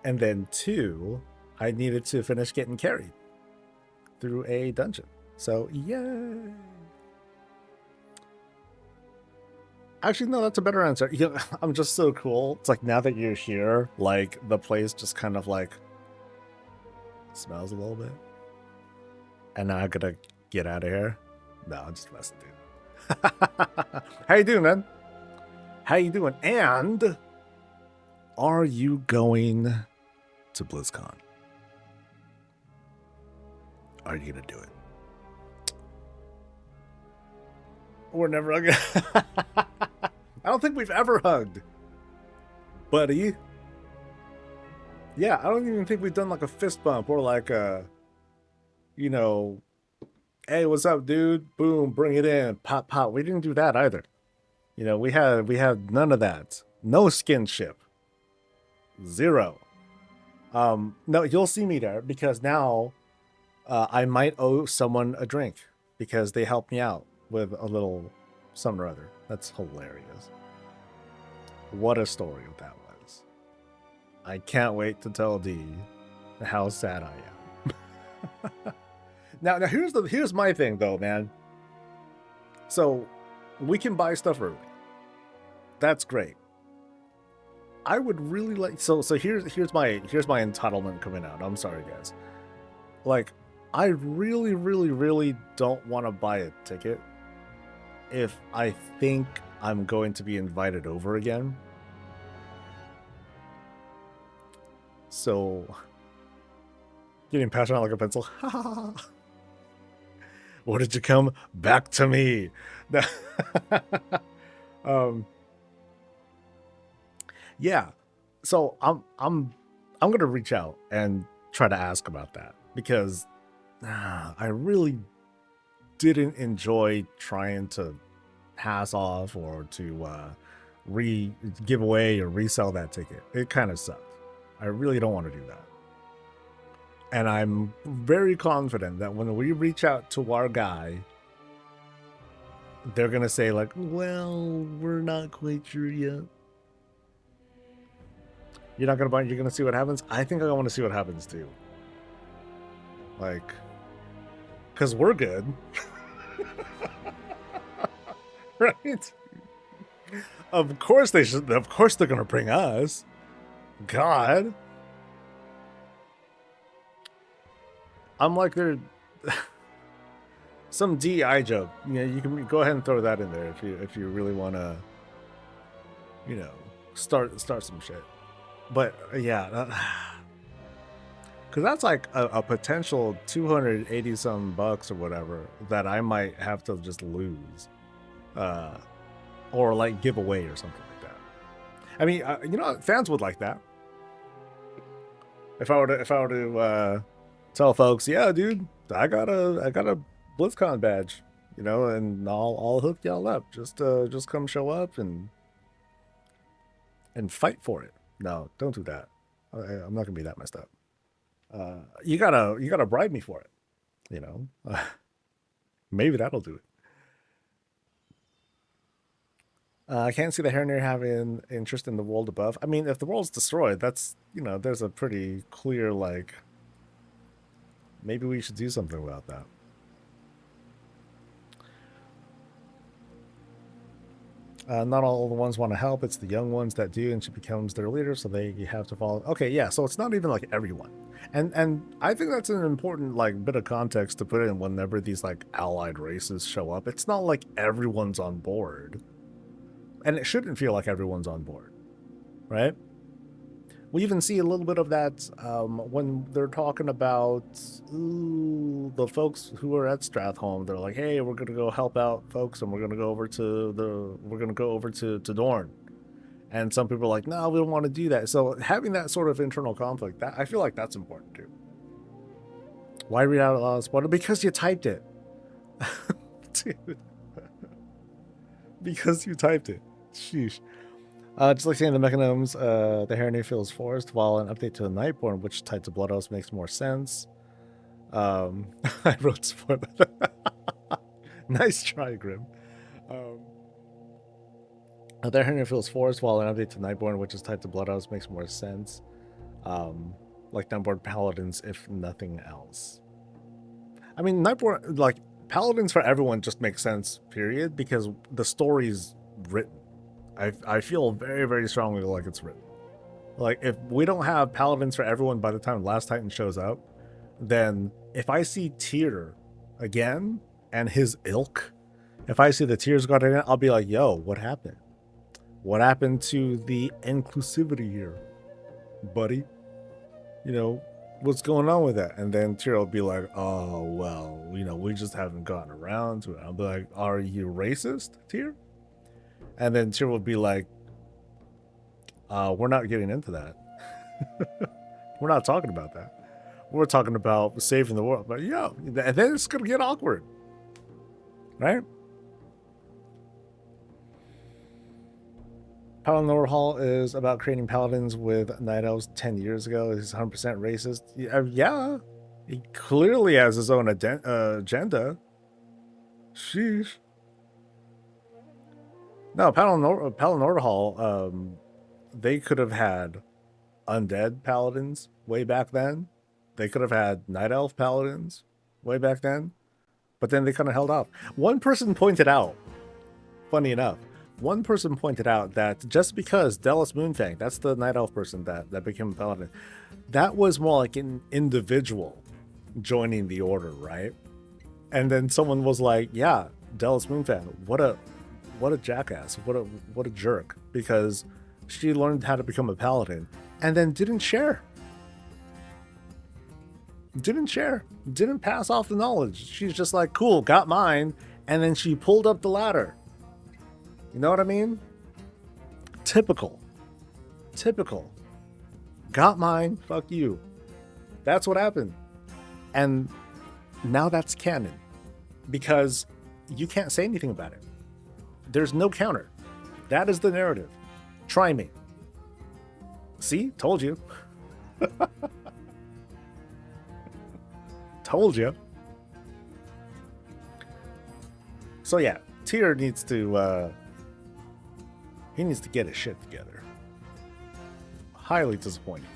and then 2, I needed to finish getting carried through a dungeon. So yay! Actually, no, that's a better answer. Yeah, I'm just so cool. It's like now that you're here, like the place just kind of like smells a little bit. And now I gotta get out of here. No, I'm just messing, dude. How you doing, man? How you doing? And are you going to BlizzCon? Are you gonna do it? We're never gonna. I don't think we've ever hugged, buddy. Yeah, I don't even think we've done like a fist bump or like a, you know, hey, what's up, dude? Boom, bring it in, pop, pop. We didn't do that either. You know, we had none of that. No skinship. 0. No, you'll see me there because now I might owe someone a drink because they helped me out with a little something or other. That's hilarious. What a story that was. I can't wait to tell Dee how sad I am. Now here's my thing though, man. So we can buy stuff early. That's great. I would really like so here's my entitlement coming out. I'm sorry guys. Like I really don't want to buy a ticket if I think I'm going to be invited over again. So getting passionate like a pencil. What did you come back to me? Yeah. So I'm gonna reach out and try to ask about that because I really didn't enjoy trying to pass off or to give away or resell that ticket. It kind of sucked. I really don't want to do that. And I'm very confident that when we reach out to our guy, they're going to say like, well, we're not quite sure yet. You're not going to buy it? You're going to see what happens? I think I want to see what happens too. Like, because we're good. Right? Of course they should. Of course they're gonna bring us. God. I'm like they're some DI joke. You know, you can go ahead and throw that in there if you really want to, you know, start some shit. But yeah, because that's like a potential 280 some bucks or whatever that I might have to just lose, or like give away or something like that. I mean, you know, fans would like that. If I were to tell folks, yeah, dude, I got a BlizzCon badge, you know, and I'll hook y'all up. Just come show up and fight for it. No, don't do that. I'm not gonna be that messed up. You gotta bribe me for it, you know. Maybe that'll do it. I can't see the Hairnir having interest in the world above. I mean, if the world's destroyed, that's, you know, there's a pretty clear, like, maybe we should do something about that. Not all the ones want to help. It's the young ones that do, and she becomes their leader, so they have to follow. Okay, yeah, so it's not even like everyone. And I think that's an important, like, bit of context to put in whenever these, like, allied races show up. It's not like everyone's on board. And it shouldn't feel like everyone's on board, right? We even see a little bit of that when they're talking about the folks who are at Stratholme. They're like, "Hey, we're gonna go help out folks, and we're gonna go over to Dorne." And some people are like, "No, we don't want to do that." So having that sort of internal conflict, that I feel like that's important too. Why read out loud spoiler? Because you typed it, dude. Because you typed it. Sheesh. Just like saying the Mechanomes, the Hairnir feels forced, while an update to the Nightborn, which tied to Blood Oath, makes more sense. I wrote spoiler. Nice try, Grim. The Hairnir feels forced, while an update to Nightborn, which is tied to Blood Oath, makes more sense. Like Nightborn Paladins, if nothing else. I mean, Nightborn, like, Paladins for everyone just makes sense, period, because the story's written. I feel very, very strongly like it's written. Like, if we don't have Paladins for everyone by the time Last Titan shows up, then if I see Tyr again and his ilk, if I see the Tyr's God again, I'll be like, yo, what happened? What happened to the inclusivity here, buddy? You know, what's going on with that? And then Tyr will be like, oh, well, you know, we just haven't gotten around to it. I'll be like, are you racist, Tyr? And then Tyr will be like, we're not getting into that. We're not talking about that. We're talking about saving the world. But yeah, and then it's going to get awkward. Right? Paladin Hall is about creating paladins with night elves 10 years ago. He's 100% racist. Yeah, he clearly has his own agenda. Sheesh. No, Paladin Hall, they could have had undead paladins way back then. They could have had night elf paladins way back then. But then they kind of held off. One person pointed out, funny enough, that just because Delos Moonfang, that's the night elf person that became a paladin, that was more like an individual joining the order, right? And then someone was like, yeah, Delos Moonfang, what a jackass, what a jerk, because she learned how to become a paladin and then didn't pass off the knowledge. She's just like, cool, got mine, and then she pulled up the ladder. You know what I mean? Typical. Got mine, fuck you. That's what happened. And now that's canon, because you can't say anything about it. There's no counter. That is the narrative. Try me. See? Told you. Told you. So yeah, Tyr needs to he needs to get his shit together. Highly disappointing.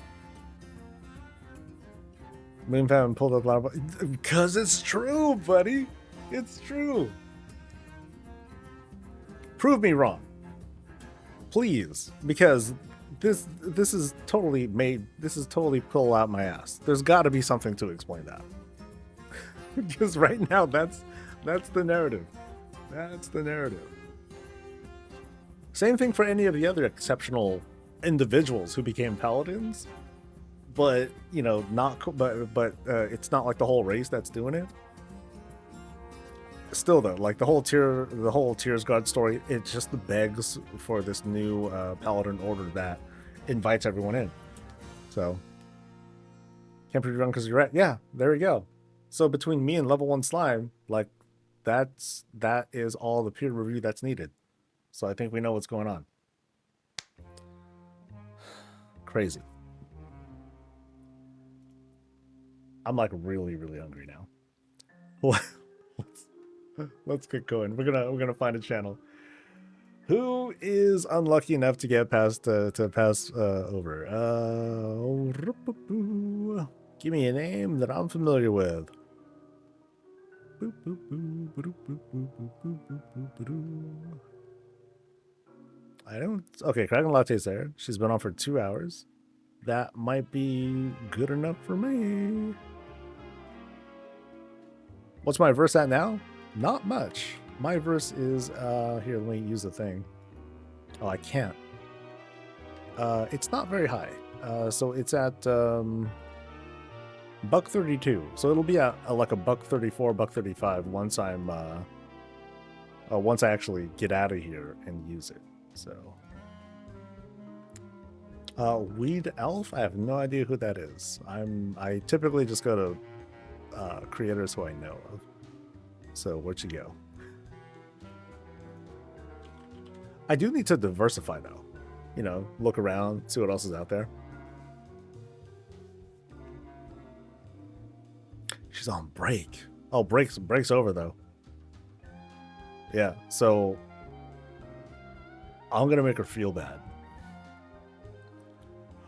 Moonfam pulled up loud because it's true, buddy. It's true. Prove me wrong, please, because this is totally made. This is totally pull out my ass. There's got to be something to explain that. Because right now, that's the narrative. That's the narrative. Same thing for any of the other exceptional individuals who became paladins, but you know, but it's not like the whole race that's doing it. Still though, like the whole Tears God story, it just begs for this new paladin order that invites everyone in. So can't prove you wrong because you're right. Yeah, there we go. So between me and level 1 slime, like that is all the peer review that's needed. So I think we know what's going on. Crazy. I'm like really hungry now. Let's get going. We're gonna find a channel. Who is unlucky enough to get past over? Give me a name that I'm familiar with. I don't. Okay, Kraken Latte's there. She's been on for 2 hours. That might be good enough for me. What's my verse at now? Not much. My verse is here, let me use the thing. Oh, I can't. It's not very high. So it's at buck 32. So it'll be at like a buck 34, buck 35 once I'm once I actually get out of here and use it. So Weed Elf, I have no idea who that is. I typically just go to creators who I know of. So where'd you go? I do need to diversify though. You know, look around, see what else is out there. She's on break. Oh, break's over though. Yeah, so I'm gonna make her feel bad.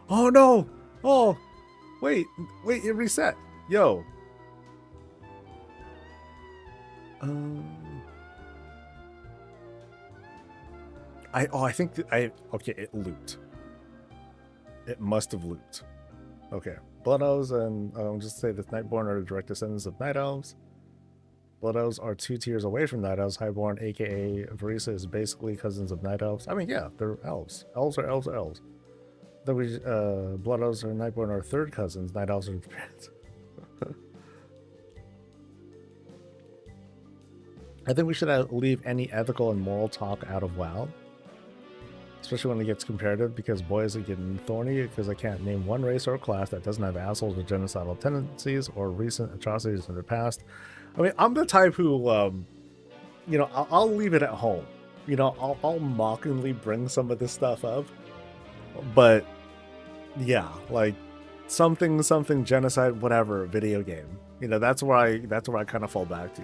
Oh no! Oh, wait, it reset. Yo. I think okay, it looped. It must have looped. Okay. Blood Elves and just say that Nightborn are the direct descendants of Night Elves. Blood Elves are 2 tiers away from Night Elves. Highborn, aka Varisa, is basically cousins of Night Elves. I mean, yeah, they're elves. Elves are elves are elves. Then Blood Elves and Nightborn are 3rd cousins. Night Elves are parents. I think we should leave any ethical and moral talk out of WoW. Especially when it gets comparative, because boys are getting thorny because I can't name one race or class that doesn't have assholes with genocidal tendencies or recent atrocities in their past. I mean, I'm the type who, you know, I'll leave it at home. You know, I'll mockingly bring some of this stuff up. But, yeah, like, something genocide, whatever, video game. You know, that's where I kind of fall back to.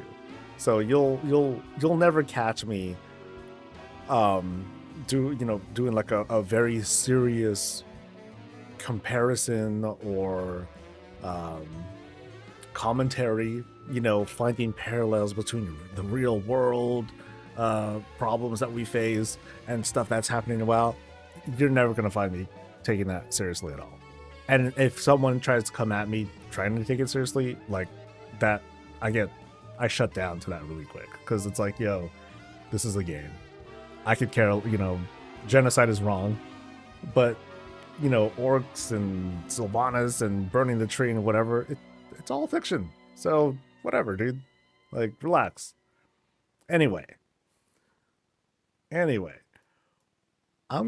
So you'll never catch me doing like a very serious comparison or commentary, you know, finding parallels between the real world problems that we face and stuff that's happening in WoW. You're never going to find me taking that seriously at all. And if someone tries to come at me trying to take it seriously, like that, I shut down to that really quick, because it's like, yo, this is a game. I could care, you know, genocide is wrong, but, you know, orcs and Sylvanas and burning the tree and whatever, it's all fiction. So whatever, dude. Like, relax. Anyway, I'm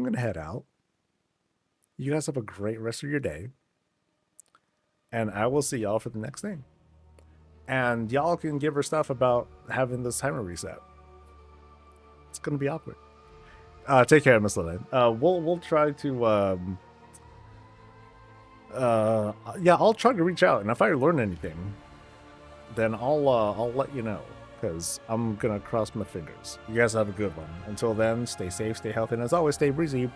gonna head out. You guys have a great rest of your day, and I will see y'all for the next thing. And y'all can give her stuff about having this timer reset. It's gonna be awkward. Take care, Miss Lillian. We'll try to yeah, I'll try to reach out, and if I learn anything, then I'll let you know, because I'm gonna cross my fingers. You guys have a good one. Until then, stay safe, stay healthy, and as always, stay breezy.